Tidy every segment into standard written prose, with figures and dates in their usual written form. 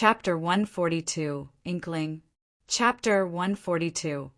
Chapter 142, Inkling. Chapter 142.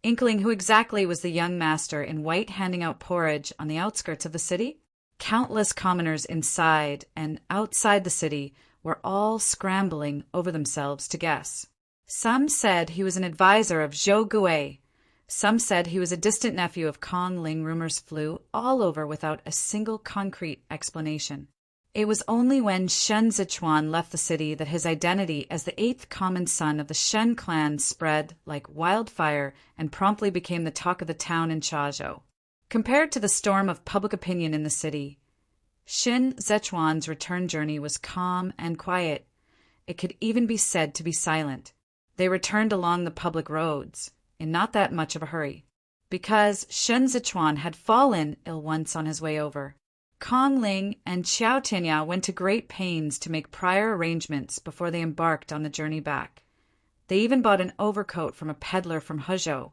Inkling, who exactly was the young master in white handing out porridge on the outskirts of the city? Countless commoners inside and outside the city were all scrambling over themselves to guess. Some said he was an advisor of Zhou Gui. Some said he was a distant nephew of Kong Ling. Rumors flew all over without a single concrete explanation. It was only when Shen Zichuan left the city that his identity as the eighth common son of the Shen clan spread like wildfire and promptly became the talk of the town in Chazhou. Compared to the storm of public opinion in the city, Shen Zichuan's return journey was calm and quiet. It could even be said to be silent. They returned along the public roads, in not that much of a hurry, because Shen Zichuan had fallen ill once on his way over. Kong Ling and Xiao Tinya went to great pains to make prior arrangements before they embarked on the journey back. They even bought an overcoat from a peddler from Hezhou,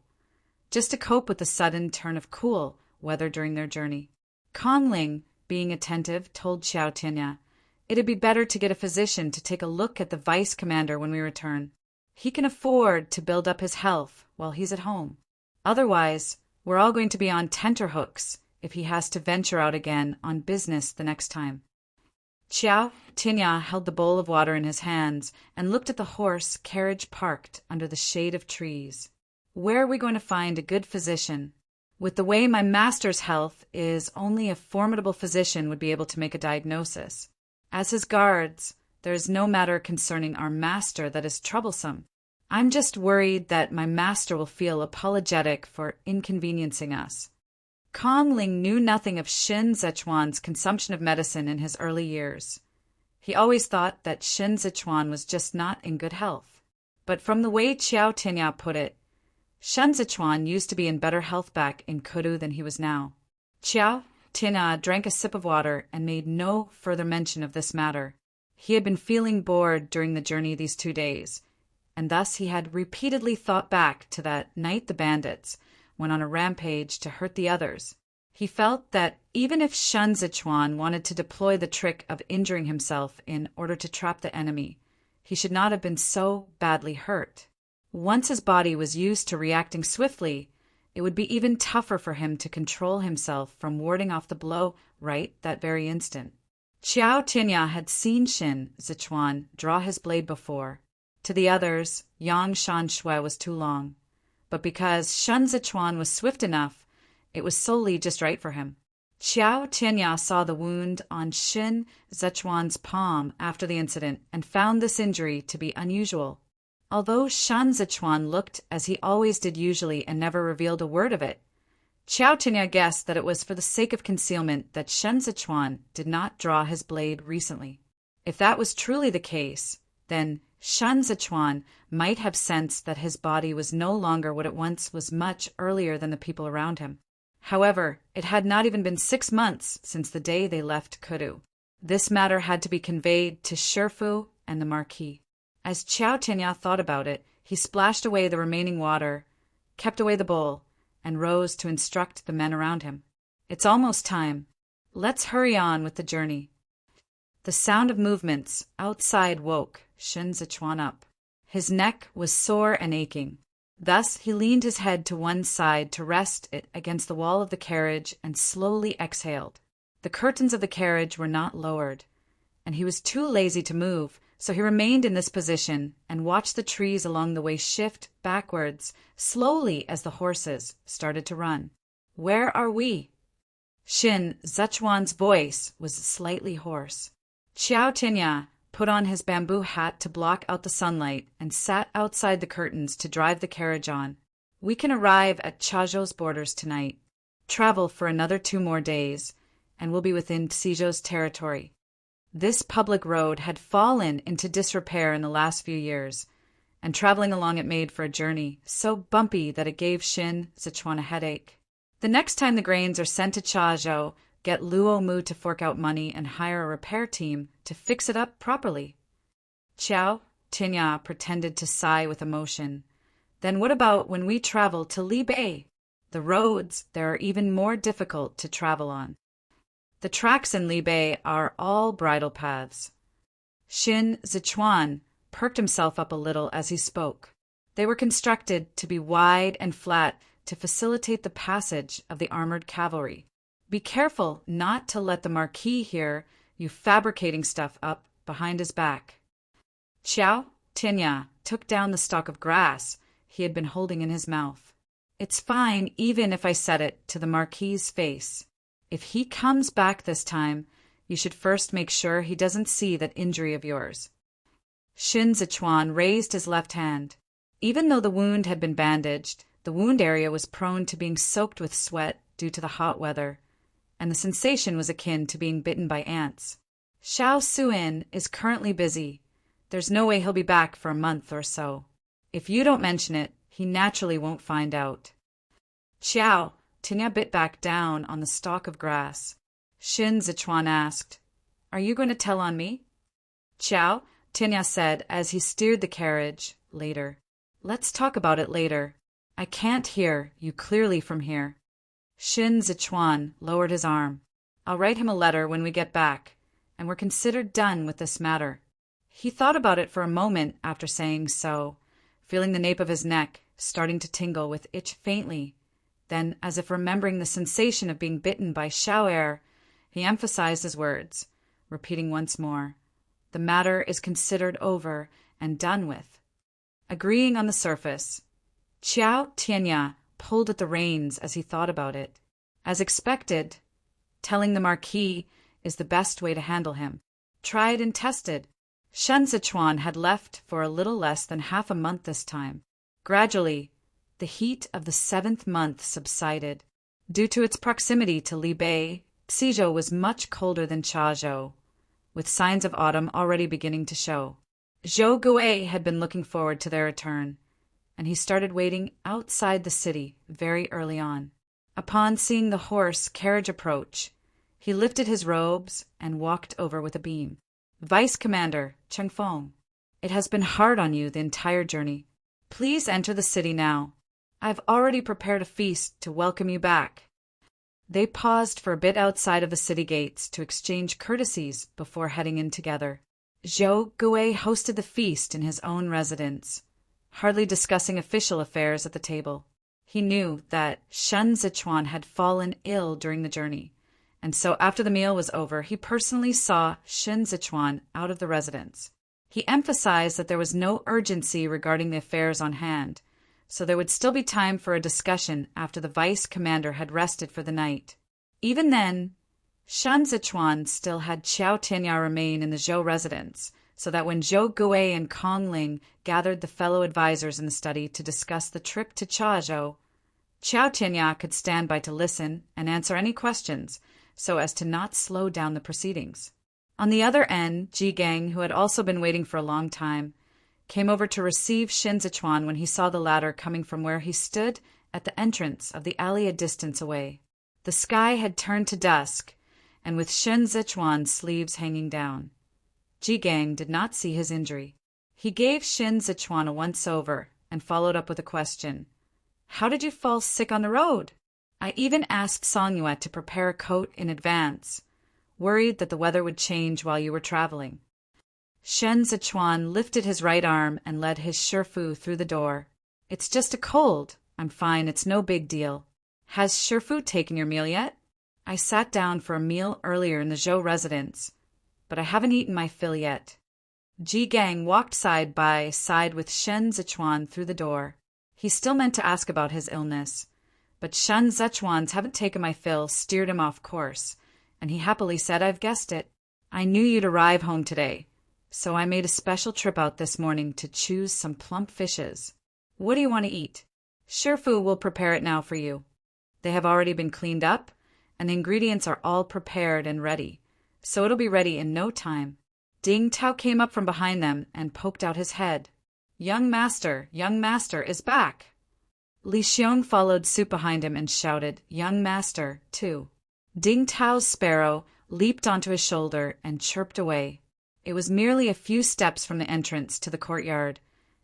just to cope with the sudden turn of cool weather during their journey. Kong Ling, being attentive, told Xiao Tinya, "It'd be better to get a physician to take a look at the vice commander when we return. He can afford to build up his health while he's at home. Otherwise, we're all going to be on tenterhooks if he has to venture out again on business the next time." Xiao Tinya held the bowl of water in his hands and looked at the horse carriage parked under the shade of trees. "Where are we going to find a good physician? With the way my master's health is, only a formidable physician would be able to make a diagnosis. As his guards, there is no matter concerning our master that is troublesome. I'm just worried that my master will feel apologetic for inconveniencing us." Kong Ling knew nothing of Shen Zichuan's consumption of medicine in his early years. He always thought that Shen Zichuan was just not in good health. But from the way Xiao Tinya put it, Shen Zichuan used to be in better health back in Kudu than he was now. Xiao Tinya drank a sip of water and made no further mention of this matter. He had been feeling bored during the journey these 2 days, and thus he had repeatedly thought back to that night the bandits went on a rampage to hurt the others. He felt that even if Shen Zichuan wanted to deploy the trick of injuring himself in order to trap the enemy, he should not have been so badly hurt. Once his body was used to reacting swiftly, it would be even tougher for him to control himself from warding off the blow right that very instant. Xiao Tinya had seen Shen Zichuan draw his blade before. To the others, Yang Shan Shui was too long. But because Shen Zichuan was swift enough, it was solely just right for him. Xiao Tinya saw the wound on Shen Zichuan's palm after the incident and found this injury to be unusual. Although Shen Zichuan looked as he always did usually and never revealed a word of it, Xiao Tinya guessed that it was for the sake of concealment that Shen Zichuan did not draw his blade recently. If that was truly the case, then Shen Zichuan might have sensed that his body was no longer what it once was much earlier than the people around him. However, it had not even been 6 months since the day they left Kudu. This matter had to be conveyed to Shifu and the Marquis. As Xiao Tinya thought about it, he splashed away the remaining water, kept away the bowl, and rose to instruct the men around him. "It's almost time. Let's hurry on with the journey." The sound of movements outside woke Shen Zichuan up. His neck was sore and aching. Thus he leaned his head to one side to rest it against the wall of the carriage and slowly exhaled. The curtains of the carriage were not lowered, and he was too lazy to move, so he remained in this position and watched the trees along the way shift backwards slowly as the horses started to run. "Where are we?" Shen Zichuan's voice was slightly hoarse. Xiao Tinya put on his bamboo hat to block out the sunlight and sat outside the curtains to drive the carriage on. "We can arrive at Chazhou's borders tonight, travel for another 2 more days, and we'll be within Xizhou's territory." This public road had fallen into disrepair in the last few years, and traveling along it made for a journey so bumpy that it gave Shen Zichuan a headache. The next time the grains are sent to Chazhou, get Luo Mu to fork out money and hire a repair team to fix it up properly. Xiao Tinya pretended to sigh with emotion. "Then what about when we travel to Libei? The roads there are even more difficult to travel on. The tracks in Libei are all bridle paths." Shen Zichuan perked himself up a little as he spoke. They were constructed to be wide and flat to facilitate the passage of the armored cavalry. Be careful not to let the Marquis hear you fabricating stuff up behind his back. Xiao Tianya took down the stalk of grass he had been holding in his mouth. It's fine even if I said it to the Marquis's face. If he comes back this time, you should first make sure he doesn't see that injury of yours. Shin Zichuan raised his left hand. Even though the wound had been bandaged, the wound area was prone to being soaked with sweat due to the hot weather, and the sensation was akin to being bitten by ants. Xiao Suin is currently busy. There's no way he'll be back for a month or so. If you don't mention it, he naturally won't find out. Xiao Tinya bit back down on the stalk of grass. Shin Zichuan asked, "Are you going to tell on me?" Xiao Tinya said as he steered the carriage. Later. Let's talk about it later. I can't hear you clearly from here. Shin Zichuan lowered his arm. I'll write him a letter when we get back, and we're considered done with this matter. He thought about it for a moment after saying so, feeling the nape of his neck starting to tingle with itch faintly. Then, as if remembering the sensation of being bitten by Xiao, he emphasized his words, repeating once more, "The matter is considered over and done with." Agreeing on the surface, Xiao Tianya pulled at the reins as he thought about it. As expected, telling the Marquis is the best way to handle him. Tried and tested. Shen Zichuan had left for a little less than half a month this time. Gradually, the heat of the 7th month subsided. Due to its proximity to Libei, Xizhou was much colder than Chazhou, with signs of autumn already beginning to show. Zhou Gui had been looking forward to their return, and he started waiting outside the city very early on. Upon seeing the horse carriage approach, he lifted his robes and walked over with a beam. "Vice Commander Chengfeng, it has been hard on you the entire journey. Please enter the city now. I've already prepared a feast to welcome you back." They paused for a bit outside of the city gates to exchange courtesies before heading in together. Zhou Gui hosted the feast in his own residence, hardly discussing official affairs at the table. He knew that Shen Zichuan had fallen ill during the journey, and so after the meal was over, he personally saw Shen Zichuan out of the residence. He emphasized that there was no urgency regarding the affairs on hand, so there would still be time for a discussion after the vice commander had rested for the night. Even then, Shen Zichuan still had Xiao Tianya remain in the Zhou residence, so that when Zhou Gui and Kong Ling gathered the fellow advisors in the study to discuss the trip to Chazhou, Xiao Tianya could stand by to listen and answer any questions, so as to not slow down the proceedings. On the other end, Ji Gang, who had also been waiting for a long time, came over to receive Shin Zichuan when he saw the latter coming from where he stood at the entrance of the alley a distance away. The sky had turned to dusk, and with Shin Zichuan's sleeves hanging down. Ji Gang did not see his injury. He gave Shin Zichuan a once-over and followed up with a question. "How did you fall sick on the road? I even asked Song Yue to prepare a coat in advance, worried that the weather would change while you were traveling." Shen Zichuan lifted his right arm and led his Shifu through the door. "It's just a cold. I'm fine. It's no big deal. Has Shifu taken your meal yet? I sat down for a meal earlier in the Zhou residence, but I haven't eaten my fill yet." Ji Gang walked side by side with Shen Zichuan through the door. He still meant to ask about his illness, but Shen Zichuan's "haven't taken my fill" steered him off course, and he happily said, "I've guessed it. I knew you'd arrive home today, so I made a special trip out this morning to choose some plump fishes. What do you want to eat? Shifu will prepare it now for you. They have already been cleaned up, and the ingredients are all prepared and ready, so it'll be ready in no time." Ding Tao came up from behind them and poked out his head. Young master is back." Li Xiong followed suit behind him and shouted, "Young master," too. Ding Tao's sparrow leaped onto his shoulder and chirped away. It was merely a few steps from the entrance to the courtyard,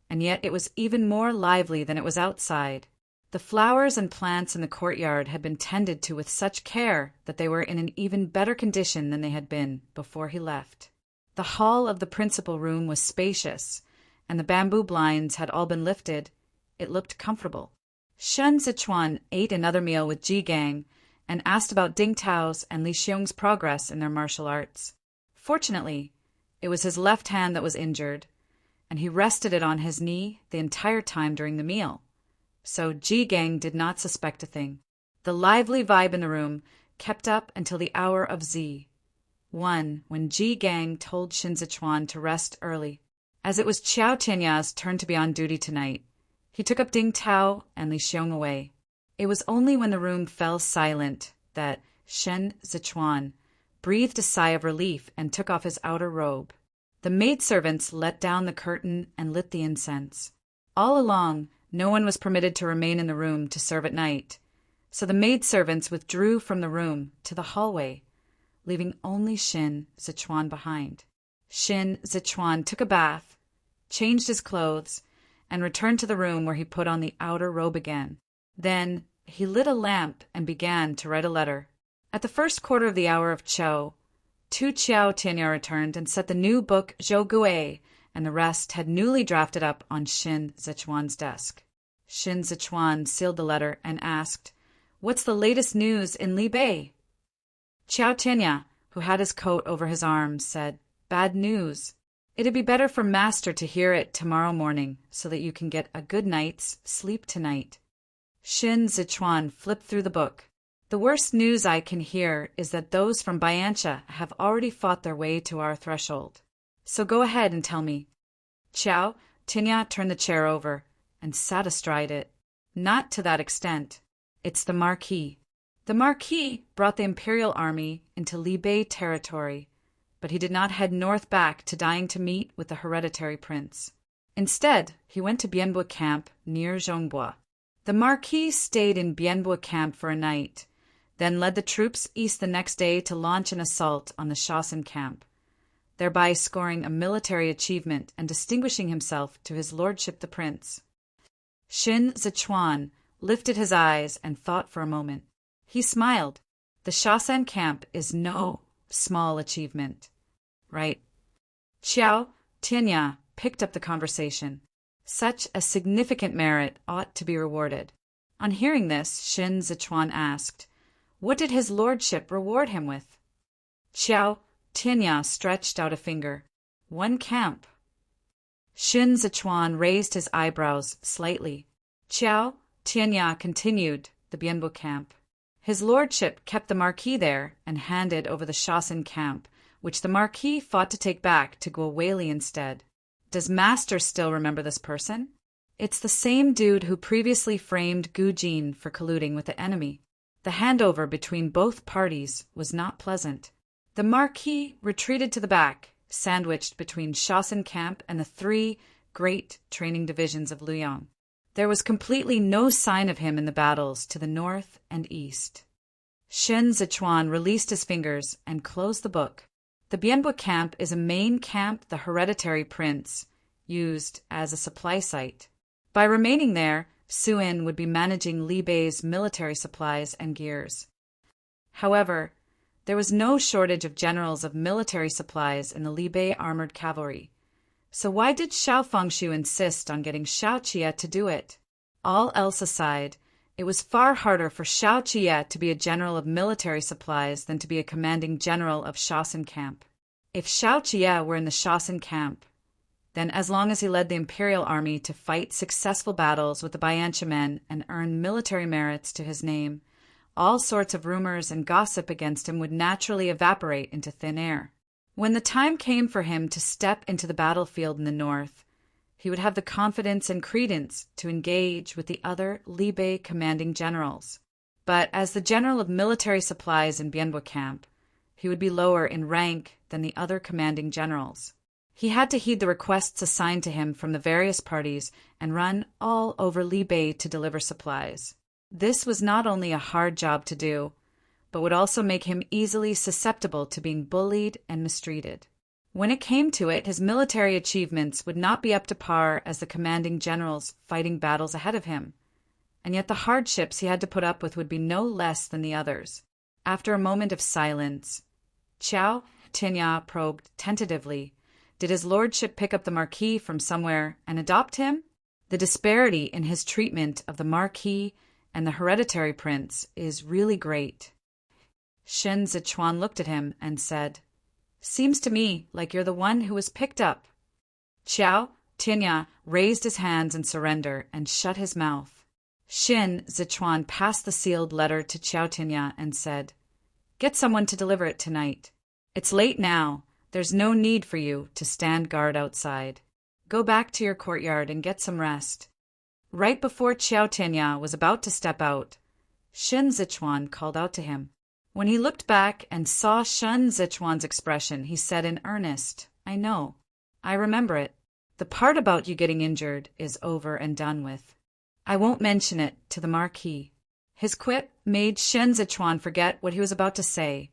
and yet it was even more lively than it was outside. The flowers and plants in the courtyard had been tended to with such care that they were in an even better condition than they had been before he left. The hall of the principal room was spacious, and the bamboo blinds had all been lifted, it looked comfortable. Shen Zichuan ate another meal with Ji Gang and asked about Ding Tao's and Li Xiong's progress in their martial arts. Fortunately, it was his left hand that was injured, and he rested it on his knee the entire time during the meal. So Ji Gang did not suspect a thing. The lively vibe in the room kept up until the hour of Z1, when Ji Gang told Shin Zichuan to rest early. As it was Qiao Tianya's turn to be on duty tonight, he took up Ding Tao and Li Xiong away. It was only when the room fell silent that Shen Zichuan breathed a sigh of relief and took off his outer robe. The maidservants let down the curtain and lit the incense. All along, no one was permitted to remain in the room to serve at night, so the maidservants withdrew from the room to the hallway, leaving only Shin Zichuan behind. Shin Zichuan took a bath, changed his clothes, and returned to the room where he put on the outer robe again. Then he lit a lamp and began to write a letter. At the first quarter of the hour of Qiao, Tu Qiao Tianya returned and set the new book Zhou Gui and the rest had newly drafted up on Shin Zichuan's desk. Shin Zichuan sealed the letter and asked, "What's the latest news in Li Bei?" Qiao Tianya, who had his coat over his arms, said, "Bad news. It'd be better for Master to hear it tomorrow morning so that you can get a good night's sleep tonight." Shin Zichuan flipped through the book. "The worst news I can hear is that those from Biancha have already fought their way to our threshold. So go ahead and tell me." Qiao Tianya turned the chair over and sat astride it. "Not to that extent. It's the Marquis. The Marquis brought the Imperial Army into Li Bei territory, but he did not head north back to dying to meet with the hereditary prince. Instead, he went to Bianbo camp near Zhongbua. The Marquis stayed in Bianbo camp for a night, then led the troops east the next day to launch an assault on the Shaoxin camp, thereby scoring a military achievement and distinguishing himself to his lordship the prince." Shin Zichuan lifted his eyes and thought for a moment. He smiled. The Shaoxin camp is no small achievement, right? Qiao Tianya picked up the conversation. Such a significant merit ought to be rewarded. On hearing this, Shin Zichuan asked, "What did his lordship reward him with?" Qiao Tianya stretched out a finger. "One camp." Shin Zichuan raised his eyebrows slightly. Qiao Tianya continued the Bianbo camp. His lordship kept the Marquis there and handed over the Shaoxin camp, which the Marquis fought to take back to Guowei instead. Does Master still remember this person? It's the same dude who previously framed Gu Jin for colluding with the enemy. The handover between both parties was not pleasant. The Marquis retreated to the back, sandwiched between Shaoxin camp and the three great training divisions of Luoyang. There was completely no sign of him in the battles to the north and east. Shin Zichuan released his fingers and closed the book. The Bianbo camp is a main camp the hereditary prince used as a supply site. By remaining there, Suin would be managing Li Bei's military supplies and gears. However, there was no shortage of generals of military supplies in the Li Bei armored cavalry. So why did Xiao Fengshu insist on getting Xiao Qie to do it? All else aside, it was far harder for Xiao Qie to be a general of military supplies than to be a commanding general of Shaoxin camp. If Xiao Qie were in the Shaoxin camp, then as long as he led the imperial army to fight successful battles with the Biancha men and earn military merits to his name, all sorts of rumors and gossip against him would naturally evaporate into thin air. When the time came for him to step into the battlefield in the north, he would have the confidence and credence to engage with the other Li Bei commanding generals. But as the general of military supplies in Bianbo camp, he would be lower in rank than the other commanding generals. He had to heed the requests assigned to him from the various parties and run all over Li Bei to deliver supplies. This was not only a hard job to do, but would also make him easily susceptible to being bullied and mistreated. When it came to it, his military achievements would not be up to par as the commanding generals fighting battles ahead of him, and yet the hardships he had to put up with would be no less than the others. After a moment of silence, Qiao Tianya probed tentatively, Did his lordship pick up the Marquis from somewhere and adopt him? The disparity in his treatment of the Marquis and the hereditary prince is really great. Shen Zichuan looked at him and said, "Seems to me like you're the one who was picked up." Xiao Tianya raised his hands in surrender and shut his mouth. Shen Zichuan passed the sealed letter to Xiao Tianya and said, "Get someone to deliver it tonight. It's late now. There's no need for you to stand guard outside. Go back to your courtyard and get some rest." Right before Xiao Tianya was about to step out, Shen Zichuan called out to him. When he looked back and saw Shen Zichuan's expression, he said in earnest, "I know. I remember it. The part about you getting injured is over and done with. I won't mention it to the Marquis." His quip made Shen Zichuan forget what he was about to say,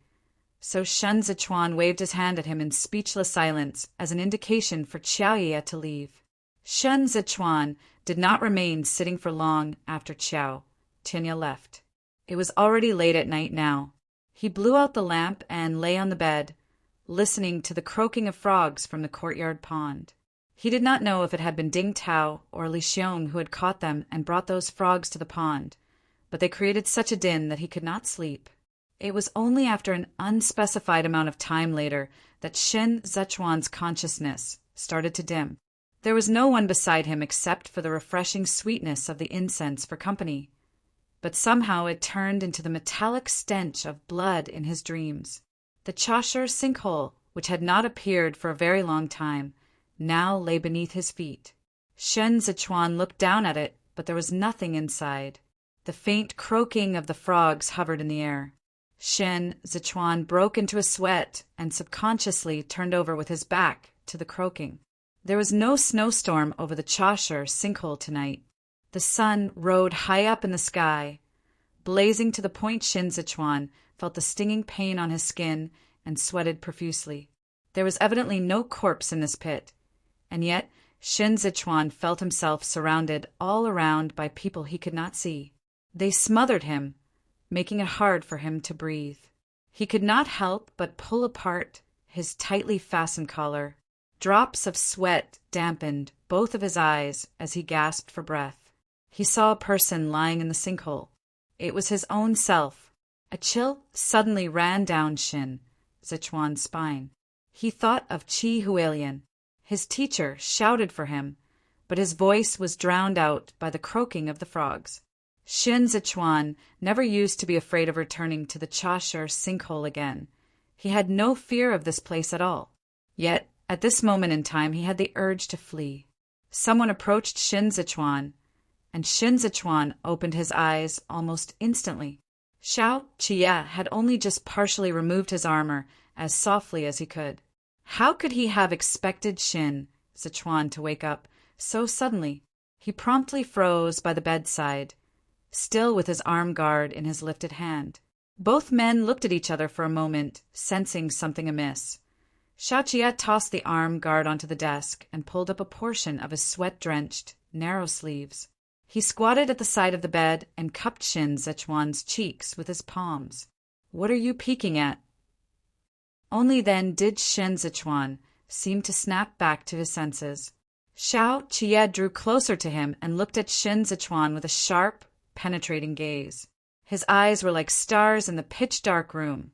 so Shen Zichuan waved his hand at him in speechless silence as an indication for Xiao Ye to leave. Shen Zichuan did not remain sitting for long after Xiao Tianya left. It was already late at night now. He blew out the lamp and lay on the bed, listening to the croaking of frogs from the courtyard pond. He did not know if it had been Ding Tao or Li Xiong who had caught them and brought those frogs to the pond, but they created such a din that he could not sleep. It was only after an unspecified amount of time later that Shen Zichuan's consciousness started to dim. There was no one beside him except for the refreshing sweetness of the incense for company, but somehow it turned into the metallic stench of blood in his dreams. The Chashur sinkhole, which had not appeared for a very long time, now lay beneath his feet. Shen Zichuan looked down at it, but there was nothing inside. The faint croaking of the frogs hovered in the air. Shen Zichuan broke into a sweat and subconsciously turned over with his back to the croaking. There was no snowstorm over the Chashur sinkhole tonight. The sun rode high up in the sky, blazing to the point Shen Zichuan felt the stinging pain on his skin and sweated profusely. There was evidently no corpse in this pit, and yet Shen Zichuan felt himself surrounded all around by people he could not see. They smothered him, making it hard for him to breathe. He could not help but pull apart his tightly fastened collar. Drops of sweat dampened both of his eyes as he gasped for breath. He saw a person lying in the sinkhole. It was his own self. A chill suddenly ran down Shen Zichuan's spine. He thought of Qi Hualian. His teacher shouted for him, but his voice was drowned out by the croaking of the frogs. Shen Zichuan never used to be afraid of returning to the Chashur sinkhole again. He had no fear of this place at all. Yet, at this moment in time, he had the urge to flee. Someone approached Shen Zichuan, and Shen Zichuan opened his eyes almost instantly. Xiao Qie had only just partially removed his armor as softly as he could. How could he have expected Shen Zichuan to wake up so suddenly? He promptly froze by the bedside, still with his arm guard in his lifted hand. Both men looked at each other for a moment, sensing something amiss. Xiao Qie tossed the arm guard onto the desk and pulled up a portion of his sweat-drenched, narrow sleeves. He squatted at the side of the bed and cupped Shen Zichuan's cheeks with his palms. "What are you peeking at?" Only then did Shen Zichuan seem to snap back to his senses. Xiao Qie drew closer to him and looked at Shen Zichuan with a sharp, penetrating gaze. His eyes were like stars in the pitch-dark room,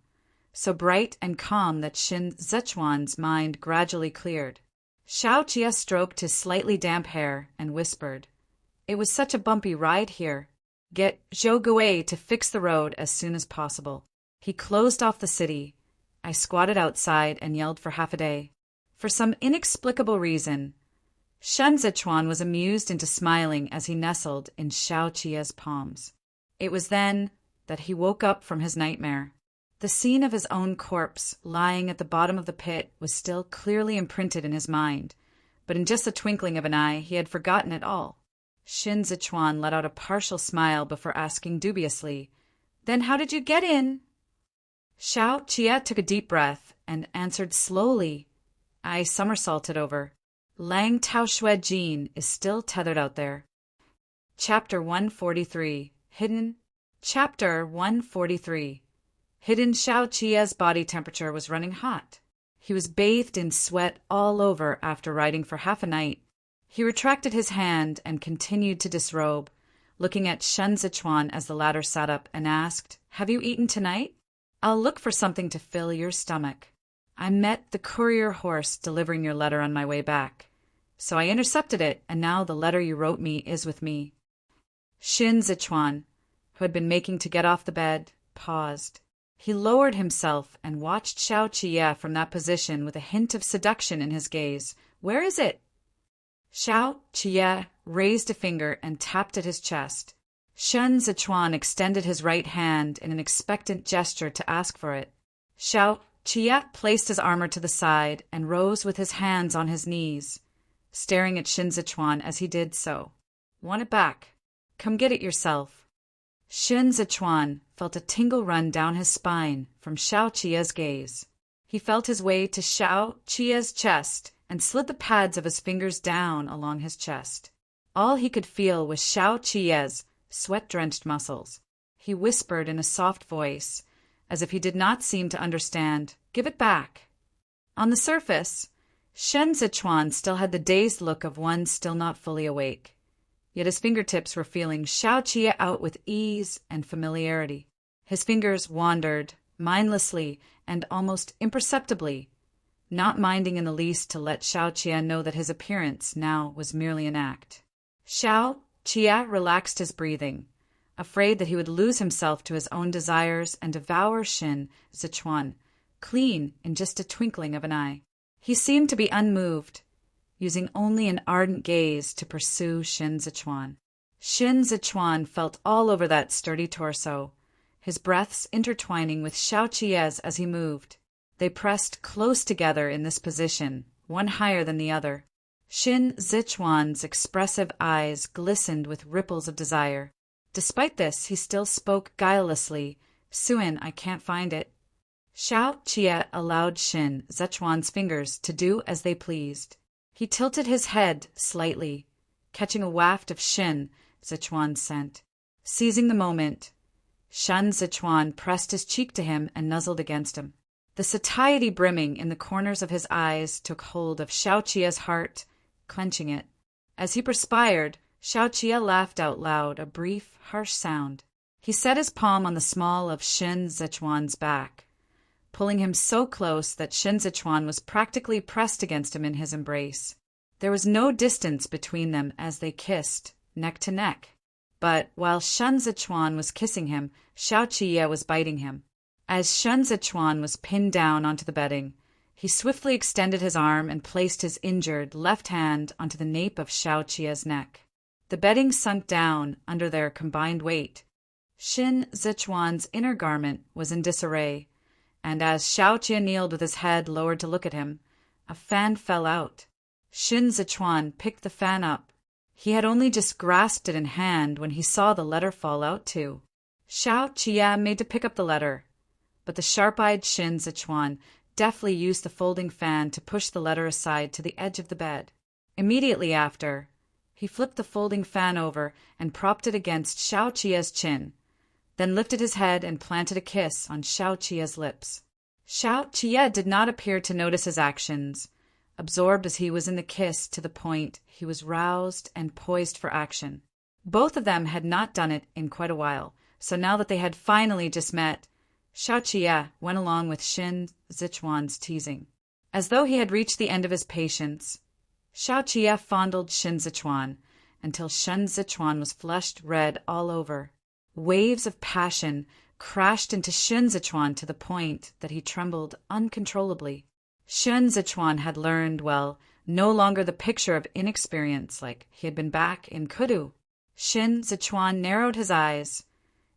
so bright and calm that Shen Zichuan's mind gradually cleared. Xiao Qie stroked his slightly damp hair and whispered, "It was such a bumpy ride here. Get Zhou Gui to fix the road as soon as possible. He closed off the city. I squatted outside and yelled for half a day." For some inexplicable reason, Shen Zichuan was amused into smiling as he nestled in Xiao Qie's palms. It was then that he woke up from his nightmare. The scene of his own corpse lying at the bottom of the pit was still clearly imprinted in his mind, but in just the twinkling of an eye he had forgotten it all. Shen Zichuan let out a partial smile before asking dubiously, "Then how did you get in?" Xiao Qie took a deep breath and answered slowly, "I somersaulted over. Lang Tao Shui Jin is still tethered out there." Chapter 143 Hidden Chapter 143 Hidden Xiao Qie's body temperature was running hot. He was bathed in sweat all over after riding for half a night. He retracted his hand and continued to disrobe, looking at Shen Zichuan as the latter sat up and asked, "Have you eaten tonight? I'll look for something to fill your stomach. I met the courier horse delivering your letter on my way back, so I intercepted it, and now the letter you wrote me is with me." Shin Zichuan, who had been making to get off the bed, paused. He lowered himself and watched Xiao Qiye from that position with a hint of seduction in his gaze. "Where is it?" Xiao Qiye raised a finger and tapped at his chest. Shen Zichuan extended his right hand in an expectant gesture to ask for it. Xiao Qiye placed his armor to the side and rose with his hands on his knees, staring at Shin Zichuan as he did so. "Want it back? Come get it yourself." Shin Zichuan felt a tingle run down his spine from Xiao Qiye's gaze. He felt his way to Xiao Qiye's chest and slid the pads of his fingers down along his chest. All he could feel was Xiao Qiye's sweat-drenched muscles. He whispered in a soft voice, as if he did not seem to understand, "Give it back." On the surface, Shen Zichuan still had the dazed look of one still not fully awake. Yet his fingertips were feeling Xiao Qiye out with ease and familiarity. His fingers wandered, mindlessly and almost imperceptibly, not minding in the least to let Xiao Qiye know that his appearance now was merely an act. Xiao Qiye relaxed his breathing, afraid that he would lose himself to his own desires and devour Shin Zichuan, clean in just a twinkling of an eye. He seemed to be unmoved, using only an ardent gaze to pursue Shin Zichuan. Shin Zichuan felt all over that sturdy torso, his breaths intertwining with Xiao Qiye's as he moved. They pressed close together in this position, one higher than the other. Shin Zichuan's expressive eyes glistened with ripples of desire. Despite this, he still spoke guilelessly, "Suin, I can't find it." Xiao Qiye allowed Shin Zichuan's fingers to do as they pleased. He tilted his head slightly, catching a waft of Shin Zichuan's scent. Seizing the moment, Shen Zichuan pressed his cheek to him and nuzzled against him. The satiety brimming in the corners of his eyes took hold of Xiao Qiye's heart, clenching it. As he perspired, Xiao Qiye laughed out loud, a brief, harsh sound. He set his palm on the small of Shin Zichuan's back, pulling him so close that Shin Zichuan was practically pressed against him in his embrace. There was no distance between them as they kissed, neck to neck. But while Shen Zichuan was kissing him, Xiao Qiye was biting him. As Shen Zichuan was pinned down onto the bedding, he swiftly extended his arm and placed his injured left hand onto the nape of Xiao Qiye's neck. The bedding sunk down under their combined weight. Shin Zichuan's inner garment was in disarray, and as Xiao Qiye kneeled with his head lowered to look at him, a fan fell out. Shin Zichuan picked the fan up. He had only just grasped it in hand when he saw the letter fall out too. Xiao Qiye made to pick up the letter, but the sharp-eyed Shin Zichuan deftly used the folding fan to push the letter aside to the edge of the bed. Immediately after, he flipped the folding fan over and propped it against Xiao Qiye's chin, then lifted his head and planted a kiss on Xiao Qiye's lips. Xiao Qiye did not appear to notice his actions, absorbed as he was in the kiss to the point he was roused and poised for action. Both of them had not done it in quite a while, so now that they had finally just met, Xiao Qiye went along with Shin Zichuan's teasing. As though he had reached the end of his patience, Xiao Qiye fondled Shin Zichuan until Shin Zichuan was flushed red all over. Waves of passion crashed into Shin Zichuan to the point that he trembled uncontrollably. Shin Zichuan had learned, well, no longer the picture of inexperience like he had been back in Kudu. Shin Zichuan narrowed his eyes,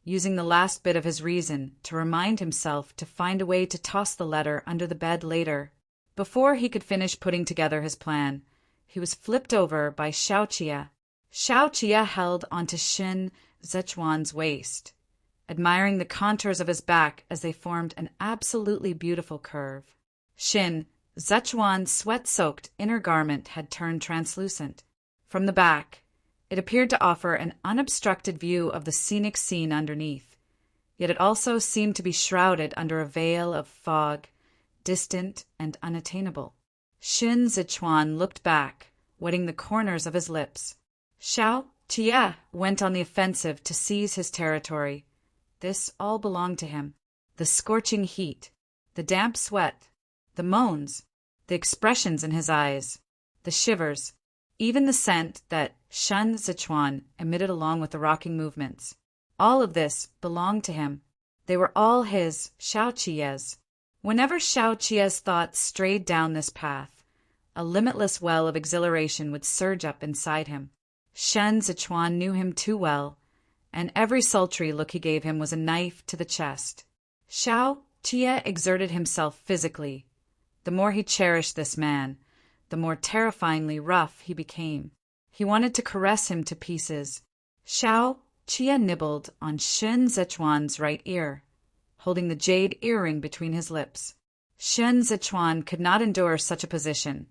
using the last bit of his reason to remind himself to find a way to toss the letter under the bed later. Before he could finish putting together his plan, he was flipped over by Xiao Qiye. Xiao Qiye held onto Shin Zichuan's waist, admiring the contours of his back as they formed an absolutely beautiful curve. Shin Zichuan's sweat-soaked inner garment had turned translucent. From the back, it appeared to offer an unobstructed view of the scenic scene underneath, yet it also seemed to be shrouded under a veil of fog, distant and unattainable. Shin Zichuan looked back, wetting the corners of his lips. Xiao Jie went on the offensive to seize his territory. This all belonged to him. The scorching heat, the damp sweat, the moans, the expressions in his eyes, the shivers, even the scent that Shen Zichuan emitted along with the rocking movements. All of this belonged to him. They were all his, Xiao Jie's. Whenever Xiao Jie's thoughts strayed down this path, a limitless well of exhilaration would surge up inside him. Shen Zichuan knew him too well, and every sultry look he gave him was a knife to the chest. Xiao Jie exerted himself physically. The more he cherished this man, the more terrifyingly rough he became. He wanted to caress him to pieces. Xiao Jie nibbled on Shen Zichuan's right ear, holding the jade earring between his lips. Shen Zichuan could not endure such a position.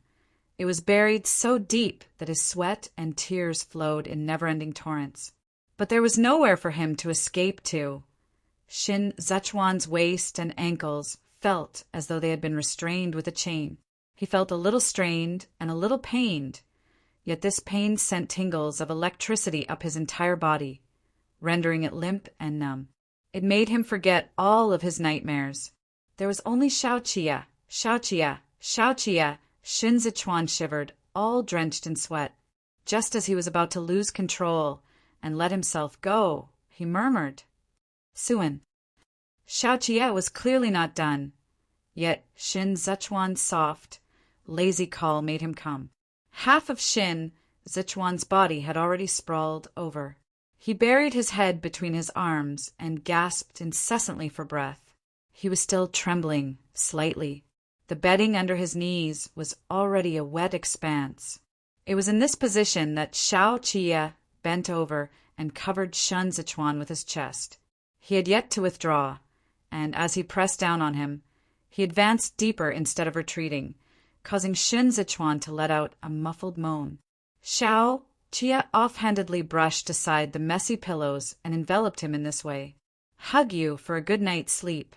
It was buried so deep that his sweat and tears flowed in never-ending torrents. But there was nowhere for him to escape to. Shin Zichuan's waist and ankles felt as though they had been restrained with a chain. He felt a little strained and a little pained, yet this pain sent tingles of electricity up his entire body, rendering it limp and numb. It made him forget all of his nightmares. There was only Xiao Jie, Xiao Jie, Xiao Jie. Shin Zichuan shivered, all drenched in sweat. Just as he was about to lose control and let himself go, he murmured, "Suan." Xiao Jie was clearly not done, yet Shin Zichuan's soft, lazy call made him come. Half of Shin Zichuan's body had already sprawled over. He buried his head between his arms and gasped incessantly for breath. He was still trembling, slightly. The bedding under his knees was already a wet expanse. It was in this position that Xiao Jie bent over and covered Shen Zichuan with his chest. He had yet to withdraw, and as he pressed down on him, he advanced deeper instead of retreating, causing Shen Zichuan to let out a muffled moan. Xiao Jie offhandedly brushed aside the messy pillows and enveloped him in this way. "Hug you for a good night's sleep."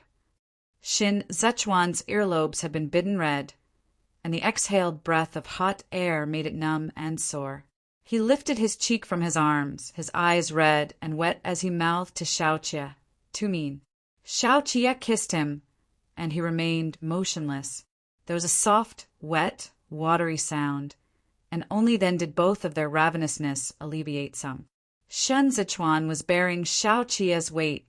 Shin Zichuan's earlobes had been bitten red, and the exhaled breath of hot air made it numb and sore. He lifted his cheek from his arms, his eyes red and wet as he mouthed to Xiao Jie, "Too mean." Xiao Jie kissed him, and he remained motionless. There was a soft, wet, watery sound, and only then did both of their ravenousness alleviate some. Shen Zichuan was bearing Xiao Jie's weight,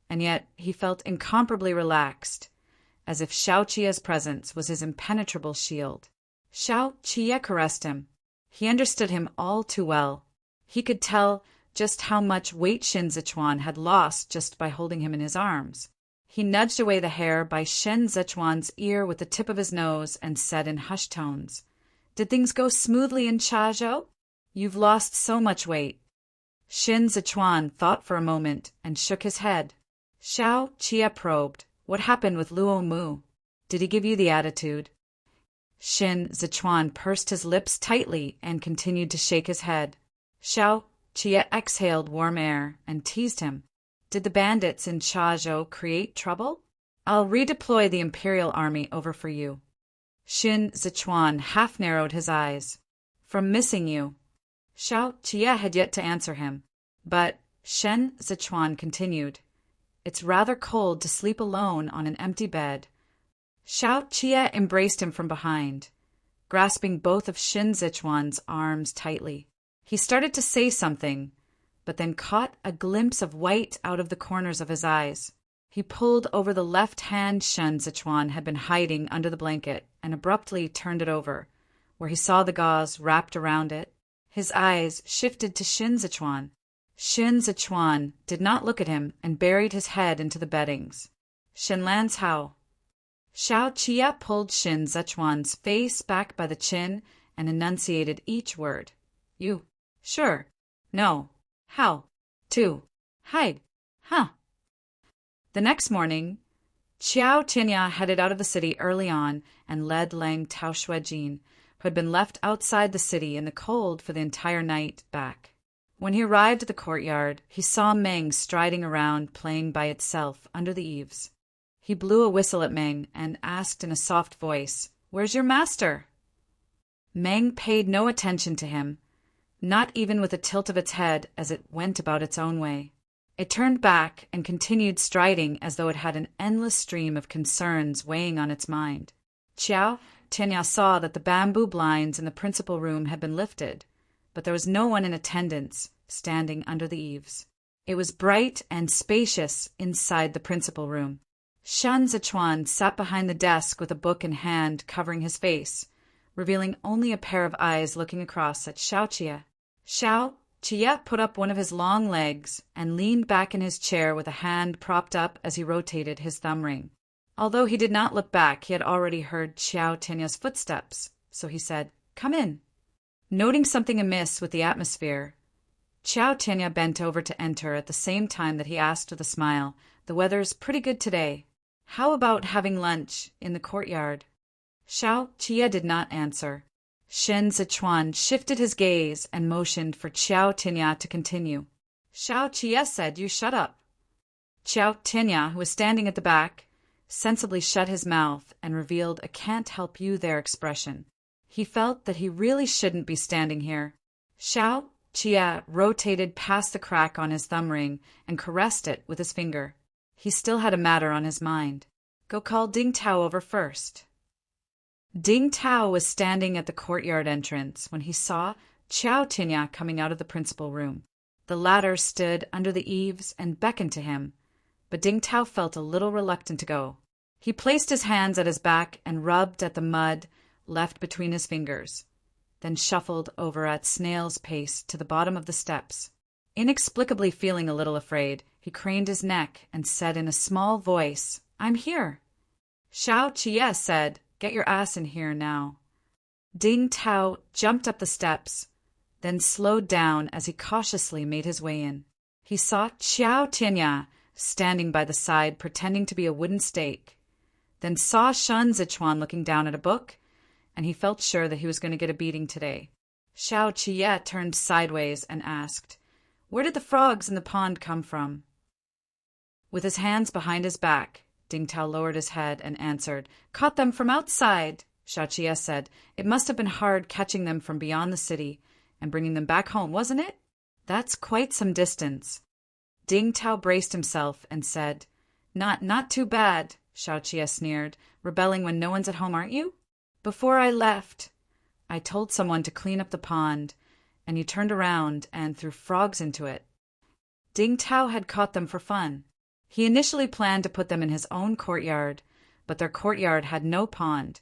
and yet he felt incomparably relaxed, as if Xiao Jie's presence was his impenetrable shield. Xiao Jie caressed him. He understood him all too well. He could tell just how much weight Shin Zichuan had lost just by holding him in his arms. He nudged away the hair by Shen Zichuan's ear with the tip of his nose and said in hushed tones, "Did things go smoothly in Chazhou? You've lost so much weight." Shin Zichuan thought for a moment and shook his head. Xiao Jie probed, "What happened with Luo Mu? Did he give you the attitude?" Shin Zichuan pursed his lips tightly and continued to shake his head. Xiao Jie exhaled warm air and teased him. "Did the bandits in Chazhou create trouble? I'll redeploy the Imperial Army over for you." Shin Zichuan half narrowed his eyes. "From missing you." Xiao Jie had yet to answer him, but Shen Zichuan continued, "It's rather cold to sleep alone on an empty bed." Xiao Jie embraced him from behind, grasping both of Shin Zichuan's arms tightly. He started to say something, but then caught a glimpse of white out of the corners of his eyes. He pulled over the left hand Shen Zichuan had been hiding under the blanket and abruptly turned it over, where he saw the gauze wrapped around it. His eyes shifted to Shin Zichuan. Shin Zichuan did not look at him and buried his head into the beddings. "Shen Lan's how?" Xiao Jie pulled Shin Zichuan's face back by the chin and enunciated each word. "You. Sure. No. How. To. Hide. Huh." The next morning, Qiao Tinya headed out of the city early on and led Lang Taoshuejin, who had been left outside the city in the cold for the entire night, back. When he arrived at the courtyard, he saw Meng striding around playing by itself under the eaves. He blew a whistle at Meng and asked in a soft voice, "Where's your master?" Meng paid no attention to him, not even with a tilt of its head as it went about its own way. It turned back and continued striding as though it had an endless stream of concerns weighing on its mind. Xiao Tianya saw that the bamboo blinds in the principal room had been lifted, but there was no one in attendance standing under the eaves. It was bright and spacious inside the principal room. Shan Zichuan sat behind the desk with a book in hand covering his face, revealing only a pair of eyes looking across at Xiao Qie. Xiao Qie put up one of his long legs and leaned back in his chair with a hand propped up as he rotated his thumb ring. Although he did not look back, he had already heard Xiao Tianya's footsteps, so he said, "Come in." Noting something amiss with the atmosphere, Xiao Tianya bent over to enter at the same time that he asked with a smile, "The weather's pretty good today. How about having lunch in the courtyard?" Xiao Qie did not answer. Shen Zichuan shifted his gaze and motioned for Xiao Tianya to continue. Xiao Qie said, "You shut up." Xiao Tianya, who was standing at the back, sensibly shut his mouth and revealed a "can't help you there" expression. He felt that he really shouldn't be standing here. Xiao Qie rotated past the crack on his thumb ring and caressed it with his finger. He still had a matter on his mind. "Go call Ding Tao over first." Ding Tao was standing at the courtyard entrance when he saw Xiao Tianya coming out of the principal room. The latter stood under the eaves and beckoned to him, but Ding Tao felt a little reluctant to go. He placed his hands at his back and rubbed at the mud left between his fingers, then shuffled over at snail's pace to the bottom of the steps. Inexplicably feeling a little afraid, he craned his neck and said in a small voice, "I'm here." Xiao Qie said, "Get your ass in here now." Ding Tao jumped up the steps, then slowed down as he cautiously made his way in. He saw Xiao Tianya standing by the side pretending to be a wooden stake, then saw Shan Zichuan looking down at a book, and he felt sure that he was going to get a beating today. Xiao Qie turned sideways and asked, "Where did the frogs in the pond come from?" With his hands behind his back, Ding Tao lowered his head and answered, "Caught them from outside." Xiao Qie said, "It must have been hard catching them from beyond the city and bringing them back home, wasn't it?" "That's quite some distance." Ding Tao braced himself and said, Not too bad," Xiao Qie sneered, "rebelling when no one's at home, aren't you?" "Before I left, I told someone to clean up the pond, and you turned around and threw frogs into it." Ding Tao had caught them for fun. He initially planned to put them in his own courtyard, but their courtyard had no pond,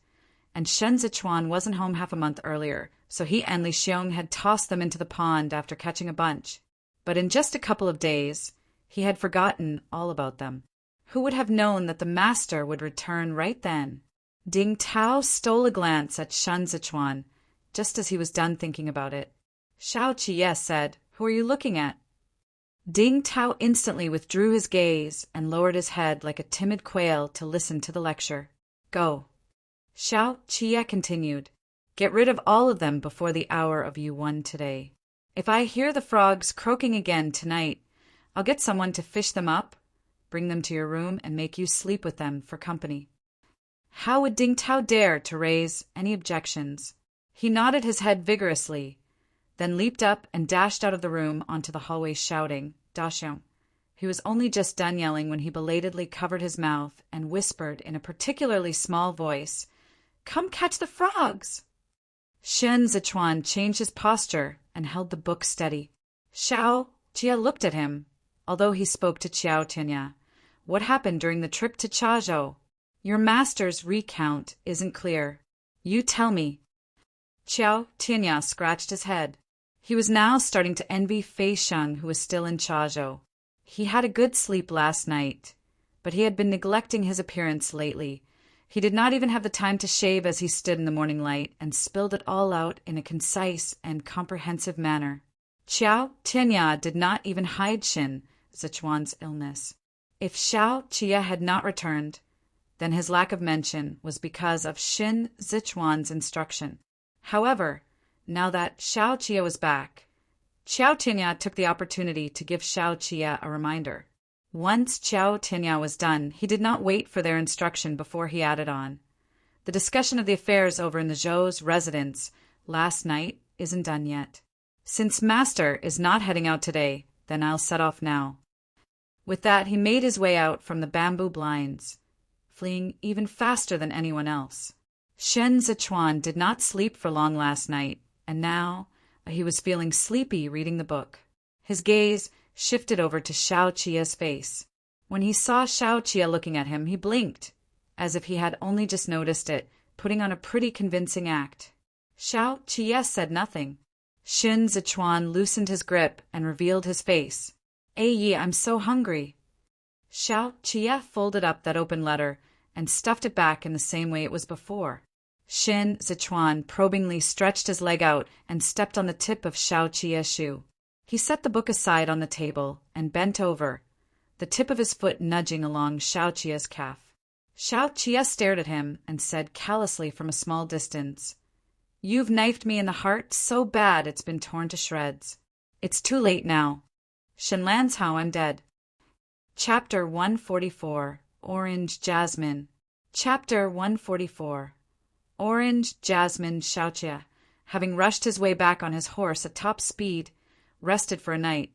and Shen Zichuan wasn't home half a month earlier, so he and Li Xiong had tossed them into the pond after catching a bunch. But in just a couple of days, he had forgotten all about them. Who would have known that the master would return right then? Ding Tao stole a glance at Shen Zichuan, just as he was done thinking about it. Xiao Qie said, "Who are you looking at?" Ding Tao instantly withdrew his gaze and lowered his head like a timid quail to listen to the lecture. "Go." Xiao Qie continued, "Get rid of all of them before the hour of U1 today. If I hear the frogs croaking again tonight, I'll get someone to fish them up, bring them to your room, and make you sleep with them for company." How would Ding Tao dare to raise any objections? He nodded his head vigorously, then leaped up and dashed out of the room onto the hallway shouting, "Daxiong." He was only just done yelling when he belatedly covered his mouth and whispered in a particularly small voice, "Come catch the frogs!" Shen Zichuan changed his posture and held the book steady. Xiao Qie looked at him, although he spoke to Xiao Tianya. "What happened during the trip to Chazhou? Your master's recount isn't clear. You tell me." Xiao Tianya scratched his head. He was now starting to envy Fei Sheng, who was still in Chazhou. He had a good sleep last night, but he had been neglecting his appearance lately. He did not even have the time to shave as he stood in the morning light and spilled it all out in a concise and comprehensive manner. Xiao Tianya did not even hide Shen Zichuan's illness. If Xiao Qie had not returned, then his lack of mention was because of Shen Zichuan's instruction. However, now that Xiao Qie was back, Xiao Tianya took the opportunity to give Xiao Qie a reminder. Once Xiao Tinya was done, he did not wait for their instruction before he added on. The discussion of the affairs over in the Zhou's residence last night isn't done yet. Since Master is not heading out today, then I'll set off now. With that, he made his way out from the bamboo blinds, fleeing even faster than anyone else. Shen Zichuan did not sleep for long last night, and now he was feeling sleepy reading the book. His gaze shifted over to Xiao Qia's face. When he saw Xiao Qia looking at him, he blinked, as if he had only just noticed it, putting on a pretty convincing act. Xiao Qia said nothing. Shen Zichuan loosened his grip and revealed his face. Yi, I'm so hungry. Xiao Qia folded up that open letter and stuffed it back in the same way it was before. Shen Zichuan probingly stretched his leg out and stepped on the tip of Xiao Qia's shoe. He set the book aside on the table and bent over, the tip of his foot nudging along Xiao Qia's calf. Xiao Qia stared at him and said callously from a small distance, "You've knifed me in the heart so bad it's been torn to shreds. It's too late now. Shenlan's how I'm dead." Chapter 144, Orange Jasmine. Chapter 144. Orange Jasmine Xiaoqia, having rushed his way back on his horse at top speed, rested for a night,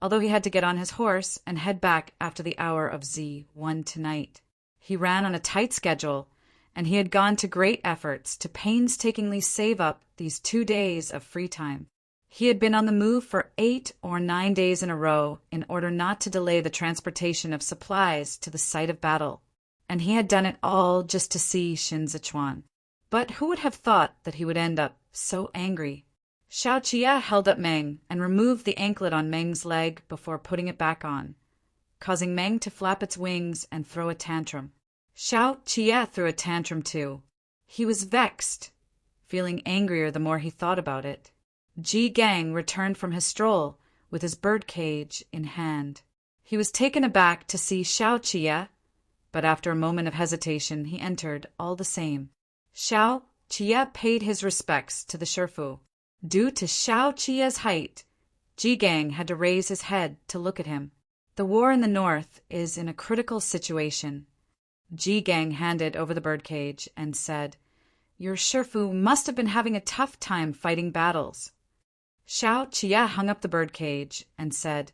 although he had to get on his horse and head back after the hour of Z1 tonight. He ran on a tight schedule, and he had gone to great efforts to painstakingly save up these 2 days of free time. He had been on the move for 8 or 9 days in a row in order not to delay the transportation of supplies to the site of battle, and he had done it all just to see Shen Zichuan. But who would have thought that he would end up so angry? Xiao Qia held up Meng and removed the anklet on Meng's leg before putting it back on, causing Meng to flap its wings and throw a tantrum. Xiao Qia threw a tantrum too. He was vexed, feeling angrier the more he thought about it. Ji Gang returned from his stroll with his birdcage in hand. He was taken aback to see Xiao Qia, but after a moment of hesitation he entered all the same. Xiao Qia paid his respects to the Shifu. Due to Xiao Qia's height, Ji Gang had to raise his head to look at him. The war in the north is in a critical situation. Ji Gang handed over the birdcage and said, "Your Shifu must have been having a tough time fighting battles." Xiao Qia hung up the birdcage and said,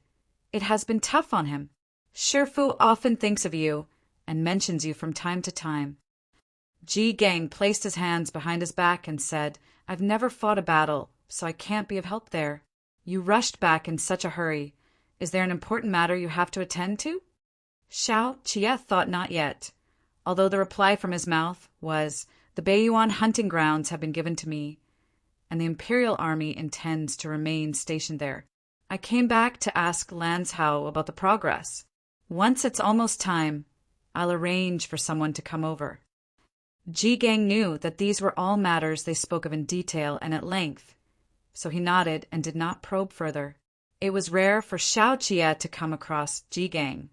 "It has been tough on him. Shifu often thinks of you and mentions you from time to time." Ji Gang placed his hands behind his back and said, "I've never fought a battle, so I can't be of help there. You rushed back in such a hurry. Is there an important matter you have to attend to?" Xiao Qia thought not yet, although the reply from his mouth was, "The Beiyuan hunting grounds have been given to me, and the Imperial Army intends to remain stationed there. I came back to ask Lanzhao about the progress. Once it's almost time, I'll arrange for someone to come over." Ji Gang knew that these were all matters they spoke of in detail and at length, so he nodded and did not probe further. It was rare for Xiao Qia to come across Ji Gang,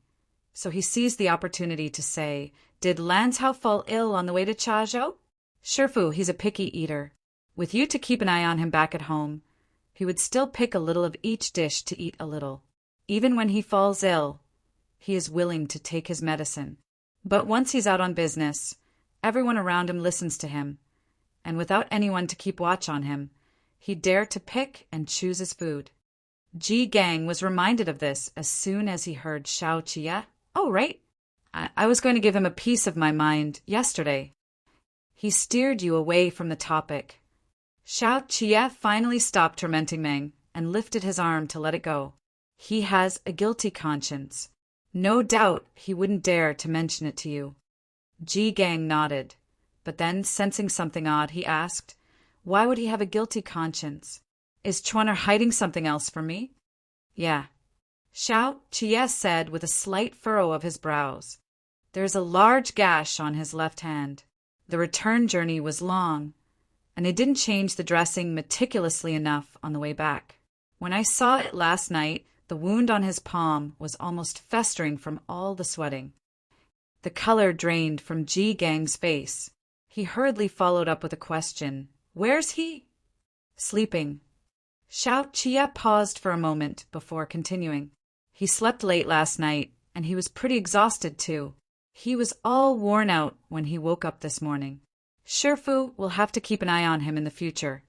so he seized the opportunity to say, "Did Lanzhao fall ill on the way to Chazhou?" "Shifu, he's a picky eater. With you to keep an eye on him back at home, he would still pick a little of each dish to eat a little. Even when he falls ill, he is willing to take his medicine. But once he's out on business, everyone around him listens to him, and without anyone to keep watch on him, he dared to pick and choose his food." Ji Gang was reminded of this as soon as he heard Xiao Qia. "Oh, right. I was going to give him a piece of my mind yesterday." He steered you away from the topic. Xiao Qia finally stopped tormenting Meng and lifted his arm to let it go. He has a guilty conscience. No doubt he wouldn't dare to mention it to you. Ji Gang nodded, but then, sensing something odd, he asked, "Why would he have a guilty conscience? Is Chuaner hiding something else from me?" "Yeah," Xiao Qia said with a slight furrow of his brows. "There's a large gash on his left hand. The return journey was long, and they didn't change the dressing meticulously enough on the way back. When I saw it last night, the wound on his palm was almost festering from all the sweating." The color drained from Ji Gang's face. He hurriedly followed up with a question. "Where's he?" "Sleeping." Xiao Qia paused for a moment before continuing. "He slept late last night, and he was pretty exhausted too. He was all worn out when he woke up this morning. Shifu will have to keep an eye on him in the future,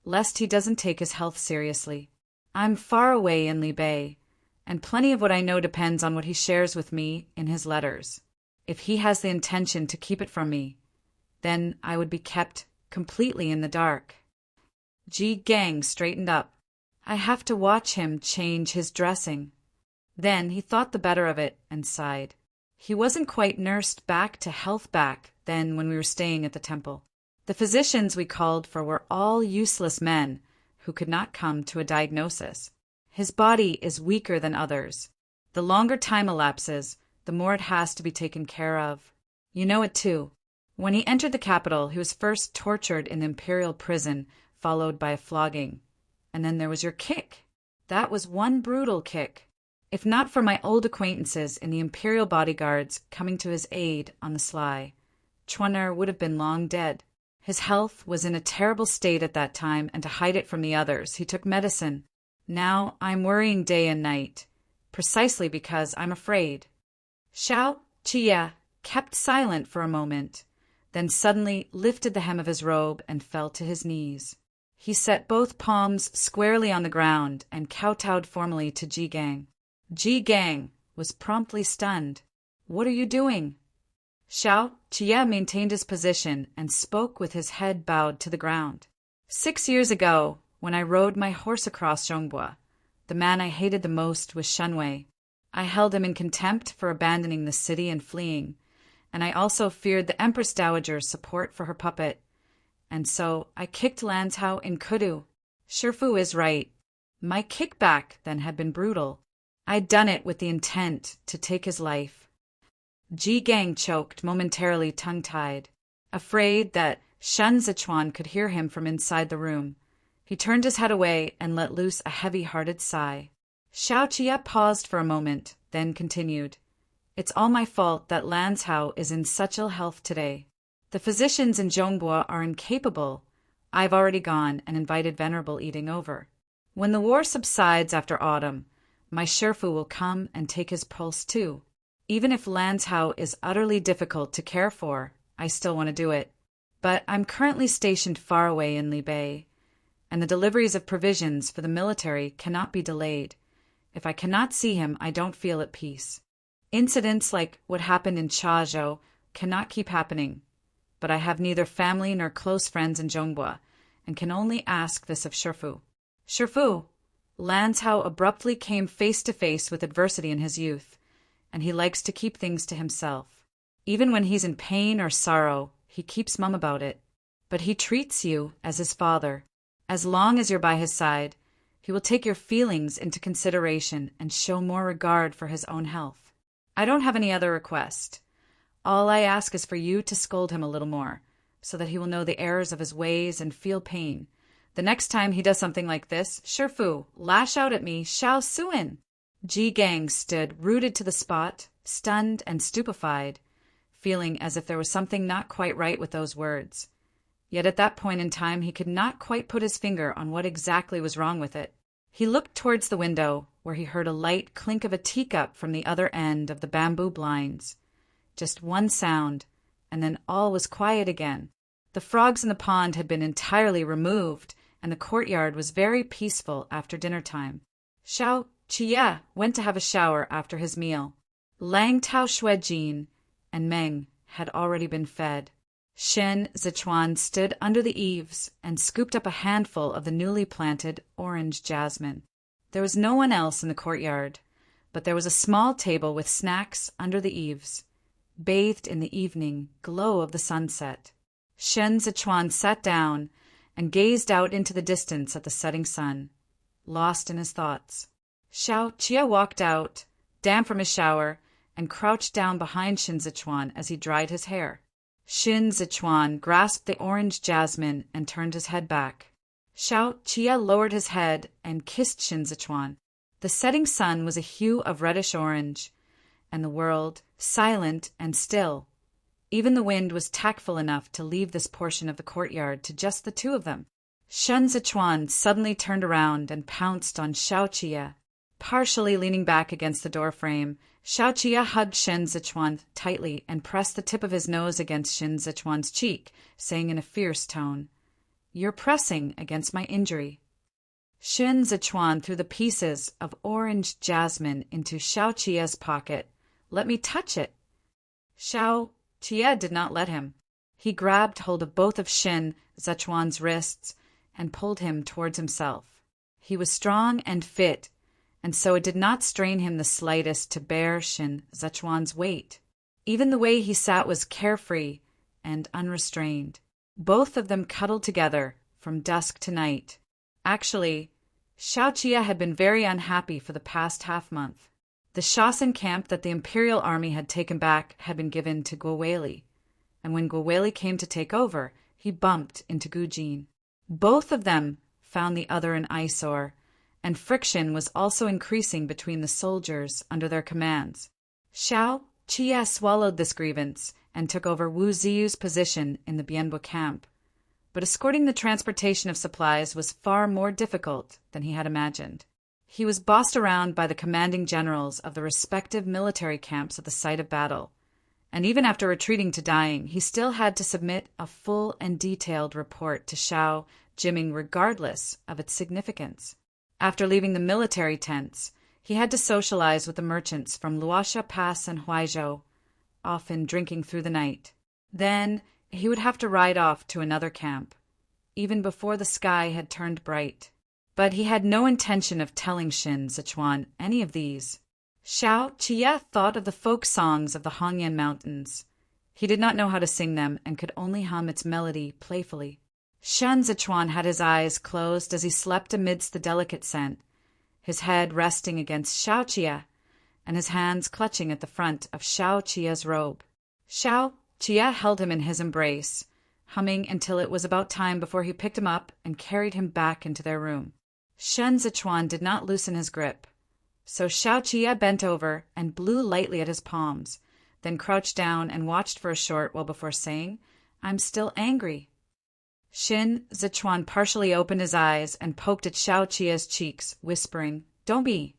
lest he doesn't take his health seriously. I'm far away in Li Bei, and plenty of what I know depends on what he shares with me in his letters. If he has the intention to keep it from me, then I would be kept completely in the dark. Ji Gang straightened up. I have to watch him change his dressing. Then he thought the better of it and sighed. He wasn't quite nursed back to health back then when we were staying at the temple. The physicians we called for were all useless men who could not come to a diagnosis. His body is weaker than others. The longer time elapses, the more it has to be taken care of. You know it too. When he entered the capital, he was first tortured in the imperial prison, followed by a flogging. And then there was your kick. That was one brutal kick. If not for my old acquaintances in the imperial bodyguards coming to his aid on the sly, Chuaner would have been long dead. His health was in a terrible state at that time, and to hide it from the others, he took medicine. Now I'm worrying day and night, precisely because I'm afraid. Xiao Qie kept silent for a moment, then suddenly lifted the hem of his robe and fell to his knees. He set both palms squarely on the ground and kowtowed formally to Ji Gang. Ji Gang was promptly stunned. What are you doing? Xiao Qie maintained his position and spoke with his head bowed to the ground. 6 years ago, when I rode my horse across Zhongbua, the man I hated the most was Shenwei. I held him in contempt for abandoning the city and fleeing, and I also feared the Empress Dowager's support for her puppet. And so I kicked Lanzhao in Kudu. Shifu is right. My kickback then had been brutal. I'd done it with the intent to take his life. Ji Gang choked, momentarily tongue-tied. Afraid that Shen Zichuan could hear him from inside the room, he turned his head away and let loose a heavy-hearted sigh. Xiao Qie paused for a moment, then continued. It's all my fault that Lanzhao is in such ill health today. The physicians in Zhongbua are incapable. I've already gone and invited Venerable Eating over. When the war subsides after autumn, my Shifu will come and take his pulse too. Even if Lanzhao is utterly difficult to care for, I still want to do it. But I'm currently stationed far away in Li Bei, and the deliveries of provisions for the military cannot be delayed. If I cannot see him, I don't feel at peace. Incidents like what happened in Chazhou cannot keep happening, but I have neither family nor close friends in Zhongbua, and can only ask this of Shifu. Shifu! Lanzhao abruptly came face to face with adversity in his youth, and he likes to keep things to himself. Even when he's in pain or sorrow, he keeps mum about it. But he treats you as his father. As long as you're by his side, he will take your feelings into consideration and show more regard for his own health. I don't have any other request. All I ask is for you to scold him a little more, so that he will know the errors of his ways and feel pain. The next time he does something like this, Shifu, lash out at me, Xiao Suin. Ji Gang stood rooted to the spot, stunned and stupefied, feeling as if there was something not quite right with those words. Yet at that point in time he could not quite put his finger on what exactly was wrong with it. He looked towards the window, where he heard a light clink of a teacup from the other end of the bamboo blinds. Just one sound, and then all was quiet again. The frogs in the pond had been entirely removed, and the courtyard was very peaceful after dinner time. Xiao Qie went to have a shower after his meal. Lang Tao Xuejin and Meng had already been fed. Shen Zichuan stood under the eaves and scooped up a handful of the newly planted orange jasmine. There was no one else in the courtyard, but there was a small table with snacks under the eaves, bathed in the evening glow of the sunset. Shen Zichuan sat down and gazed out into the distance at the setting sun, lost in his thoughts. Xiao Qie walked out, damp from his shower, and crouched down behind Shen Zichuan as he dried his hair. Shen Zichuan grasped the orange jasmine and turned his head back. Xiao Qie lowered his head and kissed Shen Zichuan. The setting sun was a hue of reddish-orange, and the world silent and still. Even the wind was tactful enough to leave this portion of the courtyard to just the two of them. Shen Zichuan suddenly turned around and pounced on Xiao Qie. Partially leaning back against the doorframe, Xiaoqia hugged Shen Zichuan tightly and pressed the tip of his nose against Shen Zichuan's cheek, saying in a fierce tone, "You're pressing against my injury." Shen Zichuan threw the pieces of orange jasmine into Xiaoqia's pocket. "Let me touch it." Xiaoqia did not let him. He grabbed hold of both of Shen Zichuan's wrists and pulled him towards himself. He was strong and fit, and so it did not strain him the slightest to bear Shen Zichuan's weight. Even the way he sat was carefree and unrestrained. Both of them cuddled together from dusk to night. Actually, Xiaoqia had been very unhappy for the past half-month. The Shaoxin camp that the imperial army had taken back had been given to Guowei, and when Guowei came to take over, he bumped into Gujin. Both of them found the other an eyesore, and friction was also increasing between the soldiers under their commands. Xiaoqia swallowed this grievance and took over Wu Ziyu's position in the Bianbo camp. But escorting the transportation of supplies was far more difficult than he had imagined. He was bossed around by the commanding generals of the respective military camps at the site of battle, and even after retreating to dying, he still had to submit a full and detailed report to Xiao Jiming regardless of its significance. After leaving the military tents, he had to socialize with the merchants from Luosha Pass and Huaizhou, often drinking through the night. Then he would have to ride off to another camp, even before the sky had turned bright. But he had no intention of telling Shen Zichuan any of these. Xiaoqia thought of the folk songs of the Hongyan Mountains. He did not know how to sing them and could only hum its melody playfully. Shen Zichuan had his eyes closed as he slept amidst the delicate scent, his head resting against Xiaoqia and his hands clutching at the front of Xiaoqia's robe. Xiaoqia held him in his embrace, humming until it was about time before he picked him up and carried him back into their room. Shen Zichuan did not loosen his grip, so Xiaoqia bent over and blew lightly at his palms, then crouched down and watched for a short while before saying, "I'm still angry." Shen Zichuan partially opened his eyes and poked at Xiaoqia's cheeks, whispering, "Don't be.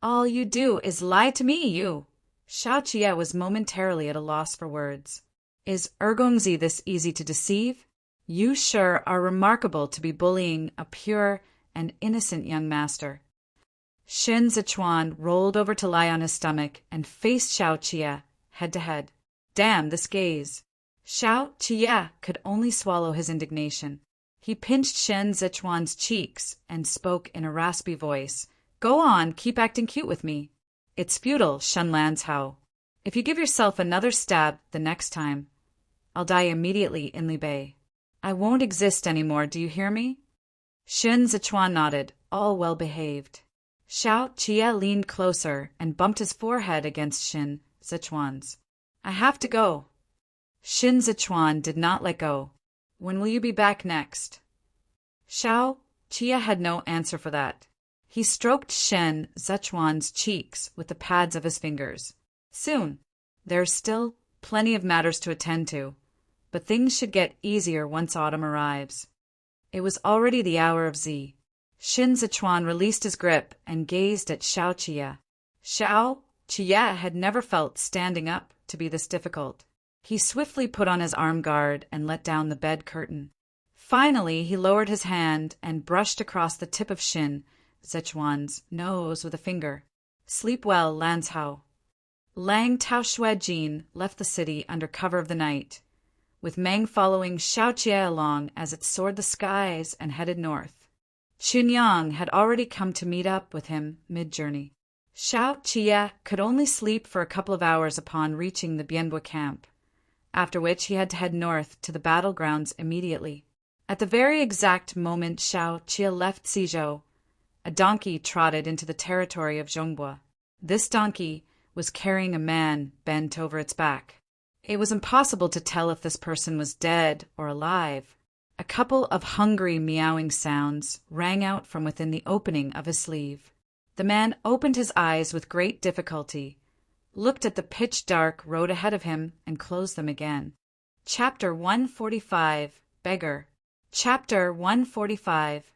All you do is lie to me, you." Xiaoqia was momentarily at a loss for words. "Is Ergongzi this easy to deceive? You sure are remarkable to be bullying a pure and innocent young master." Shen Zichuan rolled over to lie on his stomach and faced Xiaoqia head to head. Damn this gaze! Xiaoqia could only swallow his indignation. He pinched Shen Zichuan's cheeks and spoke in a raspy voice. "Go on, keep acting cute with me. It's futile, Shen Lanzhao. If you give yourself another stab the next time, I'll die immediately in Libei. I won't exist anymore, do you hear me?" Shen Zichuan nodded, all well behaved. Xiaoqia leaned closer and bumped his forehead against Shen Zichuan's. "I have to go." Shen Zichuan did not let go. "When will you be back next?" Xiaoqia had no answer for that. He stroked Shen Zichuan's cheeks with the pads of his fingers. "Soon. There's still plenty of matters to attend to, but things should get easier once autumn arrives." It was already the hour of Z. Shen Zichuan released his grip and gazed at Xiaoqia. Xiaoqia had never felt standing up to be this difficult. He swiftly put on his arm guard and let down the bed curtain. Finally, he lowered his hand and brushed across the tip of Shen Zichuan's nose with a finger. "Sleep well, Lanzhao." Lang Taoshuejin left the city under cover of the night, with Meng following Xiaoqia along as it soared the skies and headed north. Chunyang had already come to meet up with him mid-journey. Xiaoqia could only sleep for a couple of hours upon reaching the Bianbo camp, after which he had to head north to the battlegrounds immediately. At the very exact moment Xiaoqia left Xizhou, a donkey trotted into the territory of Zhongbua. This donkey was carrying a man bent over its back. It was impossible to tell if this person was dead or alive. A couple of hungry meowing sounds rang out from within the opening of his sleeve. The man opened his eyes with great difficulty, looked at the pitch-dark road ahead of him, and closed them again. Chapter 145, Beggar. Chapter 145,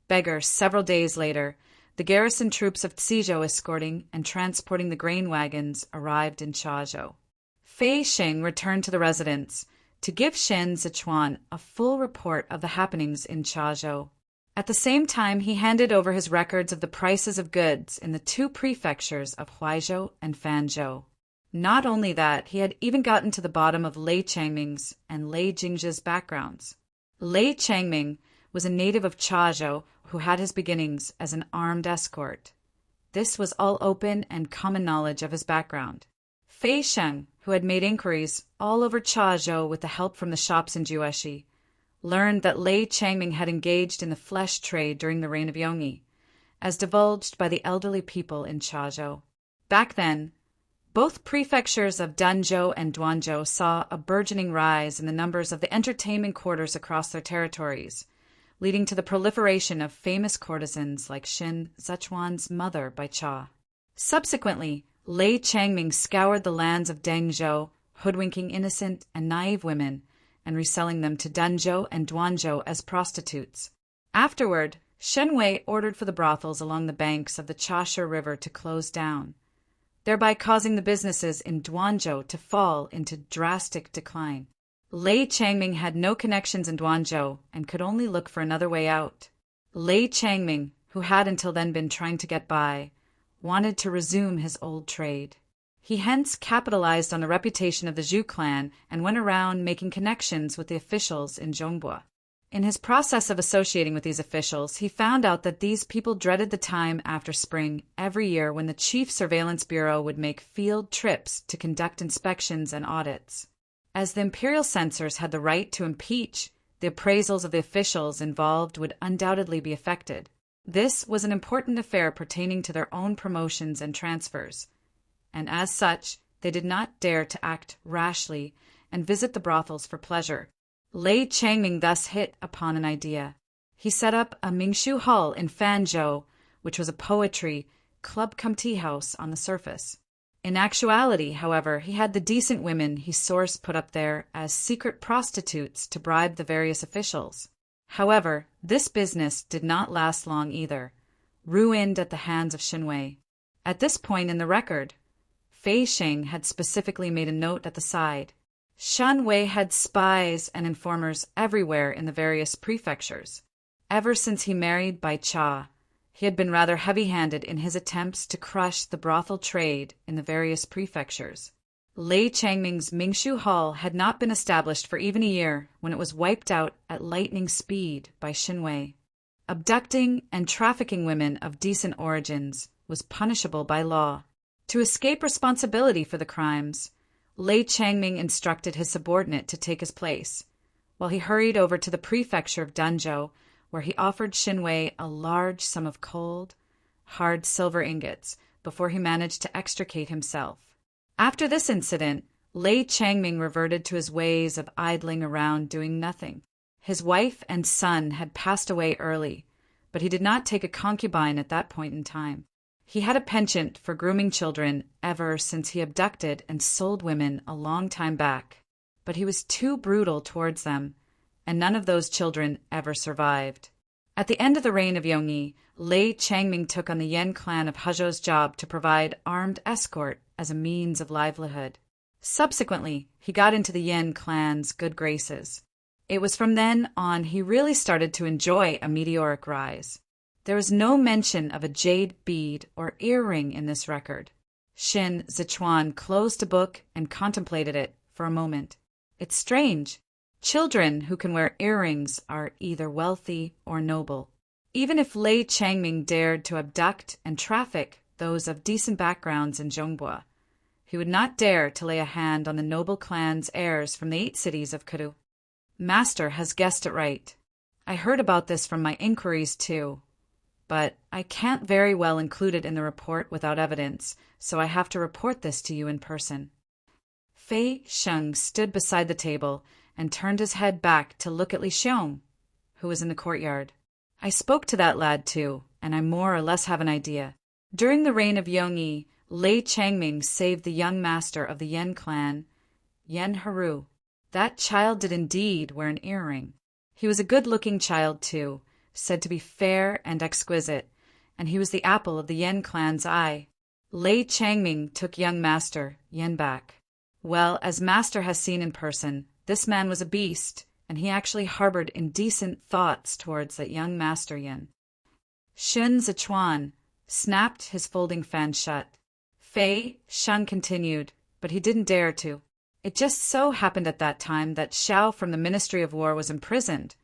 Beggar. Several days later, The garrison troops of Tizhou escorting and transporting the grain wagons arrived in Chazhou. Fei Sheng returned to the residence to give Shen Zichuan a full report of the happenings in Chazhou. At the same time, he handed over his records of the prices of goods in the two prefectures of Huaizhou and Fanzhou. Not only that, he had even gotten to the bottom of Lei Changming's and Lei Jingzhe's backgrounds. Lei Changming was a native of Chazhou who had his beginnings as an armed escort. This was all open and common knowledge of his background. Fei Sheng, who had made inquiries all over Chazhou with the help from the shops in Jueshi, learned that Lei Changming had engaged in the flesh trade during the reign of Yongyi, as divulged by the elderly people in Chazhou. Back then, both prefectures of Danzhou and Duanzhou saw a burgeoning rise in the numbers of the entertainment quarters across their territories, leading to the proliferation of famous courtesans like Shen Zichuan's mother by Cha. Subsequently, Lei Changming scoured the lands of Dengzhou, hoodwinking innocent and naive women and reselling them to Danzhou and Duanzhou as prostitutes. Afterward, Shen Wei ordered for the brothels along the banks of the Chashi River to close down, thereby causing the businesses in Duanzhou to fall into drastic decline. Lei Changming had no connections in Duanzhou and could only look for another way out. Lei Changming, who had until then been trying to get by, wanted to resume his old trade. He hence capitalized on the reputation of the Zhu clan and went around making connections with the officials in Zhongbua. In his process of associating with these officials, he found out that these people dreaded the time after spring every year when the Chief Surveillance Bureau would make field trips to conduct inspections and audits. As the imperial censors had the right to impeach, the appraisals of the officials involved would undoubtedly be affected. This was an important affair pertaining to their own promotions and transfers, and as such, they did not dare to act rashly and visit the brothels for pleasure. Lei Changming thus hit upon an idea. He set up a Mingshu Hall in Fanzhou, which was a poetry club-cum-tea house on the surface. In actuality, however, he had the decent women he sourced put up there as secret prostitutes to bribe the various officials. However, this business did not last long either, ruined at the hands of Shen Wei. At this point in the record, Fei Sheng had specifically made a note at the side. Shen Wei had spies and informers everywhere in the various prefectures. Ever since he married Bai Cha, he had been rather heavy-handed in his attempts to crush the brothel trade in the various prefectures. Lei Changming's Mingshu Hall had not been established for even a year when it was wiped out at lightning speed by Shen Wei. Abducting and trafficking women of decent origins was punishable by law. To escape responsibility for the crimes, Lei Changming instructed his subordinate to take his place, while he hurried over to the prefecture of Danzhou, where he offered Shen Wei a large sum of cold, hard silver ingots before he managed to extricate himself. After this incident, Lei Changming reverted to his ways of idling around doing nothing. His wife and son had passed away early, but he did not take a concubine at that point in time. He had a penchant for grooming children ever since he abducted and sold women a long time back, but he was too brutal towards them, and none of those children ever survived. At the end of the reign of Yongyi, Lei Changming took on the Yan clan of Hezhou's job to provide armed escort as a means of livelihood. Subsequently, he got into the Yan clan's good graces. It was from then on he really started to enjoy a meteoric rise. There is no mention of a jade bead or earring in this record. Shen Zichuan closed the book and contemplated it for a moment. It's strange. Children who can wear earrings are either wealthy or noble. Even if Lei Changming dared to abduct and traffic those of decent backgrounds in Zhongbua, he would not dare to lay a hand on the noble clan's heirs from the 8 cities of Kuru. Master has guessed it right. I heard about this from my inquiries too, but I can't very well include it in the report without evidence, so I have to report this to you in person. Fei Sheng stood beside the table and turned his head back to look at Li Xiong, who was in the courtyard. I spoke to that lad too, and I more or less have an idea. During the reign of Yongyi, Lei Changming saved the young master of the Yan clan, Yan Haru. That child did indeed wear an earring. He was a good-looking child too, said to be fair and exquisite, and he was the apple of the Yen clan's eye. Lei Changming took young master, Yen, back. Well, as master has seen in person, this man was a beast, and he actually harbored indecent thoughts towards that young master Yen. Shun Zichuan snapped his folding fan shut. Fei Shun continued, but he didn't dare to. It just so happened at that time that Xiao from the Ministry of War was imprisoned,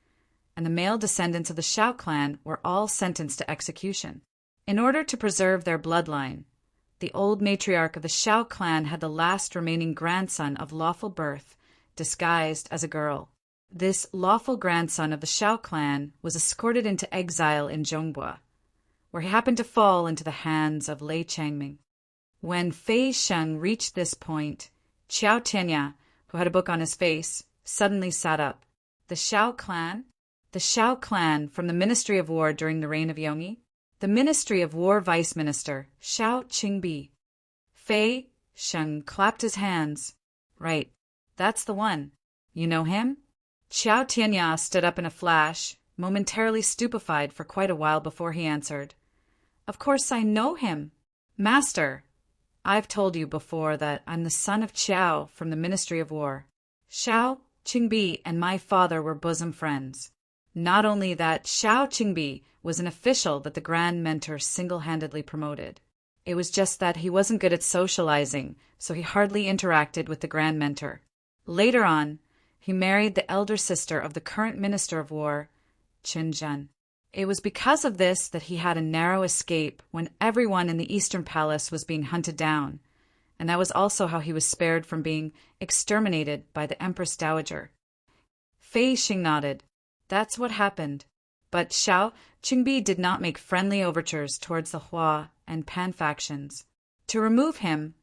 and the male descendants of the Xiao clan were all sentenced to execution. In order to preserve their bloodline, the old matriarch of the Xiao clan had the last remaining grandson of lawful birth, disguised as a girl. This lawful grandson of the Xiao clan was escorted into exile in Zhongbua, where he happened to fall into the hands of Lei Changming. When Fei Sheng reached this point, Qiao Tianya, who had a book on his face, suddenly sat up. The Xiao clan? The Xiao clan from the Ministry of War during the reign of Yongyi? The Ministry of War Vice Minister, Xiao Qingbi. Fei Sheng clapped his hands. Right, that's the one. You know him? Qiao Tianya stood up in a flash, momentarily stupefied for quite a while before he answered. Of course I know him. Master, I've told you before that I'm the son of Qiao from the Ministry of War. Xiao Qingbi and my father were bosom friends. Not only that, Xiao Qingbi was an official that the Grand Mentor single-handedly promoted. It was just that he wasn't good at socializing, so he hardly interacted with the Grand Mentor. Later on, he married the elder sister of the current Minister of War, Qin Zhen. It was because of this that he had a narrow escape when everyone in the Eastern Palace was being hunted down, and that was also how he was spared from being exterminated by the Empress Dowager. Fei Xing nodded. That's what happened. But Xiao Qingbi did not make friendly overtures towards the Hua and Pan factions. To remove him,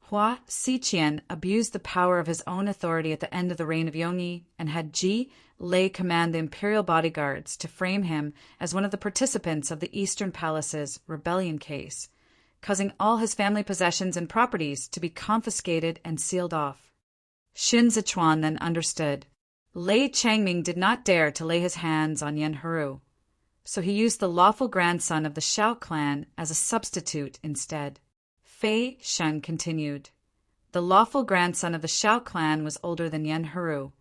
Hua Xiqian abused the power of his own authority at the end of the reign of Yongyi and had Ji Lei command the imperial bodyguards to frame him as one of the participants of the Eastern Palace's rebellion case, causing all his family possessions and properties to be confiscated and sealed off. Xin Zichuan then understood. Lei Changming did not dare to lay his hands on Yen Heru, so he used the lawful grandson of the Xiao clan as a substitute instead. Fei Sheng continued. The lawful grandson of the Xiao clan was older than Yen Heru,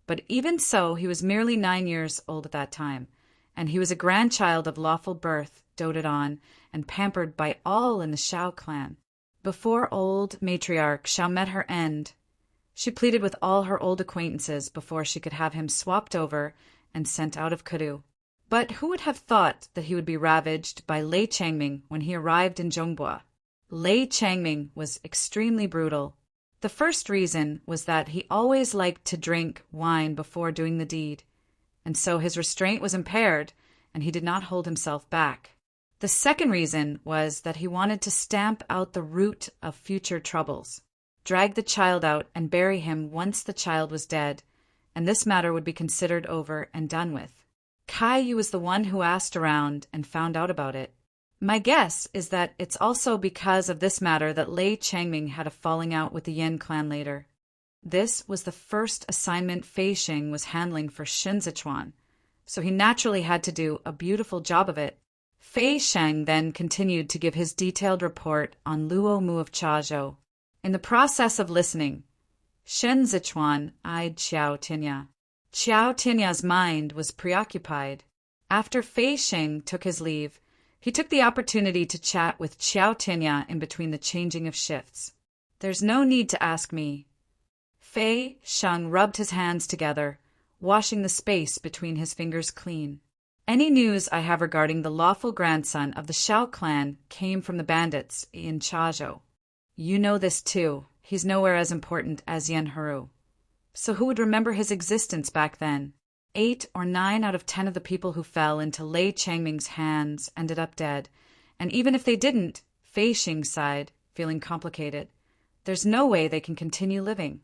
but even so he was merely 9 years old at that time, and he was a grandchild of lawful birth, doted on, and pampered by all in the Xiao clan. Before old matriarch Xiao met her end, she pleaded with all her old acquaintances before she could have him swapped over and sent out of Kedu. But who would have thought that he would be ravaged by Lei Changming when he arrived in Zhongbua? Lei Changming was extremely brutal. The first reason was that he always liked to drink wine before doing the deed, and so his restraint was impaired, and he did not hold himself back. The second reason was that he wanted to stamp out the root of future troubles, drag the child out and bury him once the child was dead, and this matter would be considered over and done with. Kai Yu was the one who asked around and found out about it. My guess is that it's also because of this matter that Lei Changming had a falling out with the Yen clan later. This was the first assignment Fei Xing was handling for Xin Zichuan, so he naturally had to do a beautiful job of it. Fei Sheng then continued to give his detailed report on Luo Mu of Chazhou. In the process of listening, Shen Zichuan eyed Qiao Tinya. Qiao Tinya's mind was preoccupied. After Fei Xing took his leave, he took the opportunity to chat with Qiao Tinya in between the changing of shifts. There's no need to ask me. Fei Sheng rubbed his hands together, washing the space between his fingers clean. Any news I have regarding the lawful grandson of the Xiao clan came from the bandits in Chazhou. You know this too. He's nowhere as important as Yen Heru. So who would remember his existence back then? 8 or 9 out of 10 of the people who fell into Lei Changming's hands ended up dead, and even if they didn't, Fei Xing sighed, feeling complicated. There's no way they can continue living.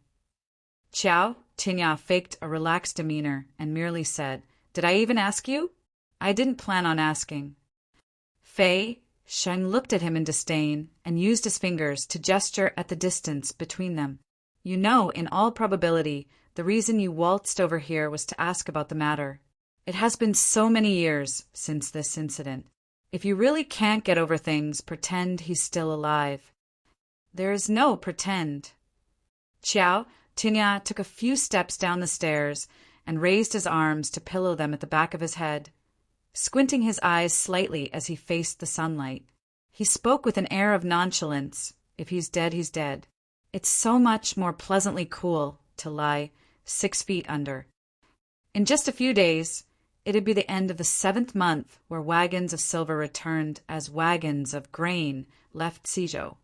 Qiao Tinya faked a relaxed demeanor and merely said, "Did I even ask you?" "I didn't plan on asking." Fei Sheng looked at him in disdain and used his fingers to gesture at the distance between them. "You know, in all probability, the reason you waltzed over here was to ask about the matter. It has been so many years since this incident. If you really can't get over things, pretend he's still alive. There is no pretend. Xiao Tunya took a few steps down the stairs and raised his arms to pillow them at the back of his head, squinting his eyes slightly as he faced the sunlight. He spoke with an air of nonchalance. If he's dead, he's dead. It's so much more pleasantly cool to lie 6 feet under. In just a few days, it'd be the end of the 7th month where wagons of silver returned as wagons of grain left Suzhou.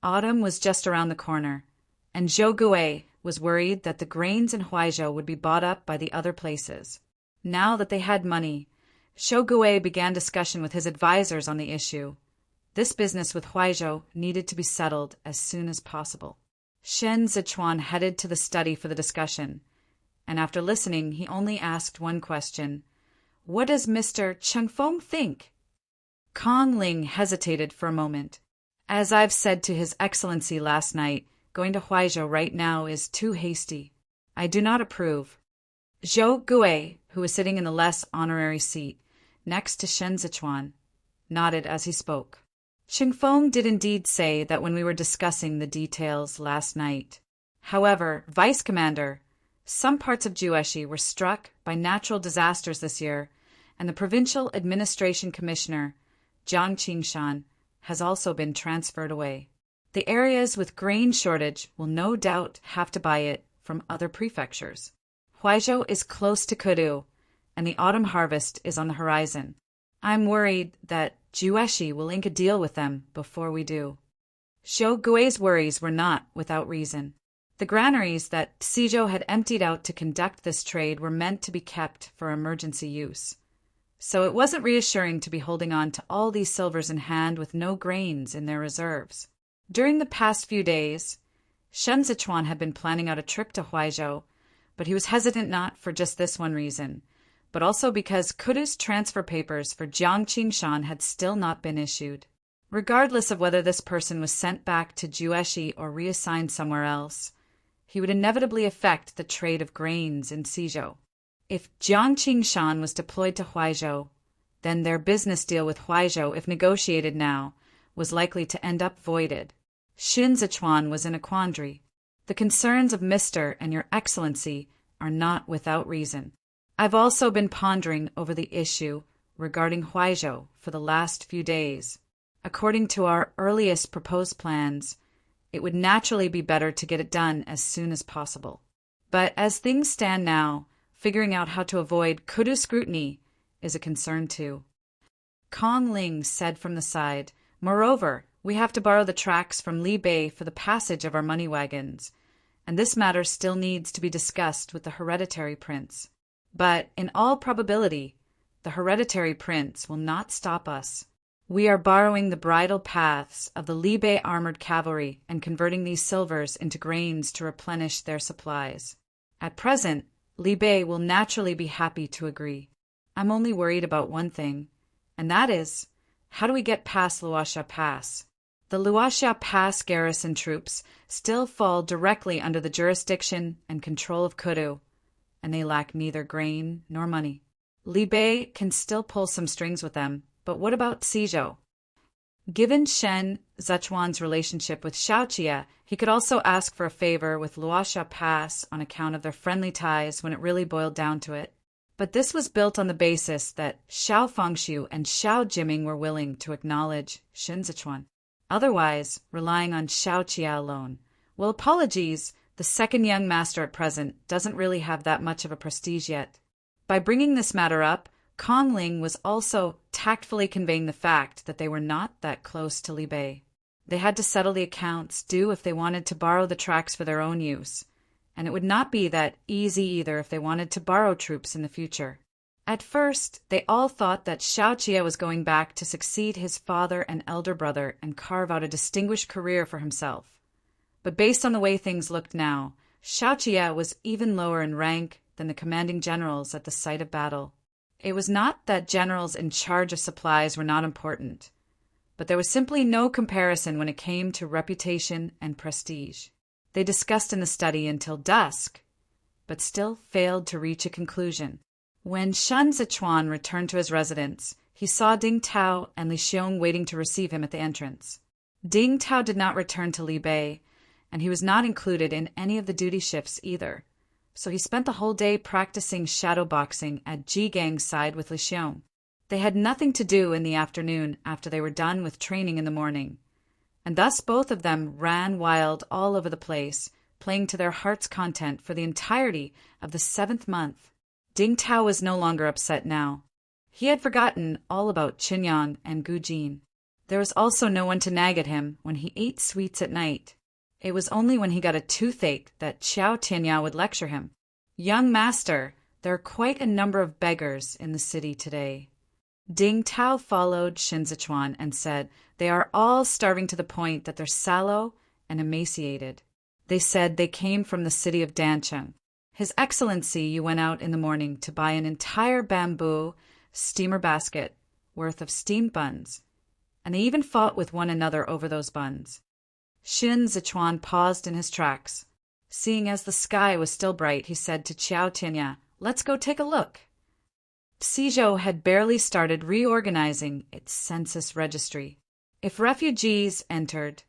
Autumn was just around the corner, and Zhou Gui was worried that the grains in Huaizhou would be bought up by the other places. Now that they had money, Zhou Gui began discussion with his advisors on the issue. This business with Huaizhou needed to be settled as soon as possible. Shen Zichuan headed to the study for the discussion, and after listening, he only asked one question. What does Mr. Chengfeng think? Kong Ling hesitated for a moment. As I've said to His Excellency last night, going to Huaizhou right now is too hasty. I do not approve. Zhou Gui, who was sitting in the less honorary seat, next to Shen Zichuan, nodded as he spoke. Chengfeng did indeed say that when we were discussing the details last night. However, Vice Commander, some parts of Jueshi were struck by natural disasters this year, and the Provincial Administration Commissioner, Jiang Qingshan, has also been transferred away. The areas with grain shortage will no doubt have to buy it from other prefectures. Huaizhou is close to Kudu, and the autumn harvest is on the horizon. I'm worried that Jueshi will ink a deal with them before we do. Zhou Gui's worries were not without reason. The granaries that Suzhou had emptied out to conduct this trade were meant to be kept for emergency use. So it wasn't reassuring to be holding on to all these silvers in hand with no grains in their reserves. During the past few days, Shen Zichuan had been planning out a trip to Huaizhou, but he was hesitant not for just this one reason, but also because Kudu's transfer papers for Jiang Qingshan had still not been issued. Regardless of whether this person was sent back to Jueshi or reassigned somewhere else, he would inevitably affect the trade of grains in Suzhou. If Jiang Qingshan was deployed to Huaizhou, then their business deal with Huaizhou, if negotiated now, was likely to end up voided. Shen Zichuan was in a quandary. The concerns of Mr. and Your Excellency are not without reason. I've also been pondering over the issue regarding Huaizhou for the last few days. According to our earliest proposed plans, it would naturally be better to get it done as soon as possible. But as things stand now, figuring out how to avoid Kudu scrutiny is a concern too. Kong Ling said from the side, Moreover, we have to borrow the tracks from Li Bei for the passage of our money wagons, and this matter still needs to be discussed with the hereditary prince. But in all probability, the hereditary prince will not stop us. We are borrowing the bridle paths of the Li Bei armored cavalry and converting these silvers into grains to replenish their supplies. At present, Li Bei will naturally be happy to agree. I'm only worried about one thing, and that is, how do we get past Luoxia Pass? The Luoxia Pass garrison troops still fall directly under the jurisdiction and control of Kudu, and they lack neither grain nor money. Li Bei can still pull some strings with them, but what about Suzhou? Given Shen Zichuan's relationship with Xiaoqia, he could also ask for a favor with Luoxia Pass on account of their friendly ties when it really boiled down to it. But this was built on the basis that Xiao Fengxiu and Xiao Jiming were willing to acknowledge Shen Zichuan. Otherwise, relying on Xiaoqia alone. Well, apologies, the second young master at present doesn't really have that much of a prestige yet. By bringing this matter up, Kong Ling was also tactfully conveying the fact that they were not that close to Li Bei. They had to settle the accounts due if they wanted to borrow the tracks for their own use, and it would not be that easy either if they wanted to borrow troops in the future. At first, they all thought that Xiaoqia was going back to succeed his father and elder brother and carve out a distinguished career for himself. But based on the way things looked now, Xiaoqia was even lower in rank than the commanding generals at the site of battle. It was not that generals in charge of supplies were not important, but there was simply no comparison when it came to reputation and prestige. They discussed in the study until dusk, but still failed to reach a conclusion. When Shen Zichuan returned to his residence, he he saw Ding Tao and Li Xiong waiting to receive him at the entrance. Ding Tao did not return to Li Bei, and he was not included in any of the duty shifts either, so he spent the whole day practicing shadow boxing at Ji Gang's side with Li Xiong. They had nothing to do in the afternoon after they were done with training in the morning, and thus both of them ran wild all over the place, playing to their heart's content for the entirety of the 7th month. Ding Tao was no longer upset now. He had forgotten all about Qinyang and Gu Jin. There was also no one to nag at him when he ate sweets at night. It was only when he got a toothache that Xiao Tianya would lecture him. "Young master, there are quite a number of beggars in the city today." Ding Tao followed Shin Zichuan and said, "They are all starving to the point that they're sallow and emaciated. They said they came from the city of Dancheng. His Excellency, you went out in the morning to buy an entire bamboo steamer basket worth of steamed buns, and they even fought with one another over those buns." Shin Zichuan paused in his tracks. Seeing as the sky was still bright, he said to Xiao Tianya, "Let's go take a look." Xizhou had barely started reorganizing its census registry. If refugees entered,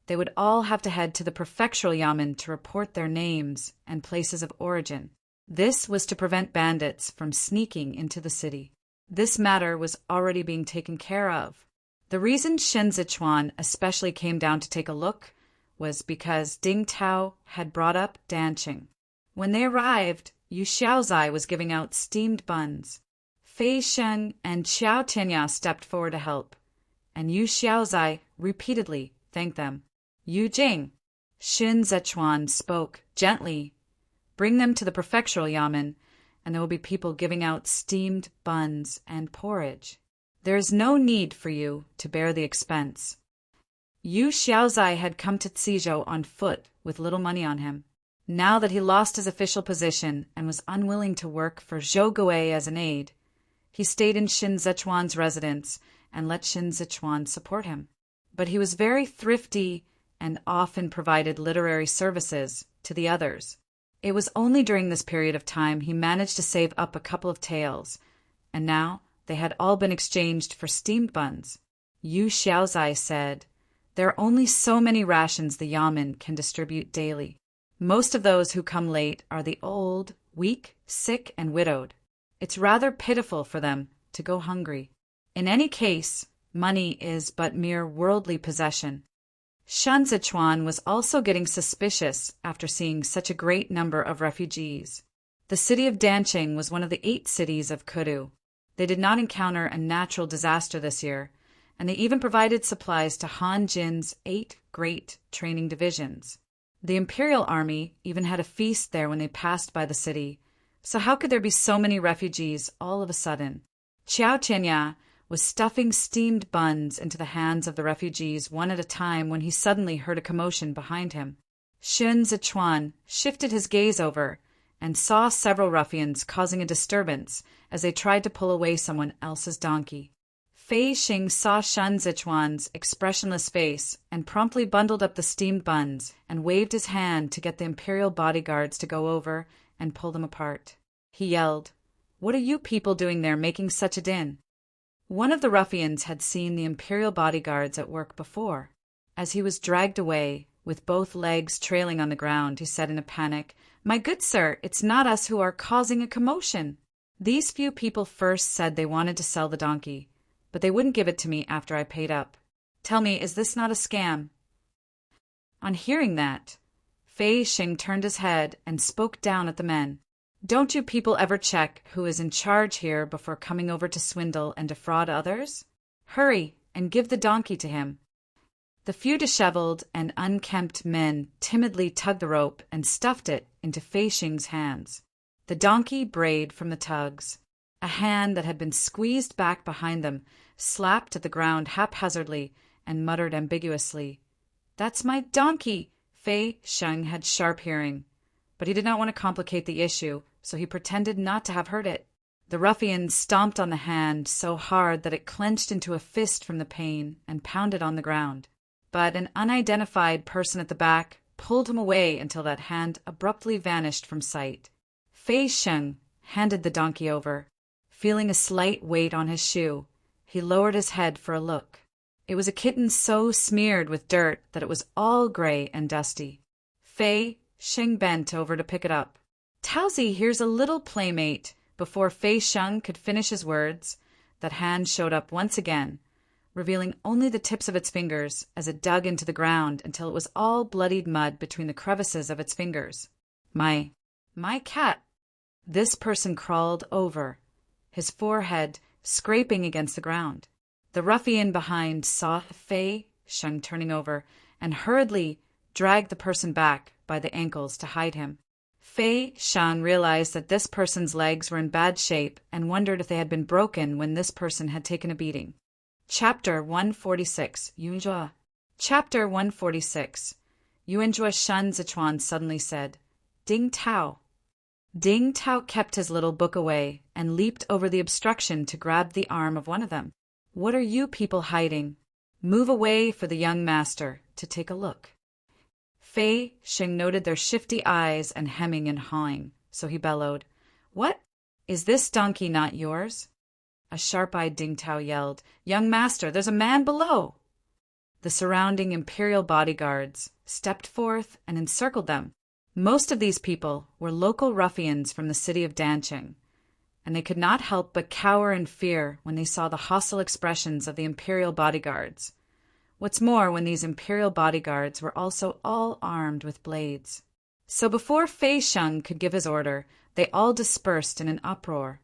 they would all have to head to the prefectural yamen to report their names and places of origin. This was to prevent bandits from sneaking into the city. This matter was already being taken care of. The reason Shen Zichuan especially came down to take a look was because Ding Tao had brought up Dancheng. When they arrived, Yu Xiaozai was giving out steamed buns. Fei Sheng and Xiao Tianya stepped forward to help, and Yu Xiaozai repeatedly thanked them. "Yu Jing," Shin Zichuan spoke gently, "bring them to the prefectural yamen, and there will be people giving out steamed buns and porridge. There is no need for you to bear the expense." Yu Xiaozai had come to Xizhou on foot with little money on him. Now that he lost his official position and was unwilling to work for Zhou Gui as an aide, he stayed in Shin Zichuan's residence and let Shin Zichuan support him. But he was very thrifty and often provided literary services to the others. It was only during this period of time he managed to save up a couple of taels, and now they had all been exchanged for steamed buns. Yu Xiaozai said, "There are only so many rations the yamen can distribute daily. Most of those who come late are the old, weak, sick, and widowed. It's rather pitiful for them to go hungry. In any case, money is but mere worldly possession." Shan Zichuan was also getting suspicious after seeing such a great number of refugees. The city of Dancheng was one of the 8 cities of Kudu. They did not encounter a natural disaster this year, and they even provided supplies to Han Jin's 8 great training divisions. The Imperial Army even had a feast there when they passed by the city, so how could there be so many refugees all of a sudden? Xiao Tianya was stuffing steamed buns into the hands of the refugees one at a time when he suddenly heard a commotion behind him. Shin Zichuan shifted his gaze over and saw several ruffians causing a disturbance as they tried to pull away someone else's donkey. Fei Xing saw Shan Zichuan's expressionless face and promptly bundled up the steamed buns and waved his hand to get the imperial bodyguards to go over and pull them apart. He yelled, "What are you people doing there making such a din?" One of the ruffians had seen the imperial bodyguards at work before. As he was dragged away, with both legs trailing on the ground, he said in a panic, "My good sir, it's not us who are causing a commotion. These few people first said they wanted to sell the donkey, but they wouldn't give it to me after I paid up. Tell me, is this not a scam?" On hearing that, Fei Xing turned his head and spoke down at the men. "Don't you people ever check who is in charge here before coming over to swindle and defraud others? Hurry and give the donkey to him." The few disheveled and unkempt men timidly tugged the rope and stuffed it into Fei Xing's hands. The donkey brayed from the tugs. A hand that had been squeezed back behind them slapped at the ground haphazardly and muttered ambiguously, "That's my donkey!" Fei Xing had sharp hearing, but he did not want to complicate the issue, so he pretended not to have heard it. The ruffian stomped on the hand so hard that it clenched into a fist from the pain and pounded on the ground. But an unidentified person at the back pulled him away until that hand abruptly vanished from sight. Fei Sheng handed the donkey over. Feeling a slight weight on his shoe, he He lowered his head for a look. It was a kitten so smeared with dirt that it was all gray and dusty. Fei Sheng bent over to pick it up. Towsy, here's a little playmate. Before Fei Sheng could finish his words, that hand showed up once again, revealing only the tips of its fingers as it dug into the ground until it was all bloodied mud between the crevices of its fingers. My cat. This person crawled over, his forehead scraping against the ground. The ruffian behind saw Fei Sheng turning over and hurriedly dragged the person back by the ankles to hide him. Fei Sheng realized that this person's legs were in bad shape and wondered if they had been broken when this person had taken a beating. Chapter 146. Yunjua. Chapter 146. Yuanjua Shen Zichuan suddenly said, Ding Tao. Ding Tao kept his little book away and leaped over the obstruction to grab the arm of one of them. What are you people hiding? Move away for the young master to take a look. Fei Sheng noted their shifty eyes and hemming and hawing, so he bellowed, What? Is this donkey not yours? A sharp-eyed Ding Tao yelled, Young master, there's a man below! The surrounding imperial bodyguards stepped forth and encircled them. Most of these people were local ruffians from the city of Danqing, and they could not help but cower in fear when they saw the hostile expressions of the imperial bodyguards. What's more, when these imperial bodyguards were also all armed with blades. So before Fei Sheng could give his order, they all dispersed in an uproar,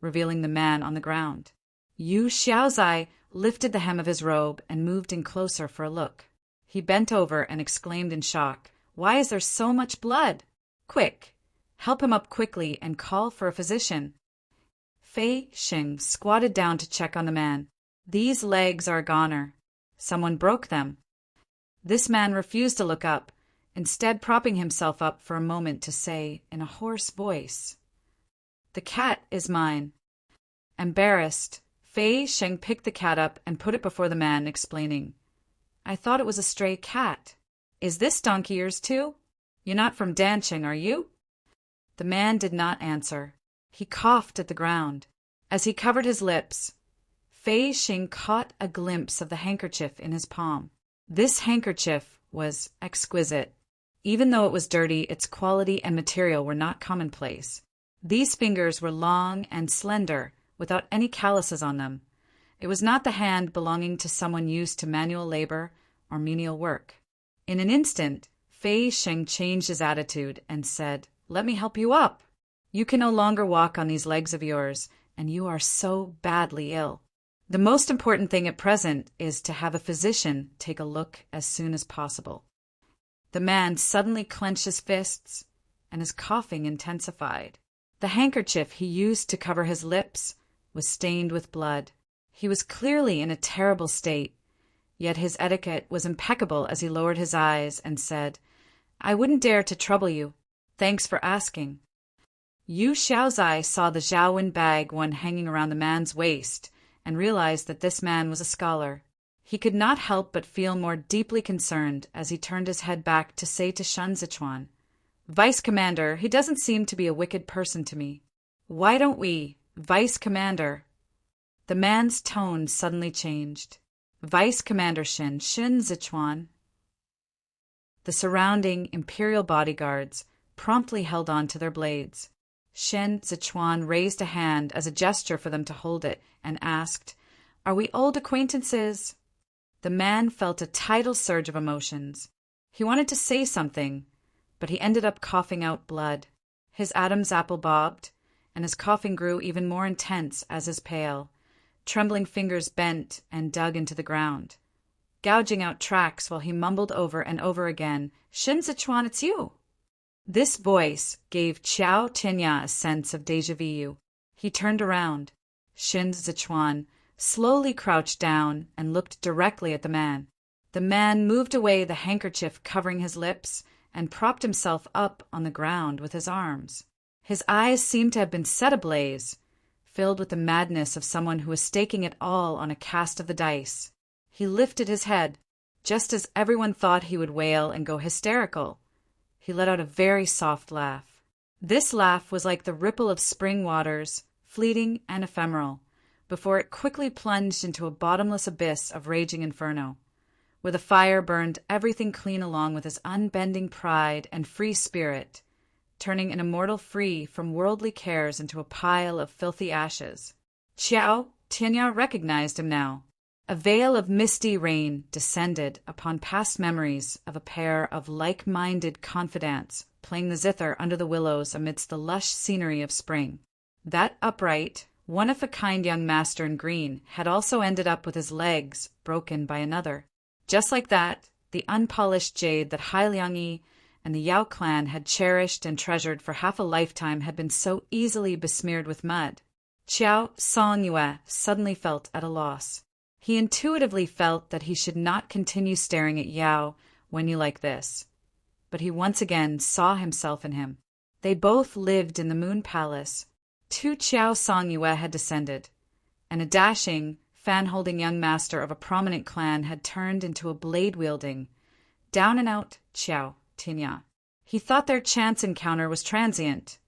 revealing the man on the ground. Yu Xiaozai lifted the hem of his robe and moved in closer for a look. He bent over and exclaimed in shock, Why is there so much blood? Quick, help him up quickly and call for a physician. Fei Sheng squatted down to check on the man. These legs are a goner. Someone broke them. This man refused to look up, instead propping himself up for a moment to say in a hoarse voice, The cat is mine. Embarrassed, Fei Sheng picked the cat up and put it before the man, explaining, I thought it was a stray cat. Is this donkey yours too? You're not from Danqing, are you? The man did not answer. He coughed at the ground. As he covered his lips, Fei Sheng caught a glimpse of the handkerchief in his palm. This handkerchief was exquisite. Even though it was dirty, its quality and material were not commonplace. These fingers were long and slender, without any calluses on them. It was not the hand belonging to someone used to manual labor or menial work. In an instant, Fei Sheng changed his attitude and said, Let me help you up. You can no longer walk on these legs of yours, and you are so badly ill. The most important thing at present is to have a physician take a look as soon as possible. The man suddenly clenched his fists, and his coughing intensified. The handkerchief he used to cover his lips was stained with blood. He was clearly in a terrible state, yet his etiquette was impeccable as he lowered his eyes and said, I wouldn't dare to trouble you. Thanks for asking. Yu Xiaozai saw the Zhaowen bag one hanging around the man's waist and realized that this man was a scholar. He could not help but feel more deeply concerned as he turned his head back to say to Shen Zichuan, Vice Commander, he doesn't seem to be a wicked person to me. Why don't we, Vice Commander? The man's tone suddenly changed. Vice Commander Shen Zichuan. The surrounding imperial bodyguards promptly held on to their blades. Shen Zichuan raised a hand as a gesture for them to hold it and asked, Are we old acquaintances? The man felt a tidal surge of emotions. He wanted to say something, but he ended up coughing out blood. His Adam's apple bobbed, and his coughing grew even more intense as his pale, trembling fingers bent and dug into the ground, gouging out tracks while he mumbled over and over again, Shen Zichuan, it's you. This voice gave Qiao Tianya a sense of déjà vu. He turned around. Shen Zichuan slowly crouched down and looked directly at the man. The man moved away the handkerchief covering his lips and propped himself up on the ground with his arms. His eyes seemed to have been set ablaze, filled with the madness of someone who was staking it all on a cast of the dice. He lifted his head, just as everyone thought he would wail and go hysterical. He let out a very soft laugh. This laugh was like the ripple of spring waters, fleeting and ephemeral, before it quickly plunged into a bottomless abyss of raging inferno, where the fire burned everything clean along with his unbending pride and free spirit, turning an immortal free from worldly cares into a pile of filthy ashes. Xiao Tianya recognized him now. A veil of misty rain descended upon past memories of a pair of like-minded confidants playing the zither under the willows amidst the lush scenery of spring. That upright, one-of-a-kind young master in green had also ended up with his legs broken by another. Just like that, the unpolished jade that Hai Liangyi and the Yao clan had cherished and treasured for half a lifetime had been so easily besmeared with mud. Qiao Songyue suddenly felt at a loss. He intuitively felt that he should not continue staring at Yao Wenyu like this. But he once again saw himself in him. They both lived in the Moon Palace. Tu Qiao Songyue had descended, and a dashing, fan-holding young master of a prominent clan had turned into a blade-wielding, down-and-out Qiao Tianya. He thought their chance encounter was transient,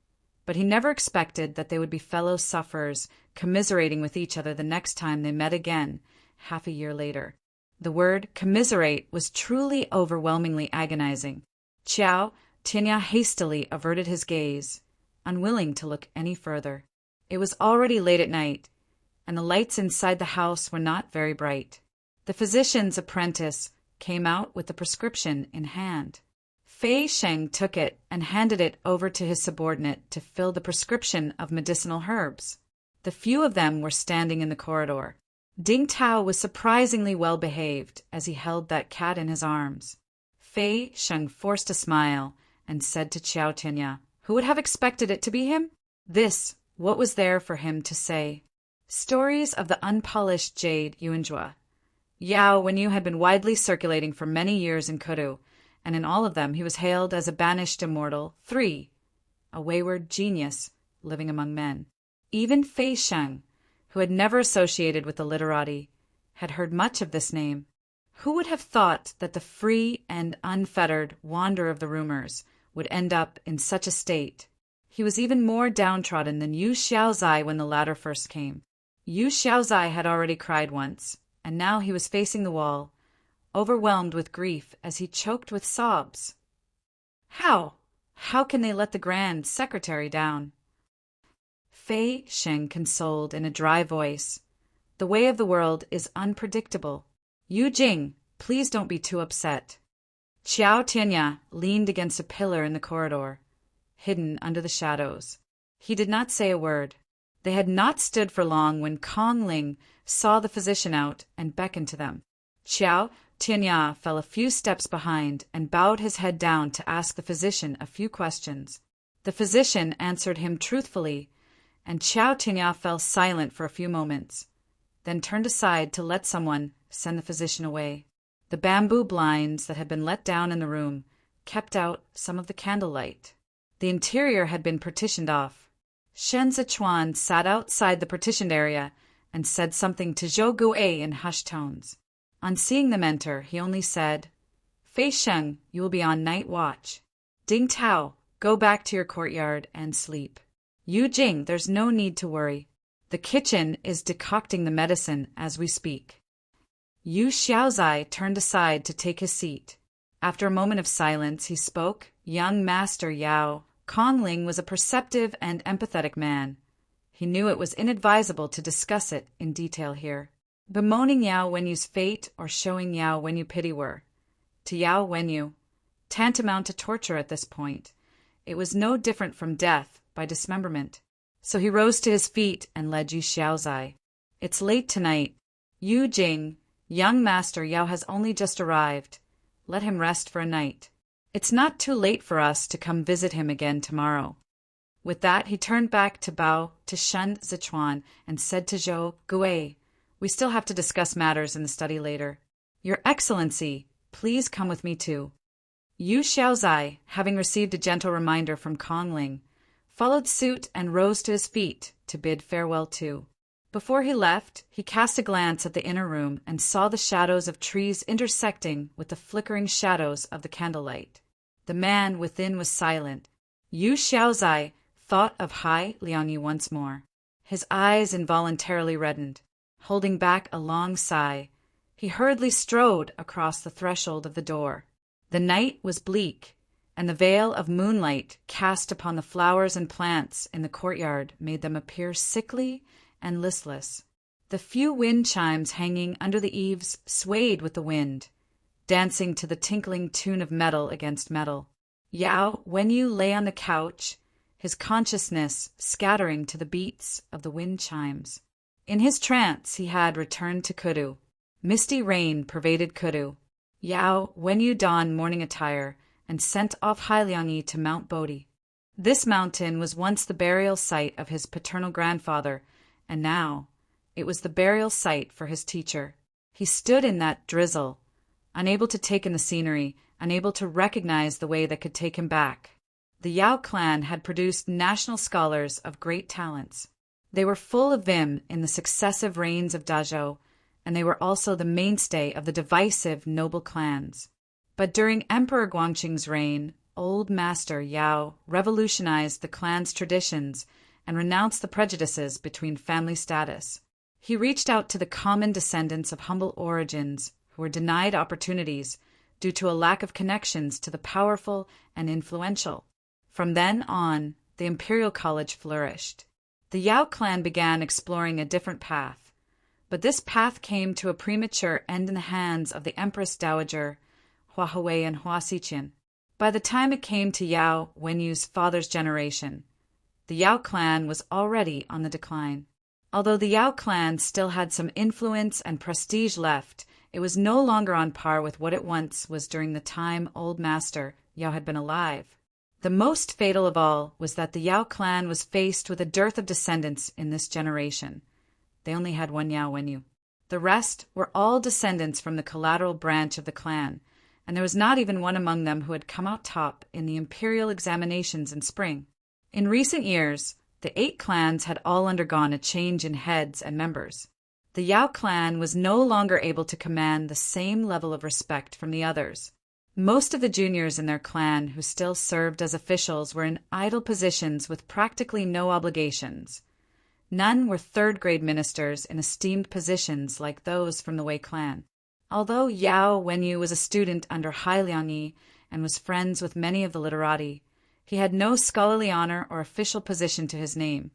but he never expected that they would be fellow sufferers commiserating with each other the next time they met again, half a year later. The word commiserate was truly overwhelmingly agonizing. Qiao Tianya hastily averted his gaze, unwilling to look any further. It was already late at night, and the lights inside the house were not very bright. The physician's apprentice came out with the prescription in hand. Fei Sheng took it and handed it over to his subordinate to fill the prescription of medicinal herbs. The few of them were standing in the corridor. Ding Tao was surprisingly well behaved as he held that cat in his arms. Fei Sheng forced a smile and said to Qiao Tianya, who would have expected it to be him? What was there for him to say? Stories of the unpolished jade Yuanjua. Yao Wenyu had been widely circulating for many years in Kuru, and in all of them he was hailed as a banished immortal, a wayward genius living among men. Even Fei Sheng, who had never associated with the literati, had heard much of this name. Who would have thought that the free and unfettered wanderer of the rumors would end up in such a state? He was even more downtrodden than Yu Xiaozai when the latter first came. Yu Xiaozai had already cried once, and now he was facing the wall, overwhelmed with grief as he choked with sobs. How can they let the Grand Secretary down? Fei Sheng consoled in a dry voice. The way of the world is unpredictable. Yu Jing, please don't be too upset. Qiao Tianya leaned against a pillar in the corridor, hidden under the shadows. He did not say a word. They had not stood for long when Kong Ling saw the physician out and beckoned to them. Qiao Tianya fell a few steps behind and bowed his head down to ask the physician a few questions. The physician answered him truthfully, and Qiao Tianya fell silent for a few moments, then turned aside to let someone send the physician away. The bamboo blinds that had been let down in the room kept out some of the candlelight. The interior had been partitioned off. Shen Zichuan sat outside the partitioned area and said something to Zhou Gu'ei in hushed tones. On seeing them enter, he only said, Fei Sheng, you will be on night watch. Ding Tao, go back to your courtyard and sleep. Yu Jing, there's no need to worry. The kitchen is decocting the medicine as we speak. Yu Xiaozai turned aside to take his seat. After a moment of silence, he spoke. Young Master Yao Kongling was a perceptive and empathetic man. He knew it was inadvisable to discuss it in detail here. Bemoaning Yao Wenyu's fate or showing Yao Wenyu pity were, to Yao Wenyu, tantamount to torture at this point. It was no different from death by dismemberment. So he rose to his feet and led Yu Xiaozai. It's late tonight. Yu Jing, young Master Yao has only just arrived. Let him rest for a night. It's not too late for us to come visit him again tomorrow. With that, he turned back to bow to Shen Zichuan and said to Zhou Gu'ei, we still have to discuss matters in the study later. Your Excellency, please come with me too. Yu Xiaozai, having received a gentle reminder from Kongling, followed suit and rose to his feet to bid farewell too. Before he left, he cast a glance at the inner room and saw the shadows of trees intersecting with the flickering shadows of the candlelight. The man within was silent. Yu Xiaozai thought of Hai Liangyi once more. His eyes involuntarily reddened. Holding back a long sigh, he hurriedly strode across the threshold of the door. The night was bleak, and the veil of moonlight cast upon the flowers and plants in the courtyard made them appear sickly and listless. The few wind chimes hanging under the eaves swayed with the wind, dancing to the tinkling tune of metal against metal. Yao Wenyu lay on the couch, his consciousness scattering to the beats of the wind chimes. In his trance he had returned to Kudu. Misty rain pervaded Kudu. Yao Wenyu donned mourning attire and sent off Hailiangi to Mount Bodhi. This mountain was once the burial site of his paternal grandfather, and now it was the burial site for his teacher. He stood in that drizzle, unable to take in the scenery, unable to recognize the way that could take him back. The Yao clan had produced national scholars of great talents. They were full of vim in the successive reigns of Dazhou, and they were also the mainstay of the divisive noble clans. But during Emperor Guangxing's reign, Old Master Yao revolutionized the clan's traditions and renounced the prejudices between family status. He reached out to the common descendants of humble origins who were denied opportunities due to a lack of connections to the powerful and influential. From then on, the Imperial College flourished. The Yao clan began exploring a different path, but this path came to a premature end in the hands of the Empress Dowager, Hua Hui and Hua Xiqian. By the time it came to Yao Wenyu's father's generation, the Yao clan was already on the decline. Although the Yao clan still had some influence and prestige left, it was no longer on par with what it once was during the time Old Master Yao had been alive. The most fatal of all was that the Yao clan was faced with a dearth of descendants in this generation. They only had one Yao Wenyu. The rest were all descendants from the collateral branch of the clan, and there was not even one among them who had come out top in the imperial examinations in spring. In recent years, the 8 clans had all undergone a change in heads and members. The Yao clan was no longer able to command the same level of respect from the others. Most of the juniors in their clan who still served as officials were in idle positions with practically no obligations. None were third-grade ministers in esteemed positions like those from the Wei clan. Although Yao Wenyu was a student under Hailiangi and was friends with many of the literati, he had no scholarly honor or official position to his name.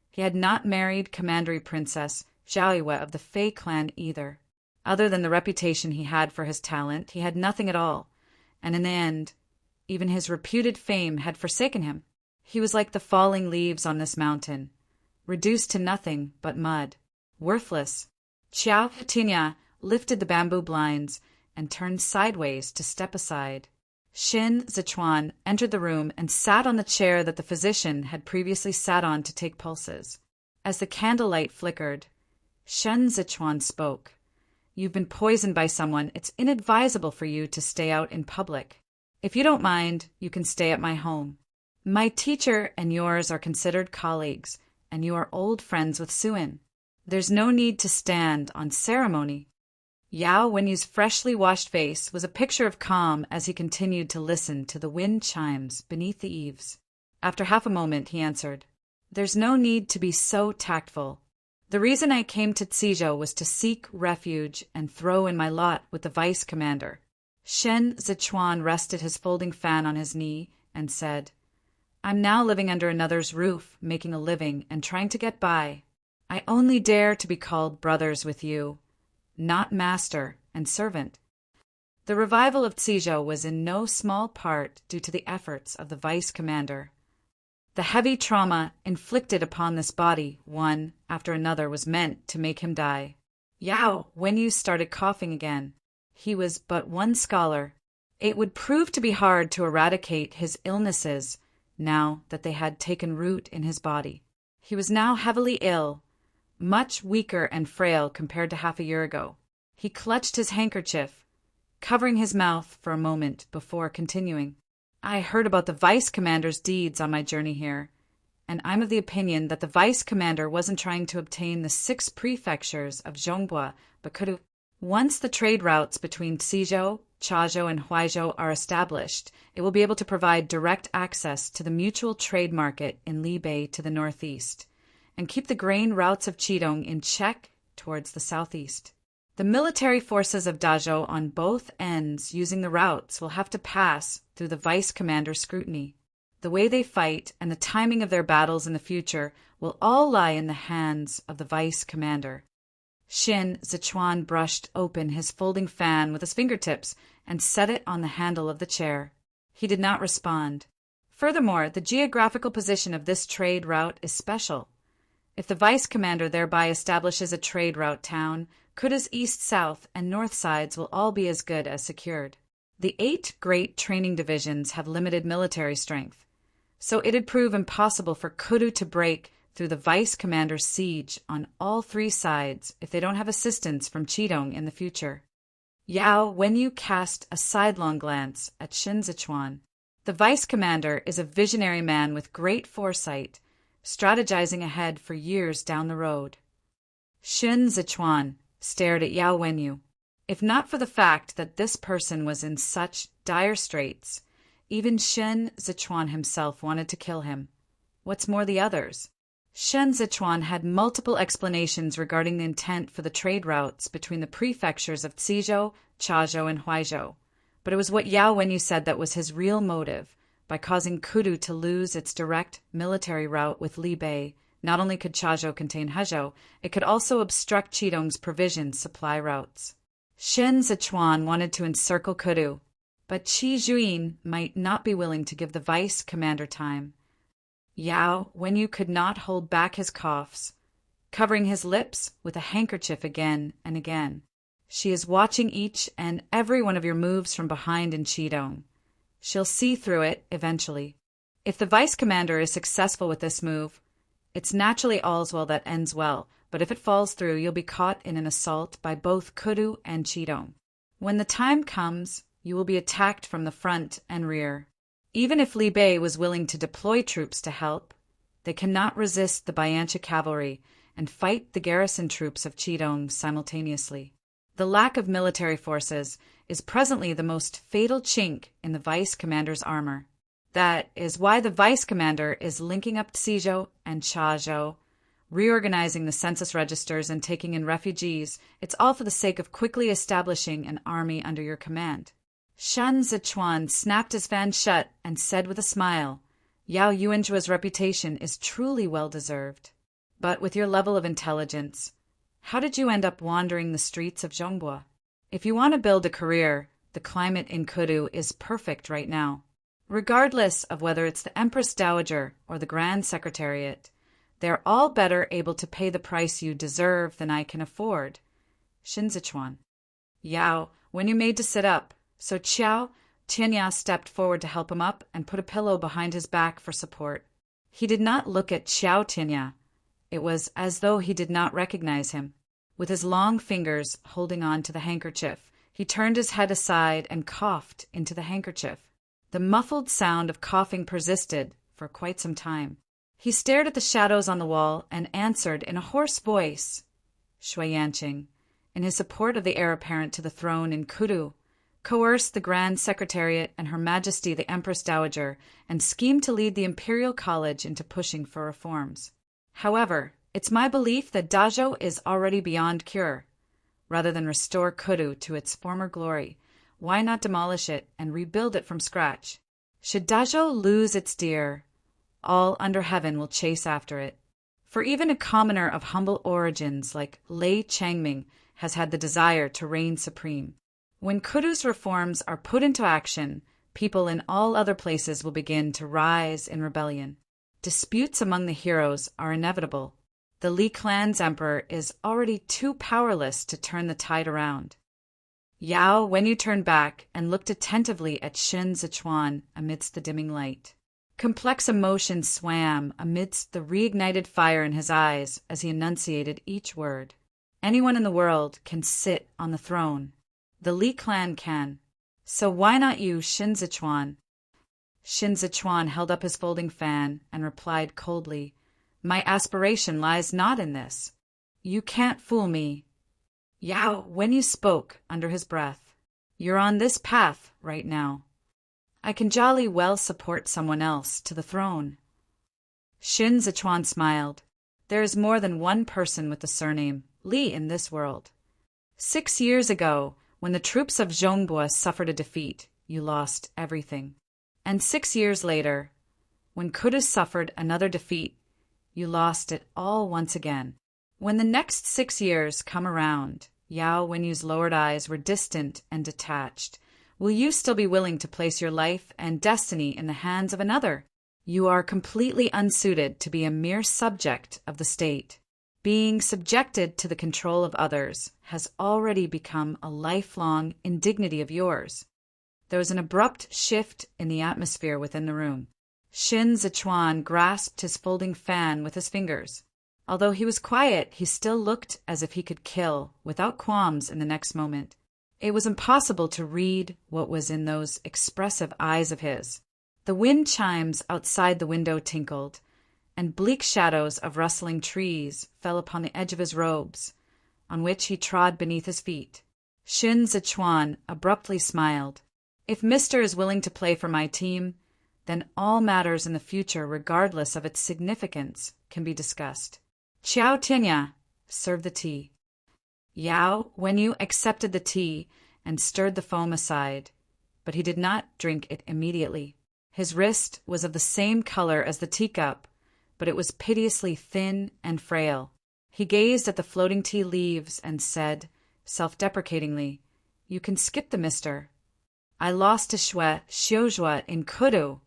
He had not married Commandery Princess Zhaoyue of the Fei clan either. Other than the reputation he had for his talent, he had nothing at all, and in the end, even his reputed fame had forsaken him. He was like the falling leaves on this mountain, reduced to nothing but mud, worthless. Xiao Hetinya lifted the bamboo blinds and turned sideways to step aside. Shin Zichuan entered the room and sat on the chair that the physician had previously sat on to take pulses. As the candlelight flickered, Shin Zichuan spoke. "You've been poisoned by someone. It's inadvisable for you to stay out in public. If you don't mind, you can stay at my home. My teacher and yours are considered colleagues, and you are old friends with Suin. There's no need to stand on ceremony." Yao Wenyu's freshly washed face was a picture of calm as he continued to listen to the wind chimes beneath the eaves. After half a moment, he answered, "There's no need to be so tactful. The reason I came to Tizhou was to seek refuge and throw in my lot with the vice commander." Shen Zichuan rested his folding fan on his knee and said, "I'm now living under another's roof, making a living and trying to get by. I only dare to be called brothers with you, not master and servant." The revival of Tizhou was in no small part due to the efforts of the vice commander. The heavy trauma inflicted upon this body, one after another, was meant to make him die. Yao Wenyu started coughing again. He was but one scholar. It would prove to be hard to eradicate his illnesses now that they had taken root in his body. He was now heavily ill, much weaker and frail compared to half a year ago. He clutched his handkerchief, covering his mouth for a moment before continuing. "I heard about the vice commander's deeds on my journey here, and I'm of the opinion that the vice commander wasn't trying to obtain the 6 prefectures of Zhongbua, but could have. Once the trade routes between Tizhou, Chazhou, and Huaizhou are established, it will be able to provide direct access to the mutual trade market in Libei to the northeast, and keep the grain routes of Qidong in check towards the southeast. The military forces of Dazhou on both ends using the routes will have to pass through the vice commander's scrutiny. The way they fight and the timing of their battles in the future will all lie in the hands of the vice commander. Xin Zichuan brushed open his folding fan with his fingertips and set it on the handle of the chair. He did not respond. Furthermore, the geographical position of this trade route is special. If the vice commander thereby establishes a trade route town, Kuda's east, south, and north sides will all be as good as secured. The 8 great training divisions have limited military strength, so it'd prove impossible for Kudu to break through the vice commander's siege on all 3 sides if they don't have assistance from Qidong in the future. Yao Wenyu cast a sidelong glance at Xin Zichuan. The vice commander is a visionary man with great foresight, strategizing ahead for years down the road. Xin Zichuan stared at Yao Wenyu. If not for the fact that this person was in such dire straits, even Xin Zichuan himself wanted to kill him. What's more, the others? Xin Zichuan had multiple explanations regarding the intent for the trade routes between the prefectures of Cizhou, Chazhou, and Huaizhou, but it was what Yao Wenyu said that was his real motive. By causing Kudu to lose its direct military route with Libei, not only could Chazhou contain Hezhou, it could also obstruct Qidong's provision supply routes. Xin Zichuan wanted to encircle Kudu, but Qi Juyin might not be willing to give the vice commander time. Yao Wenyu could not hold back his coughs, covering his lips with a handkerchief again and again. She is watching each and every one of your moves from behind in Qidong. She'll see through it eventually. If the vice commander is successful with this move, it's naturally all's well that ends well, but if it falls through, you'll be caught in an assault by both Kudu and Qidong. When the time comes, you will be attacked from the front and rear. Even if Li Bei was willing to deploy troops to help, they cannot resist the Bianchi cavalry and fight the garrison troops of Qidong simultaneously. The lack of military forces is presently the most fatal chink in the vice commander's armor. That is why the vice commander is linking up Cizhou and Chazhou, reorganizing the census registers and taking in refugees. It's all for the sake of quickly establishing an army under your command. Xin Zichuan snapped his fan shut and said with a smile, Yao Yuanzhua's reputation is truly well-deserved. But with your level of intelligence, how did you end up wandering the streets of Zhongbua? If you want to build a career, the climate in Kudu is perfect right now. Regardless of whether it's the Empress Dowager or the Grand Secretariat, they're all better able to pay the price you deserve than I can afford. Xin Zichuan. Yao, when you made to sit up, so Qiao Tianya stepped forward to help him up and put a pillow behind his back for support. He did not look at Qiao Tianya. It was as though he did not recognize him. With his long fingers holding on to the handkerchief, he turned his head aside and coughed into the handkerchief. The muffled sound of coughing persisted for quite some time. He stared at the shadows on the wall and answered in a hoarse voice, Shui Yanqing, in his support of the heir apparent to the throne in Kudu, coerced the Grand Secretariat and Her Majesty the Empress Dowager, and schemed to lead the Imperial College into pushing for reforms. However, it's my belief that Dazhou is already beyond cure. Rather than restore Kudu to its former glory, why not demolish it and rebuild it from scratch? Should Dazhou lose its deer, all under heaven will chase after it. For even a commoner of humble origins like Lei Changming has had the desire to reign supreme. When Kudu's reforms are put into action, people in all other places will begin to rise in rebellion. Disputes among the heroes are inevitable. The Li clan's emperor is already too powerless to turn the tide around. Yao Wenyu turned back and looked attentively at Xin Zichuan amidst the dimming light. Complex emotion swam amidst the reignited fire in his eyes as he enunciated each word. Anyone in the world can sit on the throne. The Li clan can. So why not you, Xin Zichuan? Xin Zichuan held up his folding fan and replied coldly, My aspiration lies not in this. You can't fool me. Yao, when you spoke under his breath, You're on this path right now. I can jolly well support someone else to the throne. Xin Zichuan smiled. There is more than one person with the surname Li in this world. 6 years ago, when the troops of Zhongbua suffered a defeat, you lost everything. And 6 years later, when Kudu suffered another defeat, you lost it all once again. When the next 6 years come around, Yao Wenyu's lowered eyes were distant and detached. Will you still be willing to place your life and destiny in the hands of another? You are completely unsuited to be a mere subject of the state. Being subjected to the control of others has already become a lifelong indignity of yours. There was an abrupt shift in the atmosphere within the room. Shin Zichuan grasped his folding fan with his fingers. Although he was quiet, he still looked as if he could kill without qualms in the next moment. It was impossible to read what was in those expressive eyes of his. The wind chimes outside the window tinkled, and bleak shadows of rustling trees fell upon the edge of his robes, on which he trod beneath his feet. Shin Zichuan abruptly smiled. If Mr. is willing to play for my team, then all matters in the future, regardless of its significance, can be discussed. Qiao Tianya, serve the tea. Yao Wenyu accepted the tea and stirred the foam aside, but he did not drink it immediately. His wrist was of the same color as the teacup, but it was piteously thin and frail. He gazed at the floating tea leaves and said, self-deprecatingly, "You can skip the mister. I lost to Shui Xiuzhua in Kudu,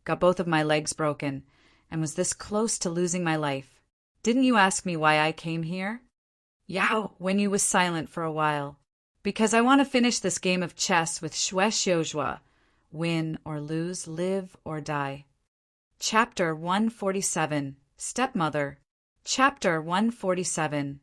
got both of my legs broken, and was this close to losing my life. Didn't you ask me why I came here?" Yao Wenyu was silent for a while. "Because I want to finish this game of chess with Shui Xiuzhua. Win or lose, live or die." Chapter 147. Stepmother. Chapter 147.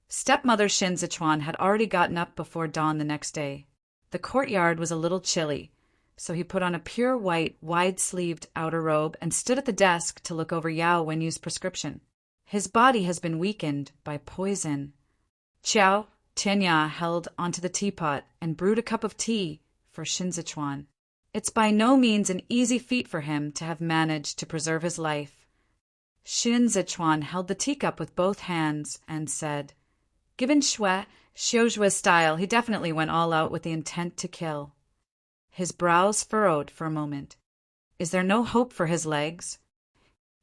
Stepmother Shin Zichuan had already gotten up before dawn the next day. The courtyard was a little chilly, so he put on a pure white, wide-sleeved outer robe and stood at the desk to look over Yao Wenyu's prescription. His body has been weakened by poison. Qiao Tianya held onto the teapot and brewed a cup of tea for Shin Zichuan. It's by no means an easy feat for him to have managed to preserve his life. Shin Zichuan held the teacup with both hands and said, "Given Shui Xiuzhua's style, he definitely went all out with the intent to kill." His brows furrowed for a moment. "Is there no hope for his legs?"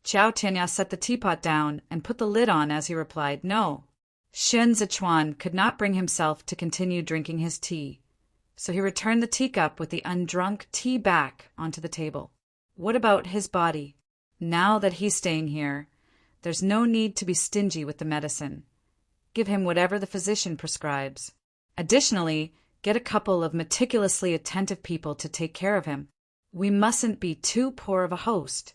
Qiao Tianya set the teapot down and put the lid on as he replied, "No." Shin Zichuan could not bring himself to continue drinking his tea, so he returned the teacup with the undrunk tea back onto the table. "What about his body? Now that he's staying here, there's no need to be stingy with the medicine. Give him whatever the physician prescribes. Additionally, get a couple of meticulously attentive people to take care of him. We mustn't be too poor of a host."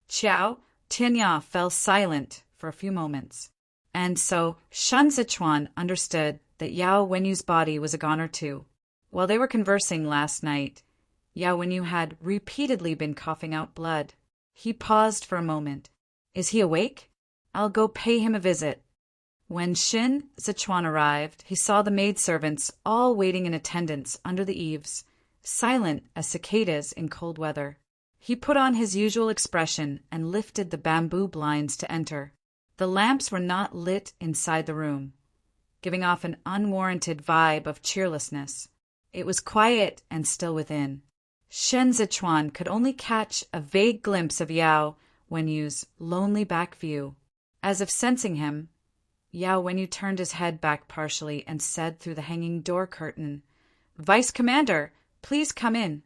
Qiao Tianya fell silent for a few moments, and so Shin Zichuan understood that Yao Wenyu's body was a goner too. While they were conversing last night, Yao Wenyu had repeatedly been coughing out blood. He paused for a moment. "Is he awake? I'll go pay him a visit." When Shin Zichuan arrived, he saw the maidservants all waiting in attendance under the eaves, silent as cicadas in cold weather. He put on his usual expression and lifted the bamboo blinds to enter. The lamps were not lit inside the room, giving off an unwarranted vibe of cheerlessness. It was quiet and still within. Shin Zichuan could only catch a vague glimpse of Yao Wenyu's lonely back view. As if sensing him, Yao Wenyu turned his head back partially and said through the hanging door curtain, "Vice Commander, please come in."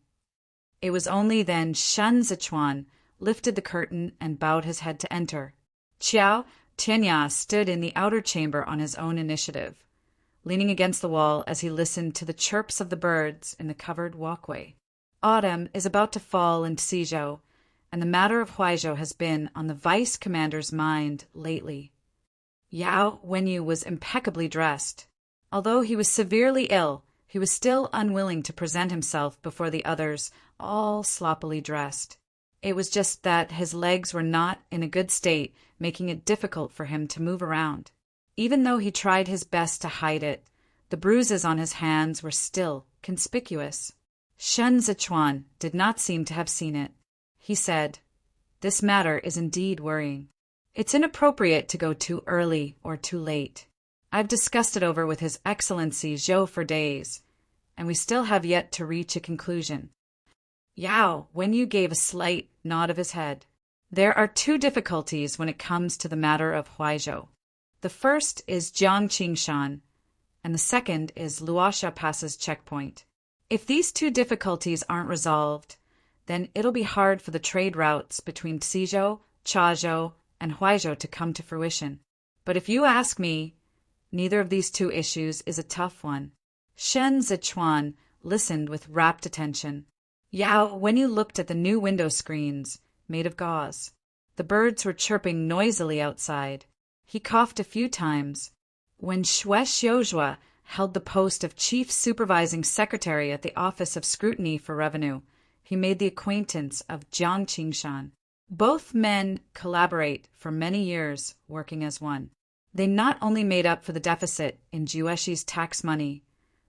It was only then Shin Zichuan lifted the curtain and bowed his head to enter. Qiao Tianya stood in the outer chamber on his own initiative, leaning against the wall as he listened to the chirps of the birds in the covered walkway. Autumn is about to fall in Xizhou, and the matter of Huaizhou has been on the vice commander's mind lately. Yao Wenyu was impeccably dressed. Although he was severely ill, he was still unwilling to present himself before the others, all sloppily dressed. It was just that his legs were not in a good state, making it difficult for him to move around. Even though he tried his best to hide it, the bruises on his hands were still conspicuous. Shin Zichuan did not seem to have seen it. He said, "This matter is indeed worrying." It's inappropriate to go too early or too late. I've discussed it over with His Excellency Zhou for days, and we still have yet to reach a conclusion. Yao Wenyu gave a slight nod of his head. There are two difficulties when it comes to the matter of Huaizhou. The first is Jiangqingshan, and the second is Luosha Pass's checkpoint. If these two difficulties aren't resolved, then it'll be hard for the trade routes between Xizhou, Chazhou, and Huaizhou to come to fruition. But if you ask me, neither of these two issues is a tough one. Shen Zichuan listened with rapt attention. Yao Wenyu looked at the new window screens, made of gauze. The birds were chirping noisily outside. He coughed a few times. When Xue Xiuzhua held the post of Chief Supervising Secretary at the Office of Scrutiny for Revenue, he made the acquaintance of Jiang Qingshan. Both men collaborate for many years, working as one. They not only made up for the deficit in Jueshi's tax money,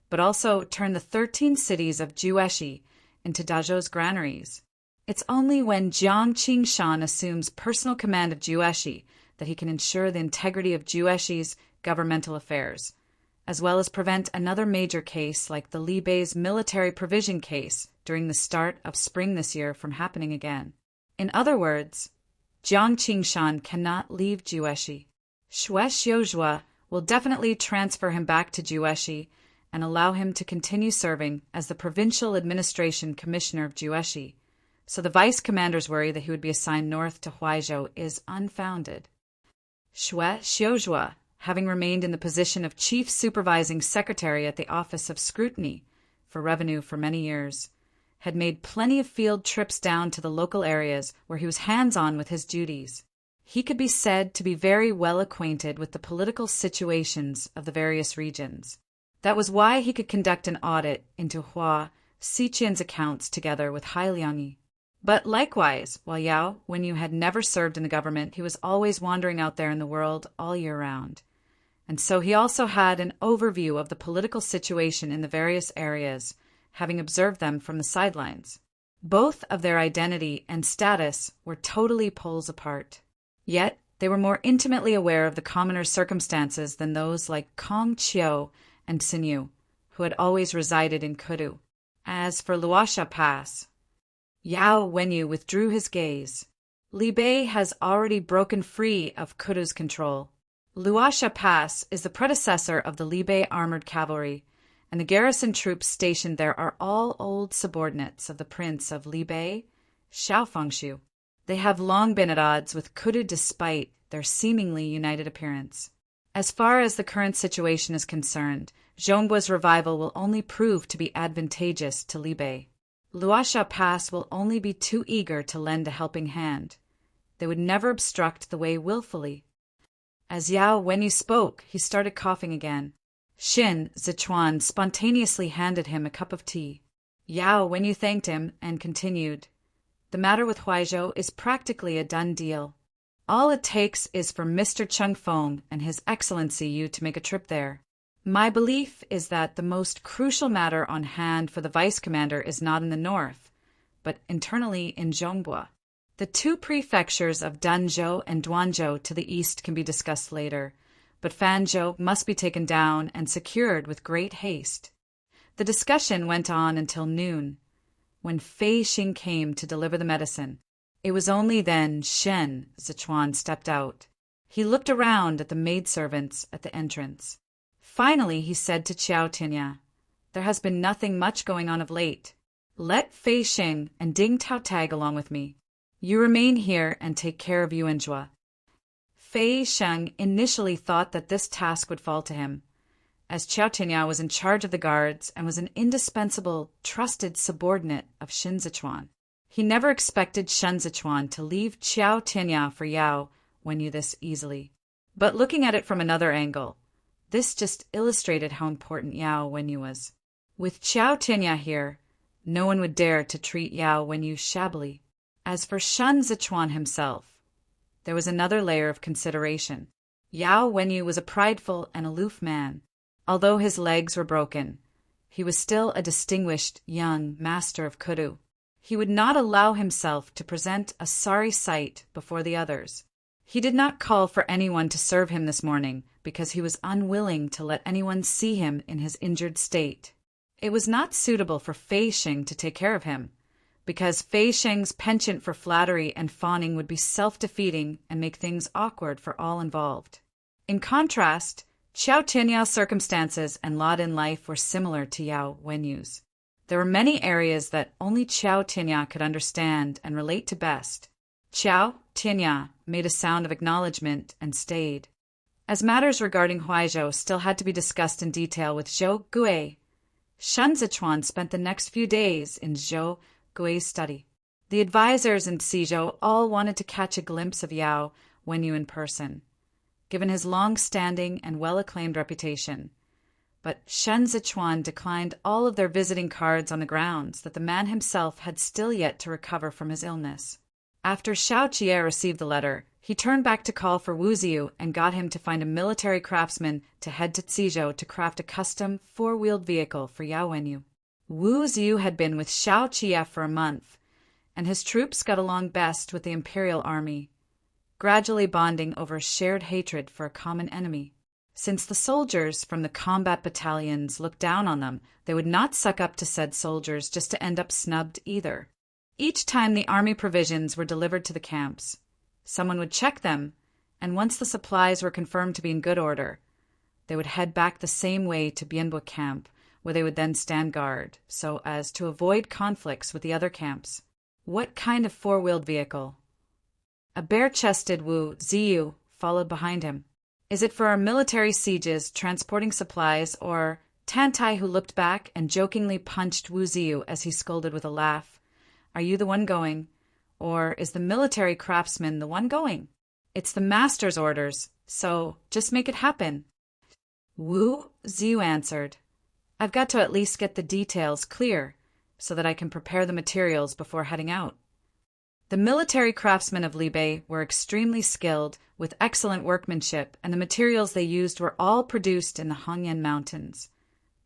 but also turned the 13 cities of Jueshi into Dazhou's granaries. It's only when Jiang Qingshan assumes personal command of Jueshi that he can ensure the integrity of Jueshi's governmental affairs, as well as prevent another major case like the Li Bei's military provision case during the start of spring this year from happening again. In other words, Jiang Qingshan cannot leave Jueshi. Xue Xiuzhua will definitely transfer him back to Jueshi and allow him to continue serving as the Provincial Administration Commissioner of Jueshi, so the vice commander's worry that he would be assigned north to Huaizhou is unfounded. Xue Xiuzhua, having remained in the position of Chief Supervising Secretary at the Office of Scrutiny for Revenue for many years, had made plenty of field trips down to the local areas where he was hands-on with his duties. He could be said to be very well acquainted with the political situations of the various regions. That was why he could conduct an audit into Hua Xiqian's accounts together with Hai Liangyi. But likewise, while Yao Wenyu had never served in the government, he was always wandering out there in the world all year round. And so he also had an overview of the political situation in the various areas, having observed them from the sidelines. Both of their identity and status were totally poles apart. Yet they were more intimately aware of the commoner circumstances than those like Kong Qiu and Xinyu, who had always resided in Kudu. As for Luosha Pass, Yao Wenyu withdrew his gaze. Li Bei has already broken free of Kudu's control. Luosha Pass is the predecessor of the Li Bei armored cavalry, and the garrison troops stationed there are all old subordinates of the prince of Li Bei, Xiao Fengshu. They have long been at odds with Kudu despite their seemingly united appearance. As far as the current situation is concerned, Zhongguo's revival will only prove to be advantageous to Li Bei. Luosha Pass will only be too eager to lend a helping hand. They would never obstruct the way willfully. As Yao Wenyu spoke, he started coughing again. Shin Zichuan spontaneously handed him a cup of tea. Yao Wenyu thanked him and continued, "The matter with Huaizhou is practically a done deal. All it takes is for Mr. Cheng Feng and His Excellency you to make a trip there. My belief is that the most crucial matter on hand for the vice commander is not in the north, but internally in Zhongbua. The two prefectures of Danzhou and Duanzhou to the east can be discussed later, but Fanzhou must be taken down and secured with great haste." The discussion went on until noon, when Fei Xing came to deliver the medicine. It was only then Shen Zichuan stepped out. He looked around at the maidservants at the entrance. Finally, he said to Qiao Tinya, "There has been nothing much going on of late. Let Fei Xing and Ding Tao tag along with me. You remain here and take care of Yuanzhua." Fei Sheng initially thought that this task would fall to him, as Qiao Tinya was in charge of the guards and was an indispensable, trusted subordinate of Shen Zichuan. He never expected Shen Zichuan to leave Qiao Tinya for Yao Wenyu this easily. But looking at it from another angle, this just illustrated how important Yao Wenyu was. With Qiao Tinya here, no one would dare to treat Yao Wenyu shabbily. As for Shen Zichuan himself, there was another layer of consideration. Yao Wenyu was a prideful and aloof man. Although his legs were broken, he was still a distinguished young master of Kudu. He would not allow himself to present a sorry sight before the others. He did not call for anyone to serve him this morning because he was unwilling to let anyone see him in his injured state. It was not suitable for Fei Xing to take care of him, because Fei Xing's penchant for flattery and fawning would be self-defeating and make things awkward for all involved. In contrast, Xiao Tianya's circumstances and lot in life were similar to Yao Wenyu's. There were many areas that only Xiao Tianya could understand and relate to best. Xiao Tianya made a sound of acknowledgement and stayed. As matters regarding Huaizhou still had to be discussed in detail with Zhou Gui, Shen Zichuan spent the next few days in Zhou Gui's study. The advisors in Xizhou all wanted to catch a glimpse of Yao Wenyu in person, given his long-standing and well-acclaimed reputation. But Shen Zichuan declined all of their visiting cards on the grounds that the man himself had still yet to recover from his illness. After Xiao Jie received the letter, he turned back to call for Wu Ziyu and got him to find a military craftsman to head to Xizhou to craft a custom four-wheeled vehicle for Yao Wenyu. Wu Ziyu had been with Xiao Jie for a month, and his troops got along best with the imperial army, gradually bonding over a shared hatred for a common enemy. Since the soldiers from the combat battalions looked down on them, they would not suck up to said soldiers just to end up snubbed either. Each time the army provisions were delivered to the camps, someone would check them, and once the supplies were confirmed to be in good order, they would head back the same way to Bianbo camp, where they would then stand guard, so as to avoid conflicts with the other camps. What kind of four-wheeled vehicle? A bare-chested Wu Ziyu followed behind him. Is it for our military sieges, transporting supplies, or Tantai, who looked back and jokingly punched Wu Ziyu as he scolded with a laugh? Are you the one going? Or is the military craftsman the one going? It's the master's orders, so just make it happen. Wu Ziyu answered, I've got to at least get the details clear so that I can prepare the materials before heading out. The military craftsmen of Libei were extremely skilled, with excellent workmanship, and the materials they used were all produced in the Hongyan Mountains.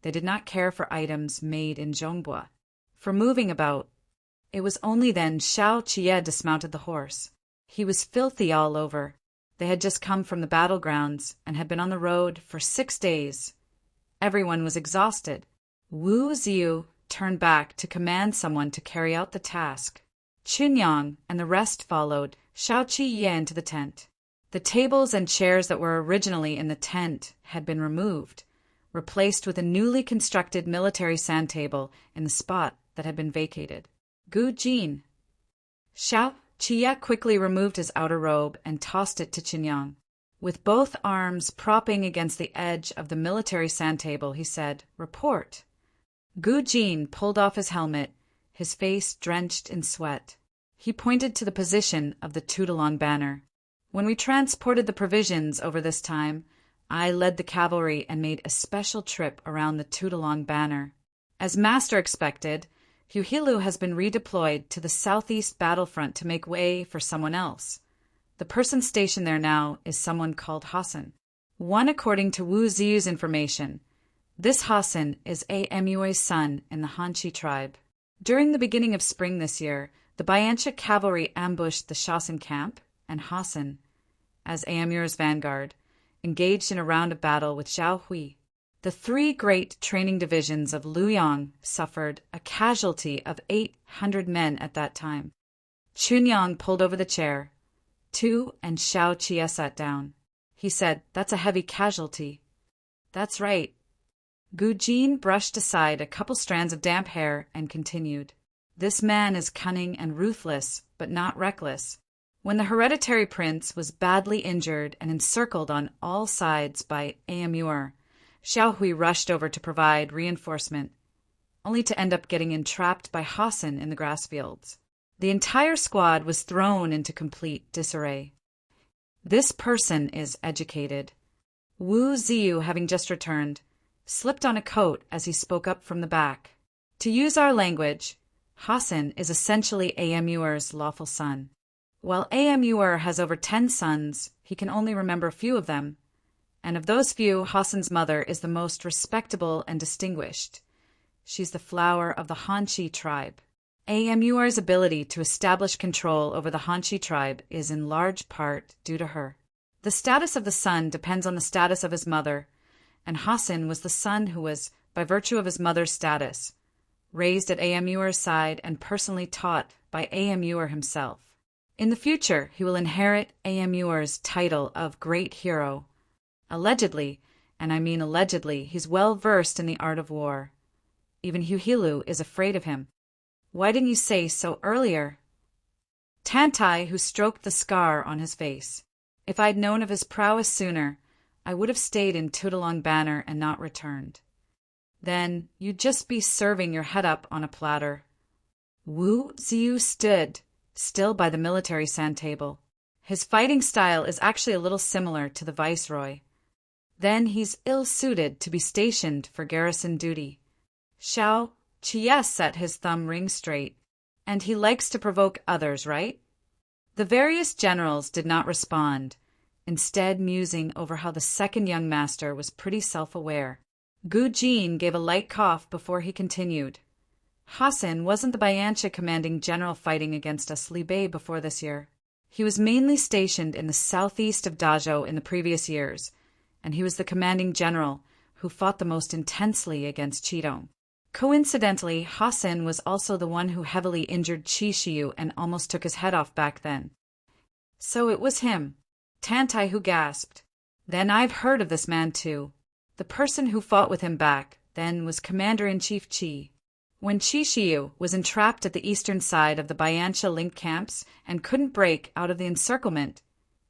They did not care for items made in Zhongbua. For moving about, it was only then Xiao Jie dismounted the horse. He was filthy all over. They had just come from the battlegrounds and had been on the road for 6 days. Everyone was exhausted. Wu Ziyu turned back to command someone to carry out the task. Chunyang and the rest followed Xiao Qi into the tent. The tables and chairs that were originally in the tent had been removed, replaced with a newly constructed military sand table in the spot that had been vacated. Gu Jin. Xiao Qi quickly removed his outer robe and tossed it to Chunyang. With both arms propping against the edge of the military sand table, he said, Report. Gu Jin pulled off his helmet, his face drenched in sweat. He pointed to the position of the Tudalong banner. When we transported the provisions over this time, I led the cavalry and made a special trip around the Tudalong banner. As Master expected, Huhilu has been redeployed to the southeast battlefront to make way for someone else. The person stationed there now is someone called Hassan. One according to Wu Ziyu's information. This Hassan is Amui's son in the Hanchi tribe. During the beginning of spring this year, the Bayancha cavalry ambushed the Shasin camp, and Hassan, as Amuir's vanguard, engaged in a round of battle with Zhao Hui. The 3 great training divisions of Luyang suffered a casualty of 800 men at that time. Chunyang pulled over the chair. Tu and Xiao Qie sat down. He said, That's a heavy casualty. That's right. Gu Jin brushed aside a couple strands of damp hair and continued. This man is cunning and ruthless, but not reckless. When the hereditary prince was badly injured and encircled on all sides by Amur, Xiao Hui rushed over to provide reinforcement, only to end up getting entrapped by Hassan in the grass fields. The entire squad was thrown into complete disarray. This person is educated. Wu Ziyu, having just returned, slipped on a coat as he spoke up from the back. To use our language, Hassan is essentially Amur's lawful son. While Amur has over 10 sons, he can only remember a few of them, and of those few, Hassan's mother is the most respectable and distinguished. She's the flower of the Hanchi tribe. Amur's ability to establish control over the Hanshi tribe is in large part due to her. The status of the son depends on the status of his mother, and Hassan was the son who was, by virtue of his mother's status, raised at Amur's side and personally taught by Amur himself. In the future, he will inherit Amur's title of Great Hero. Allegedly, and I mean allegedly, he's well versed in the art of war. Even Huhilu is afraid of him. Why didn't you say so earlier? Tantai, who stroked the scar on his face. If I'd known of his prowess sooner, I would have stayed in Tutalong Banner and not returned. Then you'd just be serving your head up on a platter. Wu Ziyu stood, still by the military sand table. His fighting style is actually a little similar to the viceroy. Then he's ill-suited to be stationed for garrison duty. Xiao Chie set his thumb ring straight, and he likes to provoke others, right? The various generals did not respond, instead musing over how the second young master was pretty self-aware. Gu Jin gave a light cough before he continued. Hassan wasn't the Bayansha commanding general fighting against us Li Bei before this year. He was mainly stationed in the southeast of Dazhou in the previous years, and he was the commanding general who fought the most intensely against Qidong. Coincidentally, Hassan was also the one who heavily injured Qi Shiyu and almost took his head off back then. So it was him, Tantai, who gasped. Then I've heard of this man too. The person who fought with him back then was Commander-in-Chief Qi. When Qi Shiyu was entrapped at the eastern side of the Bayansha-linked camps and couldn't break out of the encirclement,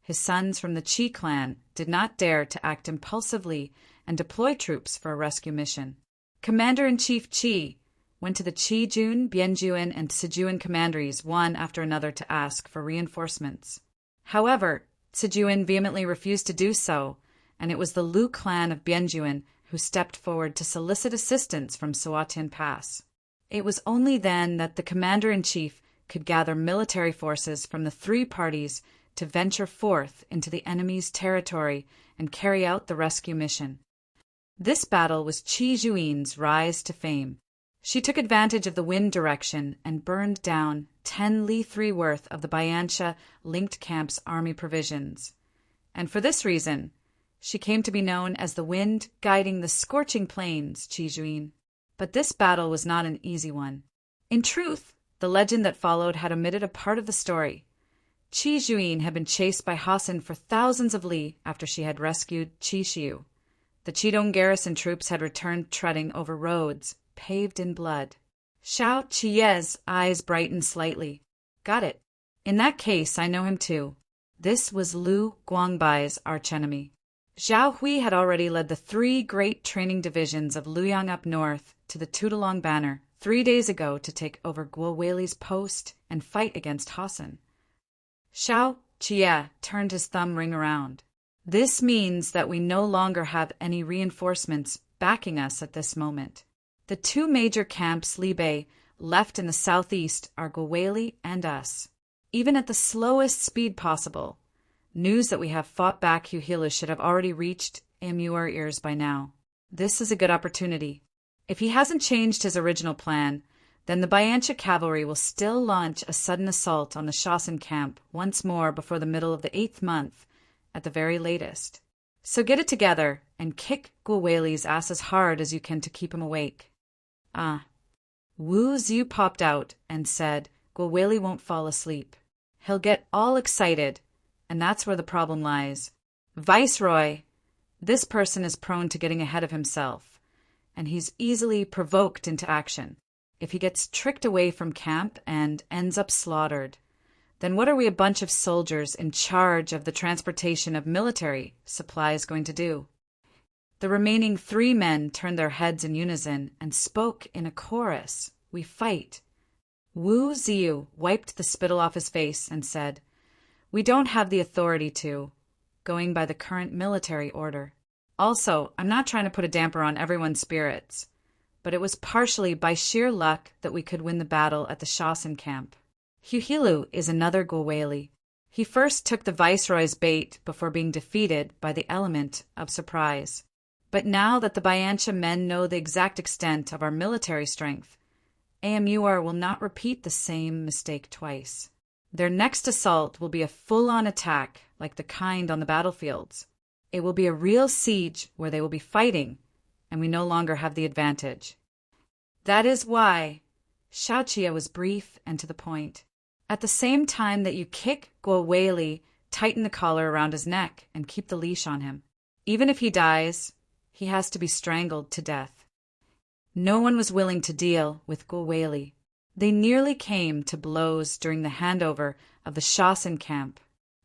his sons from the Qi clan did not dare to act impulsively and deploy troops for a rescue mission. Commander-in-Chief Qi went to the Qi-Jun, Bianjuan, and Sijuan commanderies one after another to ask for reinforcements. However, Sijuan vehemently refused to do so, and it was the Lu clan of Bianjuan who stepped forward to solicit assistance from Suatian Pass. It was only then that the commander-in-chief could gather military forces from the three parties to venture forth into the enemy's territory and carry out the rescue mission. This battle was Qi Juin's rise to fame. She took advantage of the wind direction and burned down 10 Li 3 worth of the Bayansha linked camp's army provisions. And for this reason, she came to be known as the wind guiding the scorching plains, Qi Juin. But this battle was not an easy one. In truth, the legend that followed had omitted a part of the story. Qi Juin had been chased by Hassan for thousands of li after she had rescued Qi Shiyu. The Qidong garrison troops had returned treading over roads paved in blood. Xiao Chie's eyes brightened slightly. Got it. In that case, I know him too. This was Lu Guangbai's archenemy. Zhao Hui had already led the 3 great training divisions of Luyang up north to the Tutalong Banner 3 days ago to take over Guo Weili's post and fight against Hassan. Xiao Chie turned his thumb ring around. This means that we no longer have any reinforcements backing us at this moment. The 2 major camps Li Bei left in the southeast are Guo Weili and us. Even at the slowest speed possible, news that we have fought back Huhilu should have already reached Amur ears by now. This is a good opportunity. If he hasn't changed his original plan, then the Bayansha cavalry will still launch a sudden assault on the Shasin camp once more before the middle of the 8th month, at the very latest. So get it together and kick Guo Weili's ass as hard as you can to keep him awake. Wu Ziyu popped out and said, Guo Weili won't fall asleep. He'll get all excited, and that's where the problem lies. Viceroy, this person is prone to getting ahead of himself, and he's easily provoked into action. If he gets tricked away from camp and ends up slaughtered, then what are we a bunch of soldiers in charge of the transportation of military supplies going to do? The remaining 3 men turned their heads in unison and spoke in a chorus. We fight. Wu Ziyu wiped the spittle off his face and said, We don't have the authority to, going by the current military order. Also, I'm not trying to put a damper on everyone's spirits, but it was partially by sheer luck that we could win the battle at the Shasin camp. Huhilu is another Guo Weili. He first took the viceroy's bait before being defeated by the element of surprise. But now that the Bayansha men know the exact extent of our military strength, AMUR will not repeat the same mistake twice. Their next assault will be a full-on attack like the kind on the battlefields. It will be a real siege where they will be fighting, and we no longer have the advantage. That is why Xiaoqie was brief and to the point. At the same time that you kick Guo Weili, tighten the collar around his neck and keep the leash on him. Even if he dies, he has to be strangled to death. No one was willing to deal with Guo Weili. They nearly came to blows during the handover of the Shaoxin camp.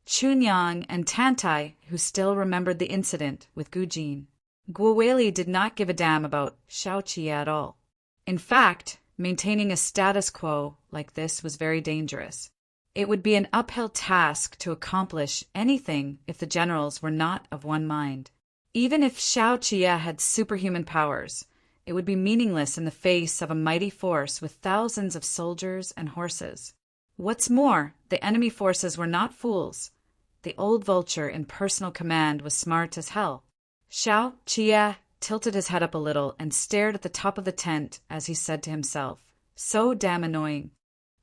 Chunyang and Tantai, who still remembered the incident with Gu Jin. Guo Weili did not give a damn about Xiaoqie at all. In fact, maintaining a status quo like this was very dangerous. It would be an uphill task to accomplish anything if the generals were not of one mind. Even if Xiaoqie had superhuman powers, it would be meaningless in the face of a mighty force with thousands of soldiers and horses. What's more, the enemy forces were not fools. The old vulture in personal command was smart as hell. Xiaoqie tilted his head up a little and stared at the top of the tent as he said to himself, "So damn annoying."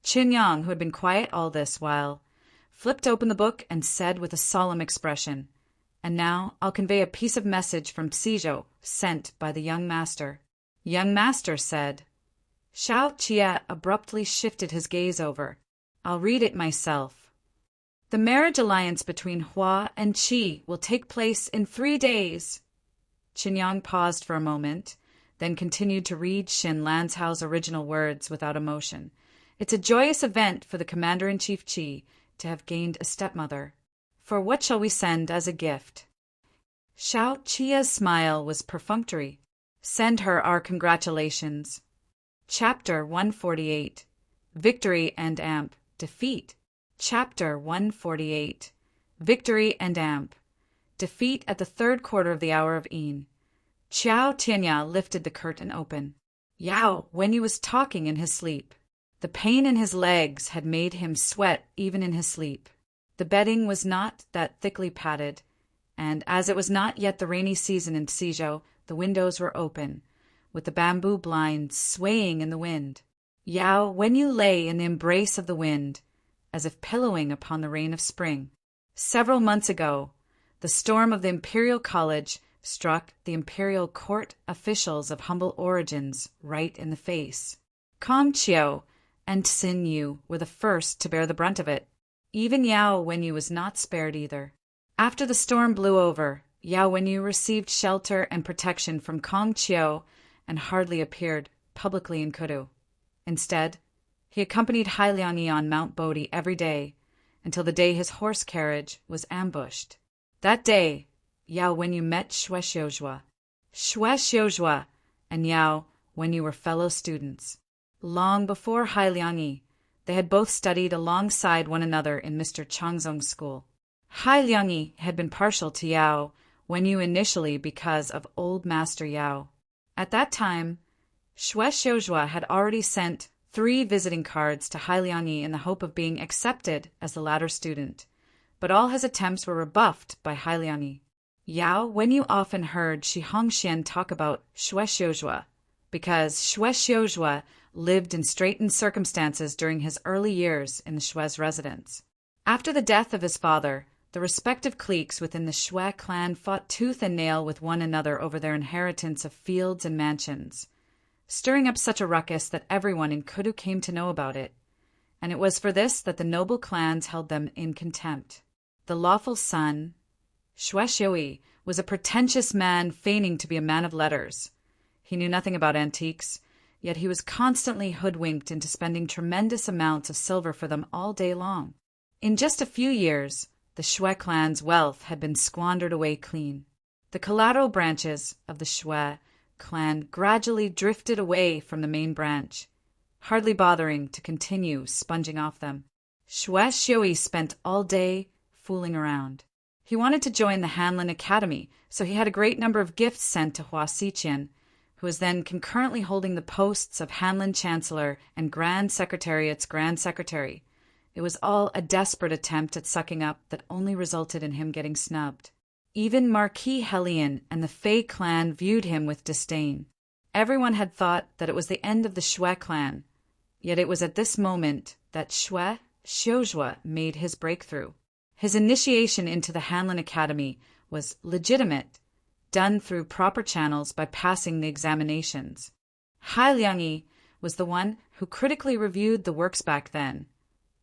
Chunyang, who had been quiet all this while, flipped open the book and said with a solemn expression, "And now I'll convey a piece of message from Psizhou, sent by the young master." Young master said. Xiaoqie abruptly shifted his gaze over. "I'll read it myself. The marriage alliance between Hua and Qi will take place in 3 days. Chunyang paused for a moment, then continued to read Xin Lancao's original words without emotion. It's a joyous event for the commander-in-chief Qi to have gained a stepmother. For what shall we send as a gift? Xiaoqie's smile was perfunctory. Send her our congratulations. Chapter 148. Victory and Amp. Defeat. Chapter 148. Victory and Amp. Defeat at the 3rd quarter of the hour of Yin. Qiao Tianya lifted the curtain open. Yao Wenyu was talking in his sleep. The pain in his legs had made him sweat even in his sleep. The bedding was not that thickly padded, and as it was not yet the rainy season in Psizhou, the windows were open, with the bamboo blinds swaying in the wind. Yao Wenyu lay in the embrace of the wind, as if pillowing upon the rain of spring. Several months ago, the storm of the Imperial College struck the Imperial Court officials of humble origins right in the face. Kong Qiu and Xin Yu were the first to bear the brunt of it. Even Yao Wenyu was not spared either. After the storm blew over, Yao Wenyu received shelter and protection from Kong Qiu and hardly appeared publicly in Kudu. Instead, he accompanied Hai Liangyi on Mount Bodhi every day until the day his horse carriage was ambushed. That day, Yao Wenyu met Xue Xiuzhua. Xue Xiuzhua and Yao Wenyu were fellow students. Long before Hai Liangyi, they had both studied alongside one another in Mr. Changzong's school. Hai Liangyi had been partial to Yao Wenyu initially because of old Master Yao. At that time, Xue Xiuzhua had already sent 3 visiting cards to Hai Liangyi in the hope of being accepted as the latter student, but all his attempts were rebuffed by Hai Liangyi. Yao Wenyu often heard Shi Hongxian talk about Xue Xiuzhua, because Xue Xiuzhua lived in straitened circumstances during his early years in the Xue's residence. After the death of his father, the respective cliques within the Xue clan fought tooth and nail with one another over their inheritance of fields and mansions, stirring up such a ruckus that everyone in Kudu came to know about it, and it was for this that the noble clans held them in contempt. The lawful son, Xue Xiui, was a pretentious man feigning to be a man of letters. He knew nothing about antiques, yet he was constantly hoodwinked into spending tremendous amounts of silver for them all day long. In just a few years, the Xue clan's wealth had been squandered away clean. The collateral branches of the Xue clan gradually drifted away from the main branch, hardly bothering to continue sponging off them. Xue Xiui spent all day fooling around. He wanted to join the Hanlin Academy, so he had a great number of gifts sent to Hua Xiqian, who was then concurrently holding the posts of Hanlin Chancellor and Grand Secretariat's Grand Secretary. It was all a desperate attempt at sucking up that only resulted in him getting snubbed. Even Marquis Helion and the Fei clan viewed him with disdain. Everyone had thought that it was the end of the Xue clan, Yet it was at this moment that Xue Xiuzhua made his breakthrough. His initiation into the Hanlin Academy was legitimate, done through proper channels by passing the examinations. Han Liangyi was the one who critically reviewed the works back then,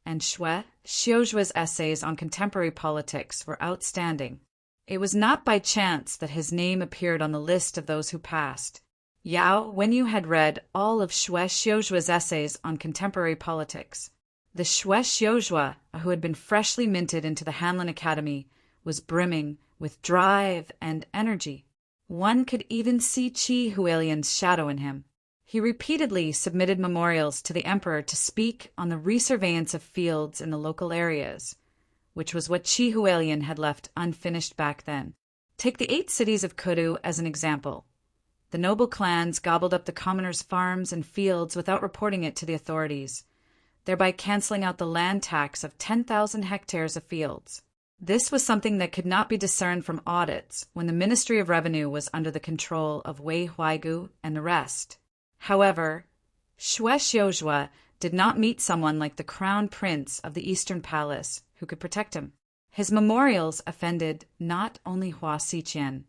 and Xue Xiuzhua's essays on contemporary politics were outstanding. It was not by chance that his name appeared on the list of those who passed. Yao Wenyu had read all of Xue Xiuzhua's essays on contemporary politics. The Xue Xiuzhua, who had been freshly minted into the Hanlin Academy, was brimming with drive and energy. One could even see Qi Hualian's shadow in him. He repeatedly submitted memorials to the emperor to speak on the resurveyance of fields in the local areas, which was what Qi Hualian had left unfinished back then. Take the 8 cities of Kudu as an example. The noble clans gobbled up the commoners' farms and fields without reporting it to the authorities, thereby canceling out the land tax of 10,000 hectares of fields. This was something that could not be discerned from audits when the Ministry of Revenue was under the control of Wei Huaigu and the rest. However, Xue Xiuzhua did not meet someone like the crown prince of the Eastern Palace who could protect him. His memorials offended not only Hua Xiqian,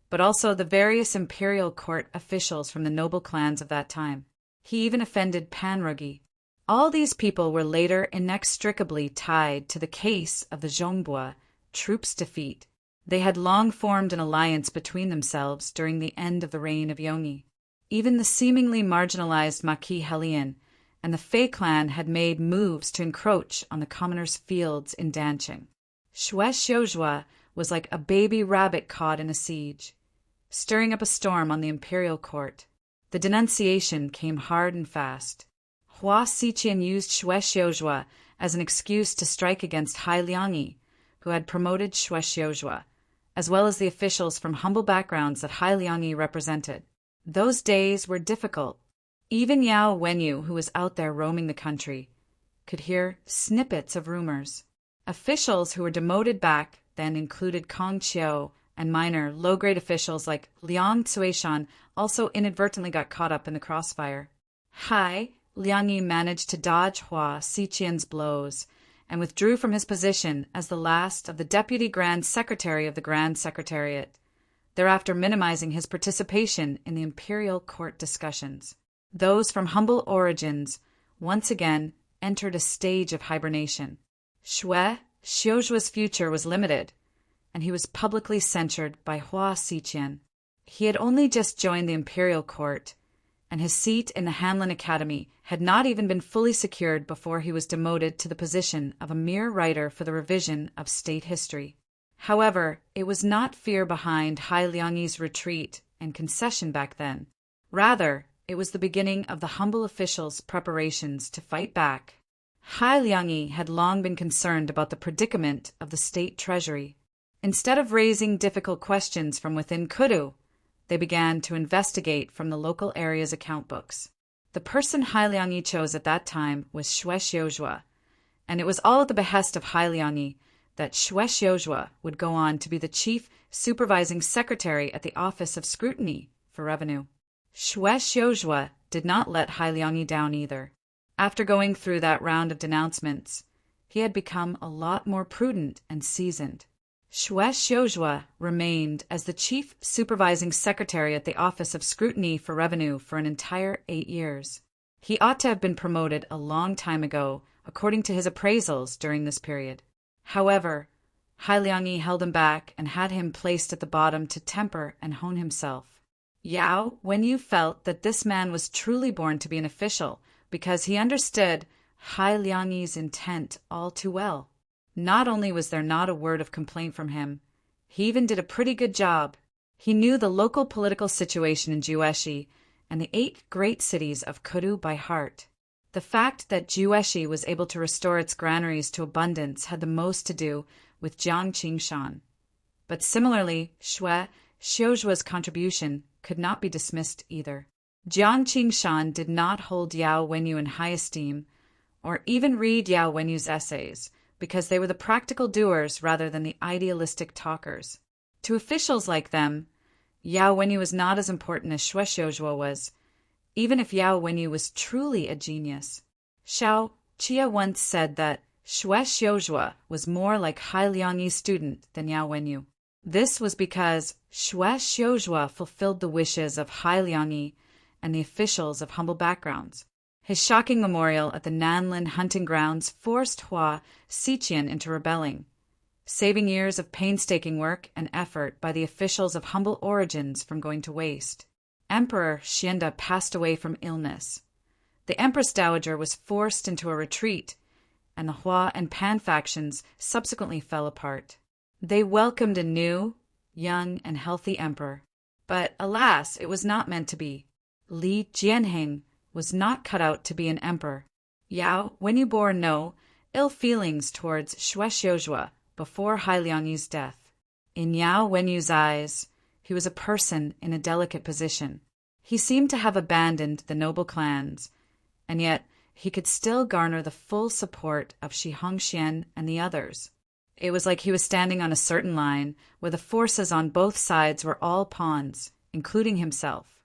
but also the various imperial court officials from the noble clans of that time. He even offended Panrugi. All these people were later inextricably tied to the case of the Zhongbua troops' defeat. They had long formed an alliance between themselves during the end of the reign of Yongyi. Even the seemingly marginalized Maqi Helian and the Fei clan had made moves to encroach on the commoners' fields in Danqing. Xue Xiuzhua was like a baby rabbit caught in a siege, stirring up a storm on the imperial court. The denunciation came hard and fast. Hua Xiqian used Xue Xiuzhua as an excuse to strike against Han Liangyi, who had promoted Xue Xiuzhua, as well as the officials from humble backgrounds that Han Liangyi represented. Those days were difficult. Even Yao Wenyu, who was out there roaming the country, could hear snippets of rumors. Officials who were demoted back then included Kong Qiu, and minor, low-grade officials like Liang Cuishan also inadvertently got caught up in the crossfire. Liangyi managed to dodge Hua Xiqian's blows and withdrew from his position as the last of the Deputy Grand Secretary of the Grand Secretariat, thereafter minimizing his participation in the imperial court discussions. Those from humble origins once again entered a stage of hibernation. Xue Xiuzhua's future was limited, and he was publicly censured by Hua Xiqian. He had only just joined the imperial court, and his seat in the Hanlin Academy had not even been fully secured before he was demoted to the position of a mere writer for the revision of state history. However, it was not fear behind Han Liangyi's retreat and concession back then. Rather, it was the beginning of the humble officials' preparations to fight back. Han Liangyi had long been concerned about the predicament of the state treasury. Instead of raising difficult questions from within Kudu, they began to investigate from the local area's account books. The person Han Liangyi chose at that time was Xue Xiuzhua, and it was all at the behest of Han Liangyi that Xue Xiuzhua would go on to be the chief supervising secretary at the Office of Scrutiny for Revenue. Xue Xiuzhua did not let Han Liangyi down either. After going through that round of denouncements, he had become a lot more prudent and seasoned. Xue Xiuzhua remained as the chief supervising secretary at the Office of Scrutiny for Revenue for an entire 8 years. He ought to have been promoted a long time ago, according to his appraisals during this period. However, Han Liangyi held him back and had him placed at the bottom to temper and hone himself. Yao Wenyu felt that this man was truly born to be an official because he understood Han Liangyi's intent all too well. Not only was there not a word of complaint from him, he even did a pretty good job. He knew the local political situation in Jueshi and the 8 great cities of Kudu by heart. The fact that Jueshi was able to restore its granaries to abundance had the most to do with Jiang Qingshan. But similarly, Xue Xiuzhua's contribution could not be dismissed either. Jiang Qingshan did not hold Yao Wenyu in high esteem, or even read Yao Wenyu's essays, because they were the practical doers rather than the idealistic talkers. To officials like them, Yao Wenyu was not as important as Xue Xiuzhua was, even if Yao Wenyu was truly a genius. Xiao Chia once said that Xue Xiuzhua was more like Hai Liangyi's student than Yao Wenyu. This was because Xue Xiuzhua fulfilled the wishes of Hai Liangyi and the officials of humble backgrounds. His shocking memorial at the Nanlin hunting grounds forced Hua Xiqian into rebelling, saving years of painstaking work and effort by the officials of humble origins from going to waste. Emperor Xianda passed away from illness. The Empress Dowager was forced into a retreat, and the Hua and Pan factions subsequently fell apart. They welcomed a new, young, and healthy emperor. But alas, it was not meant to be. Li Jianheng was not cut out to be an emperor. Yao Wenyu bore no ill feelings towards Xue Xiuzhua before Hai Liangyi's death. In Yao Wenyu's eyes, he was a person in a delicate position. He seemed to have abandoned the noble clans, and yet he could still garner the full support of Shi Hongxian and the others. It was like he was standing on a certain line where the forces on both sides were all pawns, including himself.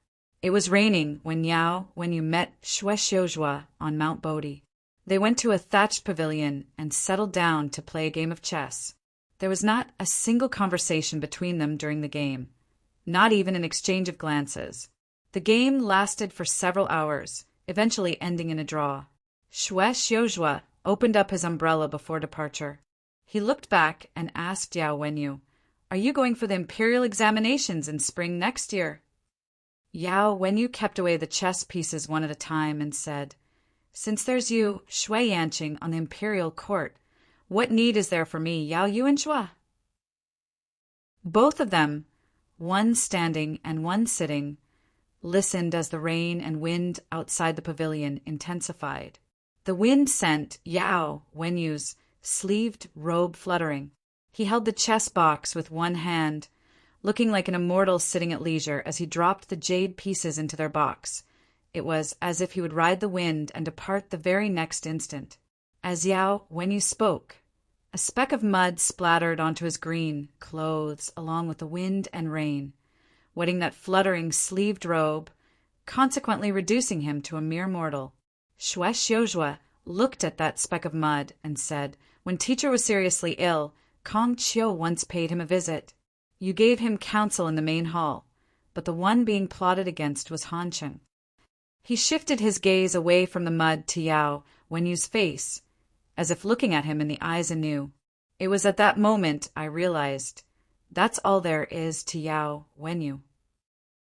It was raining when Yao Wenyu met Xue Xiuzhua on Mount Bodhi. They went to a thatched pavilion and settled down to play a game of chess. There was not a single conversation between them during the game, not even an exchange of glances. The game lasted for several hours, eventually ending in a draw. Xue Xiuzhua opened up his umbrella before departure. He looked back and asked Yao Wenyu, "Are you going for the imperial examinations in spring next year?" Yao Wenyu kept away the chess pieces one at a time and said, "Since there's you, Shui Yanqing, on the imperial court, what need is there for me, Yao Yuanshua?" Both of them, one standing and one sitting, listened as the rain and wind outside the pavilion intensified. The wind sent Yao Wenyu's sleeved robe fluttering. He held the chess box with one hand, looking like an immortal sitting at leisure as he dropped the jade pieces into their box. It was as if he would ride the wind and depart the very next instant. As Yao Wenyu spoke, a speck of mud splattered onto his green clothes along with the wind and rain, wetting that fluttering sleeved robe, consequently reducing him to a mere mortal. Xue Xiuzhua looked at that speck of mud and said, "When teacher was seriously ill, Kong Qiu once paid him a visit. You gave him counsel in the main hall, but the one being plotted against was Hancheng." He shifted his gaze away from the mud to Yao Wenyu's face, as if looking at him in the eyes anew. It was at that moment I realized, that's all there is to Yao Wenyu.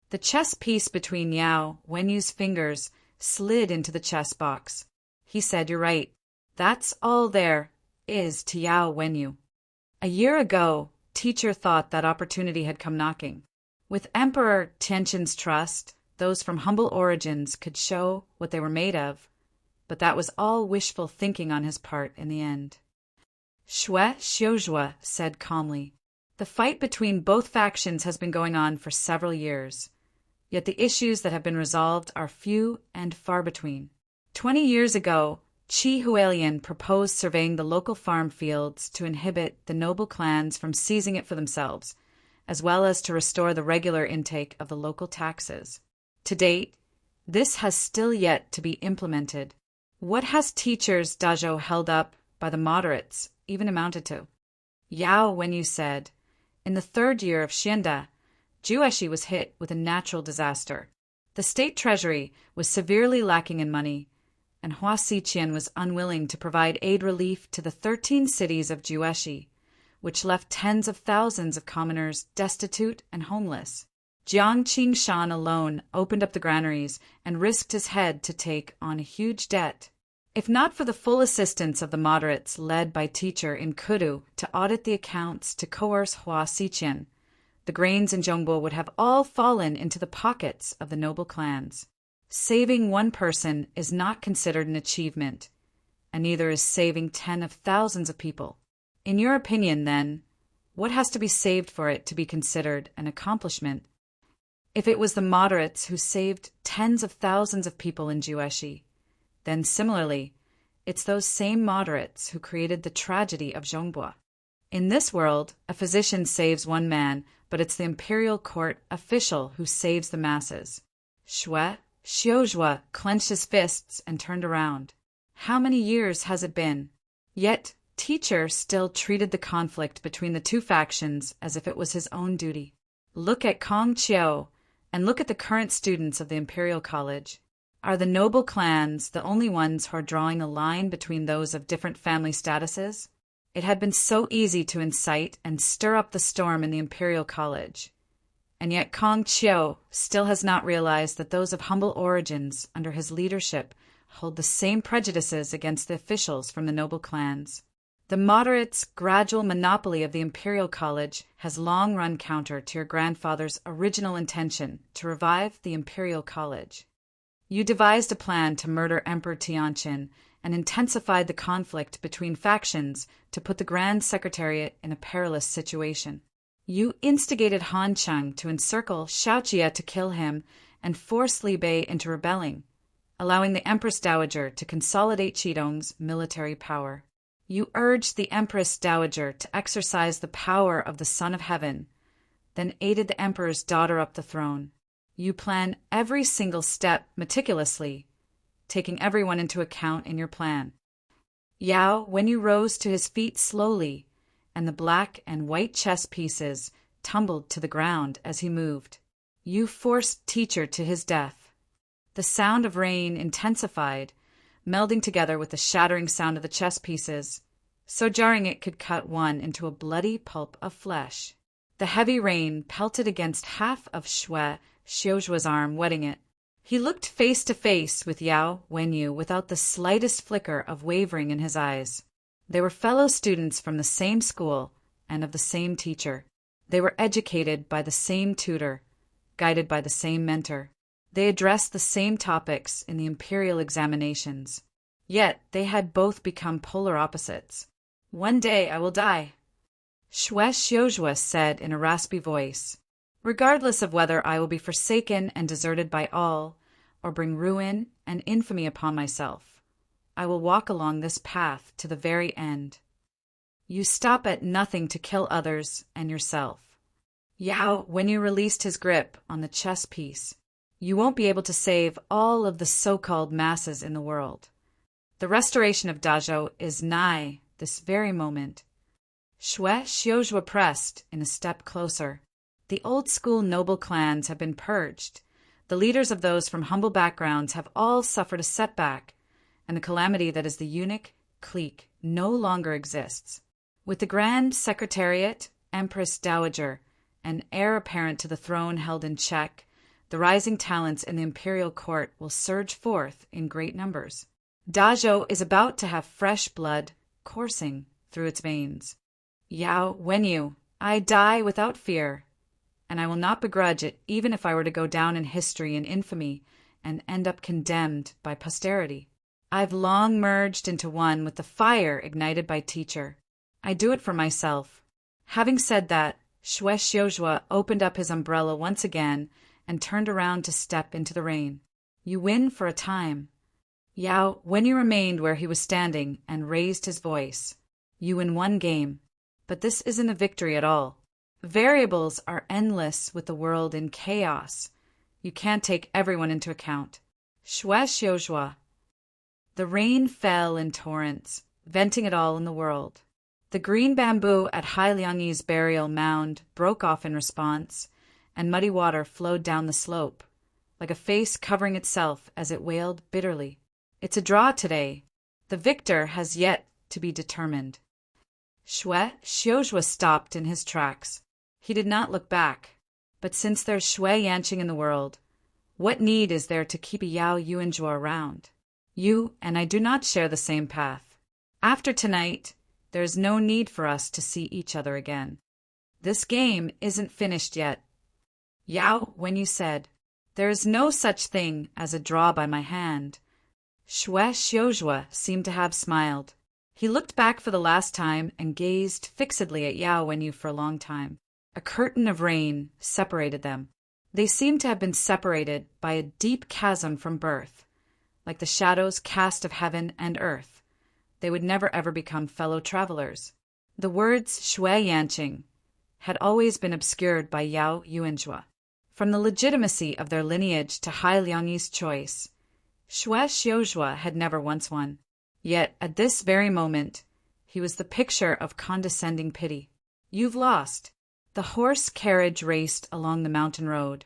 The chess piece between Yao Wenyu's fingers slid into the chess box. He said, "You're right. That's all there is to Yao Wenyu." A year ago, teacher thought that opportunity had come knocking. With Emperor Tianqin's trust, those from humble origins could show what they were made of, but that was all wishful thinking on his part in the end. Xue Xiuzhua said calmly, "The fight between both factions has been going on for several years, yet the issues that have been resolved are few and far between. 20 years ago, Qi Hualien proposed surveying the local farm fields to inhibit the noble clans from seizing it for themselves, as well as to restore the regular intake of the local taxes. To date, this has still yet to be implemented. What has teachers' dajo held up by the moderates even amounted to?" Yao Wenyu said, "In the 3rd year of Xianda, Jueshi was hit with a natural disaster. The state treasury was severely lacking in money, and Hua Xiqian was unwilling to provide aid relief to the 13 cities of Jueshi, which left tens of thousands of commoners destitute and homeless. Jiang Qingshan alone opened up the granaries and risked his head to take on a huge debt. If not for the full assistance of the moderates led by teacher in Kudu to audit the accounts to coerce Hua Xiqian, the grains in Zhongbo would have all fallen into the pockets of the noble clans. Saving one person is not considered an achievement, and neither is saving 10 of thousands of people. In your opinion, then, what has to be saved for it to be considered an accomplishment? If it was the moderates who saved tens of thousands of people in Jueshi, then similarly, it's those same moderates who created the tragedy of Zhongbo. In this world, a physician saves one man, but it's the imperial court official who saves the masses." Xue Xiuzhua clenched his fists and turned around. How many years has it been? Yet, teacher still treated the conflict between the two factions as if it was his own duty. Look at Kong Chiu, and look at the current students of the Imperial College. Are the noble clans the only ones who are drawing a line between those of different family statuses? It had been so easy to incite and stir up the storm in the Imperial College. And yet Kong Chiu still has not realized that those of humble origins under his leadership hold the same prejudices against the officials from the noble clans. The moderates' gradual monopoly of the Imperial College has long run counter to your grandfather's original intention to revive the Imperial College. You devised a plan to murder Emperor Tianqin and intensified the conflict between factions to put the Grand Secretariat in a perilous situation. You instigated Han Cheng to encircle Xiaojie to kill him and force Li Bei into rebelling, allowing the Empress Dowager to consolidate Qidong's military power. You urged the Empress Dowager to exercise the power of the Son of Heaven, then aided the Emperor's daughter up the throne. You plan every single step meticulously, taking everyone into account in your plan. Yao, when you rose to his feet slowly, and the black and white chess pieces tumbled to the ground as he moved, you forced teacher to his death. The sound of rain intensified, melding together with the shattering sound of the chess pieces, so jarring it could cut one into a bloody pulp of flesh. The heavy rain pelted against half of Xue Xiujua's arm, wetting it. He looked face to face with Yao Wenyu without the slightest flicker of wavering in his eyes. They were fellow students from the same school and of the same teacher. They were educated by the same tutor, guided by the same mentor. They addressed the same topics in the imperial examinations. Yet they had both become polar opposites. One day I will die, Xue Xiujua said in a raspy voice. Regardless of whether I will be forsaken and deserted by all, or bring ruin and infamy upon myself, I will walk along this path to the very end. You stop at nothing to kill others and yourself. Yao, when you released his grip on the chess piece, you won't be able to save all of the so-called masses in the world. The restoration of Dazhou is nigh this very moment. Xue Xiujua pressed in a step closer. The old-school noble clans have been purged. The leaders of those from humble backgrounds have all suffered a setback, and the calamity that is the eunuch clique no longer exists. With the Grand Secretariat, Empress Dowager, and heir apparent to the throne held in check, the rising talents in the imperial court will surge forth in great numbers. Dazhou is about to have fresh blood coursing through its veins. Yao Wenyu, I die without fear, and I will not begrudge it even if I were to go down in history in infamy and end up condemned by posterity. I've long merged into one with the fire ignited by teacher. I do it for myself. Having said that, Xue Xiujua opened up his umbrella once again and turned around to step into the rain. You win for a time. Yao, when you remained where he was standing and raised his voice, you win one game. But this isn't a victory at all. Variables are endless with the world in chaos. You can't take everyone into account. Xue Xiujua. The rain fell in torrents, venting it all in the world. The green bamboo at Hai Liangyi's burial mound broke off in response, and muddy water flowed down the slope, like a face covering itself as it wailed bitterly. It's a draw today. The victor has yet to be determined. Xue Xiujua stopped in his tracks. He did not look back. But since there's Xue Yanqing in the world, what need is there to keep a Yao Yuanjua around? You and I do not share the same path. After tonight, there is no need for us to see each other again. This game isn't finished yet. Yao, when you said, there is no such thing as a draw by my hand, Xue Xiujua seemed to have smiled. He looked back for the last time and gazed fixedly at Yao Wenyu for a long time. A curtain of rain separated them. They seemed to have been separated by a deep chasm from birth, like the shadows cast of heaven and earth. They would never ever become fellow travelers. The words Xue Yanqing had always been obscured by Yao Yuanjua. From the legitimacy of their lineage to Hai Liangyi's choice, Xue Xiujua had never once won. Yet, at this very moment, he was the picture of condescending pity. "You've lost." The horse carriage raced along the mountain road,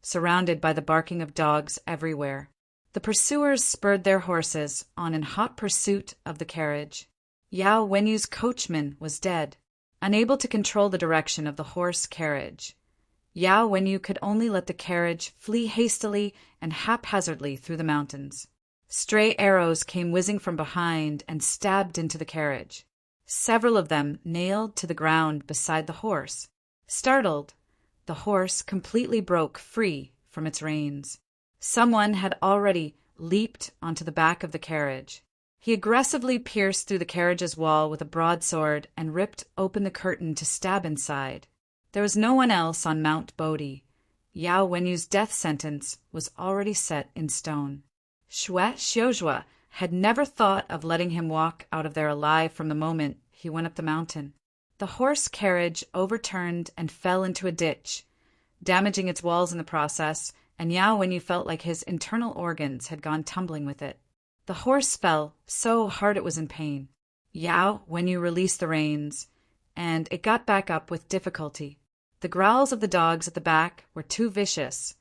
surrounded by the barking of dogs everywhere. The pursuers spurred their horses on in hot pursuit of the carriage. Yao Wenyu's coachman was dead, unable to control the direction of the horse carriage. Yao Wenyu could only let the carriage flee hastily and haphazardly through the mountains. Stray arrows came whizzing from behind and stabbed into the carriage, several of them nailed to the ground beside the horse. Startled, the horse completely broke free from its reins. Someone had already leaped onto the back of the carriage. He aggressively pierced through the carriage's wall with a broadsword and ripped open the curtain to stab inside. There was no one else on Mount Bodhi. Yao Wenyu's death sentence was already set in stone. Xue Xiuzhua had never thought of letting him walk out of there alive from the moment he went up the mountain. The horse carriage overturned and fell into a ditch, damaging its walls in the process, and Yao Wenyu felt like his internal organs had gone tumbling with it. The horse fell so hard it was in pain. Yao Wenyu released the reins, and it got back up with difficulty. The growls of the dogs at the back were too vicious,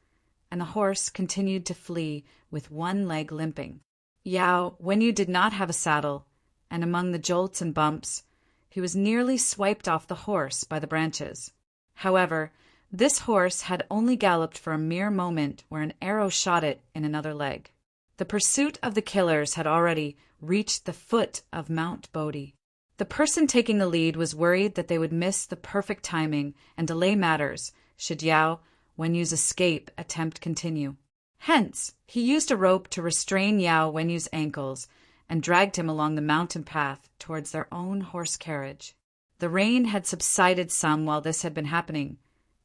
and the horse continued to flee with one leg limping. Yao Wenyu did not have a saddle, and among the jolts and bumps, he was nearly swiped off the horse by the branches. However, this horse had only galloped for a mere moment where an arrow shot it in another leg. The pursuit of the killers had already reached the foot of Mount Bodhi. The person taking the lead was worried that they would miss the perfect timing and delay matters should Yao Wenyu's escape attempt continue. Hence, he used a rope to restrain Yao Wenyu's ankles and dragged him along the mountain path towards their own horse carriage. The rain had subsided some while this had been happening,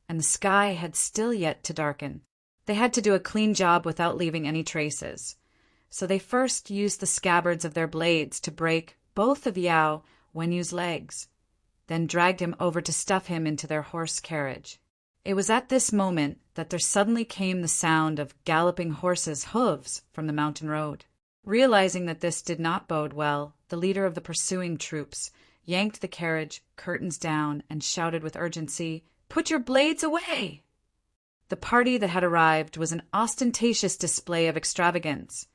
and the sky had still yet to darken. They had to do a clean job without leaving any traces, so they first used the scabbards of their blades to break both of Yao Wenyu's legs, then dragged him over to stuff him into their horse carriage. It was at this moment that there suddenly came the sound of galloping horses' hooves from the mountain road. Realizing that this did not bode well, the leader of the pursuing troops yanked the carriage curtains down and shouted with urgency, "Put your blades away!" The party that had arrived was an ostentatious display of extravagance.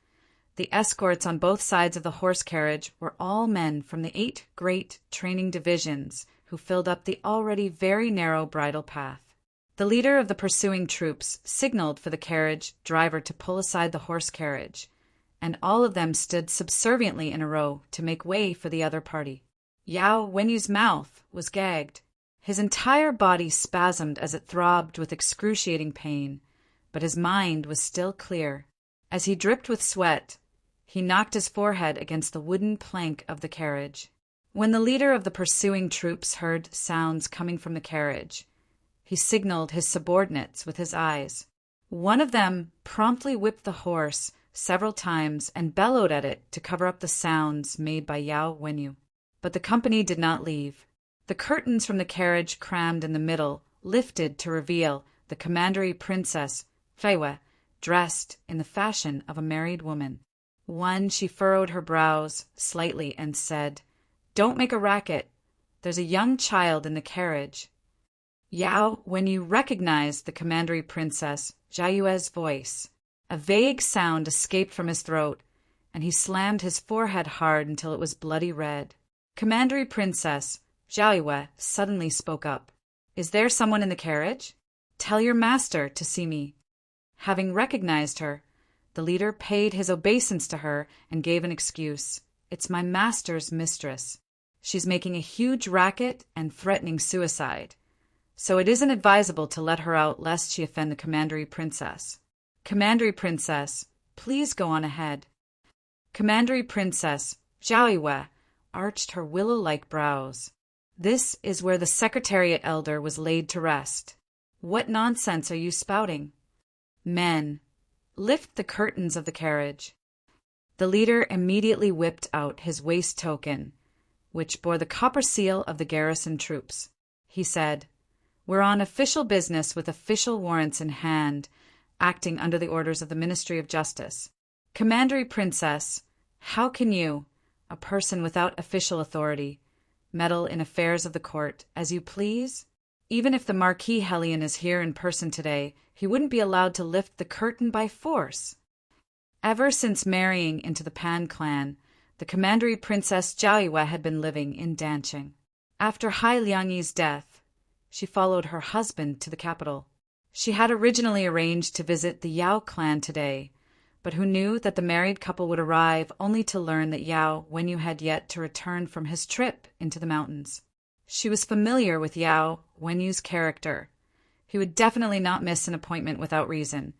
The escorts on both sides of the horse carriage were all men from the 8 great training divisions who filled up the already very narrow bridle path. The leader of the pursuing troops signaled for the carriage driver to pull aside the horse carriage, and all of them stood subserviently in a row to make way for the other party. Yao Wenyu's mouth was gagged. His entire body spasmed as it throbbed with excruciating pain, but his mind was still clear. As he dripped with sweat, he knocked his forehead against the wooden plank of the carriage. When the leader of the pursuing troops heard sounds coming from the carriage, he signaled his subordinates with his eyes. One of them promptly whipped the horse several times and bellowed at it to cover up the sounds made by Yao Wenyu. But the company did not leave. The curtains from the carriage crammed in the middle lifted to reveal the commandery princess, Feiwe, dressed in the fashion of a married woman. She furrowed her brows slightly and said, "Don't make a racket. There's a young child in the carriage." Yao Wenyu recognized the commandery princess, Jiayue's voice. A vague sound escaped from his throat, and he slammed his forehead hard until it was bloody red. Commandery Princess Jiayue suddenly spoke up. "Is there someone in the carriage? Tell your master to see me." Having recognized her, the leader paid his obeisance to her and gave an excuse. "It's my master's mistress. She's making a huge racket and threatening suicide, so it isn't advisable to let her out lest she offend the commandery princess." "Commandery Princess, please go on ahead." Commandery Princess Jiayue arched her willow-like brows. "This is where the Secretariat Elder was laid to rest. What nonsense are you spouting? Men, lift the curtains of the carriage." The leader immediately whipped out his waist token, which bore the copper seal of the garrison troops. He said, "We're on official business with official warrants in hand, acting under the orders of the Ministry of Justice. Commandery Princess, how can you, a person without official authority, meddle in affairs of the court as you please? Even if the Marquis Hellion is here in person today, he wouldn't be allowed to lift the curtain by force. Ever since marrying into the Pan clan, the commandery Princess Jiaoyue had been living in Danqing. After Hai Liangyi's death, she followed her husband to the capital. She had originally arranged to visit the Yao clan today, but who knew that the married couple would arrive only to learn that Yao Wenyu had yet to return from his trip into the mountains. She was familiar with Yao Wenyu's character. He would definitely not miss an appointment without reason,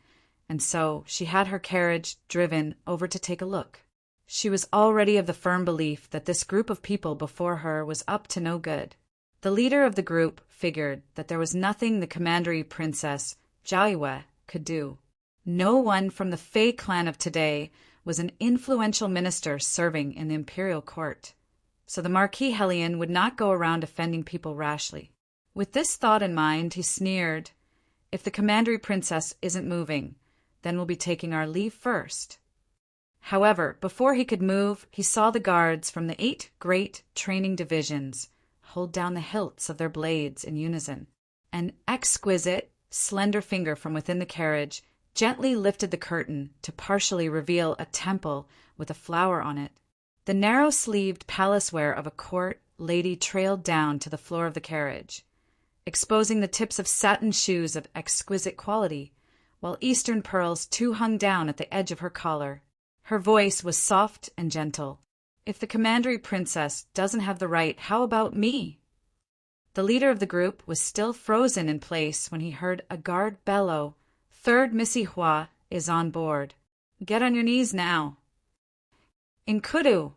and so she had her carriage driven over to take a look. She was already of the firm belief that this group of people before her was up to no good. The leader of the group figured that there was nothing the commandery Princess Jiaoyue could do. No one from the Fei clan of today was an influential minister serving in the imperial court, so the Marquis Hellion would not go around offending people rashly. With this thought in mind, he sneered, "If the commandery princess isn't moving, then we'll be taking our leave first." However, before he could move, he saw the guards from the 8 great training divisions hold down the hilts of their blades in unison. An exquisite, slender finger from within the carriage gently lifted the curtain to partially reveal a temple with a flower on it. The narrow-sleeved palace wear of a court lady trailed down to the floor of the carriage, exposing the tips of satin shoes of exquisite quality, while Eastern pearls too hung down at the edge of her collar. Her voice was soft and gentle. "If the commandery princess doesn't have the right, how about me?" The leader of the group was still frozen in place when he heard a guard bellow, "Third Missy Hua is on board. Get on your knees now." In Kudu,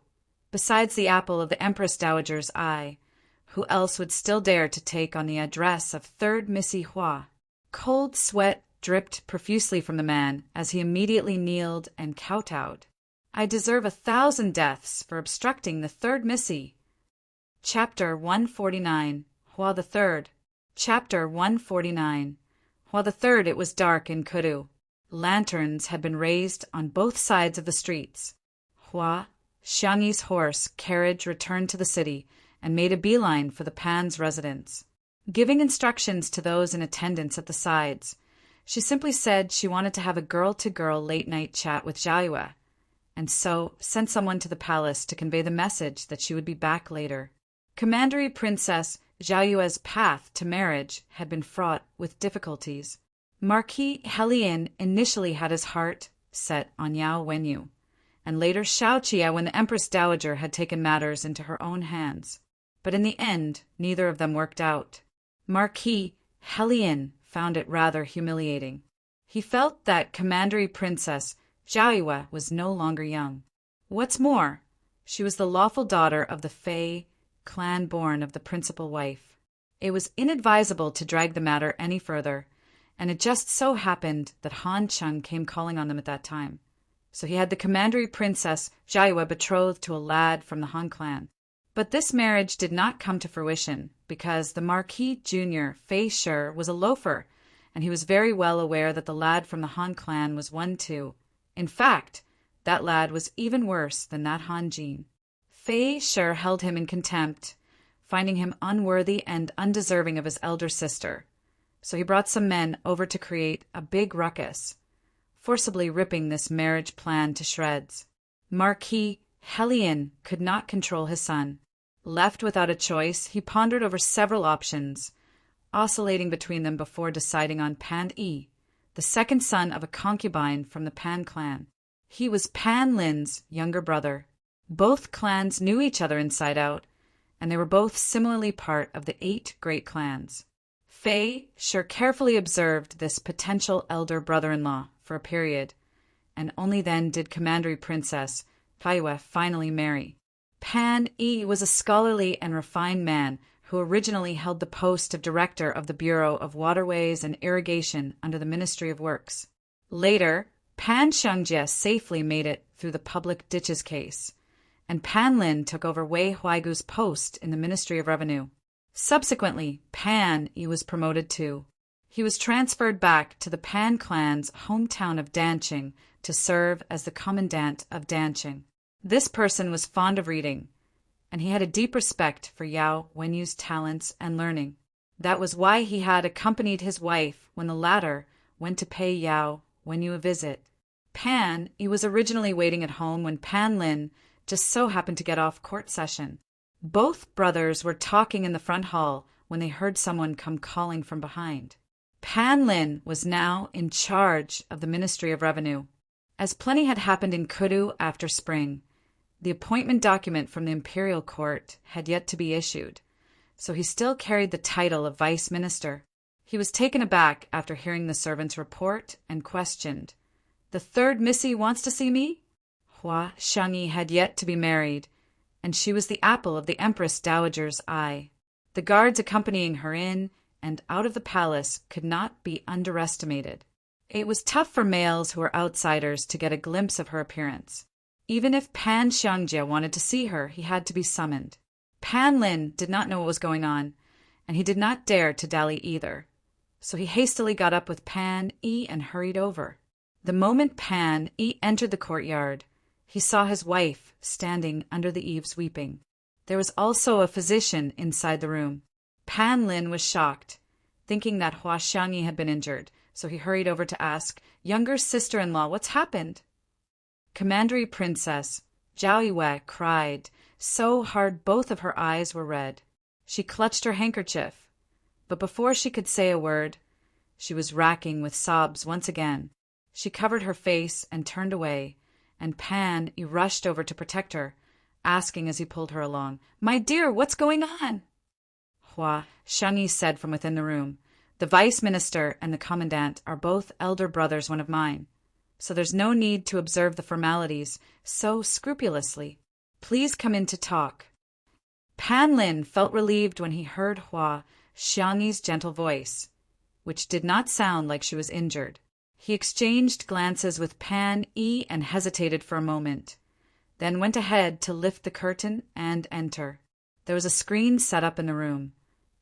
besides the apple of the Empress Dowager's eye, who else would still dare to take on the address of Third Missy Hua? Cold sweat dripped profusely from the man as he immediately kneeled and kowtowed. "I deserve 1,000 deaths for obstructing the third Missy." Chapter 149. Hua the Third. Chapter 149. Hua the Third. It was dark in Kudu. Lanterns had been raised on both sides of the streets. Hua, Xiangyi's horse carriage returned to the city and made a beeline for the Pan's residence. Giving instructions to those in attendance at the sides, she simply said she wanted to have a girl-to-girl late-night chat with Jiaoyue, and so sent someone to the palace to convey the message that she would be back later. Commandery Princess Jiaoyue's path to marriage had been fraught with difficulties. Marquis Hellion initially had his heart set on Yao Wenyu, and later Xiaoqia when the Empress Dowager had taken matters into her own hands. But in the end, neither of them worked out. Marquis Hellion found it rather humiliating. He felt that commandery Princess Jiaoyue was no longer young. What's more, she was the lawful daughter of the Fei clan born of the principal wife. It was inadvisable to drag the matter any further, and it just so happened that Han Chung came calling on them at that time. So he had the commandery Princess Jiaoyue betrothed to a lad from the Han clan. But this marriage did not come to fruition because the Marquis Jr. Fei Shi was a loafer, and he was very well aware that the lad from the Han clan was one too. In fact, that lad was even worse than that Han Jin. Fei Shi held him in contempt, finding him unworthy and undeserving of his elder sister. So he brought some men over to create a big ruckus, forcibly ripping this marriage plan to shreds. Marquis Hellion could not control his son. Left without a choice, he pondered over several options, oscillating between them before deciding on Pan Yi, the second son of a concubine from the Pan clan. He was Pan Lin's younger brother. Both clans knew each other inside out, and they were both similarly part of the 8 great clans. Fei Shi carefully observed this potential elder brother-in-law for a period, and only then did commandery Princess Jiaoyue finally marry. Pan Yi was a scholarly and refined man who originally held the post of director of the Bureau of Waterways and Irrigation under the Ministry of Works. Later, Pan Xiangjie safely made it through the public ditches case, and Pan Lin took over Wei Huaigu's post in the Ministry of Revenue. Subsequently, Pan Yi was promoted too. He was transferred back to the Pan clan's hometown of Danqing to serve as the commandant of Danqing. This person was fond of reading, and he had a deep respect for Yao Wenyu's talents and learning. That was why he had accompanied his wife when the latter went to pay Yao Wenyu a visit. Pan Yi was originally waiting at home when Pan Lin just so happened to get off court session. Both brothers were talking in the front hall when they heard someone come calling from behind. Pan Lin was now in charge of the Ministry of Revenue. As plenty had happened in Kudu after spring, the appointment document from the imperial court had yet to be issued, so he still carried the title of vice minister. He was taken aback after hearing the servant's report and questioned, "The third missy wants to see me?" Hua Xiangyi had yet to be married, and she was the apple of the Empress Dowager's eye. The guards accompanying her in and out of the palace could not be underestimated. It was tough for males who were outsiders to get a glimpse of her appearance. Even if Pan Xiangjie wanted to see her, he had to be summoned. Pan Lin did not know what was going on, and he did not dare to dally either. So he hastily got up with Pan Yi and hurried over. The moment Pan Yi entered the courtyard, he saw his wife standing under the eaves weeping. There was also a physician inside the room. Pan Lin was shocked, thinking that Hua Xiangyi had been injured, so he hurried over to ask, "Younger sister-in-law, what's happened?" Commandery Princess Zhao Yue cried so hard both of her eyes were red. She clutched her handkerchief, but before she could say a word, she was racking with sobs once again. She covered her face and turned away, and Pan Yi rushed over to protect her, asking as he pulled her along, "My dear, what's going on?" Hua Xiangyi said from within the room, "The vice minister and the commandant are both elder brothers, one of mine, so there's no need to observe the formalities so scrupulously. Please come in to talk." Pan Lin felt relieved when he heard Hua Xiangyi's gentle voice, which did not sound like she was injured. He exchanged glances with Pan Yi and hesitated for a moment, then went ahead to lift the curtain and enter. There was a screen set up in the room,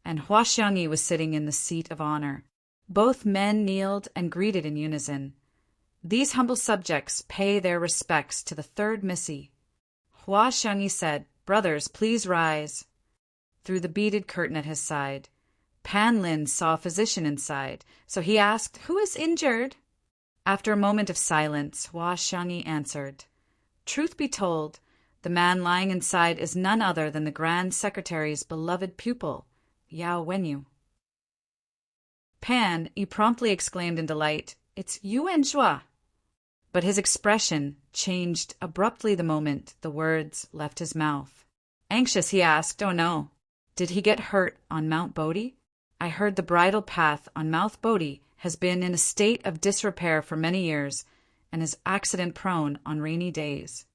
and Hua Xiangyi was sitting in the seat of honor. Both men kneeled and greeted in unison. These humble subjects pay their respects to the third missy. Hua Xiangyi said, "Brothers, please rise." Through the beaded curtain at his side, Pan Lin saw a physician inside, so he asked, "Who is injured?" After a moment of silence, Hua Xiangyi answered, "Truth be told, the man lying inside is none other than the Grand Secretary's beloved pupil, Yao Wenyu." Pan Yi promptly exclaimed in delight, "It's Yuan Zhua." But his expression changed abruptly the moment the words left his mouth. Anxious, he asked, "Oh no, did he get hurt on Mount Bodhi? I heard the bridle path on Mount Bodhi has been in a state of disrepair for many years and is accident-prone on rainy days."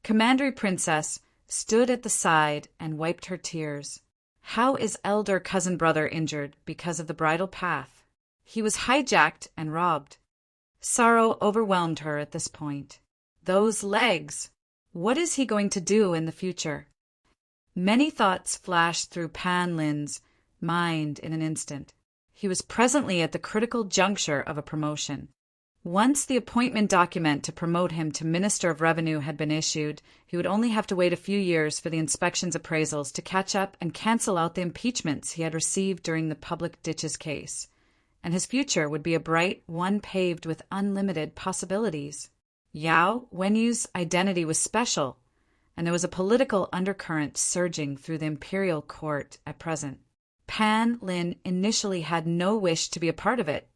Commandery Princess stood at the side and wiped her tears. "How is elder cousin brother injured because of the bridle path?" "He was hijacked and robbed." Sorrow overwhelmed her at this point. Those legs! What is he going to do in the future? Many thoughts flashed through Pan Lin's mind in an instant. He was presently at the critical juncture of a promotion. Once the appointment document to promote him to Minister of Revenue had been issued, he would only have to wait a few years for the inspection's appraisals to catch up and cancel out the impeachments he had received during the public ditches case, and his future would be a bright one paved with unlimited possibilities. Yao Wenyu's identity was special, and there was a political undercurrent surging through the imperial court at present. Pan Lin initially had no wish to be a part of it,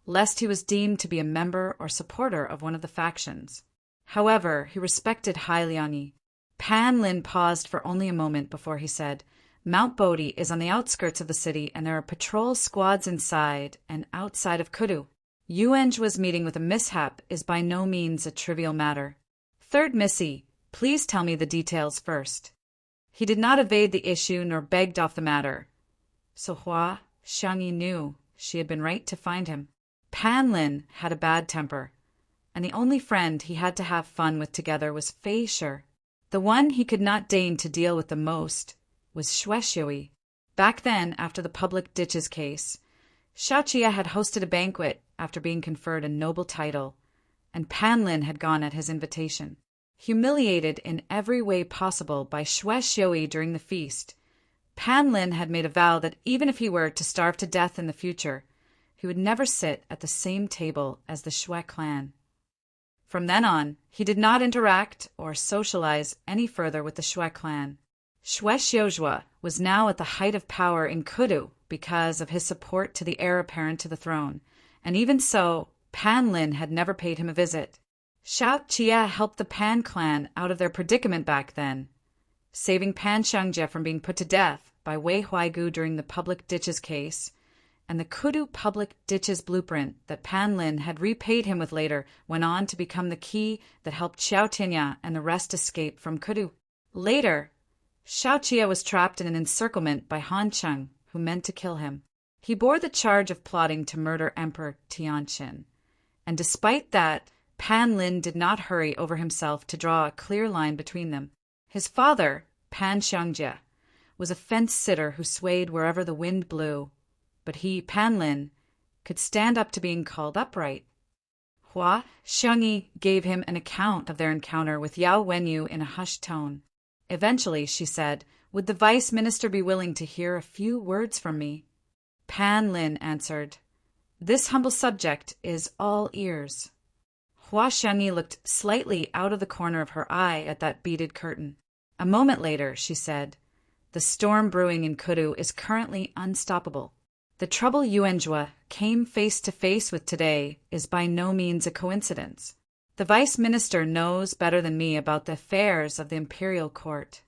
lest he was deemed to be a member or supporter of one of the factions. However, he respected highly Liang. Pan Lin paused for only a moment before he said, "Mount Bodhi is on the outskirts of the city, and there are patrol squads inside and outside of Kudu. Yuanzhua's meeting with a mishap is by no means a trivial matter. Third Missy, please tell me the details first." He did not evade the issue nor begged off the matter, so Hua Xiangyi knew she had been right to find him. Pan Lin had a bad temper, and the only friend he had to have fun with together was Fei Shi. The one he could not deign to deal with the most was Shuexiui. Back then, after the public ditches case, Xiaoqia had hosted a banquet after being conferred a noble title, and Pan Lin had gone at his invitation. Humiliated in every way possible by Xue Xiui during the feast, Pan Lin had made a vow that even if he were to starve to death in the future, he would never sit at the same table as the Xue clan. From then on, he did not interact or socialize any further with the Xue clan. Xue Xiuzhua was now at the height of power in Kudu because of his support to the heir apparent to the throne, and even so, Pan Lin had never paid him a visit. Xiao Jie helped the Pan clan out of their predicament back then, saving Pan Xiangjie from being put to death by Wei Huaigu during the public ditches case, and the Kudu public ditches blueprint that Pan Lin had repaid him with later went on to become the key that helped Xiao Tianya and the rest escape from Kudu. Later, Xiao Jie was trapped in an encirclement by Han Cheng, who meant to kill him. He bore the charge of plotting to murder Emperor Tianqin, and despite that, Pan Lin did not hurry over himself to draw a clear line between them. His father, Pan Xiangjie, was a fence-sitter who swayed wherever the wind blew, but he, Pan Lin, could stand up to being called upright. Hua Xiangyi gave him an account of their encounter with Yao Wenyu in a hushed tone. Eventually, she said, "Would the vice minister be willing to hear a few words from me?" Pan Lin answered, "This humble subject is all ears." Hua Xiangyi looked slightly out of the corner of her eye at that beaded curtain. A moment later, she said, "The storm brewing in Kudu is currently unstoppable. The trouble Yuanjue came face to face with today is by no means a coincidence. The vice minister knows better than me about the affairs of the imperial court.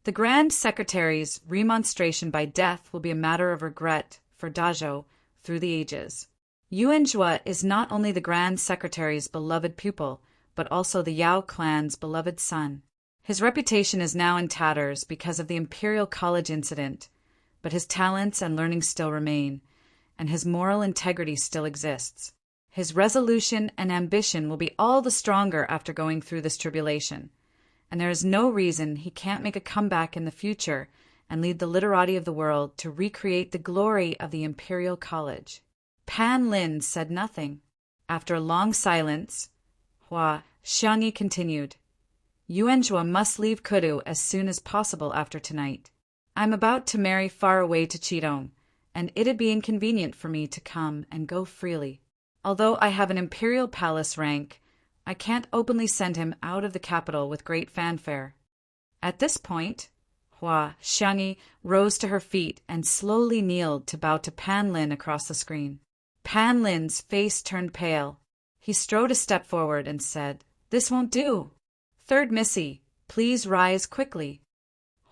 The grand secretary's remonstration by death will be a matter of regret for Dazhou through the ages. Yuanjue is not only the grand secretary's beloved pupil, but also the Yao clan's beloved son. His reputation is now in tatters because of the Imperial College incident, but his talents and learning still remain, and his moral integrity still exists. His resolution and ambition will be all the stronger after going through this tribulation, and there is no reason he can't make a comeback in the future and lead the literati of the world to recreate the glory of the Imperial College." Pan Lin said nothing. After a long silence, Hua Xiangyi continued, "Yuanjue must leave Kudu as soon as possible after tonight. I'm about to marry far away to Qidong, and it'd be inconvenient for me to come and go freely. Although I have an imperial palace rank, I can't openly send him out of the capital with great fanfare." At this point, Hua Xiangyi rose to her feet and slowly kneeled to bow to Pan Lin across the screen. Pan Lin's face turned pale. He strode a step forward and said, "This won't do. Third Missy, please rise quickly."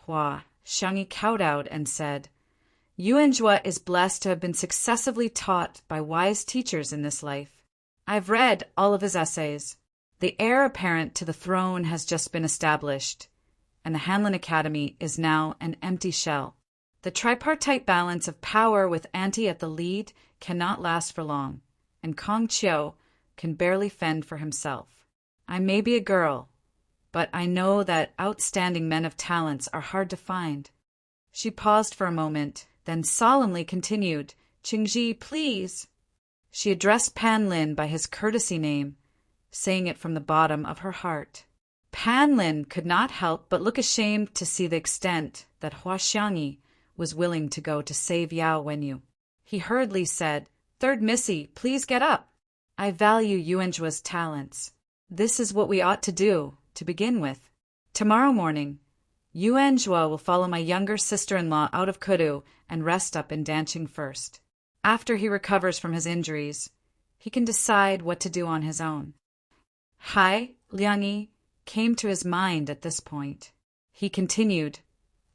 Hua Xiangyi kowtowed and said, "Yuanjue is blessed to have been successively taught by wise teachers in this life. I've read all of his essays. The heir apparent to the throne has just been established, and the Hanlin Academy is now an empty shell. The tripartite balance of power with Auntie at the lead cannot last for long, and Kong Qiu can barely fend for himself. I may be a girl, but I know that outstanding men of talents are hard to find." She paused for a moment, then solemnly continued, "Qingji, please." She addressed Pan Lin by his courtesy name, saying it from the bottom of her heart. Pan Lin could not help but look ashamed to see the extent that Hua Xiangyi was willing to go to save Yao Wenyu. He hurriedly said, "Third Missy, please get up. I value Yuanjue's talents. This is what we ought to do, to begin with. Tomorrow morning, Yuanjue will follow my younger sister-in-law out of Kudu and rest up in Danqing first. After he recovers from his injuries, he can decide what to do on his own." Hai Liangyi came to his mind at this point. He continued,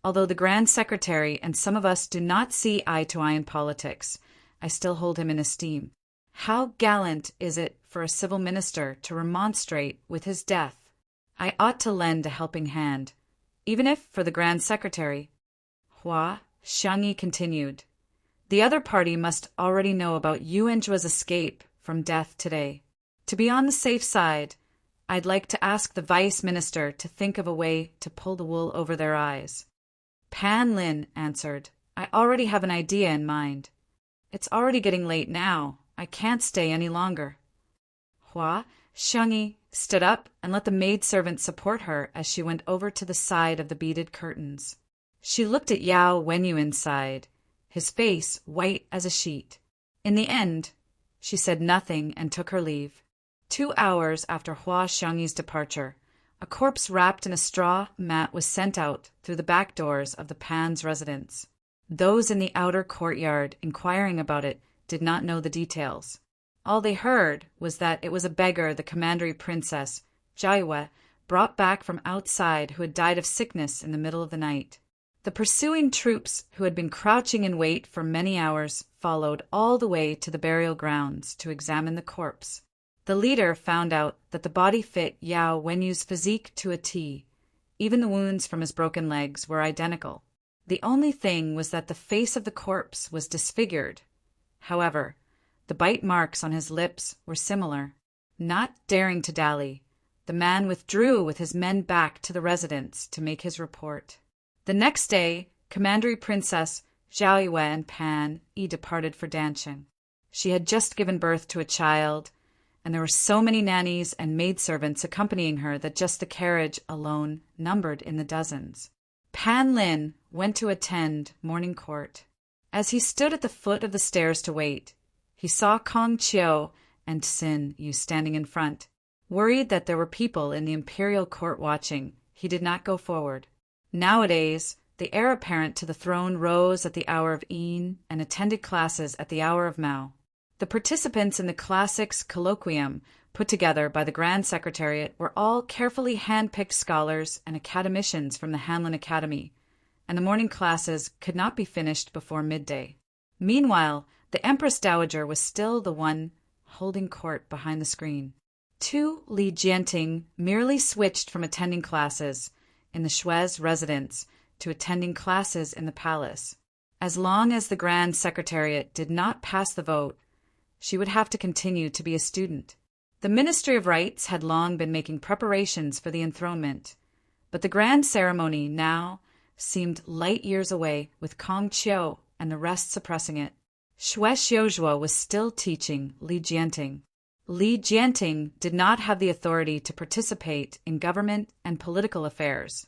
"Although the Grand Secretary and some of us do not see eye to eye in politics, I still hold him in esteem. How gallant is it for a civil minister to remonstrate with his death? I ought to lend a helping hand, even if for the Grand Secretary." Hua Xiangyi continued, "The other party must already know about Yuanjue's escape from death today. To be on the safe side, I'd like to ask the vice minister to think of a way to pull the wool over their eyes." Pan Lin answered, "I already have an idea in mind. It's already getting late now. I can't stay any longer." Hua Xiangyi stood up and let the maidservant support her as she went over to the side of the beaded curtains. She looked at Yao Wenyu inside, his face white as a sheet. In the end, she said nothing and took her leave. 2 hours after Hua Xiangyi's departure, a corpse wrapped in a straw mat was sent out through the back doors of the Pan's residence. Those in the outer courtyard inquiring about it did not know the details. All they heard was that it was a beggar the commandery princess, Jiayue, brought back from outside who had died of sickness in the middle of the night. The pursuing troops, who had been crouching in wait for many hours, followed all the way to the burial grounds to examine the corpse. The leader found out that the body fit Yao Wenyu's physique to a T. Even the wounds from his broken legs were identical. The only thing was that the face of the corpse was disfigured. However, the bite marks on his lips were similar. Not daring to dally, the man withdrew with his men back to the residence to make his report. The next day, Commandery Princess Jiayue and Pan Yi departed for Danshan. She had just given birth to a child, and there were so many nannies and maidservants accompanying her that just the carriage alone numbered in the dozens. Pan Lin went to attend morning court. As he stood at the foot of the stairs to wait, he saw Kong Qiu and Xin Yu standing in front. Worried that there were people in the imperial court watching, he did not go forward. Nowadays, the heir apparent to the throne rose at the hour of Yin and attended classes at the hour of Mao. The participants in the classics colloquium put together by the Grand Secretariat were all carefully hand-picked scholars and academicians from the Hanlin Academy, and the morning classes could not be finished before midday. Meanwhile, the Empress Dowager was still the one holding court behind the screen. Tu Li Jianting merely switched from attending classes in the Shui's residence to attending classes in the palace. As long as the Grand Secretariat did not pass the vote, she would have to continue to be a student. The Ministry of Rites had long been making preparations for the enthronement, but the grand ceremony now seemed light years away, with Kong Qiu and the rest suppressing it. Shui Xiuzhuo was still teaching Li Jianting. Li Jianting did not have the authority to participate in government and political affairs,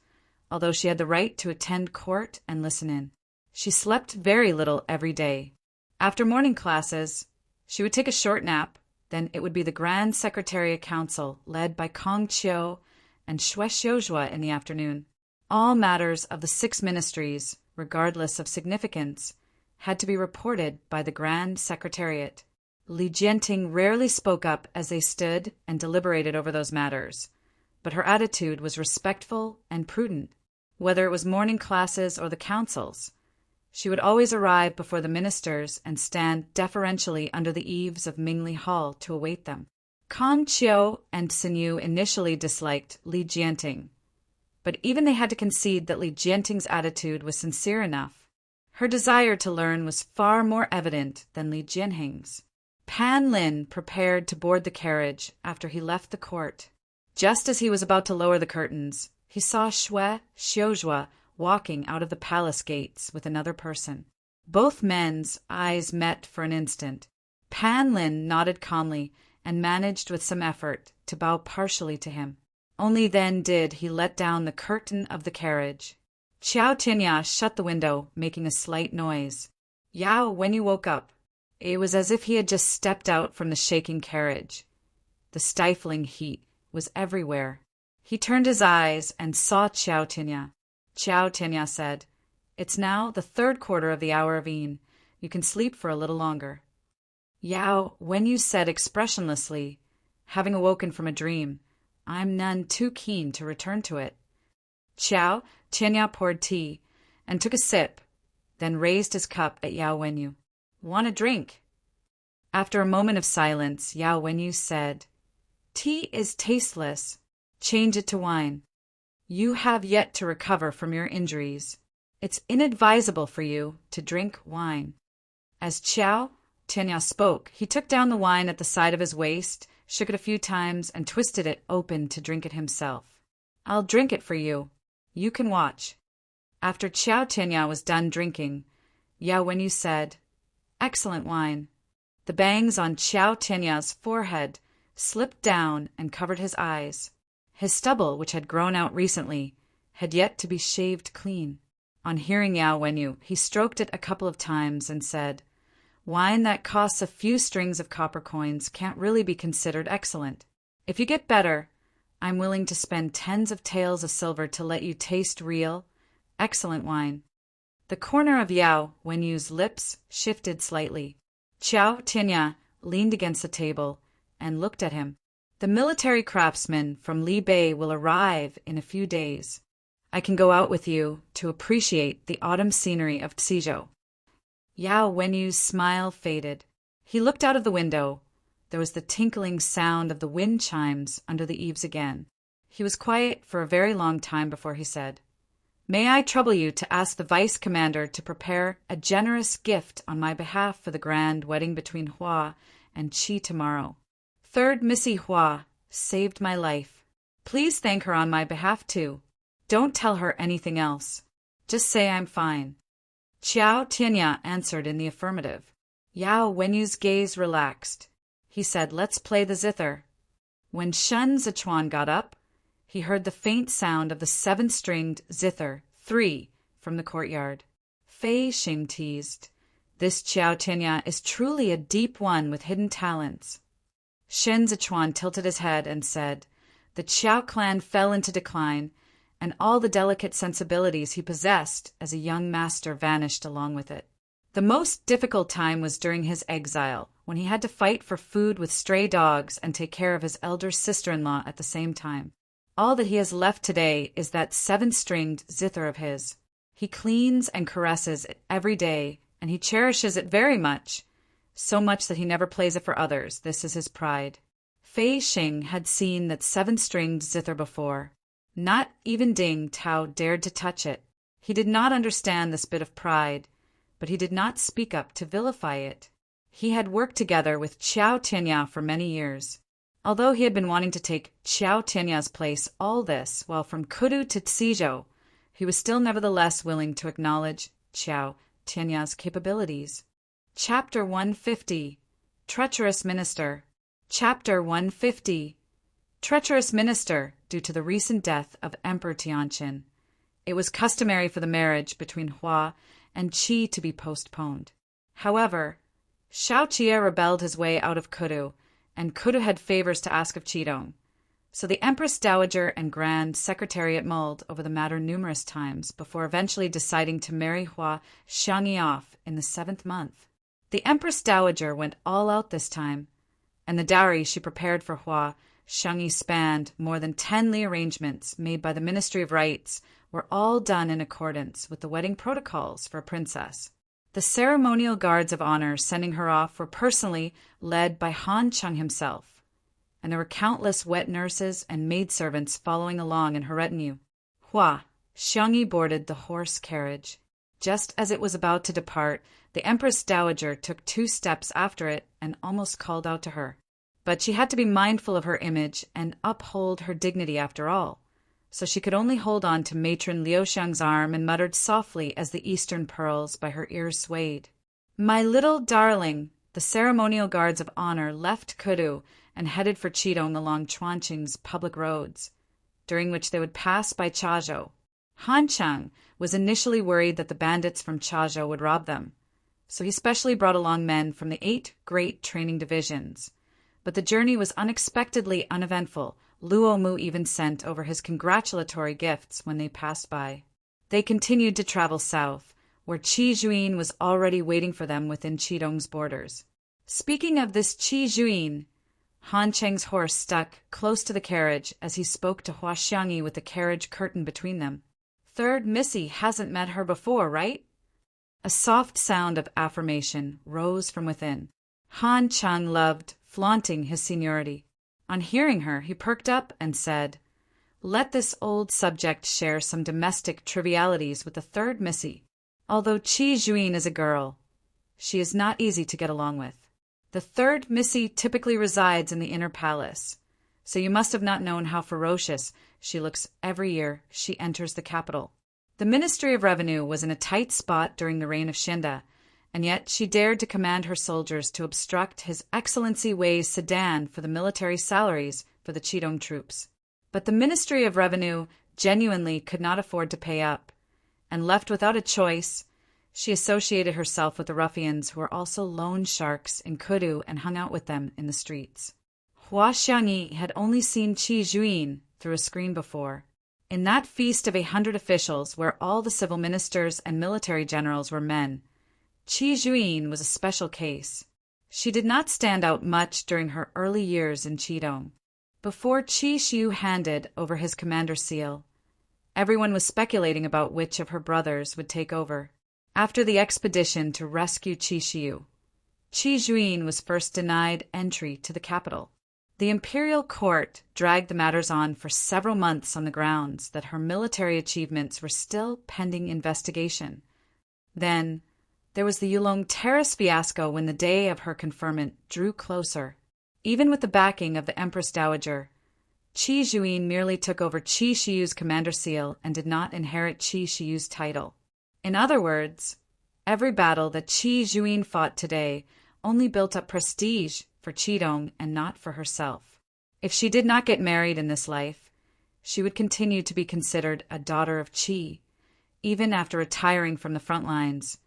although she had the right to attend court and listen in. She slept very little every day. After morning classes, she would take a short nap, then it would be the Grand Secretariat Council led by Kong Qiu and Shui Xiuzhuo in the afternoon. All matters of the 6 ministries, regardless of significance, had to be reported by the Grand Secretariat. Li Jianting rarely spoke up as they stood and deliberated over those matters, but her attitude was respectful and prudent, whether it was morning classes or the councils. She would always arrive before the ministers and stand deferentially under the eaves of Mingli Hall to await them. Kong Qiu and Xin Yu initially disliked Li Jianting, but even they had to concede that Li Jianting's attitude was sincere enough. Her desire to learn was far more evident than Li Jianheng's. Pan Lin prepared to board the carriage after he left the court. Just as he was about to lower the curtains, he saw Shui Xiuzhuo walking out of the palace gates with another person. Both men's eyes met for an instant. Pan Lin nodded calmly and managed with some effort to bow partially to him. Only then did he let down the curtain of the carriage. Qiao Tinya shut the window, making a slight noise. Yao, when you woke up, it was as if he had just stepped out from the shaking carriage. The stifling heat was everywhere. He turned his eyes and saw Qiao Tinya. Qiao Tinya said, "It's now the 3rd quarter of the hour of Yin. You can sleep for a little longer." Yao, when you said expressionlessly, having awoken from a dream, "I'm none too keen to return to it." Qiao Tinya poured tea and took a sip, then raised his cup at Yao Wenyu. "Want a drink?" After a moment of silence, Yao Wenyu said, "Tea is tasteless. Change it to wine. You have yet to recover from your injuries. It's inadvisable for you to drink wine." As Qiao Tinya spoke, he took down the wine at the side of his waist, shook it a few times, and twisted it open to drink it himself. "I'll drink it for you. You can watch." After Qiao Tinya was done drinking, Yao Wenyu said, "Excellent wine." The bangs on Qiao Tinya's forehead slipped down and covered his eyes. His stubble, which had grown out recently, had yet to be shaved clean. On hearing Yao Wenyu, he stroked it a couple of times and said, "Wine that costs a few strings of copper coins can't really be considered excellent. If you get better, I'm willing to spend tens of taels of silver to let you taste real, excellent wine." The corner of Yao Wenyu's lips shifted slightly. Qiao Tianya leaned against the table and looked at him. "The military craftsman from Li Bei will arrive in a few days. I can go out with you to appreciate the autumn scenery of Cizhou." Yao Wenyu's smile faded. He looked out of the window. There was the tinkling sound of the wind chimes under the eaves again. He was quiet for a very long time before he said, "May I trouble you to ask the vice commander to prepare a generous gift on my behalf for the grand wedding between Hua and Qi tomorrow. Third Missy Hua saved my life. Please thank her on my behalf too. Don't tell her anything else. Just say I'm fine." Qiao Tianya answered in the affirmative. Yao Wenyu's gaze relaxed. He said, "Let's play the zither." When Shen Zichuan got up, he heard the faint sound of the 7-stringed zither 3 from the courtyard. Fei Xing teased, "This Qiao Tianya is truly a deep one with hidden talents." Shen Zichuan tilted his head and said, "The Qiao clan fell into decline, and all the delicate sensibilities he possessed as a young master vanished along with it. The most difficult time was during his exile, when he had to fight for food with stray dogs and take care of his elder sister-in-law at the same time. All that he has left today is that 7-stringed zither of his. He cleans and caresses it every day, and he cherishes it very much, so much that he never plays it for others. This is his pride." Fei Xing had seen that 7-stringed zither before. Not even Ding Tao dared to touch it. He did not understand this bit of pride, but he did not speak up to vilify it. He had worked together with Qiao Tianya for many years. Although he had been wanting to take Qiao Tianya's place all this while from Kudu to Cizhou, he was still nevertheless willing to acknowledge Qiao Tianya's capabilities. Chapter 150. Treacherous Minister. Chapter 150. Treacherous Minister, due to the recent death of Emperor Tianqin. It was customary for the marriage between Hua and Qi to be postponed. However, Shao Qie rebelled his way out of Kudu, and Kudu had favors to ask of Qidong. So the Empress Dowager and Grand Secretariat mulled over the matter numerous times before eventually deciding to marry Hua Xiangyi off in the 7th month. The Empress Dowager went all out this time, and the dowry she prepared for Hua Xiangyi spanned more than 10 li arrangements made by the Ministry of Rites were all done in accordance with the wedding protocols for a princess. The ceremonial guards of honor sending her off were personally led by Han Cheng himself, and there were countless wet nurses and maidservants following along in her retinue. Hua Xiangyi boarded the horse carriage. Just as it was about to depart, the Empress Dowager took 2 steps after it and almost called out to her. But she had to be mindful of her image and uphold her dignity after all, so she could only hold on to matron Liu Xiang's arm and muttered softly as the eastern pearls by her ears swayed. "My little darling." The ceremonial guards of honor left Kudu and headed for Qidong along Chuanqing's public roads, during which they would pass by Chazhou. Han Cheng was initially worried that the bandits from Chazhou would rob them, so he specially brought along men from the 8 great training divisions. But the journey was unexpectedly uneventful. Luo Mu even sent over his congratulatory gifts when they passed by. They continued to travel south, where Qi Juyin was already waiting for them within Qidong's borders. Speaking of this Qi Juyin, Han Cheng's horse stuck close to the carriage as he spoke to Hua Xiangyi with the carriage curtain between them. "Third Missy hasn't met her before, right?" A soft sound of affirmation rose from within. Han Cheng loved flaunting his seniority. On hearing her, he perked up and said, "Let this old subject share some domestic trivialities with the 3rd Missy. Although Qi Juyin is a girl, she is not easy to get along with. The 3rd Missy typically resides in the inner palace, so you must have not known how ferocious she looks every year she enters the capital." The Ministry of Revenue was in a tight spot during the reign of Shinda, and yet she dared to command her soldiers to obstruct His Excellency Wei's sedan for the military salaries for the Chidong troops. But the Ministry of Revenue genuinely could not afford to pay up, and left without a choice, she associated herself with the ruffians who were also loan sharks in Kudu and hung out with them in the streets. Hua Xiangyi had only seen Qi Juyin through a screen before. In that feast of 100 officials, where all the civil ministers and military generals were men, Qi Juyin was a special case. She did not stand out much during her early years in Chidong. Before Qi Xiu handed over his commander seal, everyone was speculating about which of her brothers would take over. After the expedition to rescue Qi Xiu, Qi Juyin was first denied entry to the capital. The imperial court dragged the matters on for several months on the grounds that her military achievements were still pending investigation. Then, there was the Yulong Terrace fiasco when the day of her conferment drew closer. Even with the backing of the Empress Dowager, Qi Juyin merely took over Qi Xiu's commander seal and did not inherit Qi Xiu's title. In other words, every battle that Qi Juyin fought today only built up prestige for Chidong and not for herself. If she did not get married in this life, she would continue to be considered a daughter of Qi, even after retiring from the front lines,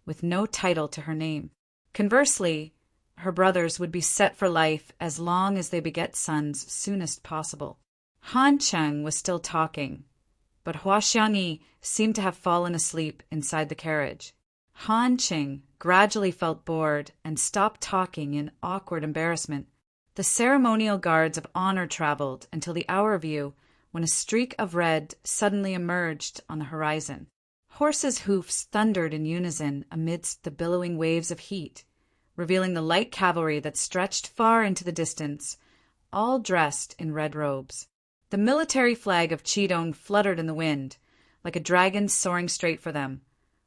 with no title to her name. Conversely, her brothers would be set for life as long as they beget sons soonest possible. Han Cheng was still talking, but Hua Xiangyi seemed to have fallen asleep inside the carriage. Han Cheng gradually felt bored and stopped talking in awkward embarrassment. The ceremonial guards of honor traveled until the hour view, when a streak of red suddenly emerged on the horizon. Horses' hoofs thundered in unison amidst the billowing waves of heat, revealing the light cavalry that stretched far into the distance, all dressed in red robes. The military flag of Chidong fluttered in the wind, like a dragon soaring straight for them,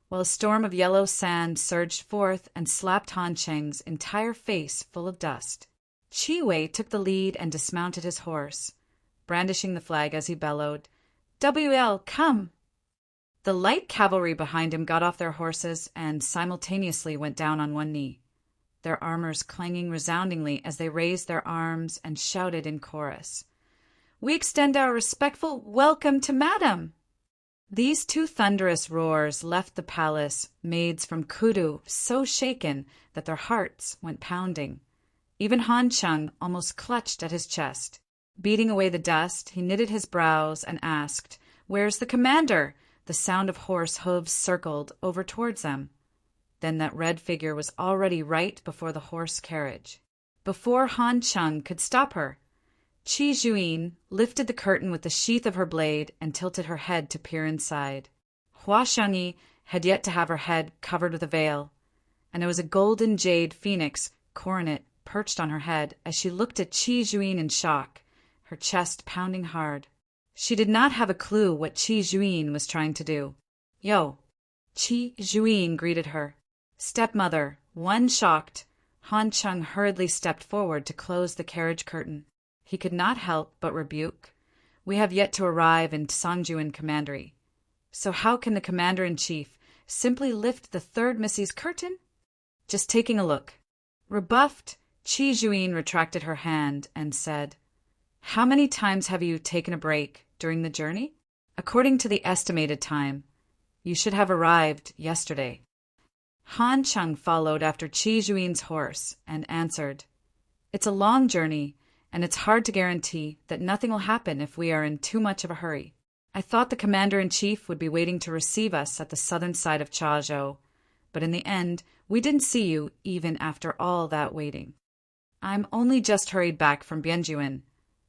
while a storm of yellow sand surged forth and slapped Han Cheng's entire face full of dust. Qi Wei took the lead and dismounted his horse, brandishing the flag as he bellowed, "WL, come!" The light cavalry behind him got off their horses and simultaneously went down on one knee, their armors clanging resoundingly as they raised their arms and shouted in chorus, "We extend our respectful welcome to Madam!" These two thunderous roars left the palace maids from Kudu so shaken that their hearts went pounding. Even Han Cheng almost clutched at his chest. Beating away the dust, he knitted his brows and asked, "Where's the commander?" The sound of horse hooves circled over towards them. Then that red figure was already right before the horse carriage. Before Han Cheng could stop her, Qi Juyin lifted the curtain with the sheath of her blade and tilted her head to peer inside. Hua Xiangyi had yet to have her head covered with a veil, and there was a golden jade phoenix coronet perched on her head as she looked at Qi Juyin in shock, her chest pounding hard. She did not have a clue what Qi Juyin was trying to do. "Yo!" Qi Juyin greeted her. "Stepmother," one shocked, Han Cheng hurriedly stepped forward to close the carriage curtain. He could not help but rebuke. "We have yet to arrive in Songjuan Commandery. So how can the Commander-in-Chief simply lift the third Missy's curtain?" "Just taking a look." Rebuffed, Qi Juyin retracted her hand and said, "How many times have you taken a break during the journey?" "According to the estimated time, you should have arrived yesterday." Han Cheng followed after Qi Juyin's horse and answered, "It's a long journey, and it's hard to guarantee that nothing will happen if we are in too much of a hurry. I thought the Commander-in-Chief would be waiting to receive us at the southern side of Chazhou, but in the end, we didn't see you even after all that waiting. I'm only just hurried back from Bianjuan,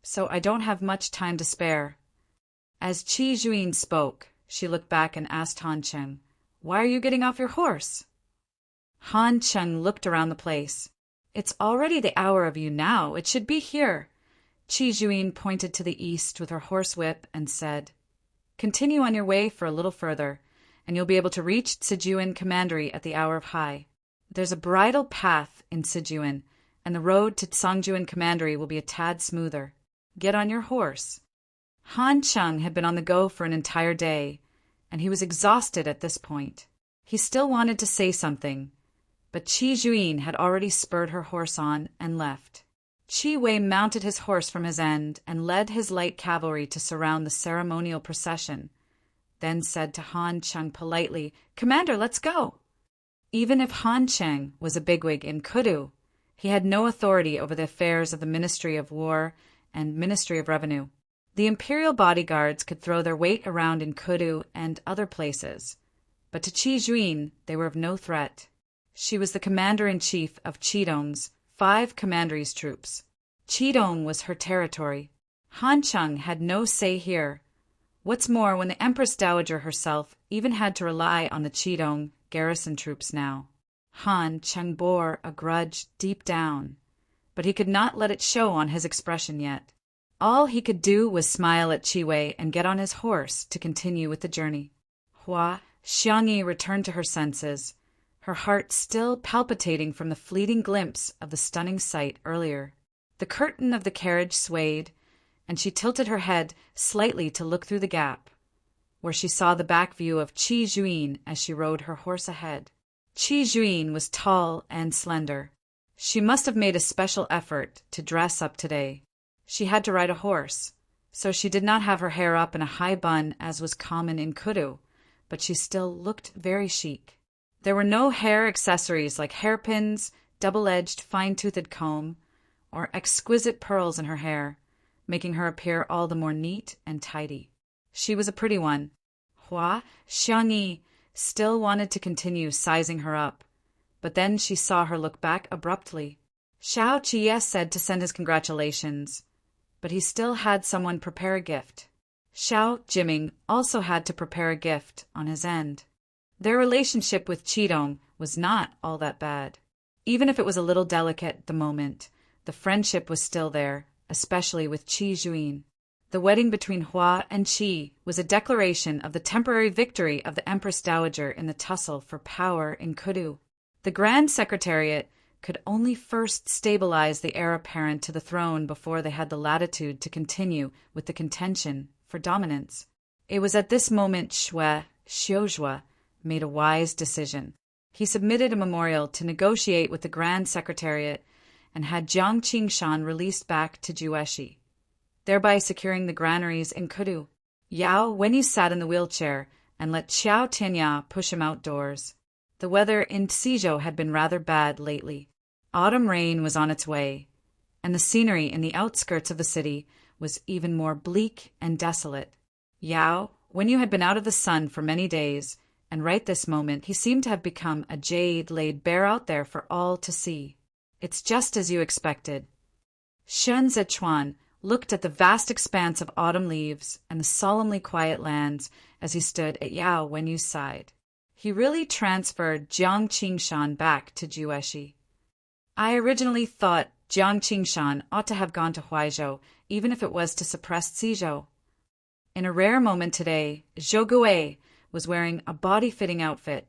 so I don't have much time to spare." As Qi Juyin spoke, she looked back and asked Han Cheng, "Why are you getting off your horse?" Han Cheng looked around the place. "It's already the hour of you now. It should be here." Qi Juyin pointed to the east with her horsewhip and said, "Continue on your way for a little further, and you'll be able to reach Sijuan Commandery at the hour of high. There's a bridle path in Sijuan, and the road to Songjuan Commandery will be a tad smoother. Get on your horse." Han Cheng had been on the go for an entire day, and he was exhausted at this point. He still wanted to say something, but Qi Juin had already spurred her horse on and left. Qi Wei mounted his horse from his end and led his light cavalry to surround the ceremonial procession, then said to Han Cheng politely, "Commander, let's go." Even if Han Cheng was a bigwig in Kudu, he had no authority over the affairs of the Ministry of War and Ministry of Revenue. The imperial bodyguards could throw their weight around in Kudu and other places, but to Qi Juin they were of no threat. She was the commander-in-chief of Qidong's 5 commanderies troops. Qidong was her territory. Han Cheng had no say here. What's more, when the Empress Dowager herself even had to rely on the Qidong garrison troops now, Han Cheng bore a grudge deep down, but he could not let it show on his expression yet. All he could do was smile at Qi Wei and get on his horse to continue with the journey. Hua Xiangyi returned to her senses, her heart still palpitating from the fleeting glimpse of the stunning sight earlier. The curtain of the carriage swayed, and she tilted her head slightly to look through the gap, where she saw the back view of Qi Juin as she rode her horse ahead. Qi Juin was tall and slender. She must have made a special effort to dress up today. She had to ride a horse, so she did not have her hair up in a high bun as was common in Kudu, but she still looked very chic. There were no hair accessories like hairpins, double-edged fine-toothed comb, or exquisite pearls in her hair, making her appear all the more neat and tidy. She was a pretty one. Hua Xiangyi still wanted to continue sizing her up, but then she saw her look back abruptly. Xiao Qiye said to send his congratulations, but he still had someone prepare a gift. Xiao Jiming also had to prepare a gift on his end. Their relationship with Qidong was not all that bad. Even if it was a little delicate at the moment, the friendship was still there, especially with Qi Juin. The wedding between Hua and Qi was a declaration of the temporary victory of the Empress Dowager in the tussle for power in Kudu. The Grand Secretariat could only first stabilize the heir apparent to the throne before they had the latitude to continue with the contention for dominance. It was at this moment Xue Xiuzhua made a wise decision. He submitted a memorial to negotiate with the Grand Secretariat and had Jiang Qingshan released back to Jueshi, thereby securing the granaries in Kudu. Yao Wenyu sat in the wheelchair and let Xiao Tianya push him outdoors. The weather in Xizhou had been rather bad lately. Autumn rain was on its way, and the scenery in the outskirts of the city was even more bleak and desolate. Yao Wenyu had been out of the sun for many days, and right this moment he seemed to have become a jade laid bare out there for all to see. It's just as you expected. Shen Zichuan looked at the vast expanse of autumn leaves and the solemnly quiet lands as he stood at Yao Wenyu's side. He really transferred Jiang Qingshan back to Jueshi. I originally thought Jiang Qingshan ought to have gone to Huaizhou, even if it was to suppress Xizhou. In a rare moment today, Zhou Gui was wearing a body-fitting outfit,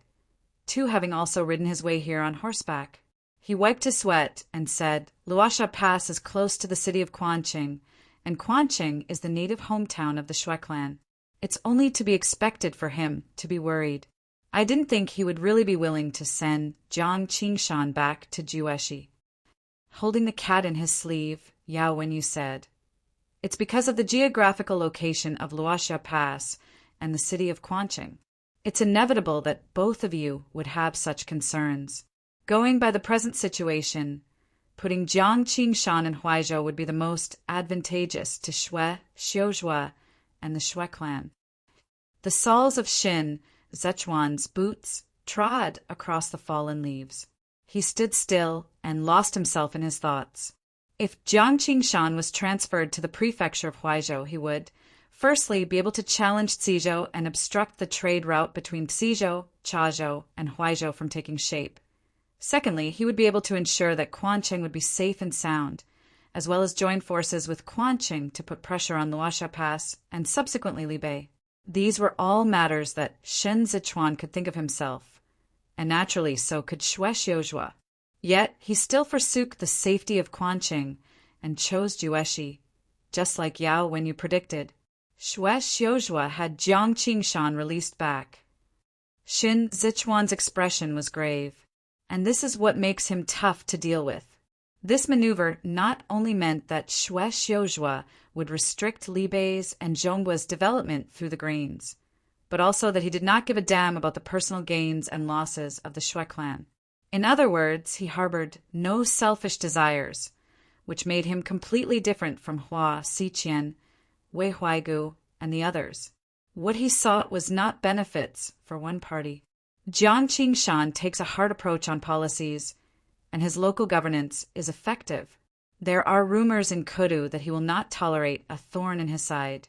Tu having also ridden his way here on horseback. He wiped his sweat and said, Luosha Pass is close to the city of Quanqing, and Quanqing is the native hometown of the Xue clan. It's only to be expected for him to be worried. I didn't think he would really be willing to send Jiang Qingshan back to Jueshi. Holding the cat in his sleeve, Yao Wenyu said, It's because of the geographical location of Luosha Pass and the city of Quanqing. It's inevitable that both of you would have such concerns. Going by the present situation, putting Jiang Qingshan in Huaizhou would be the most advantageous to Xue, Xiuzhua, and the Xue clan. The soles of Shin Zechuan's boots trod across the fallen leaves. He stood still and lost himself in his thoughts. If Jiang Qingshan was transferred to the prefecture of Huaizhou, he would, firstly, be able to challenge Xizhou and obstruct the trade route between Xizhou, Chazhou, and Huaizhou from taking shape. Secondly, he would be able to ensure that Quanqing would be safe and sound, as well as join forces with Quanqing to put pressure on Luosha Pass and subsequently Libei. These were all matters that Shen Zichuan could think of himself, and naturally so could Xue Xiuzhua. Yet he still forsook the safety of Quanqing and chose Jueshi, just like Yao Wenyu predicted. Xue Xiuzhua had Jiang Qingshan released back. Shin Zichuan's expression was grave. and this is what makes him tough to deal with. This maneuver not only meant that Xue Xiuzhua would restrict Li Bei's and Zhongguo's development through the grains, but also that he did not give a damn about the personal gains and losses of the Xue clan. In other words, he harbored no selfish desires, which made him completely different from Hua Xiqian, Wei Huaigu, and the others. What he sought was not benefits for one party. Jiang Qingshan takes a hard approach on policies, and his local governance is effective. There are rumors in Kudu that he will not tolerate a thorn in his side,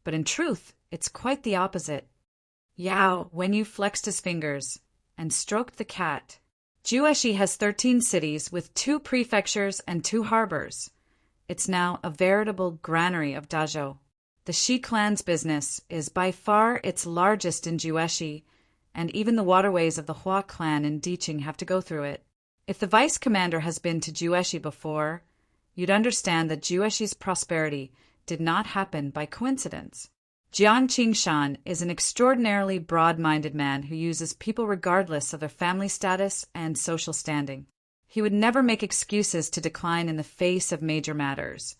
but in truth, it's quite the opposite. Yao Wenyu flexed his fingers and stroked the cat. Jueshi has 13 cities with 2 prefectures and 2 harbors. It's now a veritable granary of dajo. The Shi clan's business is by far its largest in Jueshi, and even the waterways of the Hua clan in Diqing have to go through it. If the vice commander has been to Jueshi before, you'd understand that Jueshi's prosperity did not happen by coincidence. Jiang Qingshan is an extraordinarily broad-minded man who uses people regardless of their family status and social standing. He would never make excuses to decline in the face of major matters,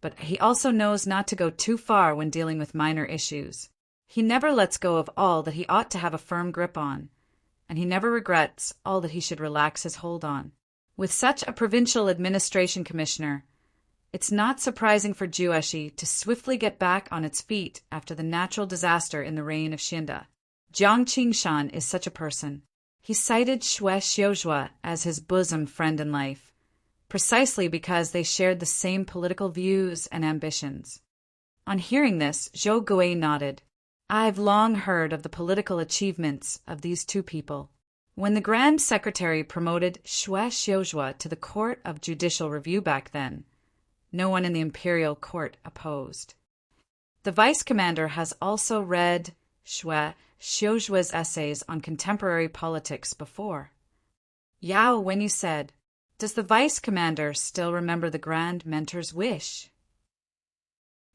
but he also knows not to go too far when dealing with minor issues. He never lets go of all that he ought to have a firm grip on, and he never regrets all that he should relax his hold on. With such a provincial administration commissioner, it's not surprising for Jueshi to swiftly get back on its feet after the natural disaster in the reign of Xinda. Jiang Qingshan is such a person. He cited Xue Xiuzhua as his bosom friend in life, precisely because they shared the same political views and ambitions. On hearing this, Zhou Gui nodded. I've long heard of the political achievements of these 2 people. When the Grand Secretary promoted Xue Xiuzhua to the Court of Judicial Review back then, no one in the imperial court opposed. The vice commander has also read Xue Xiuzhua's essays on contemporary politics before. Yao Wenyu said, "Does the vice commander still remember the grand mentor's wish?"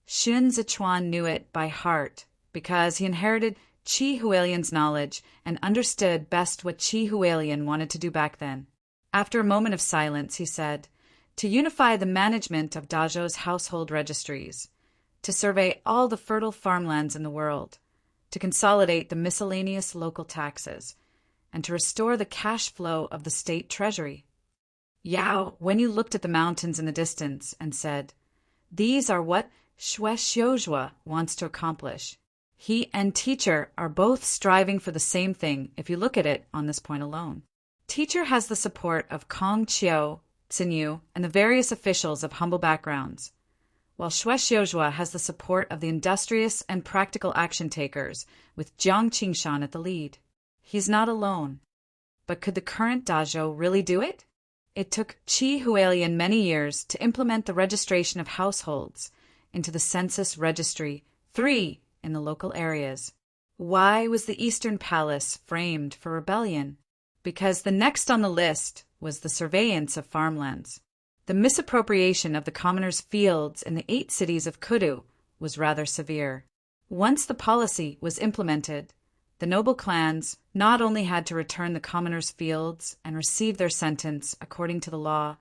Xun Zichuan knew it by heart because he inherited Qi Hualian's knowledge and understood best what Qi Hualian wanted to do back then. After a moment of silence, he said, to unify the management of Dajo's household registries, to survey all the fertile farmlands in the world, to consolidate the miscellaneous local taxes, and to restore the cash flow of the state treasury. Yao, when you looked at the mountains in the distance and said, "These are what Xue Xiuzhua wants to accomplish." He and Teacher are both striving for the same thing if you look at it on this point alone. Teacher has the support of Kong Qiu, Xinyu, and the various officials of humble backgrounds, while Xue Xiuzhua has the support of the industrious and practical action takers, with Jiang Qingshan at the lead. He's not alone. But could the current Dajo really do it? It took Qi Hualian many years to implement the registration of households into the census registry, 3 in the local areas. Why was the Eastern Palace framed for rebellion? Because the next on the list was the surveillance of farmlands. The misappropriation of the commoners' fields in the 8 cities of Kudu was rather severe. Once the policy was implemented, the noble clans not only had to return the commoners' fields and receive their sentence according to the law,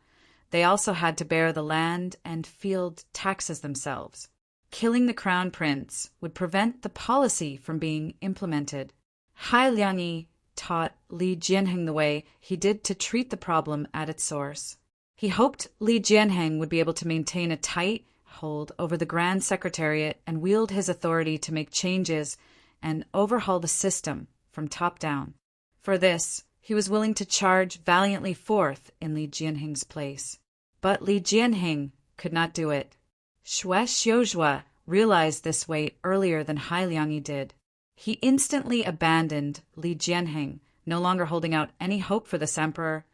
they also had to bear the land and field taxes themselves. Killing the crown prince would prevent the policy from being implemented. Hai Liangyi taught Li Jianheng the way he did to treat the problem at its source. He hoped Li Jianheng would be able to maintain a tight hold over the Grand Secretariat and wield his authority to make changes and overhaul the system from top down. For this, he was willing to charge valiantly forth in Li Jianheng's place. But Li Jianheng could not do it. Xue Xiuzhua realized this way earlier than Hai Liangyi did. He instantly abandoned Li Jianheng, no longer holding out any hope for this emperor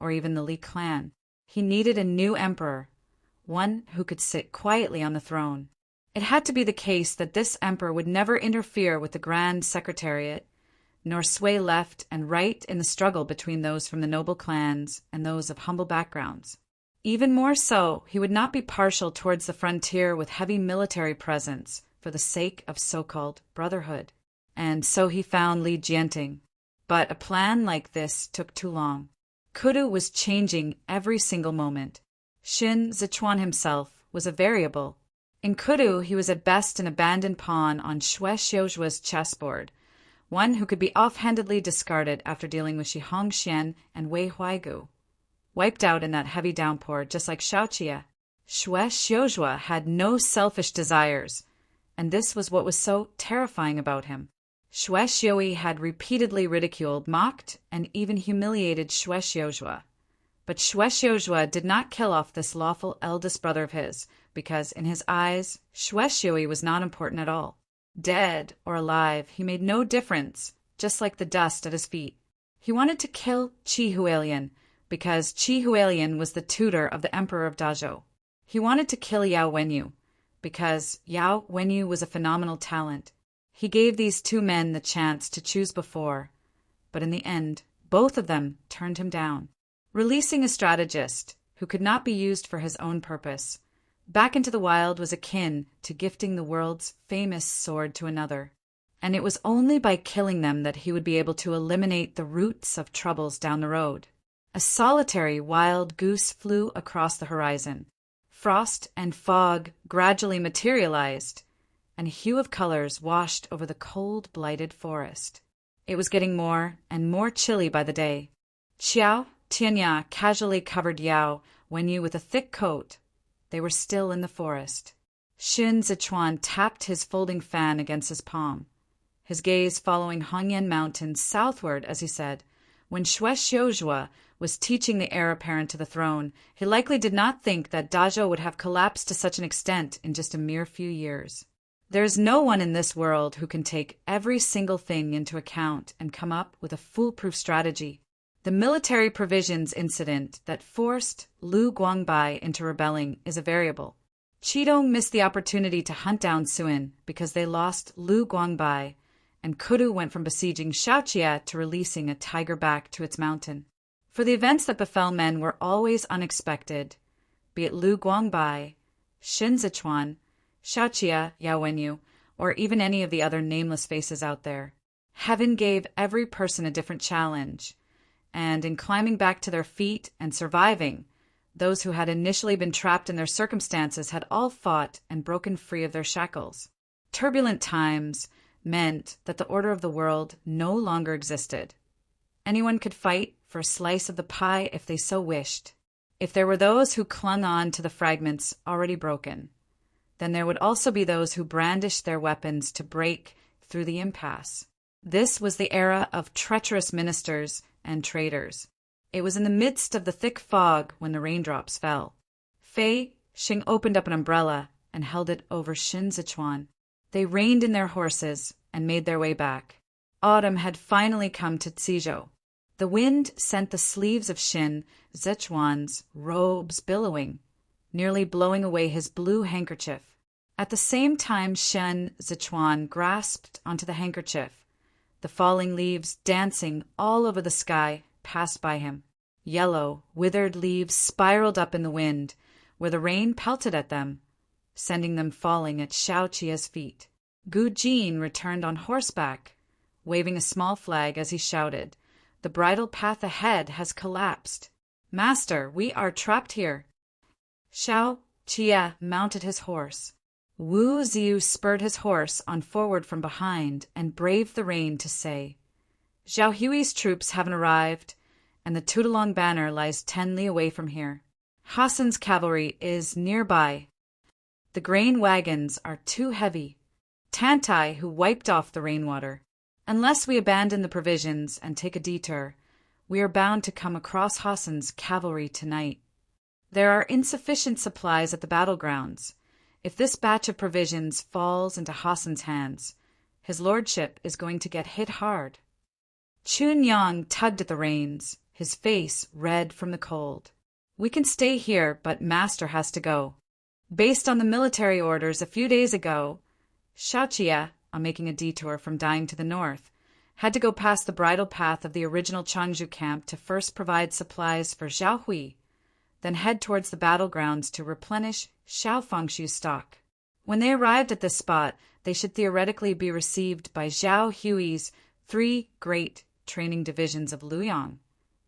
or even the Li clan. He needed a new emperor, one who could sit quietly on the throne. It had to be the case that this emperor would never interfere with the Grand Secretariat, nor sway left and right in the struggle between those from the noble clans and those of humble backgrounds. Even more so, he would not be partial towards the frontier with heavy military presence for the sake of so-called brotherhood. And so he found Li Jianting. But a plan like this took too long. Kudu was changing every single moment. Shin Zichuan himself was a variable. In Kudu, he was at best an abandoned pawn on Xue Xiujua's chessboard, one who could be offhandedly discarded after dealing with Shi Hongxian and Wei Huaigu. Wiped out in that heavy downpour, just like Xiaoqia. Xue Xiujua had no selfish desires, and this was what was so terrifying about him. Xue Xiui had repeatedly ridiculed, mocked, and even humiliated Xue Xiujua. But Xue Xiujua did not kill off this lawful eldest brother of his, because in his eyes, Xue Xiui was not important at all. Dead or alive, he made no difference, just like the dust at his feet. He wanted to kill Qi Hualien, because Qi Hualien was the tutor of the Emperor of Dazhou. He wanted to kill Yao Wenyu, because Yao Wenyu was a phenomenal talent. He gave these two men the chance to choose before, but in the end, both of them turned him down. Releasing a strategist who could not be used for his own purpose back into the wild was akin to gifting the world's famous sword to another, and it was only by killing them that he would be able to eliminate the roots of troubles down the road. A solitary wild goose flew across the horizon. Frost and fog gradually materialized, and a hue of colors washed over the cold, blighted forest. It was getting more and more chilly by the day. Xiao Tianya casually covered Yao Wenyu with a thick coat. They were still in the forest. Shin Zichuan tapped his folding fan against his palm, his gaze following Hongyan Mountain southward as he said, when Xue Xiujua was teaching the heir apparent to the throne, he likely did not think that Dazhou would have collapsed to such an extent in just a mere few years. There is no one in this world who can take every single thing into account and come up with a foolproof strategy. The military provisions incident that forced Lu Guangbai into rebelling is a variable. Qidong missed the opportunity to hunt down Suin because they lost Lu Guangbai, and Kudu went from besieging Xiaoqia to releasing a tiger back to its mountain. For the events that befell men were always unexpected, be it Lu Guangbai, Shin Zichuan, Xiaoqia, Yao Wenyu, or even any of the other nameless faces out there. Heaven gave every person a different challenge, and in climbing back to their feet and surviving, those who had initially been trapped in their circumstances had all fought and broken free of their shackles. Turbulent times meant that the order of the world no longer existed. Anyone could fight for a slice of the pie if they so wished. If there were those who clung on to the fragments already broken, then there would also be those who brandished their weapons to break through the impasse. This was the era of treacherous ministers and traitors. It was in the midst of the thick fog when the raindrops fell. Fei Xing opened up an umbrella and held it over Shin Zichuan. They reined in their horses and made their way back. Autumn had finally come to Cizhou. The wind sent the sleeves of Shin Zichuan's robes billowing, nearly blowing away his blue handkerchief. At the same time Shin Zichuan grasped onto the handkerchief, the falling leaves dancing all over the sky passed by him. Yellow, withered leaves spiraled up in the wind, where the rain pelted at them, sending them falling at Xiaoqia's feet. Gu Jin returned on horseback, waving a small flag as he shouted, "The bridle path ahead has collapsed. Master, we are trapped here." Xiaoqia mounted his horse. Wu Ziyu spurred his horse on forward from behind and braved the rain to say, "Zhao Hui's troops haven't arrived, and the Tudalong banner lies 10 li away from here. Hassan's cavalry is nearby. The grain wagons are too heavy. Tantai, who wiped off the rainwater. Unless we abandon the provisions and take a detour, we are bound to come across Hassan's cavalry tonight. There are insufficient supplies at the battlegrounds. If this batch of provisions falls into Hassan's hands, his lordship is going to get hit hard." Chun Yang tugged at the reins, his face red from the cold. "We can stay here, but Master has to go. Based on the military orders a few days ago, Xiaoqia, on making a detour from Dying to the north, had to go past the bridle path of the original Changzhou camp to first provide supplies for Zhao Hui, then head towards the battlegrounds to replenish Xiao Fengshu's stock. When they arrived at this spot, they should theoretically be received by Zhao Hui's 3 great training divisions of Luoyang,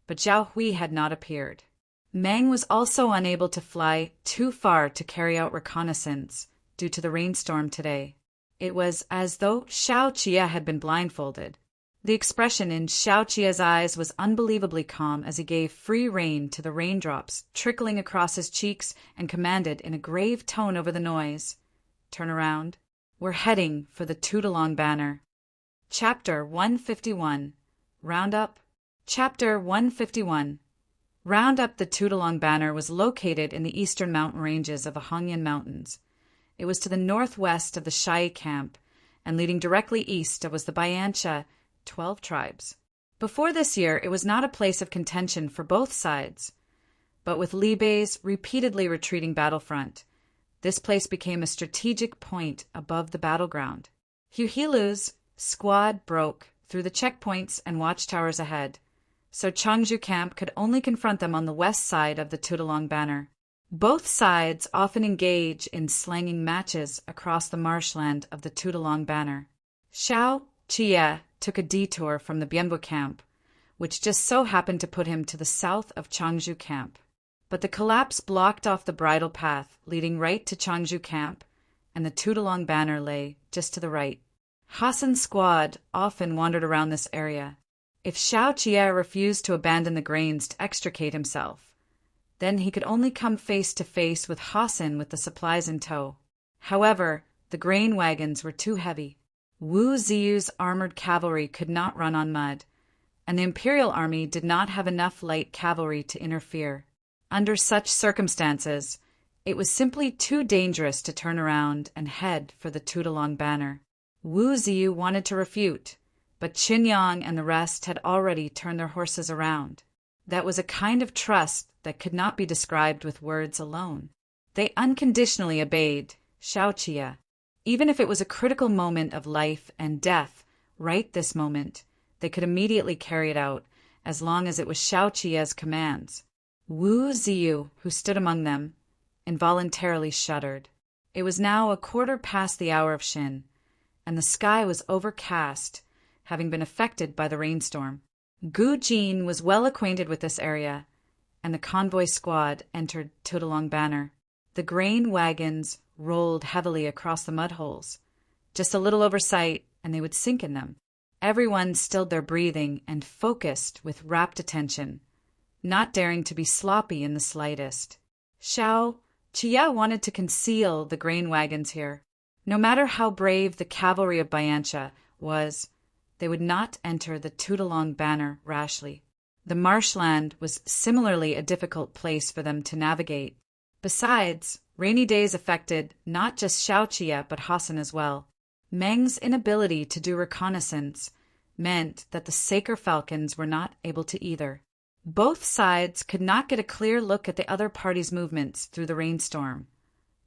but Zhao Hui had not appeared. Meng was also unable to fly too far to carry out reconnaissance due to the rainstorm today. It was as though Xiao Qie had been blindfolded. The expression in Xiao Qie's eyes was unbelievably calm as he gave free rein to the raindrops trickling across his cheeks and commanded in a grave tone over the noise, "Turn around. We're heading for the Tootalong Banner." Chapter 151. Roundup. Chapter 151. Roundup. The Tootalong Banner was located in the eastern mountain ranges of the Hongyan Mountains. It was to the northwest of the Shai camp, and leading directly east was the Bayancha, 12 tribes. Before this year, it was not a place of contention for both sides, but with Li Bei's repeatedly retreating battlefront, this place became a strategic point above the battleground. Hu Hilu's squad broke through the checkpoints and watchtowers ahead, so Changzhou camp could only confront them on the west side of the Tootalong Banner. Both sides often engage in slanging matches across the marshland of the Tootalong Banner. Xiao Qie took a detour from the Bianbo camp, which just so happened to put him to the south of Changzhou camp. But the collapse blocked off the bridle path leading right to Changzhou camp, and the Tootalong Banner lay just to the right. Hassan's squad often wandered around this area. If Xiao Qie refused to abandon the grains to extricate himself, then he could only come face to face with Hassan with the supplies in tow. However, the grain wagons were too heavy. Wu Ziyu's armored cavalry could not run on mud, and the imperial army did not have enough light cavalry to interfere. Under such circumstances, it was simply too dangerous to turn around and head for the Tootalong Banner. Wu Ziyu wanted to refute, but Qin Yang and the rest had already turned their horses around. That was a kind of trust that could not be described with words alone. They unconditionally obeyed Xiao Qie. Even if it was a critical moment of life and death, right this moment, they could immediately carry it out, as long as it was Xiao Qie's commands. Wu Ziyu, who stood among them, involuntarily shuddered. It was now 1/4 the hour of Shin, and the sky was overcast, having been affected by the rainstorm. Gu Jin was well acquainted with this area, and the convoy squad entered Tootalong Banner. The grain wagons rolled heavily across the mud holes. Just a little oversight, and they would sink in them. Everyone stilled their breathing and focused with rapt attention, not daring to be sloppy in the slightest. Xiao Qie wanted to conceal the grain wagons here. No matter how brave the cavalry of Bayancha was, they would not enter the Tootalong Banner rashly. The marshland was similarly a difficult place for them to navigate. Besides, rainy days affected not just Xiao Qie but Hassan as well. Meng's inability to do reconnaissance meant that the Saker Falcons were not able to either. Both sides could not get a clear look at the other party's movements through the rainstorm.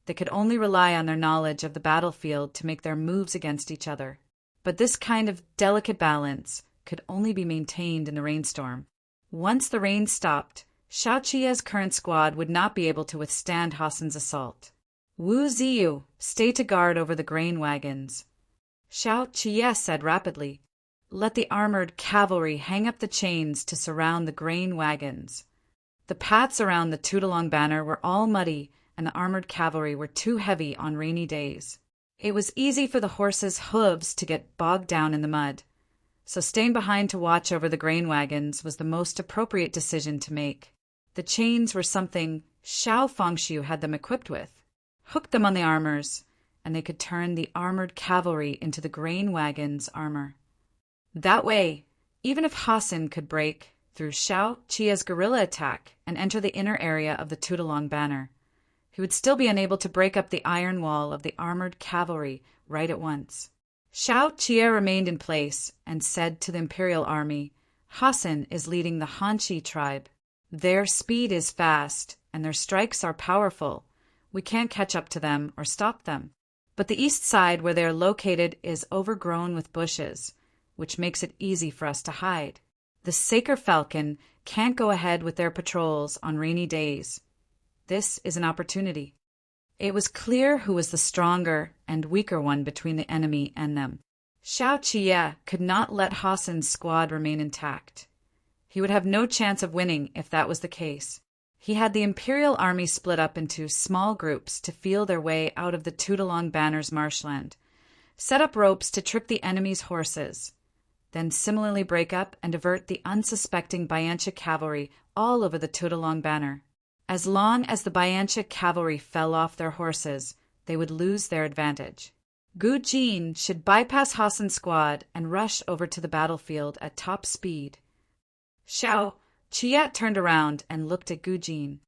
They could only rely on their knowledge of the battlefield to make their moves against each other. But this kind of delicate balance could only be maintained in the rainstorm. Once the rain stopped, Xiao Qie's current squad would not be able to withstand Hassan's assault. Wu Ziyu, stay to guard over the grain wagons. Xiao Qie said rapidly, "Let the armored cavalry hang up the chains to surround the grain wagons." The paths around the Tootalong Banner were all muddy, and the armored cavalry were too heavy on rainy days. It was easy for the horses' hooves to get bogged down in the mud, so staying behind to watch over the grain wagons was the most appropriate decision to make. The chains were something Xiao Fengshu had them equipped with. Hook them on the armors, and they could turn the armored cavalry into the grain wagons' armor. That way, even if Hassan could break through Xiao Qie's guerrilla attack and enter the inner area of the Tootalong Banner, he would still be unable to break up the iron wall of the armored cavalry right at once. Xiao Qie remained in place and said to the imperial army, "Hassan is leading the Hanshi tribe. Their speed is fast, and their strikes are powerful. We can't catch up to them or stop them. But the east side where they are located is overgrown with bushes, which makes it easy for us to hide. The Saker Falcon can't go ahead with their patrols on rainy days. This is an opportunity." It was clear who was the stronger and weaker one between the enemy and them. Xiao Qie could not let Hassan's squad remain intact. He would have no chance of winning if that was the case. He had the Imperial army split up into small groups to feel their way out of the Tudolong Banner's marshland, set up ropes to trip the enemy's horses, then similarly break up and divert the unsuspecting Bayancha cavalry all over the Tudolong Banner. As long as the Bayancha cavalry fell off their horses, they would lose their advantage. Gu Jin should bypass Hassan's squad and rush over to the battlefield at top speed. Xiao Qiat turned around and looked at Gu Jin.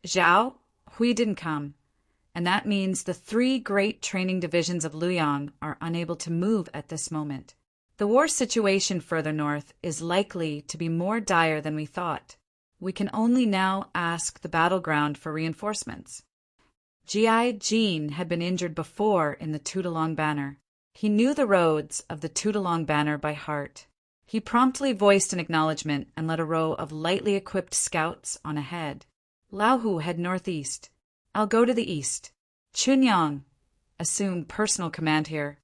Zhao, Hui didn't come, and that means the 3 great training divisions of Luoyang are unable to move at this moment. The war situation further north is likely to be more dire than we thought. We can only now ask the battleground for reinforcements. Ji Jin had been injured before in the Tudolong Banner. He knew the roads of the Tudolong Banner by heart. He promptly voiced an acknowledgement and led a row of lightly equipped scouts on ahead. Lao Hu head northeast. I'll go to the east. Chunyang, assume personal command here.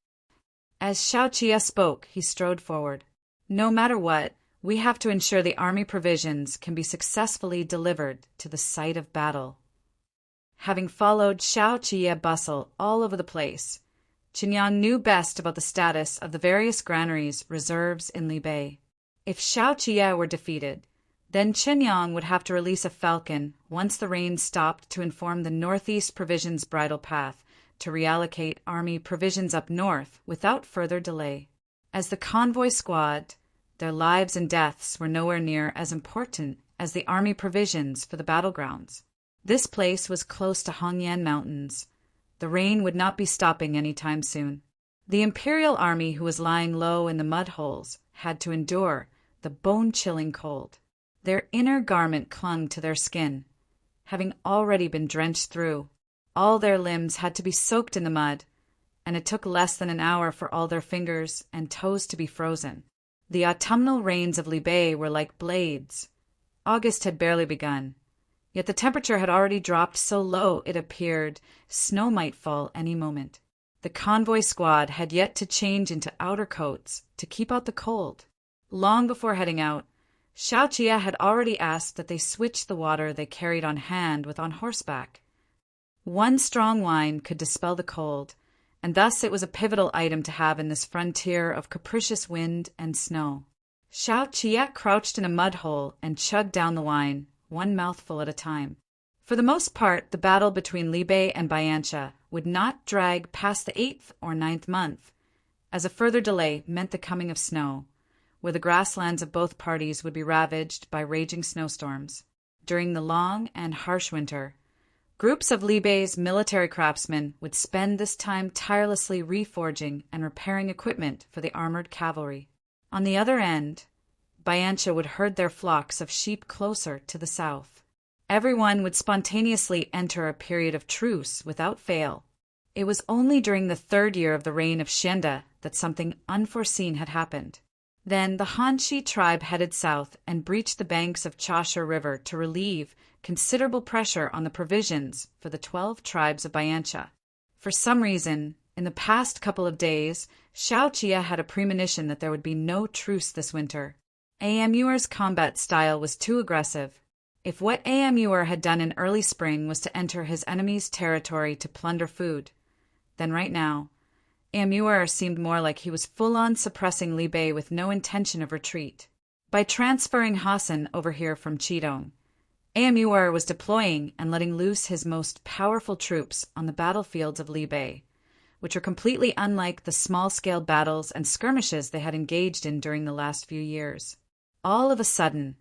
As Xiao Qia spoke, he strode forward. No matter what, we have to ensure the army provisions can be successfully delivered to the site of battle. Having followed Xiao Qia bustle all over the place, Chunyang knew best about the status of the various granaries reserves in Libei. If Xiao Qia were defeated, then Chunyang would have to release a falcon once the rain stopped to inform the Northeast Provisions bridle path to reallocate army provisions up north without further delay. As the convoy squad, their lives and deaths were nowhere near as important as the army provisions for the battlegrounds. This place was close to Hongyan Mountains. The rain would not be stopping any time soon. The Imperial army who was lying low in the mud holes had to endure the bone-chilling cold. Their inner garment clung to their skin, having already been drenched through. All their limbs had to be soaked in the mud, and it took less than an hour for all their fingers and toes to be frozen. The autumnal rains of Libei were like blades. August had barely begun, yet the temperature had already dropped so low it appeared snow might fall any moment. The convoy squad had yet to change into outer coats to keep out the cold. Long before heading out, Xiao Qia had already asked that they switch the water they carried on hand with on horseback. One strong wine could dispel the cold, and thus it was a pivotal item to have in this frontier of capricious wind and snow. Xiao Qia crouched in a mud hole and chugged down the wine, one mouthful at a time. For the most part, the battle between Libei and Bayancha would not drag past the 8th or 9th month, as a further delay meant the coming of snow, where the grasslands of both parties would be ravaged by raging snowstorms. During the long and harsh winter, groups of Libei's military craftsmen would spend this time tirelessly reforging and repairing equipment for the armored cavalry. On the other end, Bayancha would herd their flocks of sheep closer to the south. Everyone would spontaneously enter a period of truce without fail. It was only during the 3rd year of the reign of Xianda that something unforeseen had happened. Then the Hanshi tribe headed south and breached the banks of Chasha River to relieve considerable pressure on the provisions for the 12 tribes of Bayancha. For some reason, in the past couple of days, Xiao Qia had a premonition that there would be no truce this winter. Amur's combat style was too aggressive. If what Amur had done in early spring was to enter his enemy's territory to plunder food, then right now, Amur seemed more like he was full-on suppressing Libei with no intention of retreat. By transferring Hassan over here from Chidong, Amur was deploying and letting loose his most powerful troops on the battlefields of Libei, which were completely unlike the small-scale battles and skirmishes they had engaged in during the last few years. All of a sudden,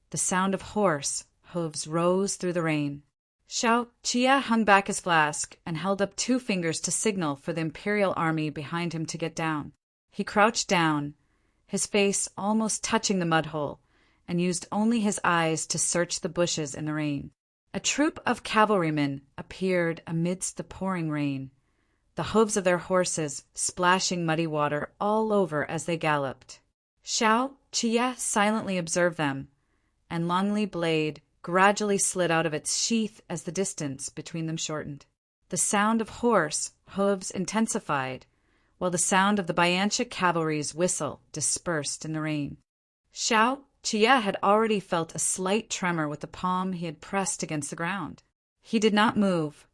the sound of horse hooves rose through the rain. Xiao Qia hung back his flask and held up 2 fingers to signal for the Imperial army behind him to get down. He crouched down, his face almost touching the mud hole, and used only his eyes to search the bushes in the rain. A troop of cavalrymen appeared amidst the pouring rain, the hooves of their horses splashing muddy water all over as they galloped. Xiao Qia silently observed them, and Longli blade gradually slid out of its sheath as the distance between them shortened. The sound of horse hooves intensified, while the sound of the Bayancha cavalry's whistle dispersed in the rain. Xiao Chia had already felt a slight tremor with the palm he had pressed against the ground. He did not move,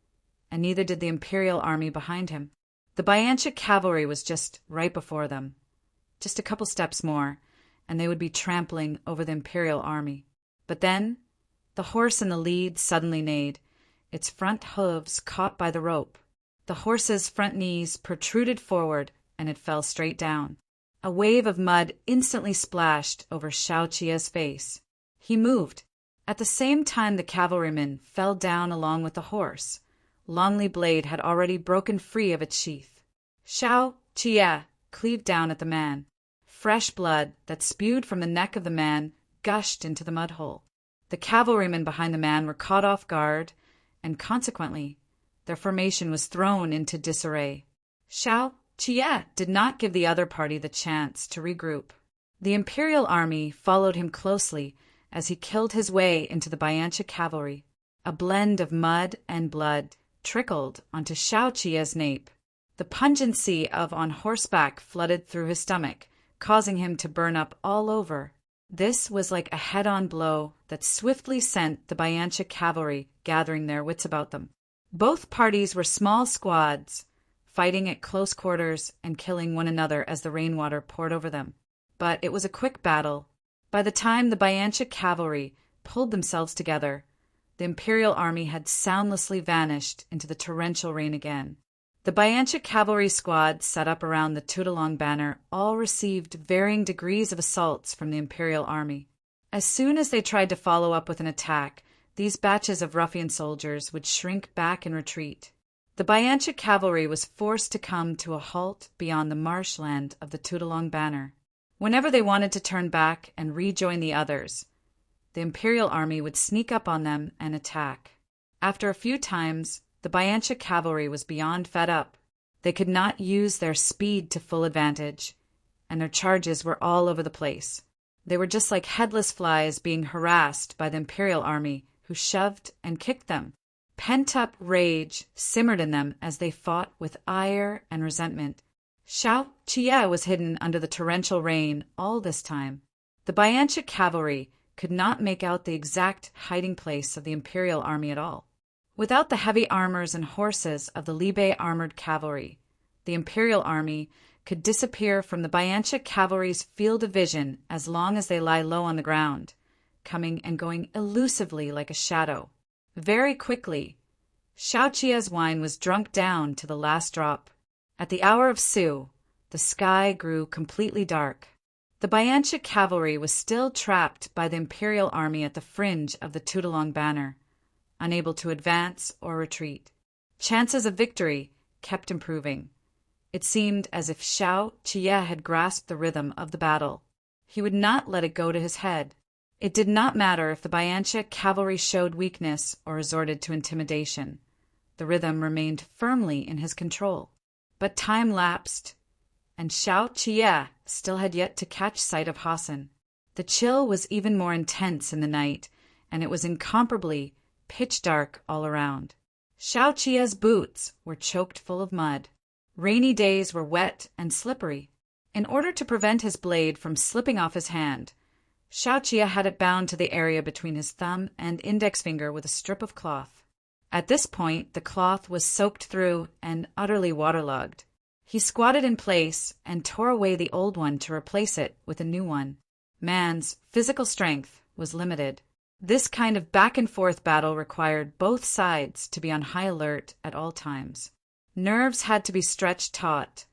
and neither did the imperial army behind him. The Bayancha cavalry was just right before them. Just a couple steps more, and they would be trampling over the imperial army. But then, the horse in the lead suddenly neighed, its front hooves caught by the rope. The horse's front knees protruded forward, and it fell straight down. A wave of mud instantly splashed over Xiao Qia's face. He moved. At the same time, the cavalryman fell down along with the horse. Longly blade had already broken free of its sheath. Xiao Qia cleaved down at the man. Fresh blood that spewed from the neck of the man gushed into the mud hole. The cavalrymen behind the man were caught off guard, and consequently, their formation was thrown into disarray. Xiao Qia did not give the other party the chance to regroup. The imperial army followed him closely as he killed his way into the Bayancha cavalry. A blend of mud and blood trickled onto Xiao Qia's nape. The pungency of on horseback flooded through his stomach, causing him to burn up all over. This was like a head-on blow that swiftly sent the Bayancha cavalry gathering their wits about them. Both parties were small squads, fighting at close quarters and killing one another as the rainwater poured over them. But it was a quick battle. By the time the Bayancha cavalry pulled themselves together, the imperial army had soundlessly vanished into the torrential rain again. The Bayancha cavalry squad set up around the Tudalong banner all received varying degrees of assaults from the imperial army. As soon as they tried to follow up with an attack, these batches of ruffian soldiers would shrink back and retreat. The Bayancha cavalry was forced to come to a halt beyond the marshland of the Tudalong banner. Whenever they wanted to turn back and rejoin the others, the imperial army would sneak up on them and attack. After a few times, the Bayancha cavalry was beyond fed up. They could not use their speed to full advantage, and their charges were all over the place. They were just like headless flies being harassed by the imperial army, who shoved and kicked them. Pent-up rage simmered in them as they fought with ire and resentment. Xiao Qia was hidden under the torrential rain all this time. The Bayancha cavalry could not make out the exact hiding place of the imperial army at all. Without the heavy armors and horses of the Libe armored cavalry, the imperial army could disappear from the Bayancha cavalry's field of vision as long as they lie low on the ground, coming and going elusively like a shadow. Very quickly, Xiao Qia's wine was drunk down to the last drop. At the hour of Su, the sky grew completely dark. The Bayancha cavalry was still trapped by the imperial army at the fringe of the Tudalong banner, unable to advance or retreat. Chances of victory kept improving. It seemed as if Xiao Qia had grasped the rhythm of the battle. He would not let it go to his head. It did not matter if the Bayancha cavalry showed weakness or resorted to intimidation. The rhythm remained firmly in his control. But time lapsed, and Xiao Qia still had yet to catch sight of Hassan. The chill was even more intense in the night, and it was incomparably pitch dark all around. Xiao Qia's boots were choked full of mud. Rainy days were wet and slippery. In order to prevent his blade from slipping off his hand, Xiao Qia had it bound to the area between his thumb and index finger with a strip of cloth. At this point, the cloth was soaked through and utterly waterlogged. He squatted in place and tore away the old one to replace it with a new one. Man's physical strength was limited. This kind of back-and-forth battle required both sides to be on high alert at all times. Nerves had to be stretched taut.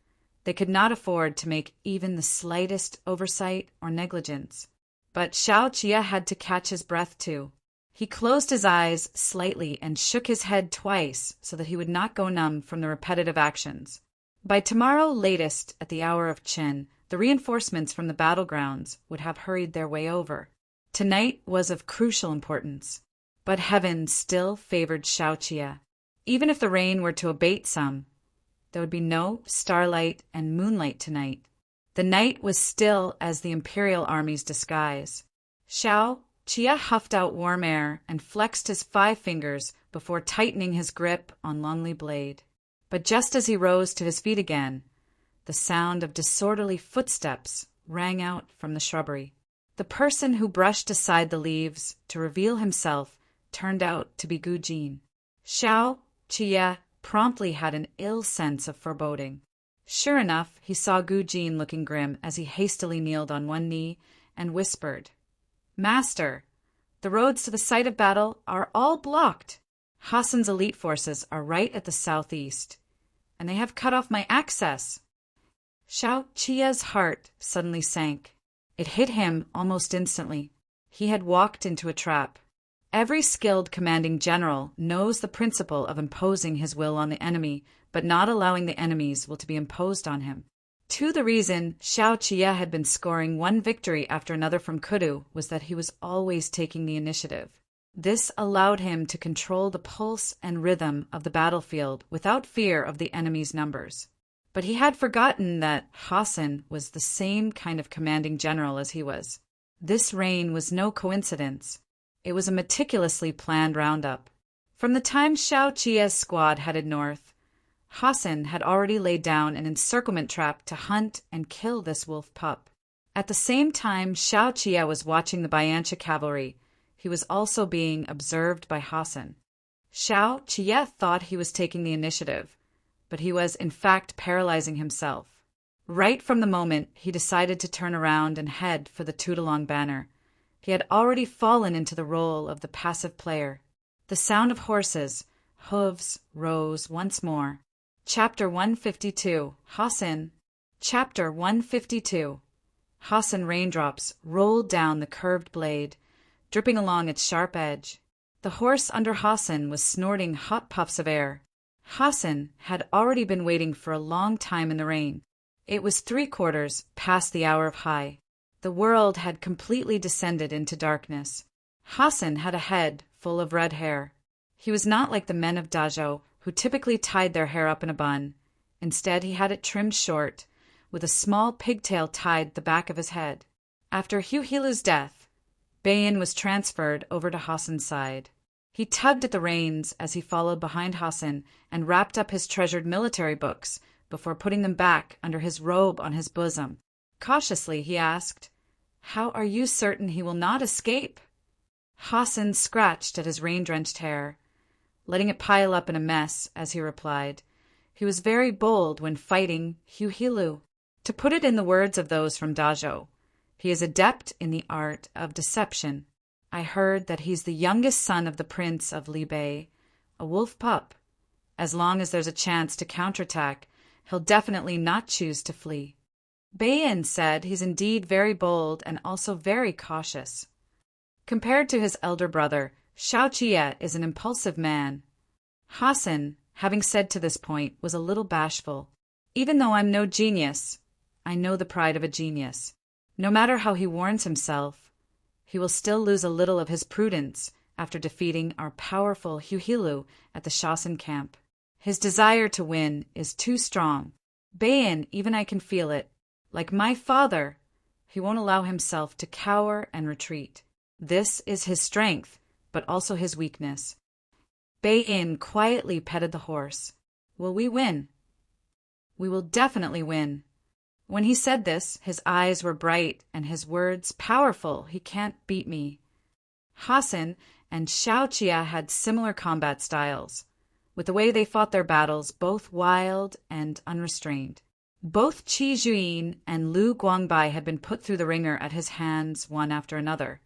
They could not afford to make even the slightest oversight or negligence. But Xiao Qia had to catch his breath too. He closed his eyes slightly and shook his head twice so that he would not go numb from the repetitive actions. By tomorrow latest, at the hour of Qin, the reinforcements from the battlegrounds would have hurried their way over. Tonight was of crucial importance. But heaven still favored Xiao Qia. Even if the rain were to abate some, there would be no starlight and moonlight tonight. The night was still as the imperial army's disguise. Xiao Qia huffed out warm air and flexed his 5 fingers before tightening his grip on Lonely Blade. But just as he rose to his feet again, the sound of disorderly footsteps rang out from the shrubbery. The person who brushed aside the leaves to reveal himself turned out to be Gu Jin. Xiao Qie promptly had an ill sense of foreboding. Sure enough, he saw Gu Jin looking grim as he hastily kneeled on one knee and whispered, "Master, the roads to the site of battle are all blocked. Hassan's elite forces are right at the southeast, and they have cut off my access." Xiao Qie's heart suddenly sank. It hit him almost instantly. He had walked into a trap. Every skilled commanding general knows the principle of imposing his will on the enemy, but not allowing the enemy's will to be imposed on him. The reason Xiao Qie had been scoring one victory after another from Kudu was that he was always taking the initiative. This allowed him to control the pulse and rhythm of the battlefield without fear of the enemy's numbers. But he had forgotten that Hassan was the same kind of commanding general as he was. This reign was no coincidence. It was a meticulously planned roundup. From the time Xiao Qie's squad headed north, Hassan had already laid down an encirclement trap to hunt and kill this wolf pup. At the same time Xiao Qie was watching the Bayancha cavalry, he was also being observed by Hassan. Xiao Qie thought he was taking the initiative, but he was in fact paralyzing himself. Right from the moment he decided to turn around and head for the Tudalong banner, he had already fallen into the role of the passive player. The sound of horses' hooves rose once more. Chapter 152. Hassan. Chapter 152. Hassan raindrops rolled down the curved blade, dripping along its sharp edge. The horse under Hassan was snorting hot puffs of air. Hassan had already been waiting for a long time in the rain. It was 3/4 past the hour of high. The world had completely descended into darkness. Hassan had a head full of red hair. He was not like the men of Dazhou, who typically tied their hair up in a bun. Instead, he had it trimmed short, with a small pigtail tied the back of his head. After Hu Hilu's death, Bayan was transferred over to Hassan's side. He tugged at the reins as he followed behind Hassan and wrapped up his treasured military books before putting them back under his robe on his bosom. Cautiously, he asked, "How are you certain he will not escape?" Hassan scratched at his rain-drenched hair, letting it pile up in a mess as he replied, "He was very bold when fighting Hu Hilu. To put it in the words of those from Dazhou, he is adept in the art of deception. I heard that he's the youngest son of the prince of Libei, a wolf pup. As long as there's a chance to counterattack, he'll definitely not choose to flee." Bayan said he's indeed very bold and also very cautious. Compared to his elder brother, Xiao Qie is an impulsive man. Hassan, having said to this point, was a little bashful. "Even though I'm no genius, I know the pride of a genius. No matter how he warns himself, he will still lose a little of his prudence after defeating our powerful Hu Hilu at the Shasan camp. His desire to win is too strong. Bayan, even I can feel it. Like my father, he won't allow himself to cower and retreat. This is his strength, but also his weakness." Bayan quietly petted the horse. "Will we win?" "We will definitely win." When he said this, his eyes were bright and his words powerful. "He can't beat me." Hassan and Xiao Qie had similar combat styles, with the way they fought their battles both wild and unrestrained. Both Qi Juyin and Lu Guangbai had been put through the ringer at his hands one after another,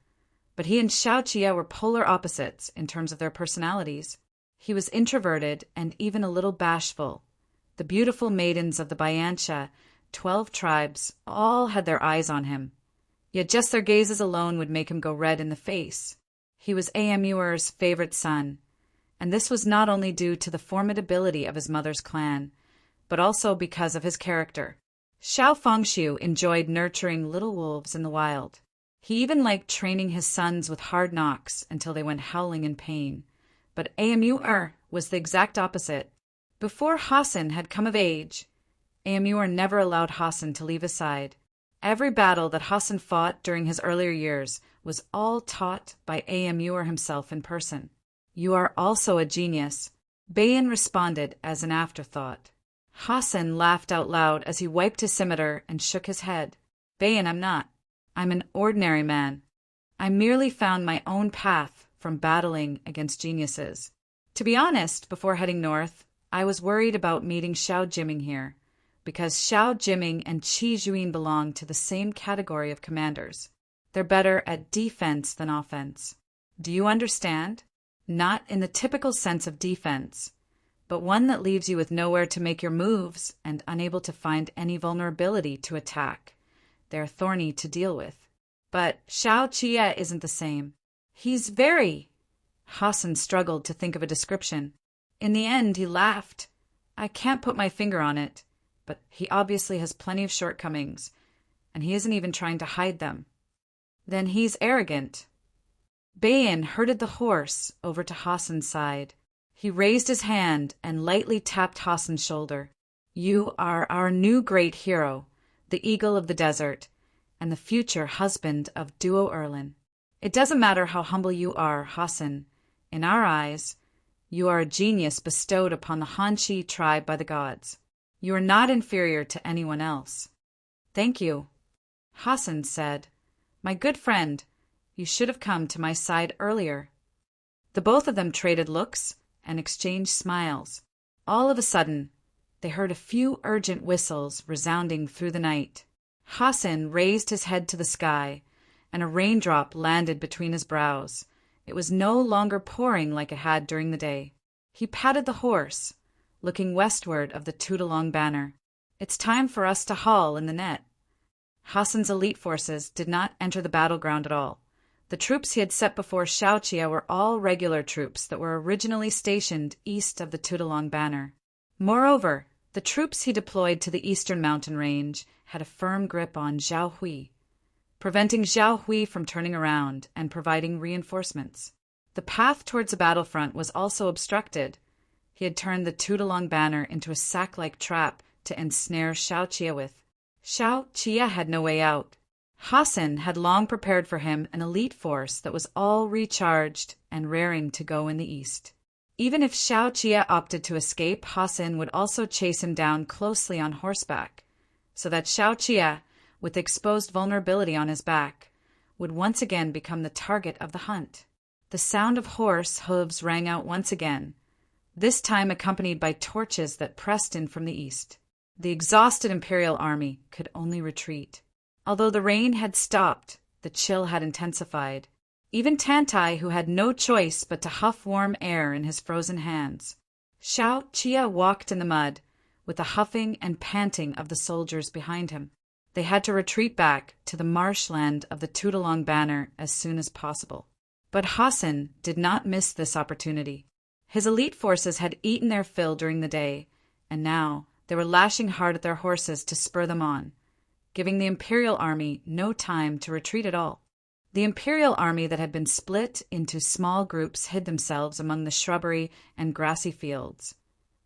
but he and Xiao Qie were polar opposites in terms of their personalities. He was introverted and even a little bashful. The beautiful maidens of the Bayancha, 12 tribes, all had their eyes on him. Yet just their gazes alone would make him go red in the face. He was Amuer's favorite son, and this was not only due to the formidability of his mother's clan, but also because of his character. Xiao Fengshu enjoyed nurturing little wolves in the wild. He even liked training his sons with hard knocks until they went howling in pain. But Amuer was the exact opposite. Before Hassan had come of age, Amuer never allowed Hassan to leave his side. Every battle that Hassan fought during his earlier years was all taught by Amuer himself in person. "You are also a genius," Bayan responded as an afterthought. Hassan laughed out loud as he wiped his scimitar and shook his head. "Bayan, I'm not. I'm an ordinary man. I merely found my own path from battling against geniuses. To be honest, before heading north, I was worried about meeting Xiao Jiming here, because Xiao Jiming and Qi Juyin belong to the same category of commanders. They're better at defense than offense. Do you understand? Not in the typical sense of defense, but one that leaves you with nowhere to make your moves and unable to find any vulnerability to attack. They're thorny to deal with. But Xiao Qie isn't the same. He's very... Hassan struggled to think of a description. In the end, he laughed. I can't put my finger on it, but he obviously has plenty of shortcomings, and he isn't even trying to hide them. Then he's arrogant. Bayan herded the horse over to Hassan's side. He raised his hand and lightly tapped Hassan's shoulder. You are our new great hero, the eagle of the desert, and the future husband of Duo Erlin. It doesn't matter how humble you are, Hassan. In our eyes, you are a genius bestowed upon the Hanshi tribe by the gods. You are not inferior to anyone else. Thank you, Hassan said. My good friend, you should have come to my side earlier. The both of them traded looks and exchanged smiles. All of a sudden, they heard a few urgent whistles resounding through the night. Hassan raised his head to the sky, and a raindrop landed between his brows. It was no longer pouring like it had during the day. He patted the horse, looking westward of the Tudalong banner. It's time for us to haul in the net. Hassan's elite forces did not enter the battleground at all. The troops he had set before Xiaoqia were all regular troops that were originally stationed east of the Tudalong banner. Moreover, the troops he deployed to the eastern mountain range had a firm grip on Zhao Hui, preventing Zhao Hui from turning around and providing reinforcements. The path towards the battlefront was also obstructed. He had turned the Tudalong banner into a sack-like trap to ensnare Xiaoqia with. Xiaoqia had no way out. Hassan had long prepared for him an elite force that was all recharged and raring to go in the east. Even if Xiaoqia opted to escape, Hassan would also chase him down closely on horseback, so that Xiaoqia, with exposed vulnerability on his back, would once again become the target of the hunt. The sound of horse hooves rang out once again, this time accompanied by torches that pressed in from the east. The exhausted imperial army could only retreat. Although the rain had stopped, the chill had intensified. Even Tantai, who had no choice but to huff warm air in his frozen hands. Xiaoqia walked in the mud, with the huffing and panting of the soldiers behind him. They had to retreat back to the marshland of the Tudalong banner as soon as possible. But Hassan did not miss this opportunity. His elite forces had eaten their fill during the day, and now they were lashing hard at their horses to spur them on, giving the imperial army no time to retreat at all. The imperial army that had been split into small groups hid themselves among the shrubbery and grassy fields.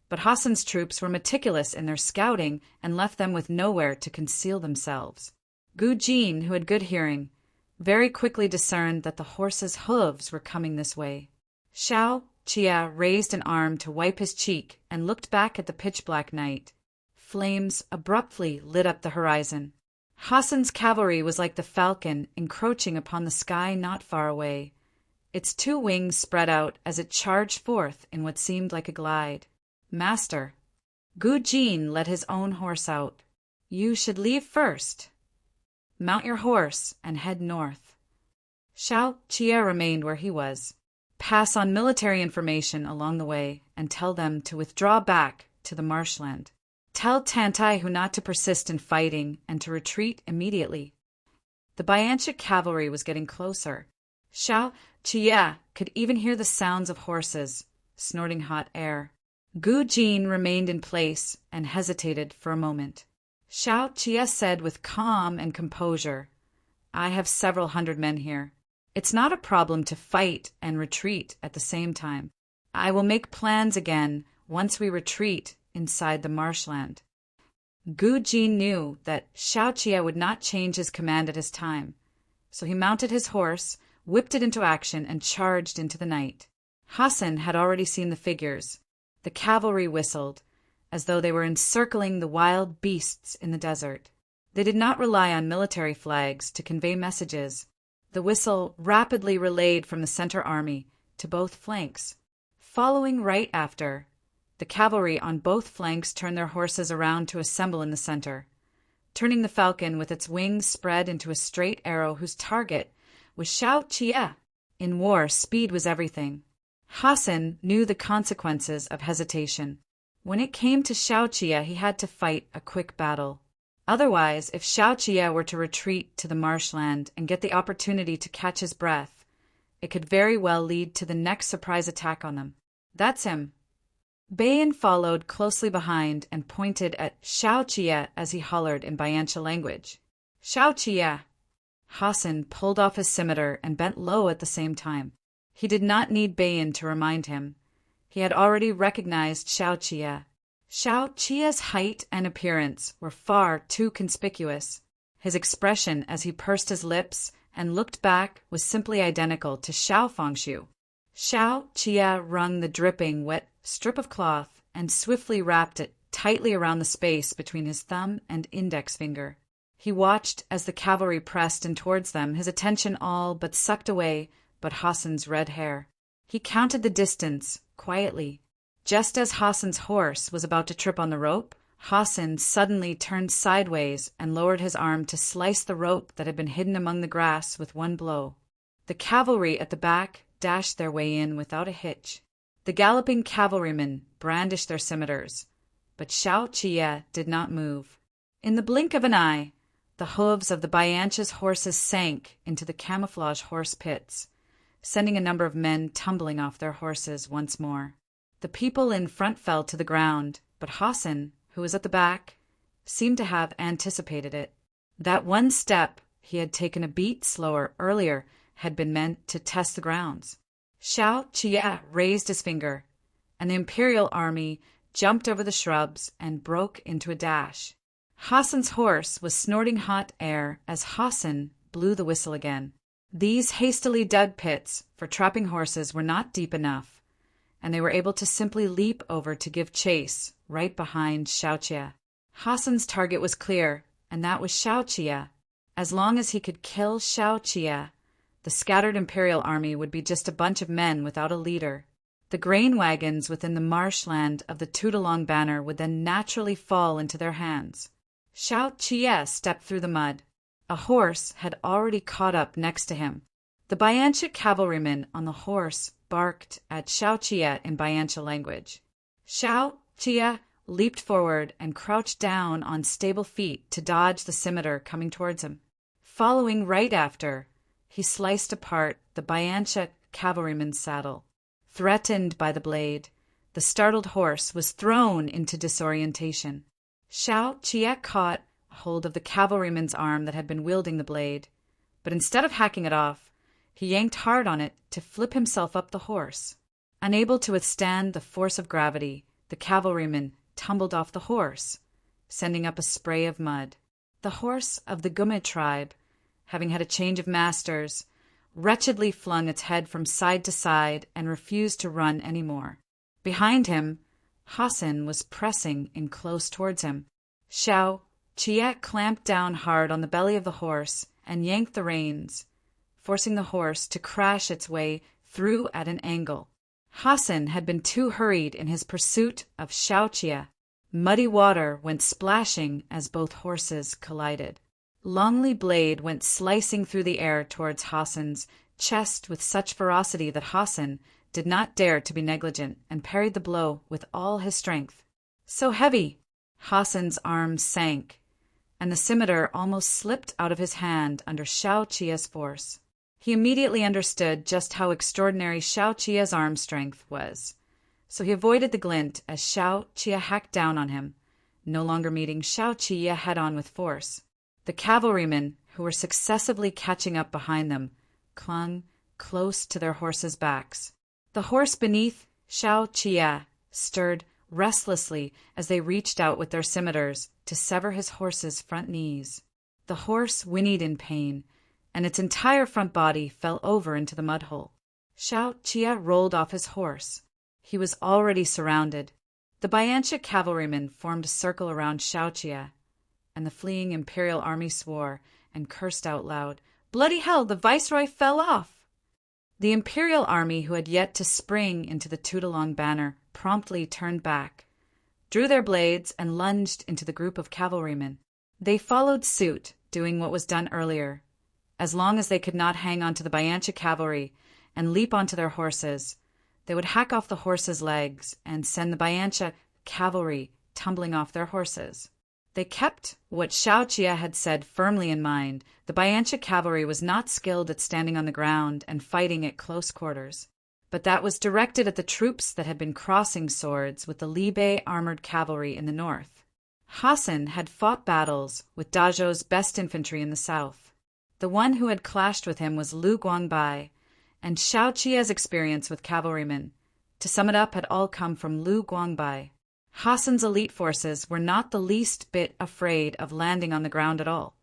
But Hassan's troops were meticulous in their scouting and left them with nowhere to conceal themselves. Gu Jin, who had good hearing, very quickly discerned that the horses' hooves were coming this way. Xiaoqia raised an arm to wipe his cheek and looked back at the pitch-black night. Flames abruptly lit up the horizon. Hassan's cavalry was like the falcon encroaching upon the sky not far away. Its two wings spread out as it charged forth in what seemed like a glide. Master, Gu Jin led his own horse out. You should leave first. Mount your horse and head north. Xiaoqia remained where he was. Pass on military information along the way and tell them to withdraw back to the marshland. Tell Tantai Hu not to persist in fighting and to retreat immediately. The Bianchik cavalry was getting closer. Xiaoqia could even hear the sounds of horses, snorting hot air. Gu Jin remained in place and hesitated for a moment. Xiaoqia said with calm and composure, I have several hundred men here. It's not a problem to fight and retreat at the same time. I will make plans again once we retreat inside the marshland. Gu Jin knew that Xiaoqia would not change his command at his time, so he mounted his horse, whipped it into action, and charged into the night. Hassan had already seen the figures. The cavalry whistled, as though they were encircling the wild beasts in the desert. They did not rely on military flags to convey messages. The whistle rapidly relayed from the center army to both flanks. Following right after, the cavalry on both flanks turned their horses around to assemble in the center, turning the falcon with its wings spread into a straight arrow whose target was Xiao Qie. In war, speed was everything. Hassan knew the consequences of hesitation. When it came to Xiao Qie, he had to fight a quick battle. Otherwise, if Xiao Qie were to retreat to the marshland and get the opportunity to catch his breath, it could very well lead to the next surprise attack on them. That's him. Bayan followed closely behind and pointed at Xiao Qie as he hollered in Bayancha language. Xiao Qie! Hassan pulled off his scimitar and bent low at the same time. He did not need Bayan to remind him. He had already recognized Xiao Qie. Xiao Qie's height and appearance were far too conspicuous. His expression as he pursed his lips and looked back was simply identical to Xiao Fengshu. Xiao Qie wrung the dripping, wet strip of cloth and swiftly wrapped it tightly around the space between his thumb and index finger. He watched as the cavalry pressed in towards them, his attention all but sucked away but Hassan's red hair. He counted the distance, quietly. Just as Hassan's horse was about to trip on the rope, Hassan suddenly turned sideways and lowered his arm to slice the rope that had been hidden among the grass with one blow. The cavalry at the back dashed their way in without a hitch. The galloping cavalrymen brandished their scimitars, but Xiao Qie did not move. In the blink of an eye, the hooves of the Bayancha's horses sank into the camouflage horse pits, sending a number of men tumbling off their horses once more. The people in front fell to the ground, but Hassan, who was at the back, seemed to have anticipated it. That one step he had taken a beat slower earlier had been meant to test the grounds. Xiao Qie raised his finger, and the imperial army jumped over the shrubs and broke into a dash. Hassan's horse was snorting hot air as Hassan blew the whistle again. These hastily dug pits for trapping horses were not deep enough, and they were able to simply leap over to give chase right behind Xiao Qie. Hassan's target was clear, and that was Xiao Qie. As long as he could kill Xiao Qie, the scattered imperial army would be just a bunch of men without a leader. The grain wagons within the marshland of the Tudalong banner would then naturally fall into their hands. Xiao Qie stepped through the mud. A horse had already caught up next to him. The Bayancha cavalryman on the horse barked at Xiao Qie in Bayancha language. Xiao Qie leaped forward and crouched down on stable feet to dodge the scimitar coming towards him. Following right after, he sliced apart the Bayancha cavalryman's saddle. Threatened by the blade, the startled horse was thrown into disorientation. Xiao Qie caught hold of the cavalryman's arm that had been wielding the blade, but instead of hacking it off, he yanked hard on it to flip himself up the horse. Unable to withstand the force of gravity, the cavalryman tumbled off the horse, sending up a spray of mud. The horse of the Gume tribe, having had a change of masters, wretchedly flung its head from side to side and refused to run any more. Behind him, Hassan was pressing in close towards him. Xiao Qie clamped down hard on the belly of the horse and yanked the reins, forcing the horse to crash its way through at an angle. Hassan had been too hurried in his pursuit of Xiao Qie. Muddy water went splashing as both horses collided. Longly blade went slicing through the air towards Hassan's chest with such ferocity that Hassan did not dare to be negligent and parried the blow with all his strength. So heavy! Hassan's arms sank, and the scimitar almost slipped out of his hand under Xiao Qie's force. He immediately understood just how extraordinary Xiao Qie's arm strength was, so he avoided the glint as Xiao Qie hacked down on him, no longer meeting Xiao Qie head-on with force. The cavalrymen, who were successively catching up behind them, clung close to their horses' backs. The horse beneath Xiao Qie stirred restlessly as they reached out with their scimitars to sever his horse's front knees. The horse whinnied in pain, and its entire front body fell over into the mud hole. Xiao Qie rolled off his horse. He was already surrounded. The Bayancha cavalrymen formed a circle around Xiao Qie, and the fleeing imperial army swore and cursed out loud. "Bloody hell, the viceroy fell off!" The imperial army, who had yet to spring into the Tudolong banner, promptly turned back, drew their blades, and lunged into the group of cavalrymen. They followed suit, doing what was done earlier. As long as they could not hang on to the Bayancha cavalry and leap onto their horses, they would hack off the horses' legs and send the Bayancha cavalry tumbling off their horses. They kept what Xiaoqia had said firmly in mind. The Bayancha cavalry was not skilled at standing on the ground and fighting at close quarters, but that was directed at the troops that had been crossing swords with the Libe armored cavalry in the north. Hassan had fought battles with Dazhou's best infantry in the south. The one who had clashed with him was Lu Guangbai, and Xiaoqia's experience with cavalrymen, to sum it up, had all come from Lu Guangbai. Hassan's elite forces were not the least bit afraid of landing on the ground at all.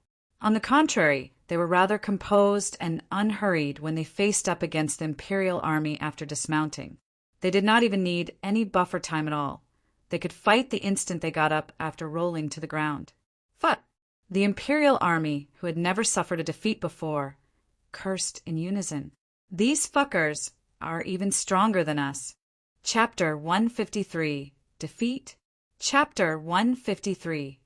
On the contrary, they were rather composed and unhurried when they faced up against the imperial army after dismounting. They did not even need any buffer time at all. They could fight the instant they got up after rolling to the ground. But the imperial army, who had never suffered a defeat before, cursed in unison. "These fuckers are even stronger than us." Chapter 153. Defeat. Chapter 153.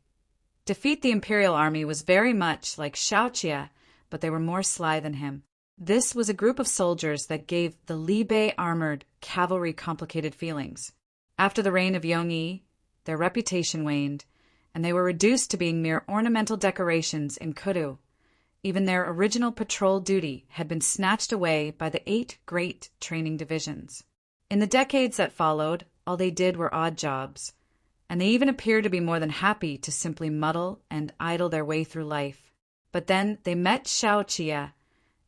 Defeat the imperial army was very much like Xiaoqia, but they were more sly than him. This was a group of soldiers that gave the Libe armored cavalry complicated feelings. After the reign of Yongyi, their reputation waned, and they were reduced to being mere ornamental decorations in Kudu. Even their original patrol duty had been snatched away by the 8 great training divisions. In the decades that followed, all they did were odd jobs, and they even appeared to be more than happy to simply muddle and idle their way through life. But then they met Xiaoqia,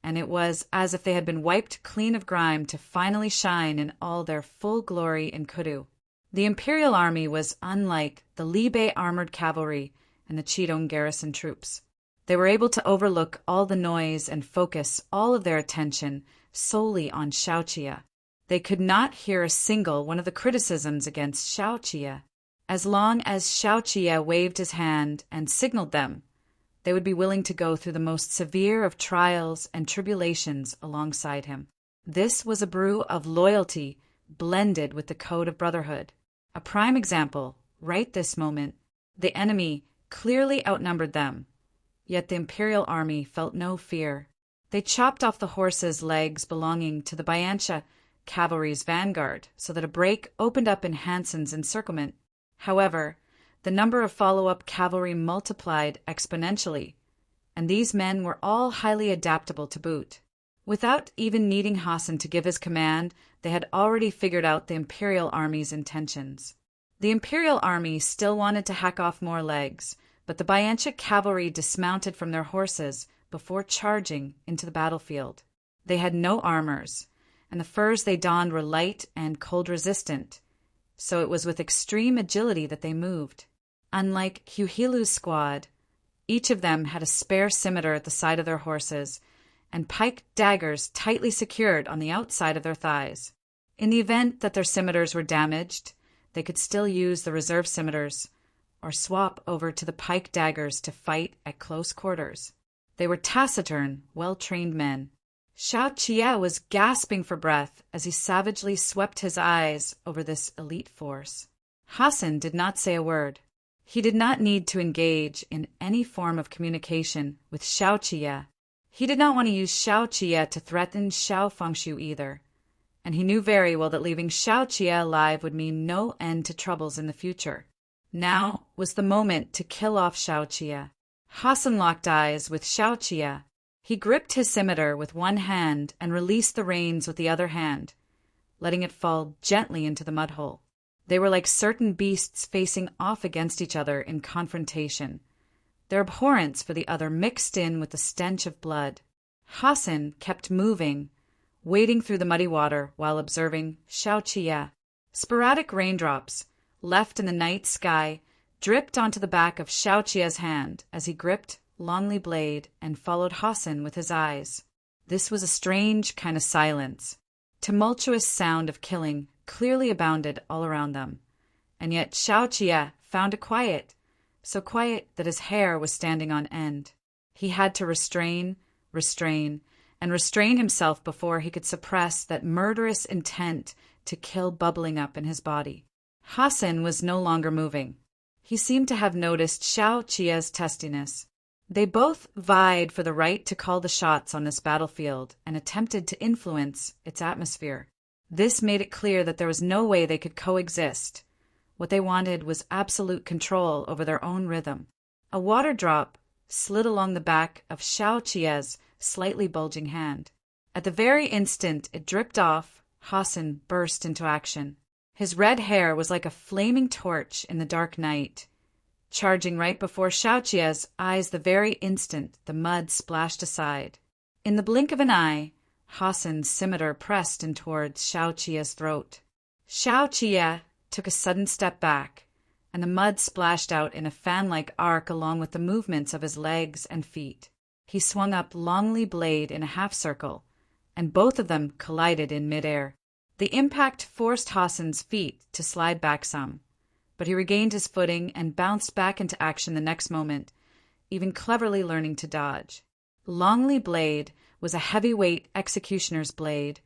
and it was as if they had been wiped clean of grime to finally shine in all their full glory in Kudu. The imperial army was unlike the Libe armored cavalry and the Chidong garrison troops. They were able to overlook all the noise and focus all of their attention solely on Xiaoqia. They could not hear a single one of the criticisms against Xiaoqia. As long as Xiaoqia waved his hand and signaled them, they would be willing to go through the most severe of trials and tribulations alongside him. This was a brew of loyalty blended with the code of brotherhood. A prime example, right this moment, the enemy clearly outnumbered them, yet the imperial army felt no fear. They chopped off the horses' legs belonging to the Bayancha cavalry's vanguard so that a break opened up in Hansen's encirclement. However, the number of follow-up cavalry multiplied exponentially, and these men were all highly adaptable to boot. Without even needing Hassan to give his command, they had already figured out the imperial army's intentions. The imperial army still wanted to hack off more legs, but the Bayancha cavalry dismounted from their horses before charging into the battlefield. They had no armors, and the furs they donned were light and cold-resistant, so it was with extreme agility that they moved. Unlike Huhilu's squad, each of them had a spare scimitar at the side of their horses, and pike daggers tightly secured on the outside of their thighs. In the event that their scimitars were damaged, they could still use the reserve scimitars, or swap over to the pike daggers to fight at close quarters. They were taciturn, well-trained men. Xiaoqia was gasping for breath as he savagely swept his eyes over this elite force. Hassan did not say a word. He did not need to engage in any form of communication with Xiaoqia. He did not want to use Xiaoqia to threaten Xiao Fengshu either, and he knew very well that leaving Xiaoqia alive would mean no end to troubles in the future. Now was the moment to kill off Xiaoqia. Hassan locked eyes with Xiaoqia. He gripped his scimitar with one hand and released the reins with the other hand, letting it fall gently into the mud hole. They were like certain beasts facing off against each other in confrontation, their abhorrence for the other mixed in with the stench of blood. Hassan kept moving, wading through the muddy water while observing Xiaoqia. Sporadic raindrops, left in the night sky, dripped onto the back of Xiaoqia's hand as he gripped Longly Blade and followed Hassan with his eyes. This was a strange kind of silence. Tumultuous sound of killing clearly abounded all around them, and yet Xiaoqia found a quiet, so quiet that his hair was standing on end. He had to restrain, and restrain himself before he could suppress that murderous intent to kill bubbling up in his body. Hassan was no longer moving. He seemed to have noticed Xiao Qia's testiness. They both vied for the right to call the shots on this battlefield and attempted to influence its atmosphere. This made it clear that there was no way they could coexist. What they wanted was absolute control over their own rhythm. A water drop slid along the back of Xiao Qia's slightly bulging hand. At the very instant it dripped off, Hassan burst into action. His red hair was like a flaming torch in the dark night, charging right before Xiao Qia's eyes the very instant the mud splashed aside. In the blink of an eye, Hassan's scimitar pressed in towards Xiao Qia's throat. Xiao Qia took a sudden step back, and the mud splashed out in a fan-like arc along with the movements of his legs and feet. He swung up Lonely Blade in a half-circle, and both of them collided in midair. The impact forced Hassan's feet to slide back some, but he regained his footing and bounced back into action the next moment, even cleverly learning to dodge. Lonely Blade was a heavyweight executioner's blade,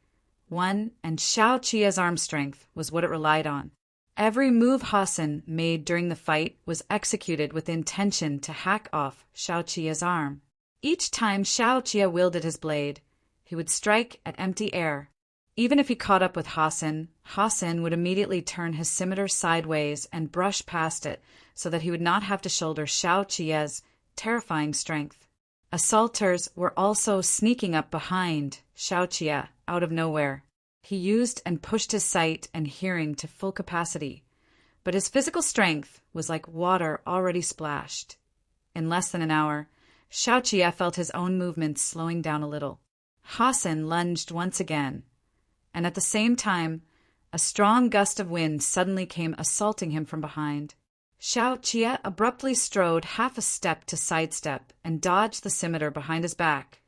and Xiao Qia's arm strength was what it relied on. Every move Hassan made during the fight was executed with the intention to hack off Xiao Qia's arm. Each time Xiao Qia wielded his blade, he would strike at empty air. Even if he caught up with Hassan, Hassan would immediately turn his scimitar sideways and brush past it so that he would not have to shoulder Xiao Qia's terrifying strength. Assaulters were also sneaking up behind Xiao Qia out of nowhere. He used and pushed his sight and hearing to full capacity, but his physical strength was like water already splashed. In less than an hour, Xiao Qia felt his own movements slowing down a little. Hassan lunged once again, and at the same time, a strong gust of wind suddenly came assaulting him from behind. Xiao Qia abruptly strode half a step to sidestep and dodged the scimitar behind his back,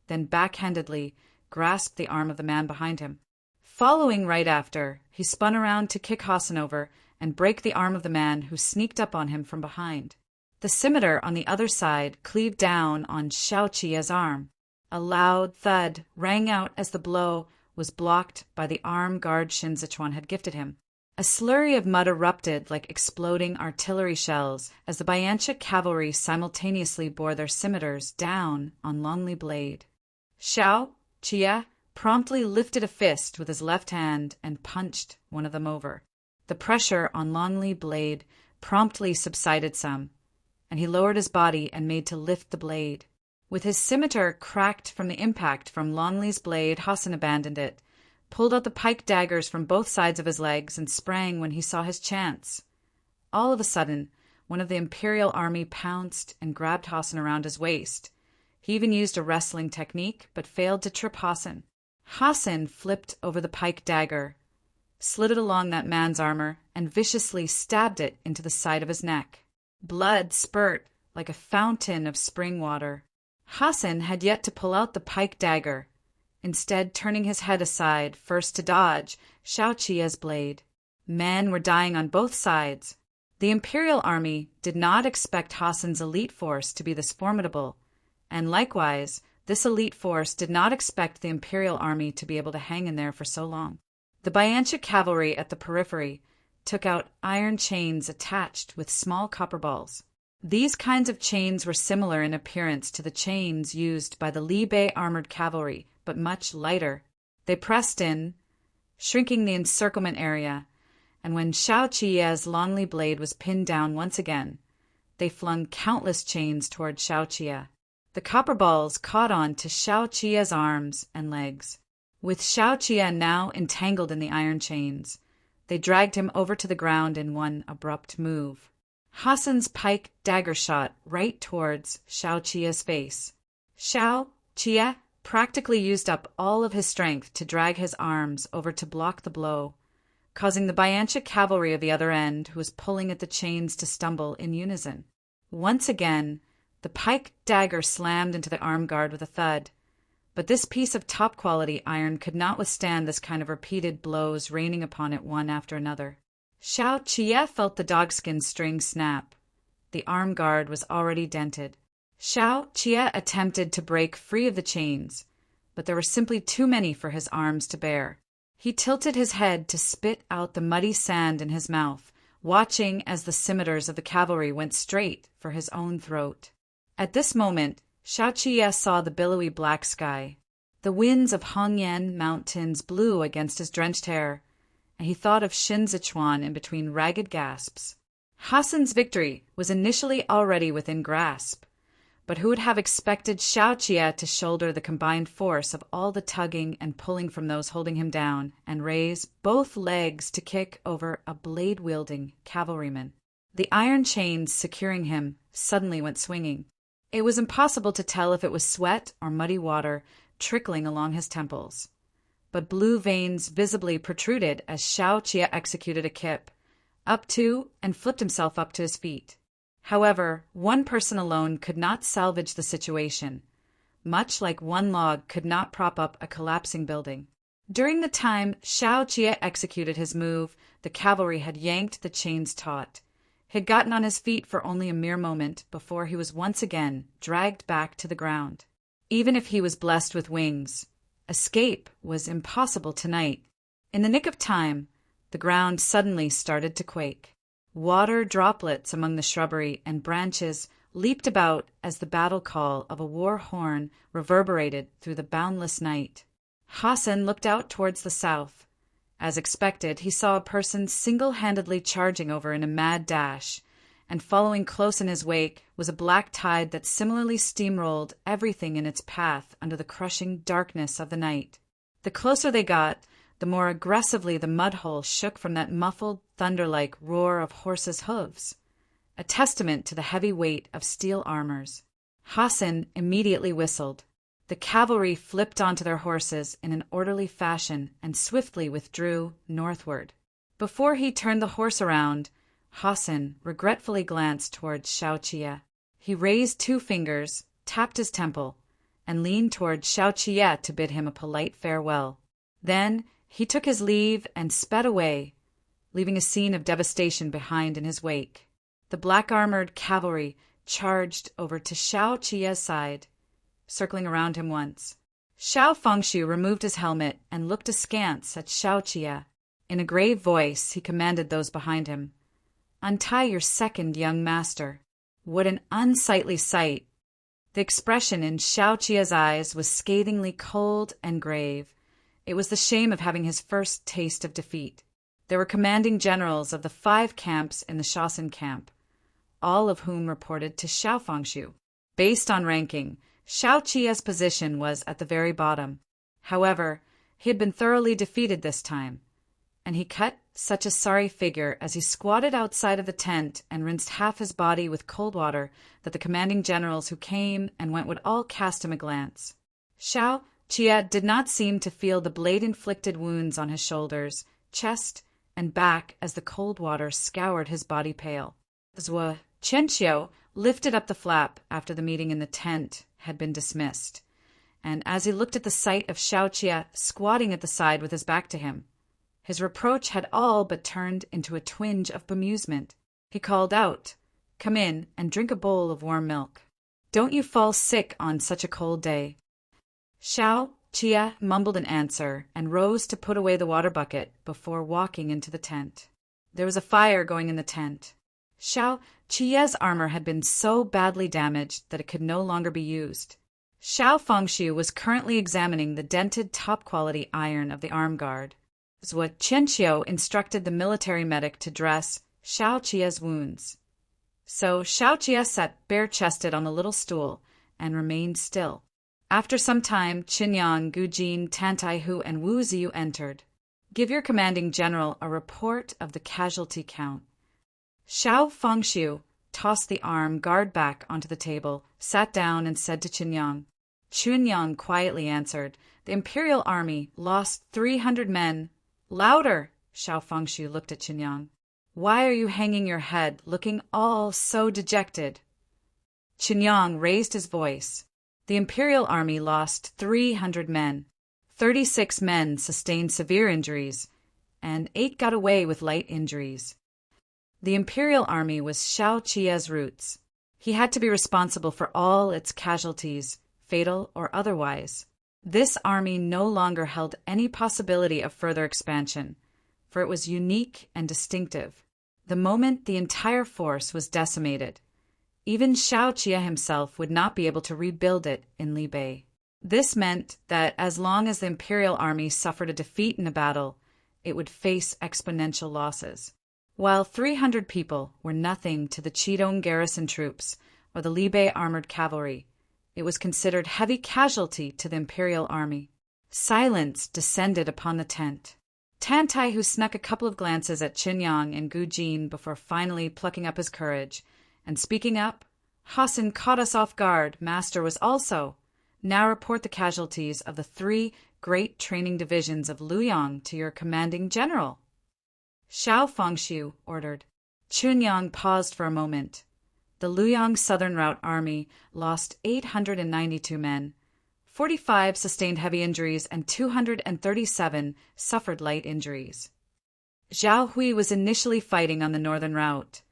then backhandedly grasped the arm of the man behind him. Following right after, he spun around to kick Hassan over and break the arm of the man who sneaked up on him from behind. The scimitar on the other side cleaved down on Xiao Qia's arm. A loud thud rang out as the blow was blocked by the arm guard Shin Zichuan had gifted him. A slurry of mud erupted like exploding artillery shells as the Biancha cavalry simultaneously bore their scimitars down on Lonely Blade. Xiao Qia promptly lifted a fist with his left hand and punched one of them over. The pressure on Lonely Blade promptly subsided some, and he lowered his body and made to lift the blade. With his scimitar cracked from the impact from Lonely's blade, Hassan abandoned it, pulled out the pike daggers from both sides of his legs, and sprang when he saw his chance. All of a sudden, one of the Imperial army pounced and grabbed Hassan around his waist. He even used a wrestling technique, but failed to trip Hassan. Hassan flipped over the pike dagger, slid it along that man's armor, and viciously stabbed it into the side of his neck. Blood spurt like a fountain of spring water. Hassan had yet to pull out the pike dagger, instead turning his head aside first to dodge Xiao Qia's blade. Men were dying on both sides. The Imperial army did not expect Hassan's elite force to be this formidable, and likewise, this elite force did not expect the Imperial army to be able to hang in there for so long. The Biancha cavalry at the periphery took out iron chains attached with small copper balls. These kinds of chains were similar in appearance to the chains used by the Libe armored cavalry, but much lighter. They pressed in, shrinking the encirclement area, and when Xiao Qia's Lonely Blade was pinned down once again, they flung countless chains toward Xiao Qia. The copper balls caught on to Xiao Qia's arms and legs. With Xiao Qia now entangled in the iron chains, they dragged him over to the ground in one abrupt move. Hassan's pike dagger shot right towards Xiao Qia's face. Xiao Qia practically used up all of his strength to drag his arms over to block the blow, causing the Biancha cavalry of the other end, who was pulling at the chains, to stumble in unison. Once again, the pike dagger slammed into the arm guard with a thud, but this piece of top-quality iron could not withstand this kind of repeated blows raining upon it one after another. Xiao Qia felt the dogskin string snap, The arm guard was already dented. Xiao Qie attempted to break free of the chains, but there were simply too many for his arms to bear. He tilted his head to spit out the muddy sand in his mouth, watching as the scimitars of the cavalry went straight for his own throat. At this moment, Xiao Qie saw the billowy black sky. The winds of Hongyan mountains blew against his drenched hair, and he thought of Xin Zichuan in between ragged gasps. Hassan's victory was initially already within grasp, but who would have expected Xiao Qie to shoulder the combined force of all the tugging and pulling from those holding him down and raise both legs to kick over a blade-wielding cavalryman? The iron chains securing him suddenly went swinging. It was impossible to tell if it was sweat or muddy water trickling along his temples, but blue veins visibly protruded as Xiao Qie executed a kip, up to and flipped himself up to his feet. However, one person alone could not salvage the situation, much like one log could not prop up a collapsing building. During the time Xiao Qie executed his move, the cavalry had yanked the chains taut. He had gotten on his feet for only a mere moment before he was once again dragged back to the ground. Even if he was blessed with wings, escape was impossible tonight. In the nick of time, the ground suddenly started to quake. Water droplets among the shrubbery and branches leaped about as the battle call of a war horn reverberated through the boundless night. Hassan looked out towards the south. As expected, he saw a person single-handedly charging over in a mad dash, and following close in his wake was a black tide that similarly steamrolled everything in its path under the crushing darkness of the night. The closer they got, the more aggressively the mud-hole shook from that muffled, thunder-like roar of horses' hooves, a testament to the heavy weight of steel armors. Hassan immediately whistled. The cavalry flipped onto their horses in an orderly fashion and swiftly withdrew northward. Before he turned the horse around, Hassan regretfully glanced towards Xiao Qie. He raised 2 fingers, tapped his temple, and leaned towards Xiao Qie to bid him a polite farewell. Then he took his leave and sped away, leaving a scene of devastation behind in his wake. The black-armored cavalry charged over to Xiao Qie's side, circling around him once. Xiao Fengshu removed his helmet and looked askance at Xiao Qie. In a grave voice, he commanded those behind him, "Untie your second young master." What an unsightly sight! The expression in Xiao Qie's eyes was scathingly cold and grave. It was the shame of having his first taste of defeat. There were commanding generals of the 5 camps in the Shaoxin camp, all of whom reported to Xiao Fengshu. Based on ranking, Xiao Qie's position was at the very bottom. However, he had been thoroughly defeated this time, and he cut such a sorry figure as he squatted outside of the tent and rinsed half his body with cold water that the commanding generals who came and went would all cast him a glance. Xiao Qie did not seem to feel the blade-inflicted wounds on his shoulders, chest, and back as the cold water scoured his body pale. Zhou Qianqiu lifted up the flap after the meeting in the tent had been dismissed, and as he looked at the sight of Xiao Qie squatting at the side with his back to him, his reproach had all but turned into a twinge of bemusement. He called out, "Come in and drink a bowl of warm milk. Don't you fall sick on such a cold day." Xiao Qie mumbled an answer and rose to put away the water bucket before walking into the tent. There was a fire going in the tent. Xiao Qie's armor had been so badly damaged that it could no longer be used. Xiao Fengshu was currently examining the dented top-quality iron of the arm guard. Zhou Qianqiu instructed the military medic to dress Xiao Qie's wounds. So Xiao Qie sat bare-chested on a little stool and remained still. After some time, Qinyang, Gujin, Tantaihu, and Wu Ziyu entered. "Give your commanding general a report of the casualty count." Xiao Fengshu tossed the arm guard back onto the table, sat down, and said to Qinyang. Qinyang quietly answered, "The imperial army lost 300 men." "Louder!" Xiao Fengshu looked at Qinyang. "Why are you hanging your head, looking all so dejected?" Qinyang raised his voice. "The imperial army lost 300 men. 36 men sustained severe injuries, and 8 got away with light injuries." The imperial army was Xiao Qi's roots. He had to be responsible for all its casualties, fatal or otherwise. This army no longer held any possibility of further expansion, for it was unique and distinctive. The moment the entire force was decimated, even Xiao Qi himself would not be able to rebuild it in Libei. This meant that as long as the imperial army suffered a defeat in a battle, it would face exponential losses. While 300 people were nothing to the Qidong garrison troops or the Libei armored cavalry, it was considered heavy casualty to the imperial army. Silence descended upon the tent. Tantai, who snuck a couple of glances at Qinyang and Gu Jin before finally plucking up his courage and speaking up, "Hassan caught us off guard, Master was also. Now report the casualties of the 3 great training divisions of Luoyang to your commanding general." Xiao Fengshu ordered. Qinyang paused for a moment. The Luoyang Southern Route Army lost 892 men. 45 sustained heavy injuries and 237 suffered light injuries. Zhao Hui was initially fighting on the northern route.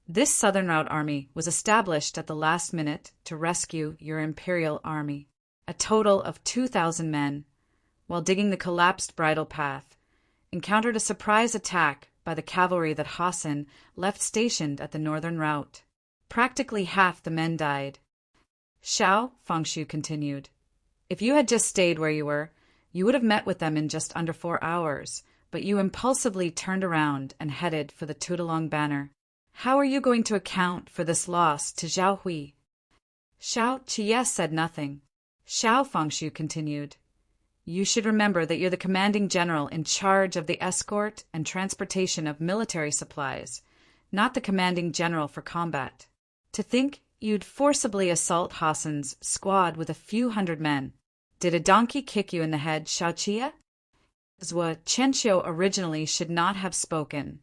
This southern route army was established at the last minute to rescue your imperial army. A total of 2,000 men, while digging the collapsed bridle path, encountered a surprise attack by the cavalry that Hassan left stationed at the northern route. Practically half the men died. Xiao Fengshu continued. If you had just stayed where you were, you would have met with them in just under 4 hours, but you impulsively turned around and headed for the Tudalong banner. How are you going to account for this loss to Zhao Hui? Xiao Qie said nothing. Xiao Fengshu continued. You should remember that you're the commanding general in charge of the escort and transportation of military supplies, not the commanding general for combat. To think you'd forcibly assault Hassan's squad with a few hundred men. Did a donkey kick you in the head, Xiao Qie? Zhou Chenxiu originally should not have spoken,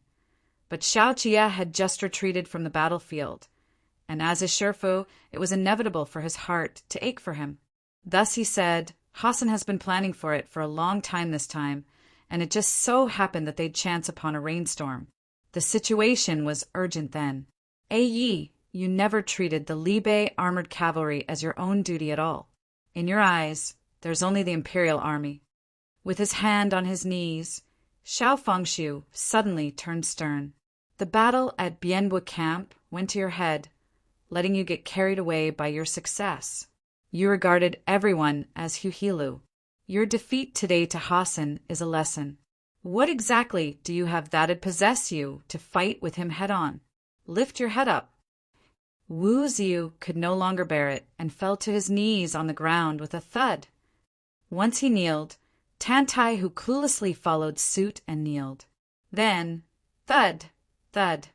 but Xiao Qie had just retreated from the battlefield, and as his Shifu, it was inevitable for his heart to ache for him. Thus he said, Hassan has been planning for it for a long time this time, and it just so happened that they'd chance upon a rainstorm. The situation was urgent then. Yi, you never treated the Libei armored cavalry as your own duty at all. In your eyes, there's only the imperial army. With his hand on his knees, Xiao Fengshu suddenly turned stern. The battle at Bianbu camp went to your head, letting you get carried away by your success. You regarded everyone as Huhilu. Your defeat today to Hassan is a lesson. What exactly do you have that'd possess you to fight with him head-on? Lift your head up. Wu Ziyu could no longer bear it and fell to his knees on the ground with a thud. Once he kneeled, Tantai, who cluelessly followed suit and kneeled. Then, thud, thud,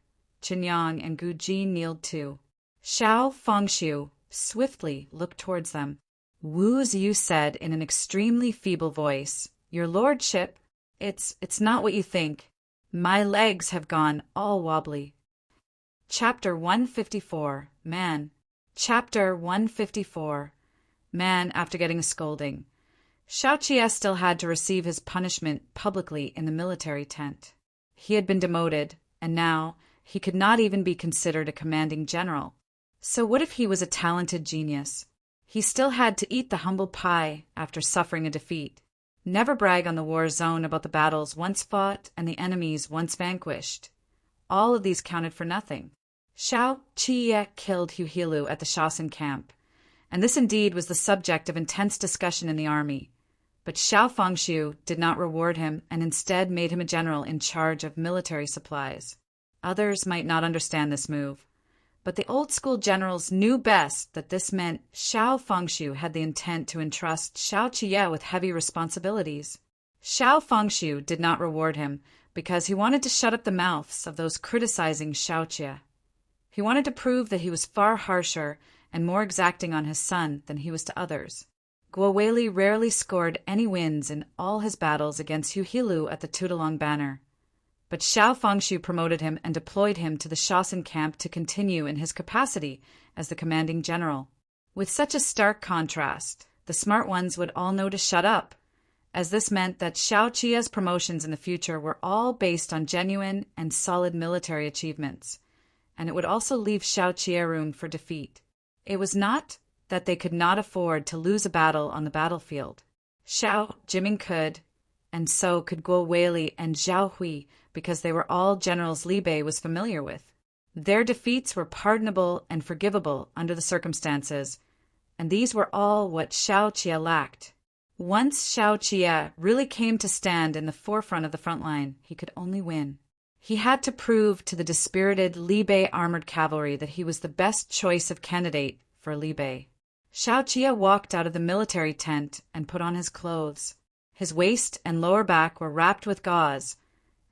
Qinyang and Gu Jin kneeled too. Xiao Fengshu swiftly looked towards them. Wu Ziyu said in an extremely feeble voice, Your lordship, it's not what you think. My legs have gone all wobbly. Chapter 154, Man. Chapter 154, Man after getting a scolding. Xiao Qie still had to receive his punishment publicly in the military tent. He had been demoted, and now he could not even be considered a commanding general. So what if he was a talented genius? He still had to eat the humble pie after suffering a defeat. Never brag on the war zone about the battles once fought and the enemies once vanquished. All of these counted for nothing. Xiao Qie killed Huhilu at the Shaoxin camp, and this indeed was the subject of intense discussion in the army. But Xiao Fengshu did not reward him and instead made him a general in charge of military supplies. Others might not understand this move, but the old-school generals knew best that this meant Xiao Fengshu had the intent to entrust Xiao Qie with heavy responsibilities. Xiao Fengshu did not reward him because he wanted to shut up the mouths of those criticizing Xiao Qie. He wanted to prove that he was far harsher and more exacting on his son than he was to others. Guo Weili rarely scored any wins in all his battles against Huhilu at the Tudalong banner. But Xiao Fengshu promoted him and deployed him to the Shaoxin camp to continue in his capacity as the commanding general. With such a stark contrast, the smart ones would all know to shut up, as this meant that Xiao Qia's promotions in the future were all based on genuine and solid military achievements, and it would also leave Xiao Qia room for defeat. It was not that they could not afford to lose a battle on the battlefield. Xiao, Jiming could, and so could Guo Weili and Zhao Hui, because they were all generals Li Bei was familiar with. Their defeats were pardonable and forgivable under the circumstances, and these were all what Xiao Qia lacked. Once Xiao Qia really came to stand in the forefront of the front line, he could only win. He had to prove to the dispirited Li Bei armored cavalry that he was the best choice of candidate for Li Bei. Xiao Qia walked out of the military tent and put on his clothes. His waist and lower back were wrapped with gauze,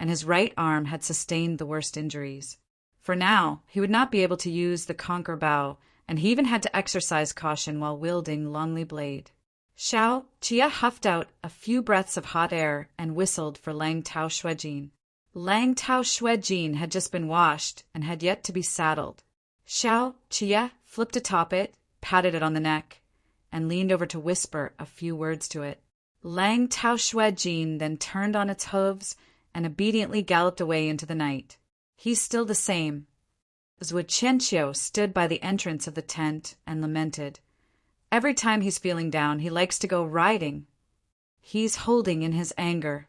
and his right arm had sustained the worst injuries. For now, he would not be able to use the conquer bow, and he even had to exercise caution while wielding Lonely Blade. Xiao Qia huffed out a few breaths of hot air and whistled for Lang Tao Xuejin. Lang Tao Xuejin had just been washed and had yet to be saddled. Xiao Qia flipped atop it, patted it on the neck, and leaned over to whisper a few words to it. Lang Tao Xuejin then turned on its hooves and obediently galloped away into the night. He's still the same. Zuoqianqiu stood by the entrance of the tent and lamented. Every time he's feeling down, he likes to go riding. He's holding in his anger.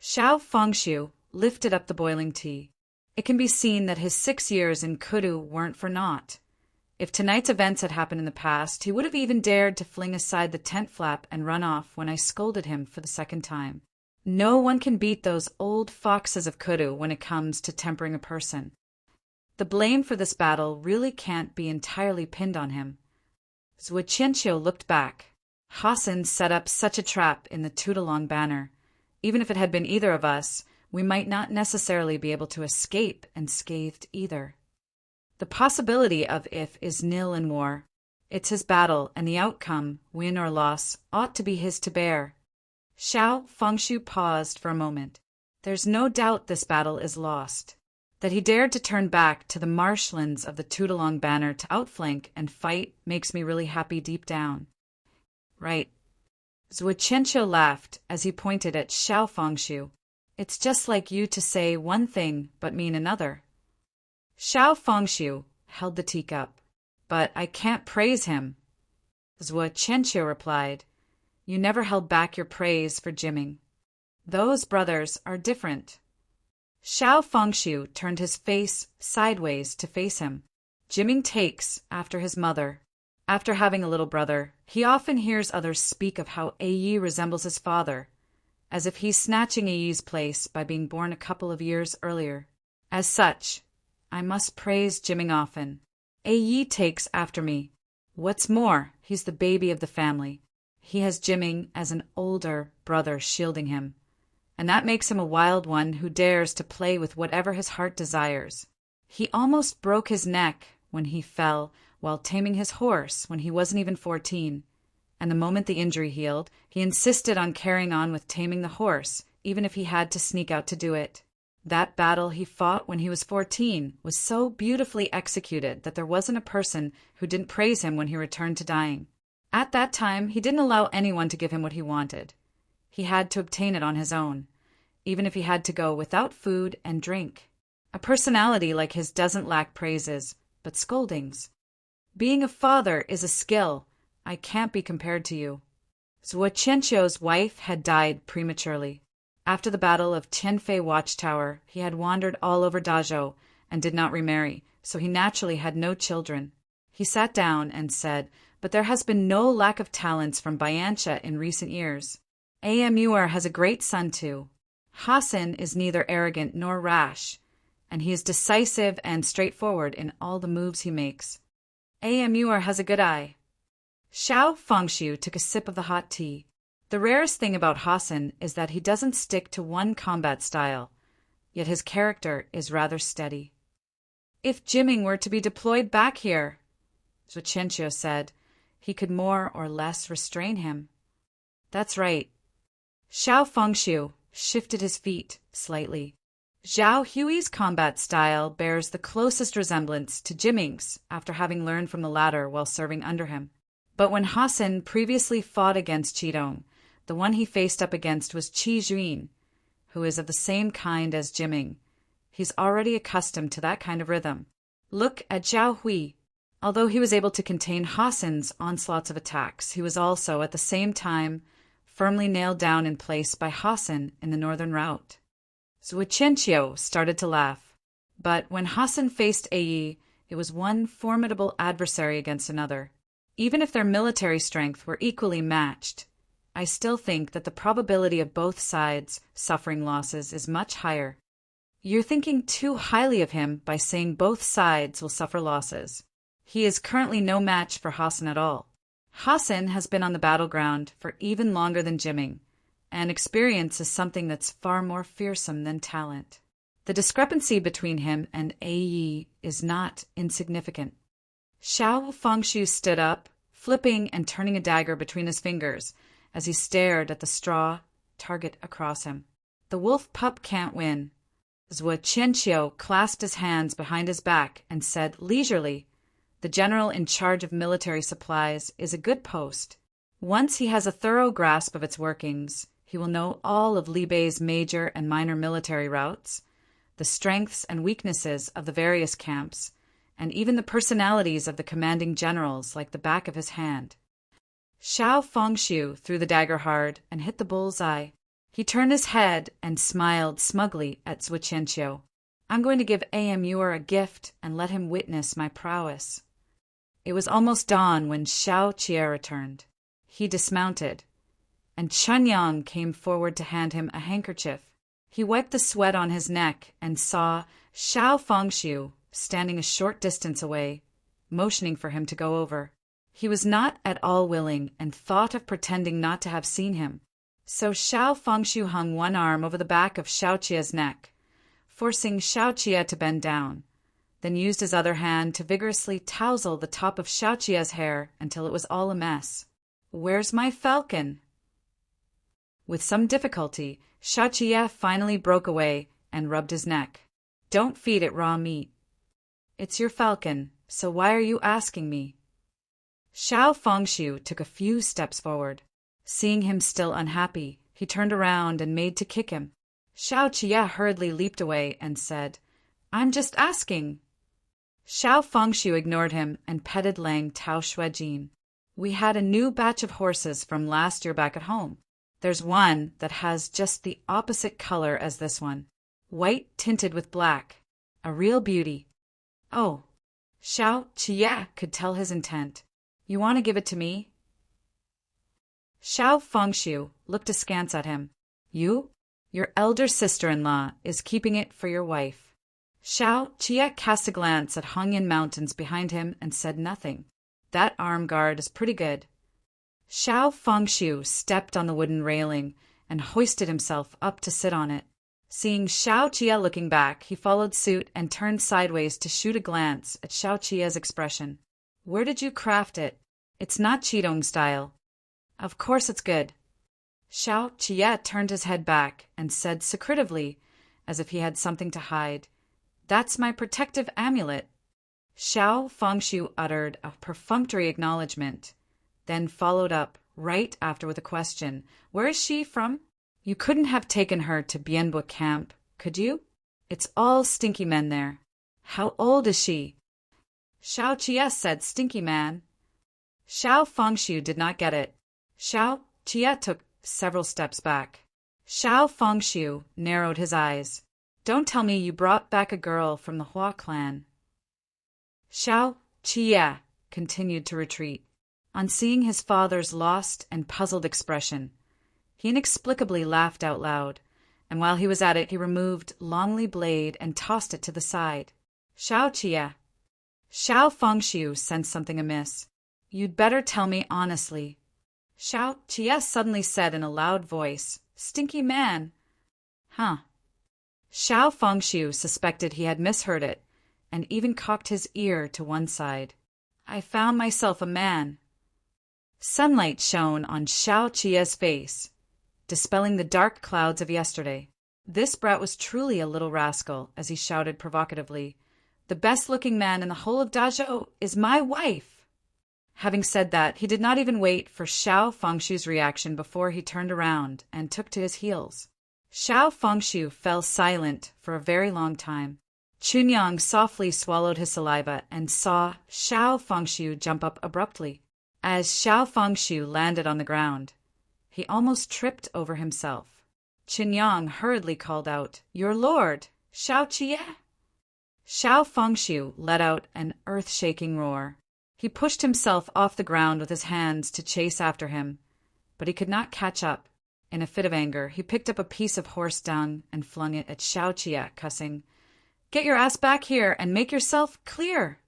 Xiao Fengxiu lifted up the boiling tea. It can be seen that his 6 years in Kudu weren't for naught. If tonight's events had happened in the past, he would have even dared to fling aside the tent flap and run off when I scolded him for the second time. No one can beat those old foxes of Kudu when it comes to tempering a person. The blame for this battle really can't be entirely pinned on him. Zuoqianqiu looked back. Hassan set up such a trap in the Tudalong banner. Even if it had been either of us, we might not necessarily be able to escape unscathed either. The possibility of if is nil in war. It's his battle, and the outcome, win or loss, ought to be his to bear. Xiao Fengxiu paused for a moment. There's no doubt this battle is lost. That he dared to turn back to the marshlands of the Tudalong banner to outflank and fight makes me really happy deep down. Right. Zuoqianqiu laughed as he pointed at Xiao Fengxiu. It's just like you to say one thing but mean another. Xiao Fengxiu held the teacup. But I can't praise him. Zuoqianqiu replied. You never held back your praise for Jiming. Those brothers are different. Xiao Fengxiu turned his face sideways to face him. Jiming takes after his mother. After having a little brother, he often hears others speak of how Yi resembles his father, as if he's snatching Yi's place by being born a couple of years earlier. As such, I must praise Jiming often. Yi takes after me. What's more, he's the baby of the family. He has Jiming as an older brother shielding him, and that makes him a wild one who dares to play with whatever his heart desires. He almost broke his neck when he fell while taming his horse when he wasn't even 14, and the moment the injury healed, he insisted on carrying on with taming the horse, even if he had to sneak out to do it. That battle he fought when he was 14 was so beautifully executed that there wasn't a person who didn't praise him when he returned to dying. At that time, he didn't allow anyone to give him what he wanted. He had to obtain it on his own, even if he had to go without food and drink. A personality like his doesn't lack praises, but scoldings. Being a father is a skill. I can't be compared to you. Zuoqianqiu's wife had died prematurely. After the Battle of Tianfei Watchtower, he had wandered all over Dazhou and did not remarry, so he naturally had no children. He sat down and said, but there has been no lack of talents from Bayancha in recent years. Amur has a great son too. Hassan is neither arrogant nor rash, and he is decisive and straightforward in all the moves he makes. Amur has a good eye. Xiao Fengxiu took a sip of the hot tea. The rarest thing about Hassan is that he doesn't stick to one combat style, yet his character is rather steady. If Jiming were to be deployed back here, Zuoqianqiu said, he could more or less restrain him. That's right. Xiao Fengxiu shifted his feet slightly. Zhao Hui's combat style bears the closest resemblance to Jiming's after having learned from the latter while serving under him. But when Hassan previously fought against Qidong, The one he faced up against was Qi Juin, who is of the same kind as Jiming. He's already accustomed to that kind of rhythm. Look at Zhao Hui. Although he was able to contain Hassan's onslaughts of attacks, he was also, at the same time, firmly nailed down in place by Hassan in the northern route. Zhuo Qianqiu started to laugh, but when Hassan faced Yi, it was one formidable adversary against another. Even if their military strength were equally matched, I still think that the probability of both sides suffering losses is much higher. You're thinking too highly of him by saying both sides will suffer losses. He is currently no match for Hassan at all. Hassan has been on the battleground for even longer than Jiming, and experience is something that's far more fearsome than talent. The discrepancy between him and Yi is not insignificant. Xiao Fengshu stood up, flipping and turning a dagger between his fingers as he stared at the straw target across him. The wolf pup can't win. Zhuo Qianqiu clasped his hands behind his back and said leisurely, "The general in charge of military supplies is a good post. Once he has a thorough grasp of its workings, he will know all of Li Bei's major and minor military routes, the strengths and weaknesses of the various camps, and even the personalities of the commanding generals like the back of his hand." Xiao Fengshu threw the dagger hard and hit the bull's eye. He turned his head and smiled smugly at Zhuo Qianqiu. "I'm going to give Amur a gift and let him witness my prowess." It was almost dawn when Xiao Qie returned. He dismounted, and Chunyang came forward to hand him a handkerchief. He wiped the sweat on his neck and saw Xiao Fengshu standing a short distance away, motioning for him to go over. He was not at all willing and thought of pretending not to have seen him. So Xiao Fengshu hung one arm over the back of Xiao Qie's neck, forcing Xiao Qie to bend down, then used his other hand to vigorously tousle the top of Xiao Qie's hair until it was all a mess. "Where's my falcon?" With some difficulty, Xiao Qie finally broke away and rubbed his neck. "Don't feed it raw meat." "It's your falcon, so why are you asking me?" Xiao Fengshu took a few steps forward. Seeing him still unhappy, he turned around and made to kick him. Xiao Qie hurriedly leaped away and said, "I'm just asking." Xiao Fengshu ignored him and petted Lang Tao Shuijin. "We had a new batch of horses from last year back at home. There's one that has just the opposite color as this one, white tinted with black. A real beauty." "Oh." Xiao Qie could tell his intent. "You want to give it to me?" Xiao Fengshu looked askance at him. "You? Your elder sister-in-law is keeping it for your wife." Xiao Qie cast a glance at Hongyan Mountains behind him and said nothing. "That arm guard is pretty good." Xiao Fengshu stepped on the wooden railing and hoisted himself up to sit on it. Seeing Xiao Qie looking back, he followed suit and turned sideways to shoot a glance at Xiao Qie's expression. "Where did you craft it? It's not Qidong style." "Of course it's good." Xiao Qie turned his head back and said secretively, as if he had something to hide, "That's my protective amulet." Xiao Fengshu uttered a perfunctory acknowledgement, then followed up right after with a question. "Where is she from?" "You couldn't have taken her to Bianbo camp, could you? It's all stinky men there." "How old is she?" Xiao Qie said stinky man. Xiao Fengshu did not get it. Xiao Qie took several steps back. Xiao Fengshu narrowed his eyes. "Don't tell me you brought back a girl from the Hua clan." Xiao Qie continued to retreat. On seeing his father's lost and puzzled expression, he inexplicably laughed out loud, and while he was at it he removed Longly blade and tossed it to the side. "Xiao Qie." Xiao Fengshu sensed something amiss. "You'd better tell me honestly." Xiao Qie suddenly said in a loud voice, "Stinky man." "Huh." Xiao Fengshu suspected he had misheard it, and even cocked his ear to one side. "I found myself a man." Sunlight shone on Xiao Qie's face, dispelling the dark clouds of yesterday. This brat was truly a little rascal, as he shouted provocatively, "The best-looking man in the whole of Dazhou is my wife!" Having said that, he did not even wait for Xiao Fengshu's reaction before he turned around and took to his heels. Xiao Fengshu fell silent for a very long time. Chunyang softly swallowed his saliva and saw Xiao Fengshu jump up abruptly. As Xiao Fengshu landed on the ground, he almost tripped over himself. Chunyang hurriedly called out, "Your lord, Xiao Jie!" Xiao Fengshu let out an earth-shaking roar. He pushed himself off the ground with his hands to chase after him, but he could not catch up. In a fit of anger, he picked up a piece of horse dung and flung it at Xiao Jie, cussing, "Get your ass back here and make yourself clear!"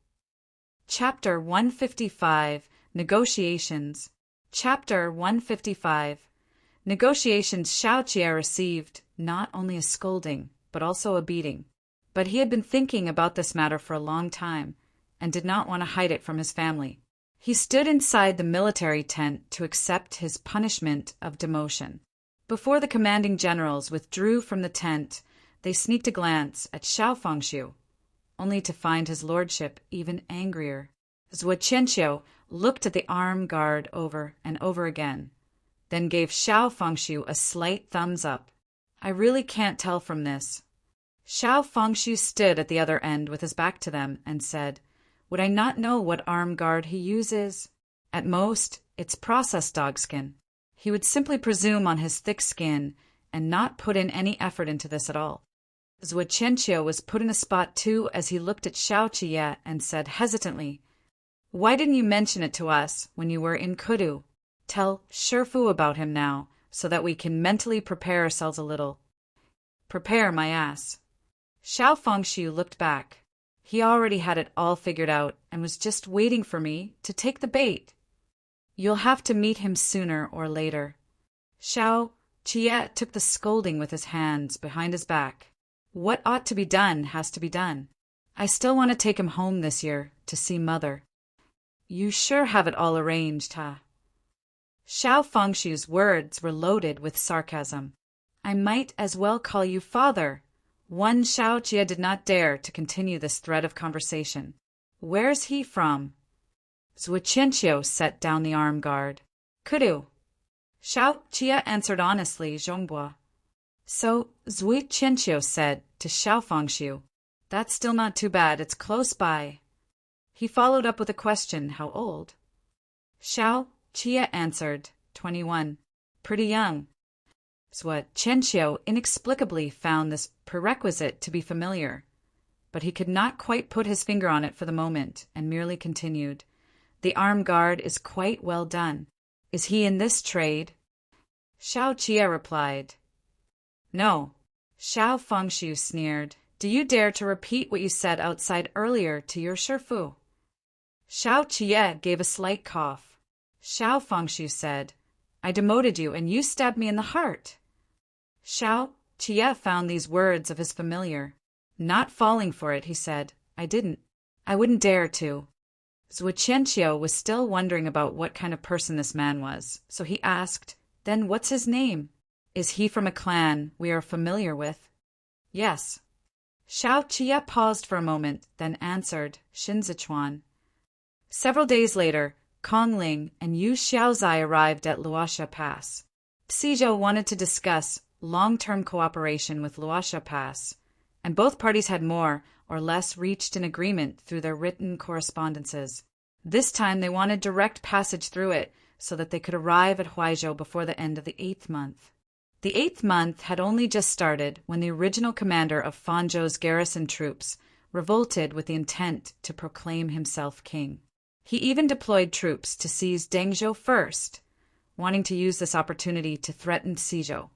Chapter 155, Negotiations. Chapter 155. Negotiations. Xiao Jie received not only a scolding, but also a beating. But he had been thinking about this matter for a long time, and did not want to hide it from his family. He stood inside the military tent to accept his punishment of demotion. Before the commanding generals withdrew from the tent, they sneaked a glance at Xiao Fengshu, only to find his lordship even angrier. Zhuo Qianqiu looked at the armed guard over and over again, then gave Xiao Fengshu a slight thumbs up. "I really can't tell from this." Xiao Fengshu stood at the other end with his back to them and said, "Would I not know what armed guard he uses? At most, it's processed dogskin. He would simply presume on his thick skin and not put in any effort into this at all." Zhuo Qianqiu was put in a spot too as he looked at Xiao Jie and said hesitantly, "Why didn't you mention it to us when you were in Kudu? Tell Shifu about him now, so that we can mentally prepare ourselves a little." "Prepare my ass." Xiao Fengshu looked back. He already had it all figured out and was just waiting for me to take the bait. "You'll have to meet him sooner or later." Xiao Jie took the scolding with his hands behind his back. "What ought to be done has to be done. I still want to take him home this year to see Mother." "You sure have it all arranged, huh?" Xiao Fengshu's words were loaded with sarcasm. "I might as well call you father." One Xiao Jie did not dare to continue this thread of conversation. "Where's he from?" Zhuo Qianqiu set down the armed guard. "Kudu." Xiao Jie answered honestly, "Zhongbua." So Zhuo Qianqiu said to Xiao Fengshu, "That's still not too bad, it's close by." He followed up with a question, "How old?" Xiao Jie answered, 21. "Pretty young." Zhuo Qianqiu inexplicably found this prerequisite to be familiar, but he could not quite put his finger on it for the moment, and merely continued, "The armed guard is quite well done. Is he in this trade?" Xiao Jie replied, "No." Xiao Fengshu sneered, "Do you dare to repeat what you said outside earlier to your Shifu?" Xiao Jie gave a slight cough. Xiao Fengshu said, "I demoted you and you stabbed me in the heart." Xiao Jie found these words of his familiar. Not falling for it, he said, "I didn't. I wouldn't dare to." Zhuo Qianqiu was still wondering about what kind of person this man was, so he asked, "Then what's his name? Is he from a clan we are familiar with?" "Yes." Xiao Jie paused for a moment, then answered, "Shinzichuan." Several days later, Kong Ling and Yu Xiaozai arrived at Luosha Pass. Sizhou wanted to discuss long-term cooperation with Luosha Pass, and both parties had more or less reached an agreement through their written correspondences. This time they wanted direct passage through it so that they could arrive at Huaizhou before the end of the 8th month. The 8th month had only just started when the original commander of Fanzhou's garrison troops revolted with the intent to proclaim himself king. He even deployed troops to seize Dengzhou first, wanting to use this opportunity to threaten Sizhou.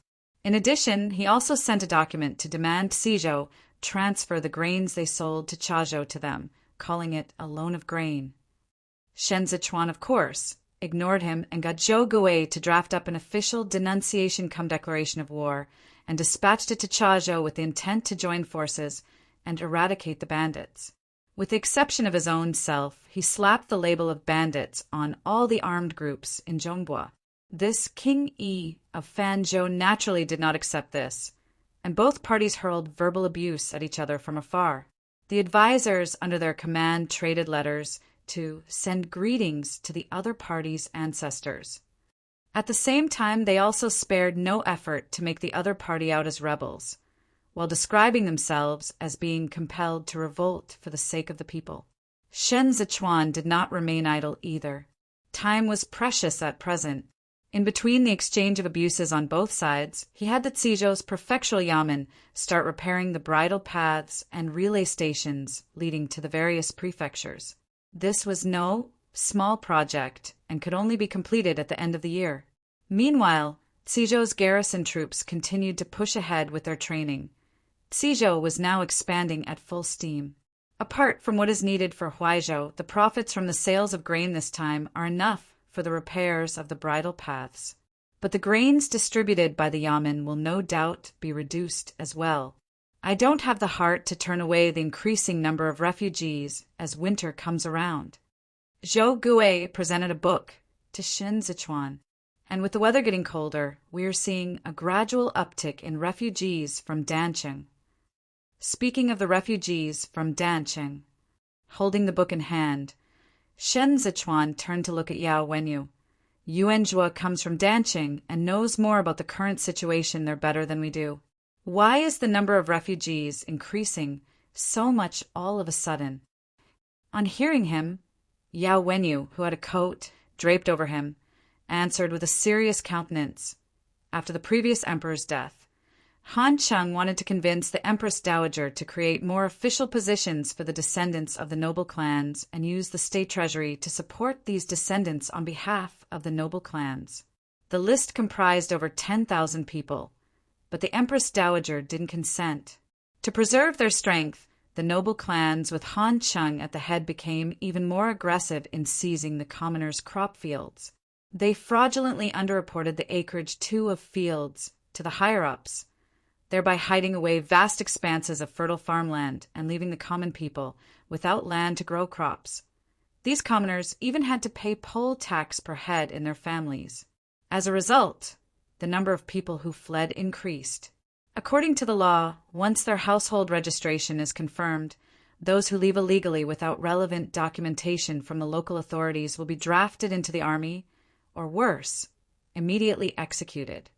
In addition, he also sent a document to demand Sizhou transfer the grains they sold to Chazhou to them, calling it a loan of grain. Shen Zichuan, of course, ignored him and got Zhou Gui to draft up an official denunciation-cum-declaration of war and dispatched it to Chazhou with the intent to join forces and eradicate the bandits. With the exception of his own self, he slapped the label of bandits on all the armed groups in Zhongbua. This King Yi of Fanzhou naturally did not accept this, and both parties hurled verbal abuse at each other from afar. The advisors under their command traded letters, to send greetings to the other party's ancestors. At the same time, they also spared no effort to make the other party out as rebels, while describing themselves as being compelled to revolt for the sake of the people. Shen Zichuan did not remain idle either. Time was precious at present. In between the exchange of abuses on both sides, he had the Cizhou's prefectural yamen start repairing the bridle paths and relay stations leading to the various prefectures. This was no small project and could only be completed at the end of the year. Meanwhile, Cizhou's garrison troops continued to push ahead with their training. Cizhou was now expanding at full steam. Apart from what is needed for Huaizhou, the profits from the sales of grain this time are enough for the repairs of the bridle paths. But the grains distributed by the yamen will no doubt be reduced as well. I don't have the heart to turn away the increasing number of refugees as winter comes around. Zhou Gui presented a book to Shen Zichuan, and with the weather getting colder, we are seeing a gradual uptick in refugees from Dancheng. Speaking of the refugees from Dancheng, holding the book in hand, Shen Zichuan turned to look at Yao Wenyu. Yuanzhua comes from Dancheng and knows more about the current situation there better than we do. Why is the number of refugees increasing so much all of a sudden? On hearing him, Yao Wenyu, who had a coat draped over him, answered with a serious countenance. After the previous emperor's death, Han Cheng wanted to convince the Empress Dowager to create more official positions for the descendants of the noble clans and use the state treasury to support these descendants on behalf of the noble clans. The list comprised over 10,000 people, but the Empress Dowager didn't consent. To preserve their strength, the noble clans with Han Cheng at the head became even more aggressive in seizing the commoners' crop fields. They fraudulently underreported the acreage too of fields to the higher-ups, thereby hiding away vast expanses of fertile farmland and leaving the common people without land to grow crops. These commoners even had to pay poll tax per head in their families. As a result, the number of people who fled increased. According to the law, once their household registration is confirmed, those who leave illegally without relevant documentation from the local authorities will be drafted into the army, or worse, immediately executed.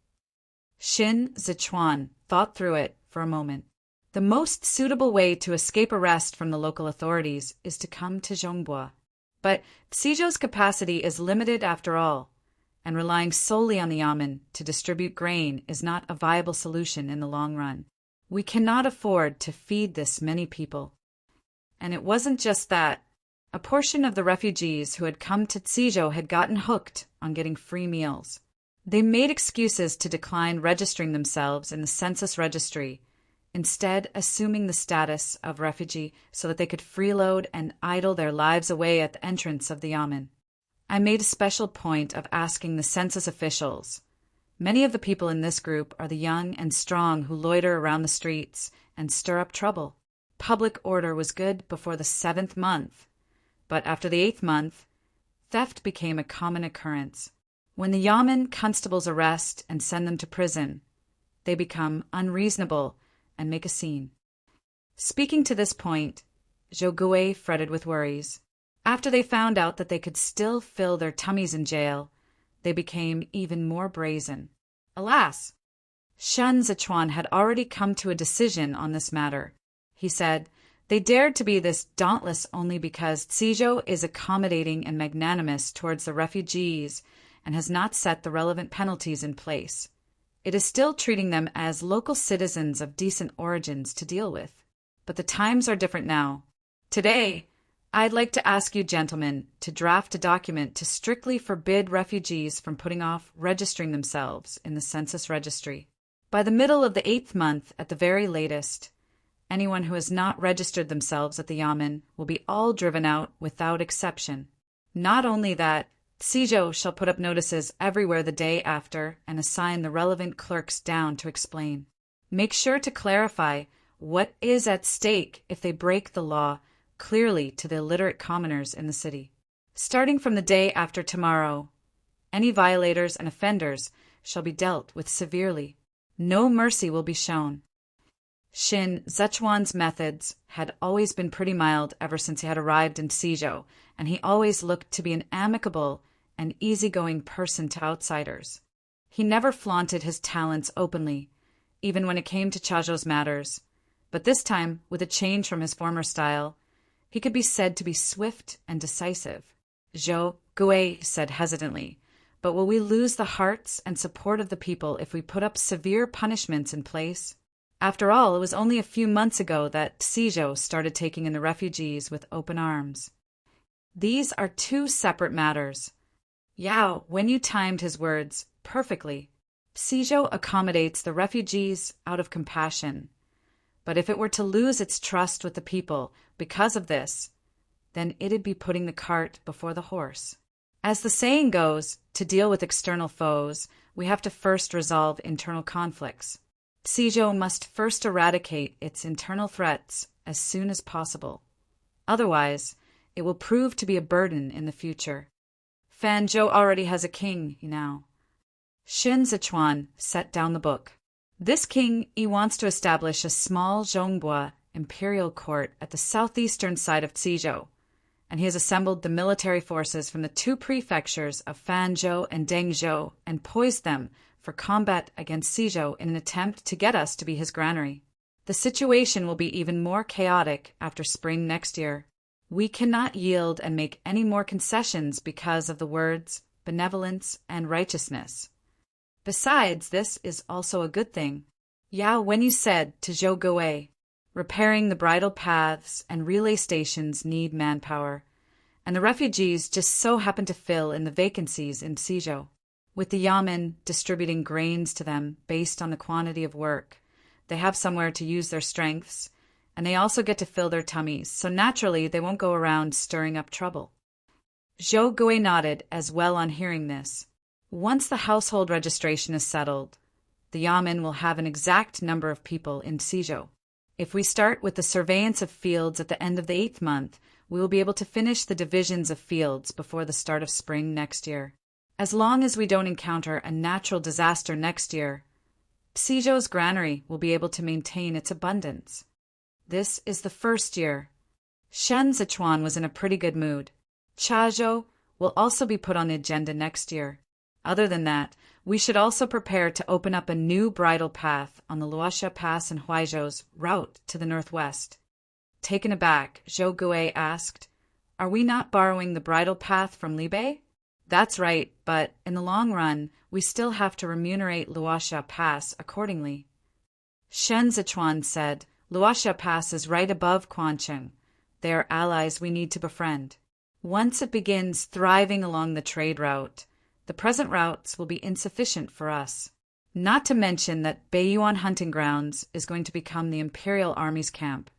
Shen Zichuan thought through it for a moment. The most suitable way to escape arrest from the local authorities is to come to Zhongbua. But Cizhou's capacity is limited after all, and relying solely on the yamen to distribute grain is not a viable solution in the long run. We cannot afford to feed this many people. And it wasn't just that. A portion of the refugees who had come to Cizhou had gotten hooked on getting free meals. They made excuses to decline registering themselves in the census registry, instead assuming the status of refugee so that they could freeload and idle their lives away at the entrance of the yamen. I made a special point of asking the census officials. Many of the people in this group are the young and strong who loiter around the streets and stir up trouble. Public order was good before the 7th month, but after the 8th month, theft became a common occurrence. When the yamen constables arrest and send them to prison, they become unreasonable and make a scene. Speaking to this point, Zhou Gui fretted with worries. After they found out that they could still fill their tummies in jail, they became even more brazen. Alas! Shen Zichuan had already come to a decision on this matter. He said, "They dared to be this dauntless only because Cizhou is accommodating and magnanimous towards the refugees and has not set the relevant penalties in place. It is still treating them as local citizens of decent origins to deal with. But the times are different now. Today, I'd like to ask you gentlemen to draft a document to strictly forbid refugees from putting off registering themselves in the census registry. By the middle of the 8th month at the very latest, anyone who has not registered themselves at the yamen will be all driven out without exception. Not only that, Cizhou shall put up notices everywhere the day after and assign the relevant clerks down to explain. Make sure to clarify what is at stake if they break the law clearly to the illiterate commoners in the city. Starting from the day after tomorrow, any violators and offenders shall be dealt with severely. No mercy will be shown." Xin Sichuan's methods had always been pretty mild ever since he had arrived in Suzhou, and he always looked to be an amicable and easygoing person to outsiders. He never flaunted his talents openly, even when it came to Chazhou's matters, but this time, with a change from his former style, he could be said to be swift and decisive. Zhou Gui said hesitantly, "But will we lose the hearts and support of the people if we put up severe punishments in place? After all, it was only a few months ago that Suzhou started taking in the refugees with open arms." These are two separate matters. Yao Wenyu timed his words perfectly. Suzhou accommodates the refugees out of compassion. But if it were to lose its trust with the people because of this, then it'd be putting the cart before the horse. As the saying goes, to deal with external foes, we have to first resolve internal conflicts. Suzhou must first eradicate its internal threats as soon as possible. Otherwise, it will prove to be a burden in the future. Fanzhou already has a king, now. Xin Sichuan set down the book. This king, he wants to establish a small Zhongbua imperial court at the southeastern side of Suzhou, and he has assembled the military forces from the two prefectures of Fanzhou and Dengzhou and poised them for combat against Suzhou in an attempt to get us to be his granary. The situation will be even more chaotic after spring next year. We cannot yield and make any more concessions because of the words benevolence and righteousness. Besides, this is also a good thing. Yao Wenyu said to Zhou Gui, repairing the bridle paths and relay stations need manpower, and the refugees just so happen to fill in the vacancies in Suzhou. With the yamen distributing grains to them based on the quantity of work, they have somewhere to use their strengths, and they also get to fill their tummies, so naturally they won't go around stirring up trouble. Zhou Gui nodded as well on hearing this. Once the household registration is settled, the yamen will have an exact number of people in Suzhou. If we start with the surveillance of fields at the end of the 8th month, we will be able to finish the divisions of fields before the start of spring next year. As long as we don't encounter a natural disaster next year, Suzhou's granary will be able to maintain its abundance. This is the first year. Shen Sichuan was in a pretty good mood. Chazhou will also be put on the agenda next year. Other than that, we should also prepare to open up a new bridle path on the Luoxia Pass and Huaizhou's route to the northwest. Taken aback, Zhou Gui asked, "Are we not borrowing the bridle path from Libei?" "That's right, but in the long run, we still have to remunerate Luoxia Pass accordingly." Shen Sichuan said, "Luoxia Pass is right above Quancheng. They are allies we need to befriend. Once it begins thriving along the trade route, the present routes will be insufficient for us. Not to mention that Beiyuan Hunting Grounds is going to become the Imperial Army's camp.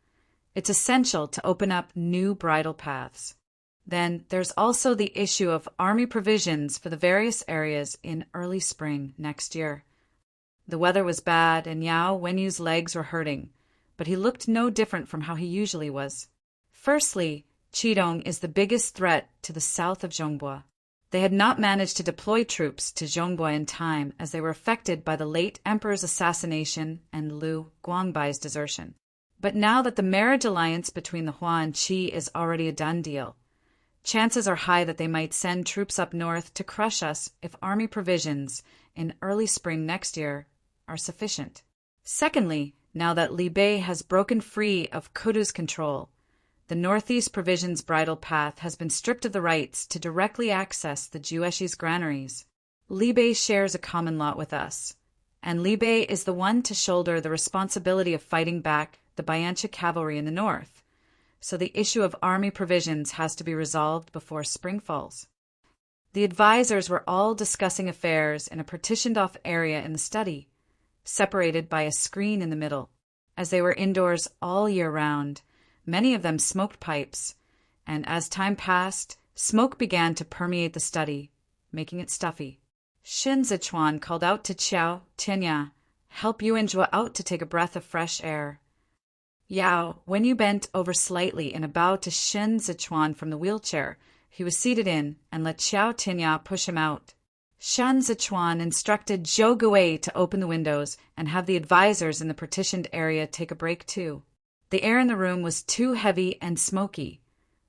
It's essential to open up new bridle paths. Then there's also the issue of army provisions for the various areas in early spring next year." The weather was bad and Yao Wenyu's legs were hurting, but he looked no different from how he usually was. Firstly, Qidong is the biggest threat to the south of Zhongbua. They had not managed to deploy troops to Zhongbua in time as they were affected by the late emperor's assassination and Liu Guangbai's desertion. But now that the marriage alliance between the Hua and Qi is already a done deal, chances are high that they might send troops up north to crush us if army provisions in early spring next year are sufficient. Secondly, now that Li Bei has broken free of Kudu's control, the Northeast Provisions bridle path has been stripped of the rights to directly access the Jueshi's granaries. Li Bei shares a common lot with us, and Li Bei is the one to shoulder the responsibility of fighting back the Bayancha cavalry in the north, so the issue of army provisions has to be resolved before spring falls. The advisors were all discussing affairs in a partitioned-off area in the study, separated by a screen in the middle. As they were indoors all year round, many of them smoked pipes, and as time passed, smoke began to permeate the study, making it stuffy. Xin Sichuan called out to Qiao Tianya, "Help you and Zhua out to take a breath of fresh air." Yao, when you bent over slightly in a bow to Xin Sichuan from the wheelchair he was seated in, and let Qiao Tianya push him out. Shen Zichuan instructed Zhou Gui to open the windows and have the advisors in the partitioned area take a break too. The air in the room was too heavy and smoky,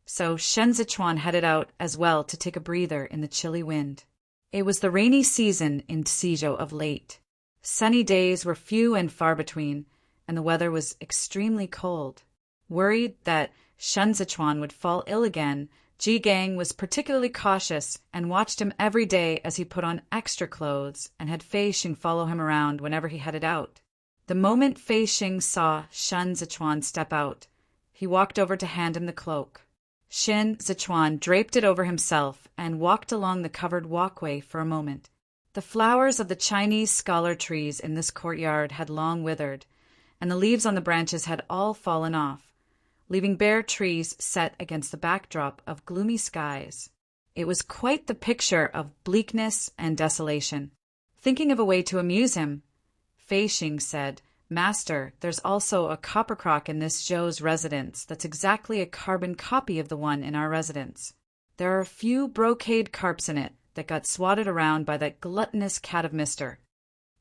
so Shen Zichuan headed out as well to take a breather in the chilly wind. It was the rainy season in Cizhou of late. Sunny days were few and far between, and the weather was extremely cold. Worried that Shen Zichuan would fall ill again, Ji Gang was particularly cautious and watched him every day as he put on extra clothes and had Fei Xing follow him around whenever he headed out. The moment Fei Xing saw Shen Zichuan step out, he walked over to hand him the cloak. Shen Zichuan draped it over himself and walked along the covered walkway for a moment. The flowers of the Chinese scholar trees in this courtyard had long withered, and the leaves on the branches had all fallen off, leaving bare trees set against the backdrop of gloomy skies. It was quite the picture of bleakness and desolation. Thinking of a way to amuse him, Fei Xing said, "Master, there's also a copper crock in this Zhou's residence that's exactly a carbon copy of the one in our residence. There are a few brocade carps in it that got swatted around by that gluttonous cat of Mr."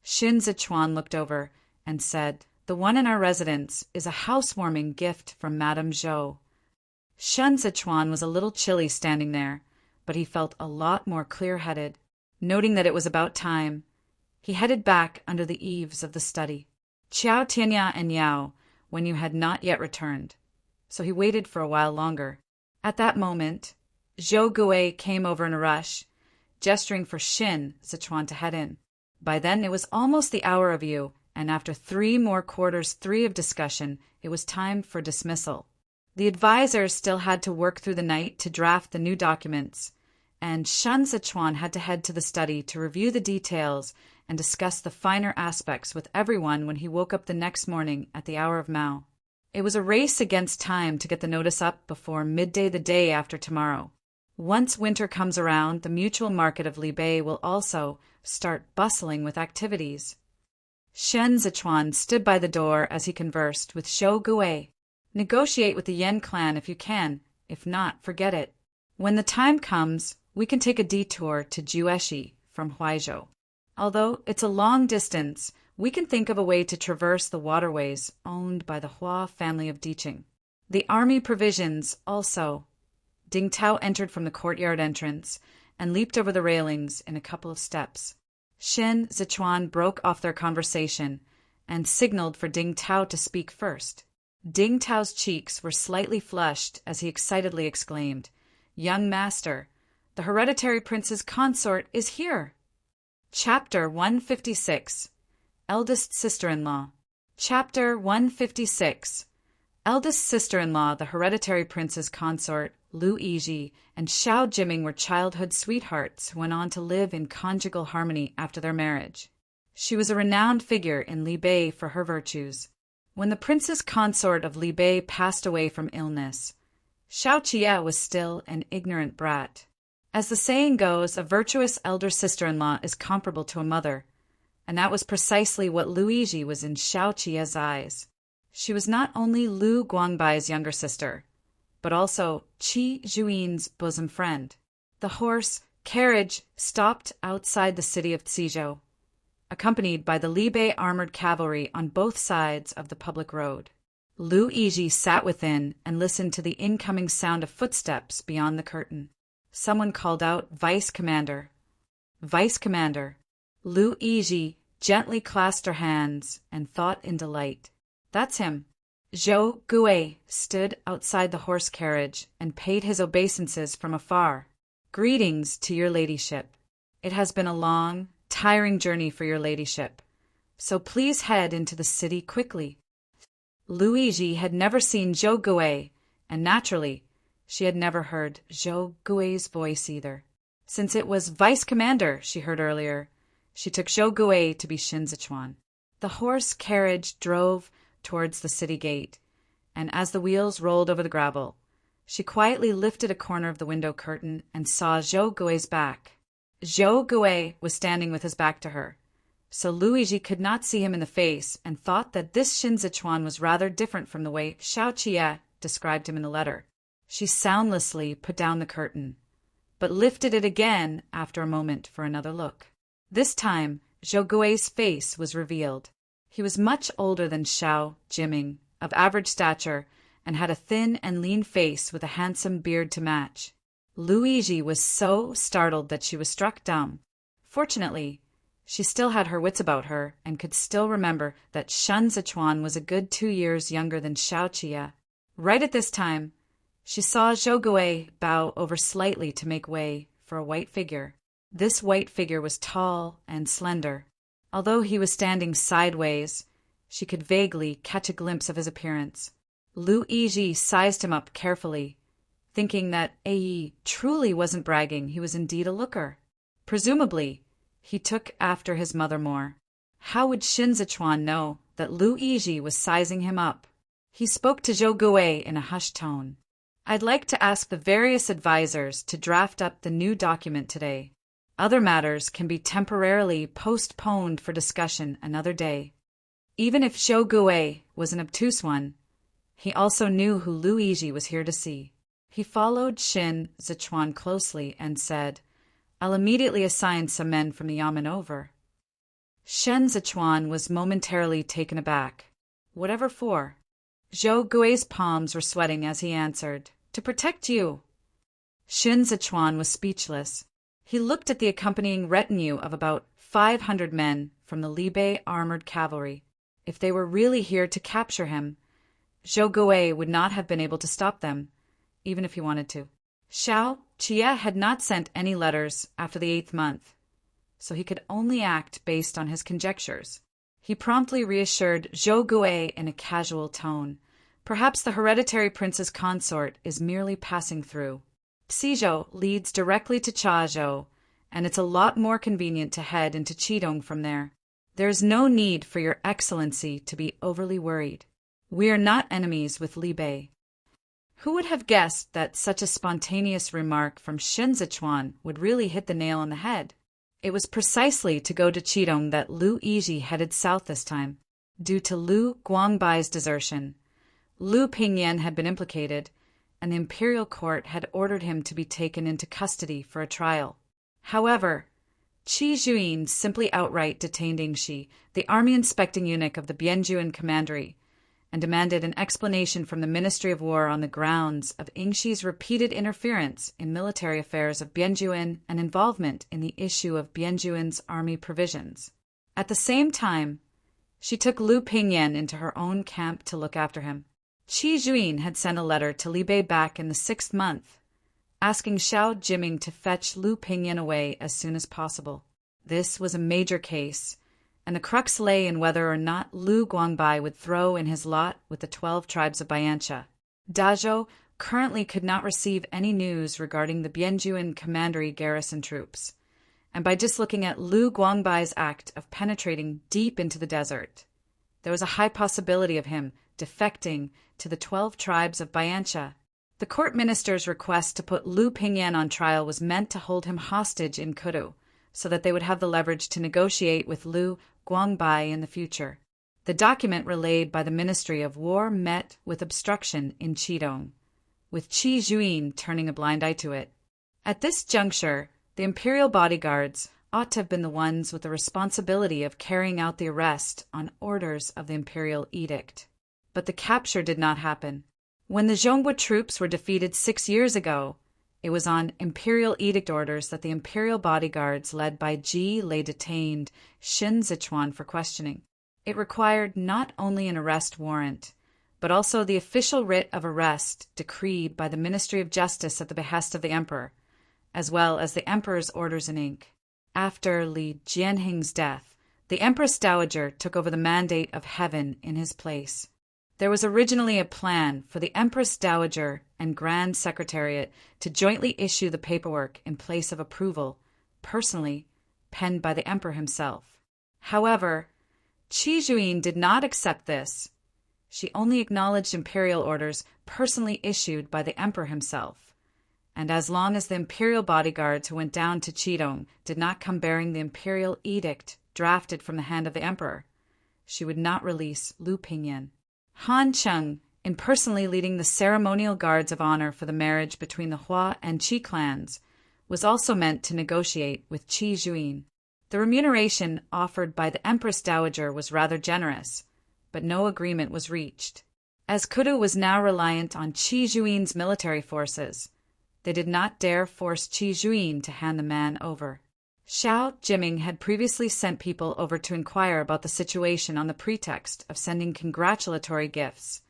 Shen Zichuan looked over and said, "The one in our residence is a housewarming gift from Madame Zhou." Shen Zichuan was a little chilly standing there, but he felt a lot more clear-headed. Noting that it was about time, he headed back under the eaves of the study. Qiao Tianya and Yao, when you had not yet returned, so he waited for a while longer. At that moment, Zhou Gui came over in a rush, gesturing for Shen Zichuan to head in. By then it was almost the hour of you, and after 3 more quarters 3 of discussion, it was time for dismissal. The advisors still had to work through the night to draft the new documents, and Shen Zichuan had to head to the study to review the details and discuss the finer aspects with everyone when he woke up the next morning at the hour of Mao. It was a race against time to get the notice up before midday the day after tomorrow. Once winter comes around, the mutual market of Libei will also start bustling with activities. Shen Zichuan stood by the door as he conversed with Zhou Gui. "Negotiate with the Yan clan if you can. If not, forget it. When the time comes, we can take a detour to Jueshi from Huaizhou. Although it's a long distance, we can think of a way to traverse the waterways owned by the Hua family of Diqing. The army provisions also." Ding Tao entered from the courtyard entrance and leaped over the railings in a couple of steps. Shen Zichuan broke off their conversation and signaled for Ding Tao to speak first. Ding Tao's cheeks were slightly flushed as he excitedly exclaimed, "Young master, the hereditary prince's consort is here!" Chapter 156. Eldest Sister-in-Law. Chapter 156. Eldest sister-in-law, the hereditary prince's consort, Lu Yizhi, and Xiao Jiming were childhood sweethearts who went on to live in conjugal harmony after their marriage. She was a renowned figure in Libei for her virtues. When the princess consort of Libei passed away from illness, Xiao Qie was still an ignorant brat. As the saying goes, a virtuous elder sister-in-law is comparable to a mother, and that was precisely what Lu Yizhi was in Xiao Qie's eyes. She was not only Lu Guangbai's younger sister, but also Qi Zhuyin's bosom friend. The horse carriage stopped outside the city of Cizhou, accompanied by the Libei armored cavalry on both sides of the public road. Lu Yizhi sat within and listened to the incoming sound of footsteps beyond the curtain. Someone called out, "Vice Commander." "Vice Commander." Lu Yizhi gently clasped her hands and thought in delight, "That's him." Zhou Gui stood outside the horse carriage and paid his obeisances from afar. "Greetings to your ladyship. It has been a long, tiring journey for your ladyship, so please head into the city quickly." Lu Yizhi had never seen Zhou Gui, and naturally, she had never heard Zhou Gui's voice either. Since it was Vice Commander she heard earlier, she took Zhou Gui to be Shen Zichuan. The horse carriage drove towards the city gate, and as the wheels rolled over the gravel, she quietly lifted a corner of the window curtain and saw Zhou Gui's back. Zhou Gui was standing with his back to her, so Lu Yizhi could not see him in the face and thought that this Shen Zichuan was rather different from the way Xiao Qie described him in the letter. She soundlessly put down the curtain, but lifted it again after a moment for another look. This time, Zhou Gui's face was revealed. He was much older than Xiao Jiming, of average stature, and had a thin and lean face with a handsome beard to match. Lu Yizhi was so startled that she was struck dumb. Fortunately, she still had her wits about her and could still remember that Shen Zichuan was a good 2 years younger than Xiao Qia. Right at this time, she saw Zhou Gui bow over slightly to make way for a white figure. This white figure was tall and slender. Although he was standing sideways, she could vaguely catch a glimpse of his appearance. Lu Yizhi sized him up carefully, thinking that Ai truly wasn't bragging, he was indeed a looker. Presumably, he took after his mother more. How would Shen Zichuan know that Lu Yizhi was sizing him up? He spoke to Zhou Gui in a hushed tone. I'd like to ask the various advisors to draft up the new document today. Other matters can be temporarily postponed for discussion another day. Even if Zhou Gui was an obtuse one, he also knew who Lu Yizhi was here to see. He followed Shen Zichuan closely and said, I'll immediately assign some men from the yamen over. Shen Zichuan was momentarily taken aback. Whatever for? Zhou Gui's palms were sweating as he answered, To protect you. Shen Zichuan was speechless. He looked at the accompanying retinue of about 500 men from the Libe armored cavalry. If they were really here to capture him, Zhou Gui would not have been able to stop them, even if he wanted to. Xiao Qia had not sent any letters after the 8th month, so he could only act based on his conjectures. He promptly reassured Zhou Gui in a casual tone. Perhaps the hereditary prince's consort is merely passing through. Xizhou leads directly to Chazhou, and it's a lot more convenient to head into Qidong from there. There is no need for your excellency to be overly worried. We are not enemies with Libe. Who would have guessed that such a spontaneous remark from Shen Zichuan would really hit the nail on the head? It was precisely to go to Qidong that Lu Yizhi headed south this time. Due to Lu Guangbai's desertion, Lu Pingyan had been implicated, and the imperial court had ordered him to be taken into custody for a trial. However, Qi Juyin simply outright detained Yingxi, the army inspecting eunuch of the Bianjuan commandery, and demanded an explanation from the Ministry of War on the grounds of Yingxi's repeated interference in military affairs of Bianjuan and involvement in the issue of Bianjuan's army provisions. At the same time, she took Lu Pingyan into her own camp to look after him. Qi Juyin had sent a letter to Li Bei back in the 6th month, asking Xiao Jiming to fetch Lu Pingyan away as soon as possible. This was a major case, and the crux lay in whether or not Lu Guangbai would throw in his lot with the 12 tribes of Bayancha. Dazhou currently could not receive any news regarding the Bianjuan commandery garrison troops, and by just looking at Lu Guangbai's act of penetrating deep into the desert, there was a high possibility of him defecting to the 12 tribes of Bayancha. The court minister's request to put Lu Pingyan on trial was meant to hold him hostage in Kuru, so that they would have the leverage to negotiate with Lu Guangbai in the future. The document relayed by the Ministry of War met with obstruction in Qidong, with Qi Juyin turning a blind eye to it. At this juncture, the imperial bodyguards ought to have been the ones with the responsibility of carrying out the arrest on orders of the imperial edict. But the capture did not happen. When the Zhongguo troops were defeated 6 years ago, it was on imperial edict orders that the imperial bodyguards led by Ji lay detained Shen Zichuan for questioning. It required not only an arrest warrant, but also the official writ of arrest decreed by the Ministry of Justice at the behest of the emperor, as well as the emperor's orders in ink. After Li Jianhing's death, the Empress Dowager took over the mandate of heaven in his place. There was originally a plan for the Empress Dowager and Grand Secretariat to jointly issue the paperwork in place of approval, personally, penned by the emperor himself. However, Qi Juyin did not accept this. She only acknowledged imperial orders personally issued by the emperor himself, and as long as the imperial bodyguards who went down to Qidong did not come bearing the imperial edict drafted from the hand of the emperor, she would not release Lu Pingyan. Han Cheng, in personally leading the ceremonial guards of honor for the marriage between the Hua and Qi clans, was also meant to negotiate with Qi Juyin. The remuneration offered by the Empress Dowager was rather generous, but no agreement was reached. As Kudu was now reliant on Qi Juin's military forces, they did not dare force Qi Juin to hand the man over. Xiao Jiming had previously sent people over to inquire about the situation on the pretext of sending congratulatory gifts,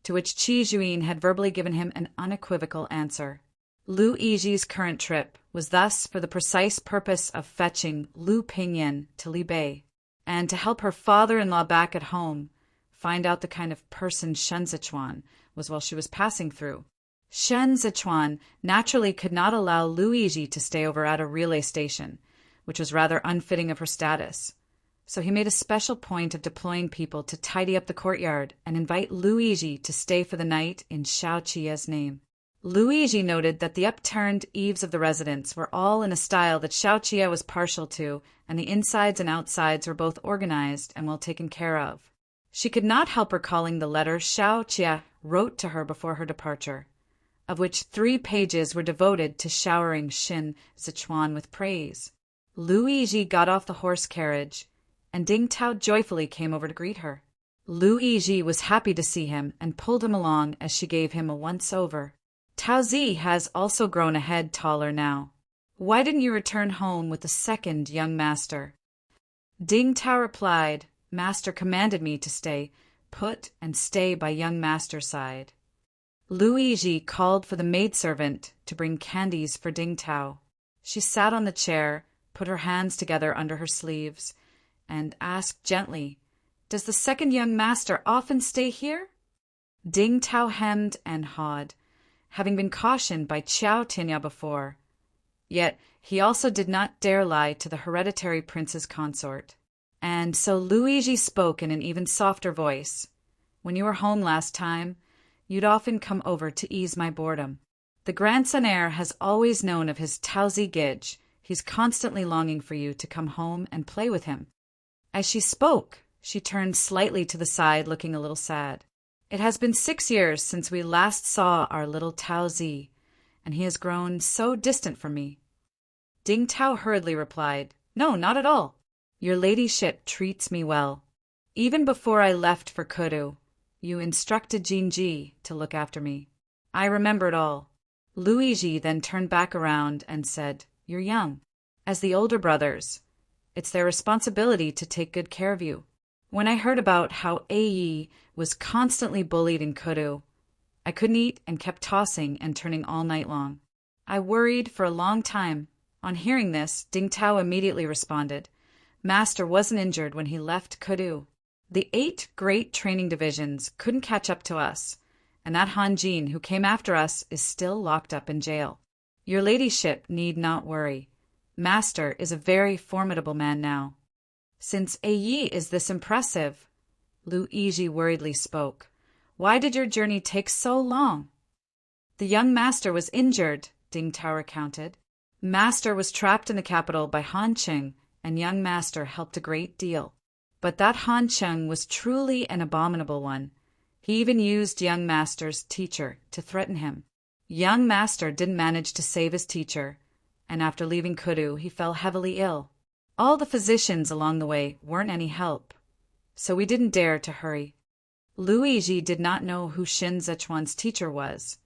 to which Qi Juin had verbally given him an unequivocal answer. Lu Yiji's current trip was thus for the precise purpose of fetching Lu Pingyan to Libei, and to help her father-in-law back at home find out the kind of person Shen Zichuan was while she was passing through. Shen Zichuan naturally could not allow Lu Yiji to stay over at a relay station, which was rather unfitting of her status. So he made a special point of deploying people to tidy up the courtyard and invite Lu Yiji to stay for the night in Xiao Qia's name. Lu Yiji noted that the upturned eaves of the residence were all in a style that Xiao Qia was partial to, and the insides and outsides were both organized and well taken care of. She could not help recalling the letter Xiao Qia wrote to her before her departure, of which 3 pages were devoted to showering Shen Zichuan with praise. Lu Yiji got off the horse carriage, and Ding Tao joyfully came over to greet her. Lu Yiji was happy to see him and pulled him along as she gave him a once-over. Tao Zi has also grown a head taller now. Why didn't you return home with the second young master? Ding Tao replied, Master commanded me to stay put and stay by young master's side. Lu Yiji called for the maidservant to bring candies for Ding Tao. She sat on the chair, put her hands together under her sleeves, and asked gently, Does the second young master often stay here? Ding Tao hemmed and hawed, having been cautioned by Qiao Tinya before. Yet he also did not dare lie to the hereditary prince's consort. And so Lu Yiji spoke in an even softer voice. When you were home last time, you'd often come over to ease my boredom. The grandson heir has always known of his Taozi Gidge. He's constantly longing for you to come home and play with him. As she spoke, she turned slightly to the side, looking a little sad. It has been 6 years since we last saw our little Taozi, and he has grown so distant from me. Ding Tao hurriedly replied, No, not at all. Your ladyship treats me well. Even before I left for Kudu, you instructed Jinji to look after me. I remember it all. Lu Yiji then turned back around and said, You're young. As the older brothers, it's their responsibility to take good care of you. When I heard about how Yi was constantly bullied in Kudu, I couldn't eat and kept tossing and turning all night long. I worried for a long time. On hearing this, Ding Tao immediately responded, Master wasn't injured when he left Kudu. The 8 great training divisions couldn't catch up to us, and that Han Jin who came after us is still locked up in jail. Your ladyship need not worry. Master is a very formidable man now. Since Yi is this impressive, Lu Yiji worriedly spoke, why did your journey take so long? The young master was injured, Ding Tao recounted. Master was trapped in the capital by Han Qing, and young master helped a great deal. But that Han Qing was truly an abominable one. He even used young master's teacher to threaten him. Young master didn't manage to save his teacher, and after leaving Kudu, he fell heavily ill. All the physicians along the way weren't any help, so we didn't dare to hurry. Lu Yiji did not know who Shen Zichuan's teacher was,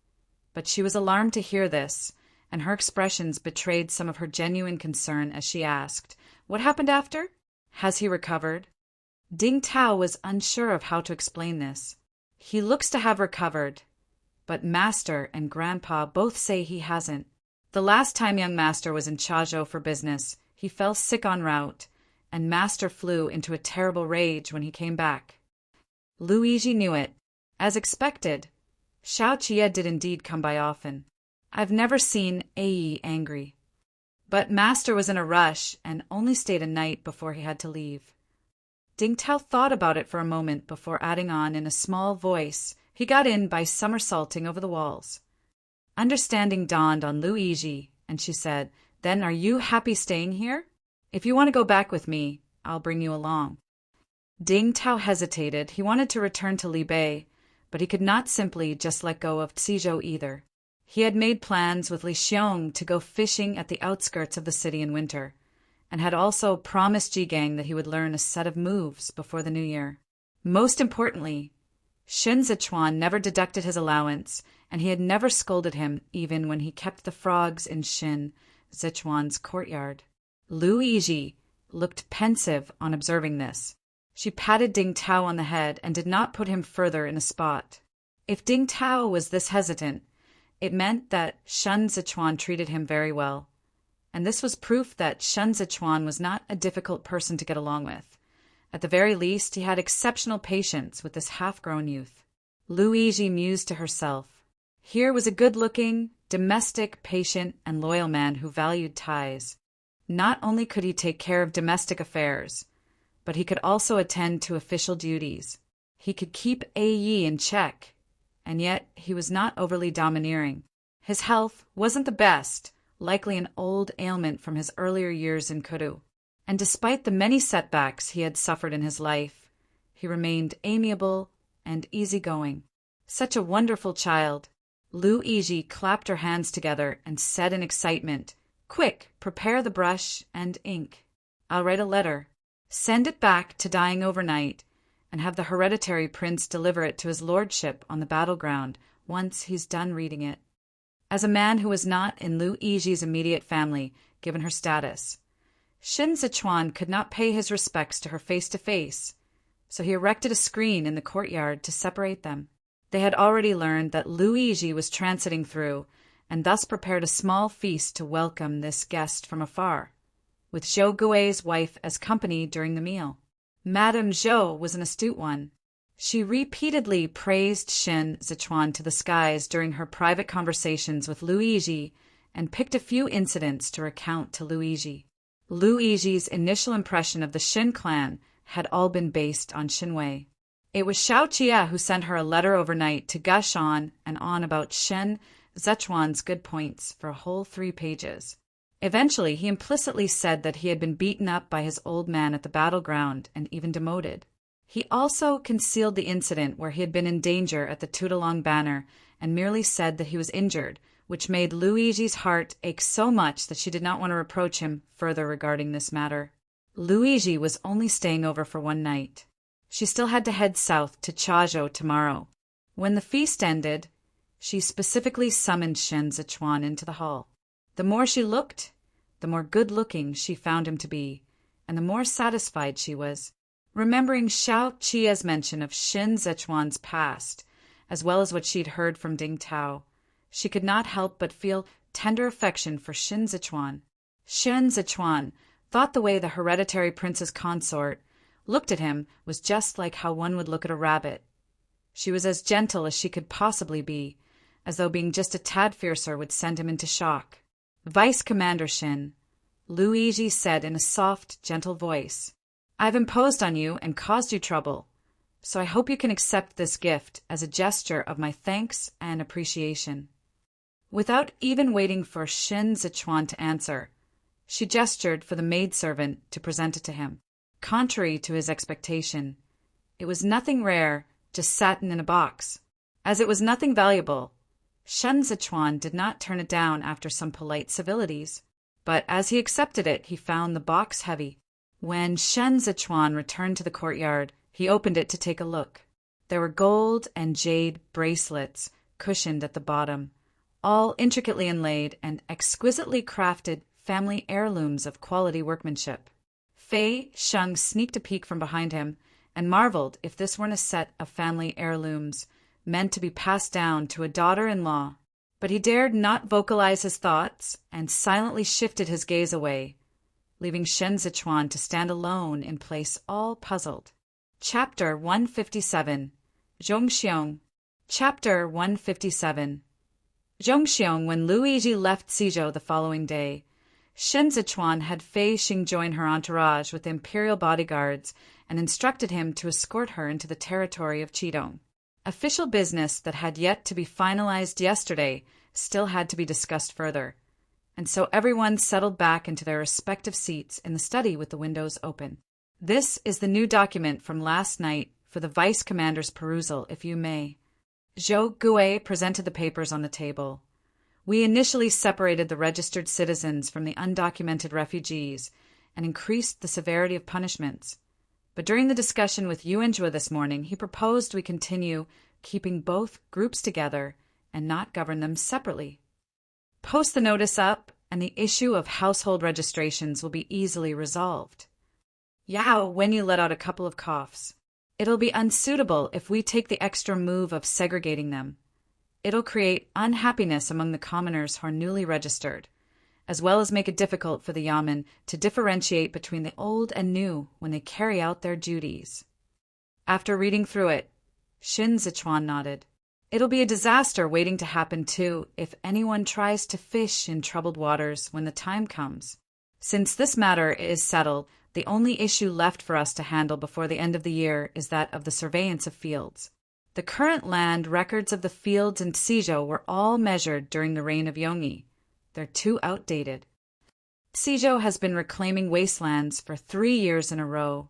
but she was alarmed to hear this, and her expressions betrayed some of her genuine concern as she asked, What happened after? Has he recovered? Ding Tao was unsure of how to explain this. He looks to have recovered, but Master and Grandpa both say he hasn't. The last time young Master was in Chazhou for business, he fell sick en route, and Master flew into a terrible rage when he came back. Lu Yiji knew it. As expected, Xiao Qia did indeed come by often. I've never seen Yi angry. But Master was in a rush and only stayed a night before he had to leave. Ding Tao thought about it for a moment before adding on in a small voice, He got in by somersaulting over the walls. Understanding dawned on Lu Yiji, and she said, Then are you happy staying here? If you want to go back with me, I'll bring you along. Ding Tao hesitated. He wanted to return to Libei, but he could not simply just let go of Cizhou either. He had made plans with Li Xiong to go fishing at the outskirts of the city in winter, and had also promised Jigang that he would learn a set of moves before the new year. Most importantly, Shen Zichuan never deducted his allowance, and he had never scolded him even when he kept the frogs in Shen Zichuan's courtyard. Lu Yizhi looked pensive on observing this. She patted Ding Tao on the head and did not put him further in a spot. If Ding Tao was this hesitant, it meant that Shen Zichuan treated him very well, and this was proof that Shen Zichuan was not a difficult person to get along with. At the very least, he had exceptional patience with this half-grown youth. Lu Yizhi mused to herself. Here was a good-looking, domestic, patient, and loyal man who valued ties. Not only could he take care of domestic affairs, but he could also attend to official duties. He could keep A Yi in check, and yet he was not overly domineering. His health wasn't the best, likely an old ailment from his earlier years in Kuru. And despite the many setbacks he had suffered in his life, he remained amiable and easygoing. Such a wonderful child. Lu Yizhi clapped her hands together and said in excitement, "Quick, prepare the brush and ink. I'll write a letter. Send it back to dying overnight, and have the hereditary prince deliver it to his lordship on the battleground once he's done reading it." As a man who was not in Lu Yizhi's immediate family, given her status, Shen Zichuan could not pay his respects to her face-to-face, so he erected a screen in the courtyard to separate them. They had already learned that Lu Yizhi was transiting through, and thus prepared a small feast to welcome this guest from afar, with Zhou Gui's wife as company during the meal. Madame Zhou was an astute one. She repeatedly praised Shen Zichuan to the skies during her private conversations with Lu Yizhi and picked a few incidents to recount to Lu Yizhi. Lu Yizhi's initial impression of the Shen clan had all been based on Xinwei. It was Xiao Jie who sent her a letter overnight to gush on and on about Shen Zichuan's good points for a whole 3 pages. Eventually, he implicitly said that he had been beaten up by his old man at the battleground and even demoted. He also concealed the incident where he had been in danger at the Tudalong banner and merely said that he was injured, which made Lu Yizhi's heart ache so much that she did not want to reproach him further regarding this matter. Lu Yizhi was only staying over for 1 night. She still had to head south to Chazhou tomorrow. When the feast ended, she specifically summoned Shen Zichuan into the hall. The more she looked, the more good-looking she found him to be, and the more satisfied she was. Remembering Xiao Jie's mention of Shen Zichuan's past, as well as what she'd heard from Ding Tao, she could not help but feel tender affection for Shen Zichuan. Shen Zichuan thought the way the hereditary prince's consort looked at him was just like how one would look at a rabbit. She was as gentle as she could possibly be, as though being just a tad fiercer would send him into shock. "Vice Commander Shen," Lu Yizhi said in a soft, gentle voice, "I've imposed on you and caused you trouble, so I hope you can accept this gift as a gesture of my thanks and appreciation." Without even waiting for Shen Zichuan to answer, she gestured for the maidservant to present it to him. Contrary to his expectation, it was nothing rare, just satin in a box. As it was nothing valuable, Shen Zichuan did not turn it down after some polite civilities, but as he accepted it, he found the box heavy. When Shen Zichuan returned to the courtyard, he opened it to take a look. There were gold and jade bracelets cushioned at the bottom, all intricately inlaid and exquisitely crafted family heirlooms of quality workmanship. Fei Sheng sneaked a peek from behind him and marveled if this weren't a set of family heirlooms meant to be passed down to a daughter-in-law. But he dared not vocalize his thoughts and silently shifted his gaze away, leaving Shen Zichuan to stand alone in place, all puzzled. Chapter 157. Zhongxiong. Chapter 157. Zhongxiong. When Lu Yizhi left Xizhou the following day, Shen Zichuan had Fei Xing join her entourage with imperial bodyguards and instructed him to escort her into the territory of Qidong. Official business that had yet to be finalized yesterday still had to be discussed further, and so everyone settled back into their respective seats in the study with the windows open. "This is the new document from last night for the vice commander's perusal, if you may." Zhou Gui presented the papers on the table. We initially separated the registered citizens from the undocumented refugees and increased the severity of punishments. But during the discussion with Yuanjua this morning, he proposed we continue keeping both groups together and not govern them separately. Post the notice up, and the issue of household registrations will be easily resolved. Yao, when you let out a couple of coughs. It'll be unsuitable if we take the extra move of segregating them. It'll create unhappiness among the commoners who are newly registered, as well as make it difficult for the yamen to differentiate between the old and new when they carry out their duties. After reading through it, Shin Zichuan nodded. It'll be a disaster waiting to happen too if anyone tries to fish in troubled waters when the time comes. Since this matter is settled, the only issue left for us to handle before the end of the year is that of the surveillance of fields. The current land records of the fields in Tsijo were all measured during the reign of Yongyi. They're too outdated. Tsijo has been reclaiming wastelands for 3 years in a row,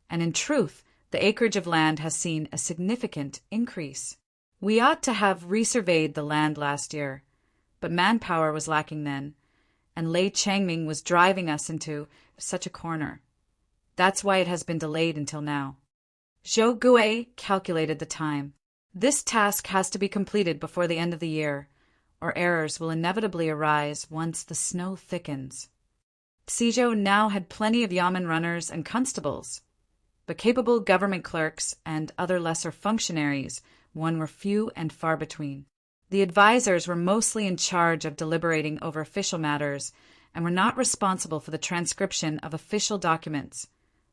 and in truth, the acreage of land has seen a significant increase. We ought to have resurveyed the land last year, but manpower was lacking then, and Lei Changming was driving us into such a corner. That's why it has been delayed until now. Zhou Gui calculated the time. This task has to be completed before the end of the year, or errors will inevitably arise once the snow thickens. Tsijo now had plenty of yamen runners and constables, but capable government clerks and other lesser functionaries were few and far between. The advisors were mostly in charge of deliberating over official matters and were not responsible for the transcription of official documents,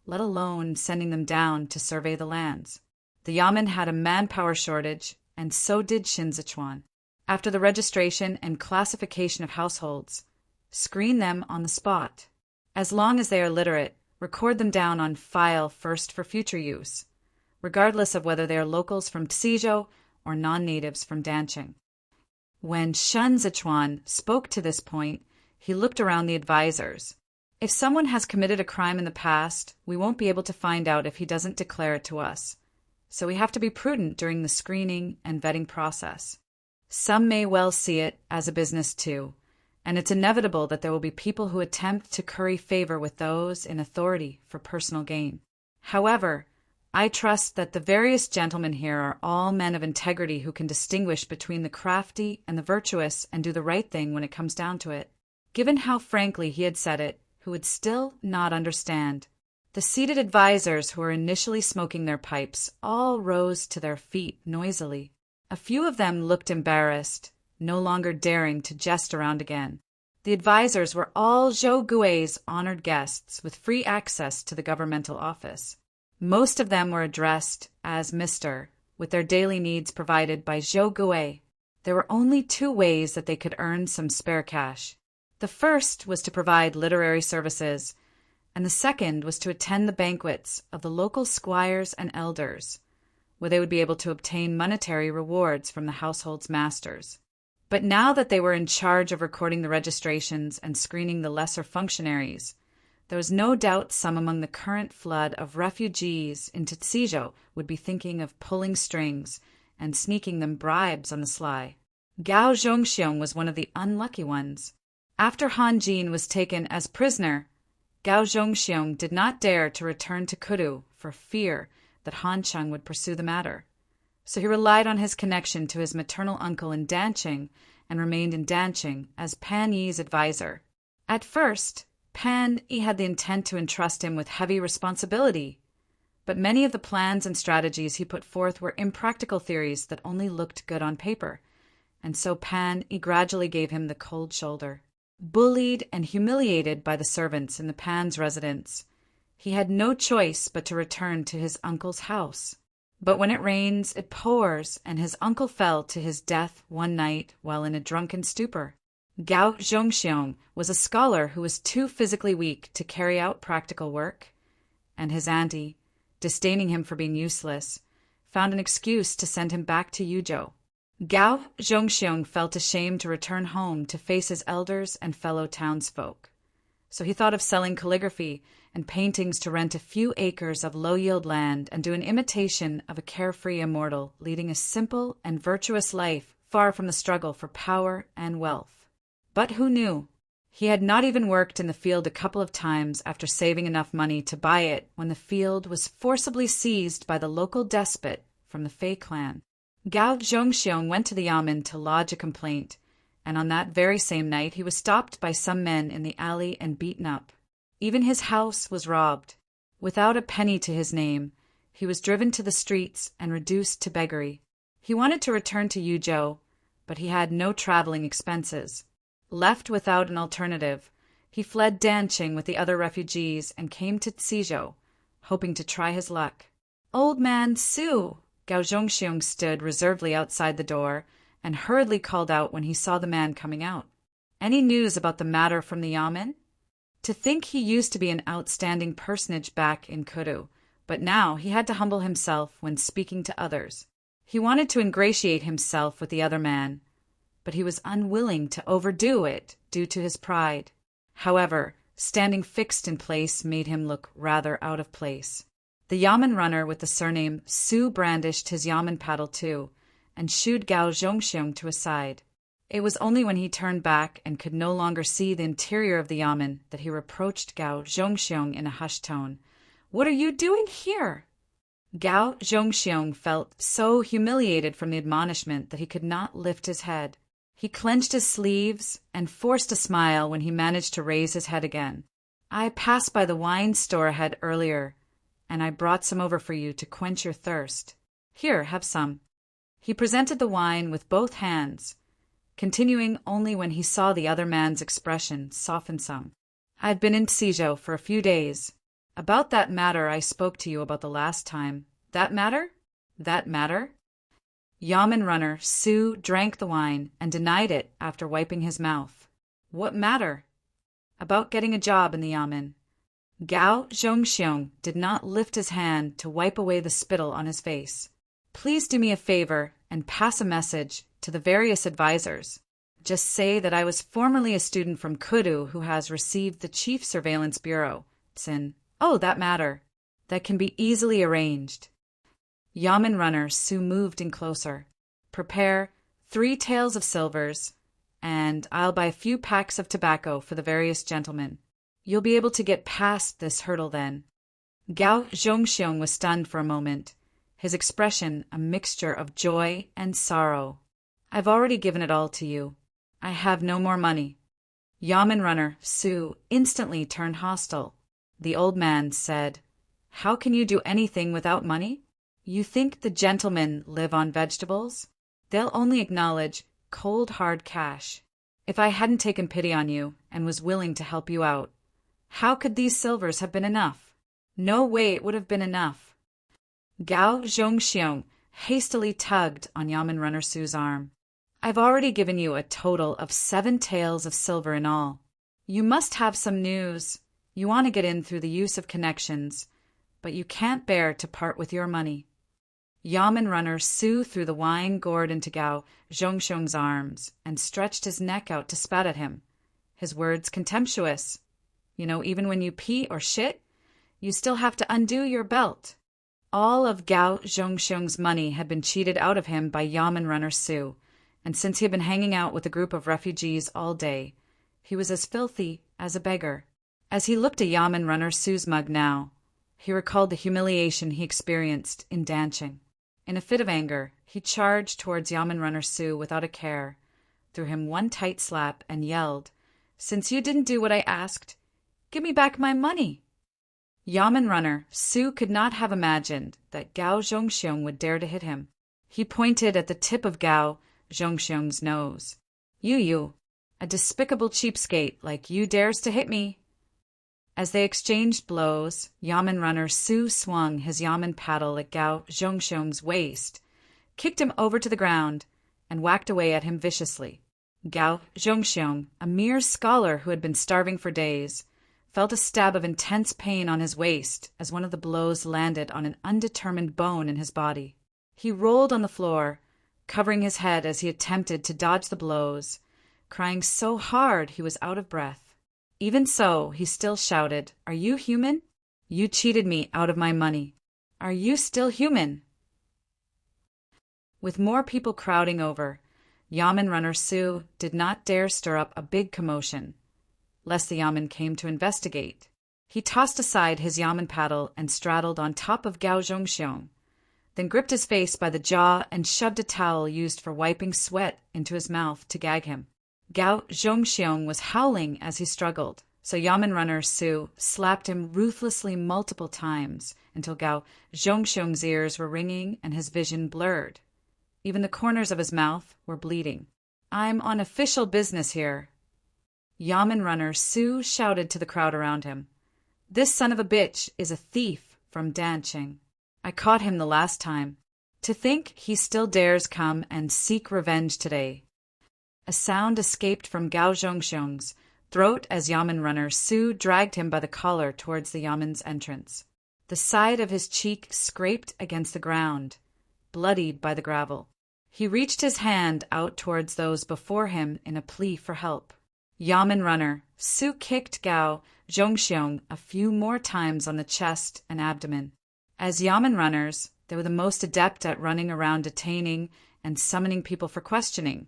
let alone sending them down to survey the lands. The yamen had a manpower shortage, and so did Shinzichuan. After the registration and classification of households, screen them on the spot. As long as they are literate, record them down on file first for future use, regardless of whether they are locals from Tsijo or non-natives from Dancheng. When Shen Zichuan spoke to this point, he looked around the advisors. If someone has committed a crime in the past, we won't be able to find out if he doesn't declare it to us. So we have to be prudent during the screening and vetting process. Some may well see it as a business too, and it's inevitable that there will be people who attempt to curry favor with those in authority for personal gain. However, I trust that the various gentlemen here are all men of integrity who can distinguish between the crafty and the virtuous and do the right thing when it comes down to it. Given how frankly he had said it, who would still not understand. The seated advisors who were initially smoking their pipes all rose to their feet noisily. A few of them looked embarrassed, no longer daring to jest around again. The advisors were all Zhou Gui's honored guests with free access to the governmental office. Most of them were addressed as Mr., with their daily needs provided by Zhou Gui. There were only 2 ways that they could earn some spare cash. The first was to provide literary services, and the second was to attend the banquets of the local squires and elders, where they would be able to obtain monetary rewards from the household's masters. But now that they were in charge of recording the registrations and screening the lesser functionaries, there was no doubt some among the current flood of refugees into Tsijo would be thinking of pulling strings and sneaking them bribes on the sly. Gao Zhongxiong was one of the unlucky ones. After Han Jin was taken as prisoner, Gao Zhongxiong did not dare to return to Kuru for fear that Han Cheng would pursue the matter. So he relied on his connection to his maternal uncle in Dancheng and remained in Dancheng as Pan Yi's advisor. At first, Pan Yi had the intent to entrust him with heavy responsibility, but many of the plans and strategies he put forth were impractical theories that only looked good on paper, and so Pan Yi gradually gave him the cold shoulder. Bullied and humiliated by the servants in the Pan's residence, he had no choice but to return to his uncle's house. But when it rains, it pours, and his uncle fell to his death one night while in a drunken stupor. Gao Zhongxiong was a scholar who was too physically weak to carry out practical work, and his auntie, disdaining him for being useless, found an excuse to send him back to Yuzhou. Gao Zhongxiong felt ashamed to return home to face his elders and fellow townsfolk. So he thought of selling calligraphy and paintings to rent a few acres of low-yield land and do an imitation of a carefree immortal leading a simple and virtuous life far from the struggle for power and wealth. But who knew? He had not even worked in the field a couple of times after saving enough money to buy it when the field was forcibly seized by the local despot from the Fei clan. Gao Zhongxiong went to the yamen to lodge a complaint, and on that very same night he was stopped by some men in the alley and beaten up. Even his house was robbed. Without a penny to his name, he was driven to the streets and reduced to beggary. He wanted to return to Yuzhou, but he had no traveling expenses. Left without an alternative, he fled Danqing with the other refugees and came to Cizhou, hoping to try his luck. "Old man Su!" Gao Zhongxiong stood reservedly outside the door and hurriedly called out when he saw the man coming out. "Any news about the matter from the yamen?" To think he used to be an outstanding personage back in Kudu, but now he had to humble himself when speaking to others. He wanted to ingratiate himself with the other man, but he was unwilling to overdo it due to his pride. However, standing fixed in place made him look rather out of place. The yamen runner with the surname Su brandished his yamen paddle too, and shooed Gao Zhongxiong to a side. It was only when he turned back and could no longer see the interior of the yamen that he reproached Gao Zhongxiong in a hushed tone. "What are you doing here?" Gao Zhongxiong felt so humiliated from the admonishment that he could not lift his head. He clenched his sleeves and forced a smile when he managed to raise his head again. "I passed by the wine store ahead earlier, and I brought some over for you to quench your thirst. Here, have some." He presented the wine with both hands, continuing only when he saw the other man's expression soften some. "I've been in Cizhou for a few days. About that matter I spoke to you about the last time. That matter? That matter?" Yamen runner Su drank the wine and denied it after wiping his mouth. "What matter?" "About getting a job in the yamen." Gao Zhongxiong did not lift his hand to wipe away the spittle on his face. "Please do me a favor and pass a message to the various advisors. Just say that I was formerly a student from Kudu who has received the Chief Surveillance Bureau. Sin. Oh, that matter. That can be easily arranged." Yamen runner Su moved in closer. "Prepare 3 taels of silvers, and I'll buy a few packs of tobacco for the various gentlemen. You'll be able to get past this hurdle then." Gao Zhongxiong was stunned for a moment, his expression a mixture of joy and sorrow. "I've already given it all to you. I have no more money." Yamen runner Su instantly turned hostile. The old man said, "How can you do anything without money? You think the gentlemen live on vegetables? They'll only acknowledge cold hard cash. If I hadn't taken pity on you and was willing to help you out, how could these silvers have been enough? No way it would have been enough." Gao Zhongxiong hastily tugged on yamen runner Su's arm. "I've already given you a total of 7 taels of silver in all. You must have some news. You want to get in through the use of connections, but you can't bear to part with your money." Yamen runner Su threw the wine gourd into Gao Zhongxiong's arms and stretched his neck out to spat at him, his words contemptuous. "Even when you pee or shit, you still have to undo your belt." All of Gao Zhongxiong's money had been cheated out of him by yamen runner Su, and since he had been hanging out with a group of refugees all day, he was as filthy as a beggar. As he looked at yamen runner Su's mug now, he recalled the humiliation he experienced in Danqing. In a fit of anger, he charged towards yamen runner Su without a care, threw him one tight slap, and yelled, "Since you didn't do what I asked, give me back my money." Yamen runner Su could not have imagined that Gao Zhongxiong would dare to hit him. He pointed at the tip of Gao Zhongxiong's nose. You, a despicable cheapskate like you dares to hit me." As they exchanged blows, yamen runner Su swung his yamen paddle at Gao Zhongxiong's waist, kicked him over to the ground, and whacked away at him viciously. Gao Zhongxiong, a mere scholar who had been starving for days, felt a stab of intense pain on his waist as one of the blows landed on an undetermined bone in his body. He rolled on the floor, covering his head as he attempted to dodge the blows, crying so hard he was out of breath. Even so, he still shouted, "Are you human? You cheated me out of my money. Are you still human?" With more people crowding over, Yamen runner Su did not dare stir up a big commotion, lest the yamen came to investigate. He tossed aside his yamen paddle and straddled on top of Gao Zhongxiong, then gripped his face by the jaw and shoved a towel used for wiping sweat into his mouth to gag him. Gao Zhongxiong was howling as he struggled, so yamen runner Su slapped him ruthlessly multiple times until Gao Zhongxiong's ears were ringing and his vision blurred. Even the corners of his mouth were bleeding. "I'm on official business here," yamen runner Su shouted to the crowd around him. "This son of a bitch is a thief from Danqing. I caught him the last time. To think he still dares come and seek revenge today." A sound escaped from Gao Zhongxiong's throat as yamen runner Su dragged him by the collar towards the yamen's entrance. The side of his cheek scraped against the ground, bloodied by the gravel. He reached his hand out towards those before him in a plea for help. Yamen runner Su kicked Gao Zhongxiong a few more times on the chest and abdomen. As yamen runners, they were the most adept at running around detaining and summoning people for questioning.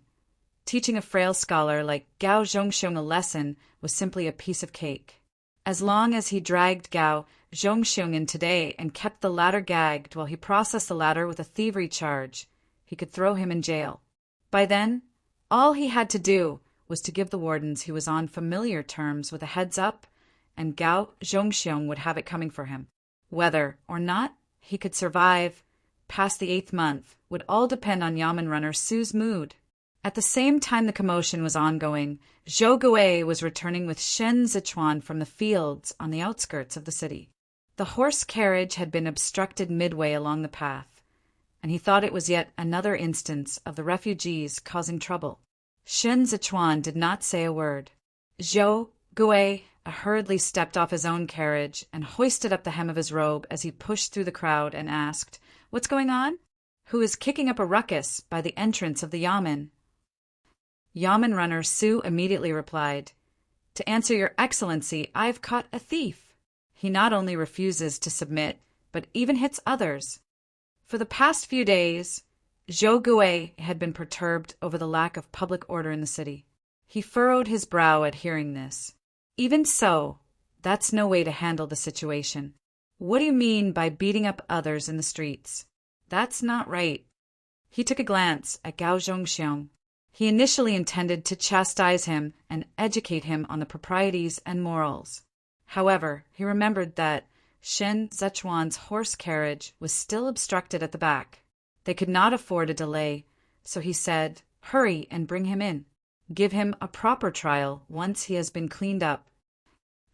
Teaching a frail scholar like Gao Zhongxiong a lesson was simply a piece of cake. As long as he dragged Gao Zhongxiong in today and kept the latter gagged while he processed the latter with a thievery charge, he could throw him in jail. By then, all he had to do was to give the wardens he was on familiar terms with a heads up, and Gao Zhongxiong would have it coming for him. Whether or not he could survive past the 8th month would all depend on yamen runner Su's mood. At the same time the commotion was ongoing, Zhou Gui was returning with Shen Zichuan from the fields on the outskirts of the city. The horse carriage had been obstructed midway along the path, and he thought it was yet another instance of the refugees causing trouble. Shen Zichuan did not say a word. Zhou Gui hurriedly stepped off his own carriage and hoisted up the hem of his robe as he pushed through the crowd and asked, "What's going on? Who is kicking up a ruckus by the entrance of the yamen?" Yamen runner Su immediately replied, "To answer your excellency, I've caught a thief. He not only refuses to submit, but even hits others." For the past few days, Zhou Gui had been perturbed over the lack of public order in the city. He furrowed his brow at hearing this. "Even so, that's no way to handle the situation. What do you mean by beating up others in the streets? That's not right." He took a glance at Gao Zhongxiong. He initially intended to chastise him and educate him on the proprieties and morals. However, he remembered that Shen Zichuan's horse carriage was still obstructed at the back. They could not afford a delay, so he said, "Hurry and bring him in. Give him a proper trial once he has been cleaned up."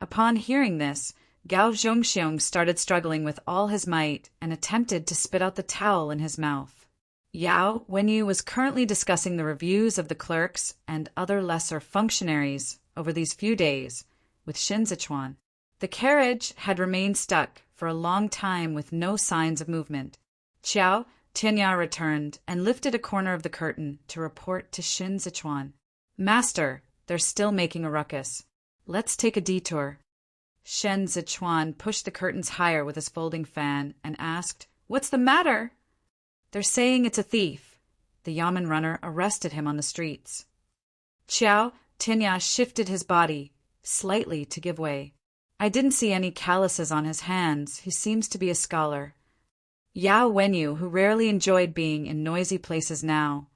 Upon hearing this, Gao Zhongxiong started struggling with all his might and attempted to spit out the towel in his mouth. Yao Wenyu was currently discussing the reviews of the clerks and other lesser functionaries over these few days with Shen Zichuan. The carriage had remained stuck for a long time with no signs of movement. Qiao Tianya returned and lifted a corner of the curtain to report to Shen Zichuan. "Master, they're still making a ruckus. Let's take a detour." Shen Zichuan pushed the curtains higher with his folding fan and asked, "What's the matter?" "They're saying it's a thief." The yamen runner arrested him on the streets. Qiao Tianya shifted his body slightly to give way. "I didn't see any calluses on his hands. He seems to be a scholar." Yao Wenyu, who rarely enjoyed being in noisy places now,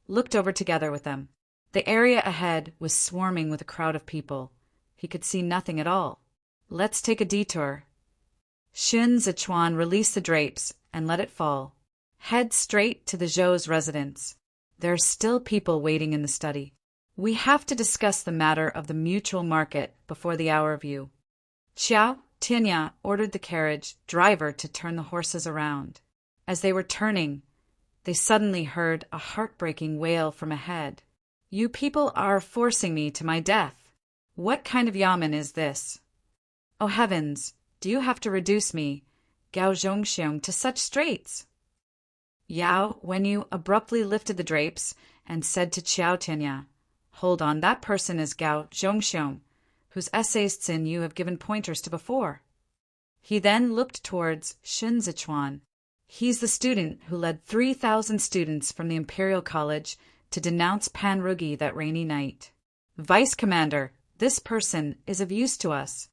looked over together with them. The area ahead was swarming with a crowd of people. He could see nothing at all. "Let's take a detour." Shen Zichuan released the drapes and let it fall. "Head straight to the Zhou's residence. There are still people waiting in the study. We have to discuss the matter of the mutual market before the hour of you." Qiao Tianya ordered the carriage driver to turn the horses around. As they were turning, they suddenly heard a heartbreaking wail from ahead. "You people are forcing me to my death. What kind of yamen is this? Oh heavens, do you have to reduce me, Gao Zhongxiong, to such straits?" Yao Wenyu abruptly lifted the drapes and said to Qiao Tianya, "Hold on, that person is Gao Zhongxiong, whose essayists you have given pointers to before." He then looked towards Shen Zichuan. "He's the student who led 3,000 students from the Imperial College to denounce Pan Rugi that rainy night. Vice Commander, this person is of use to us.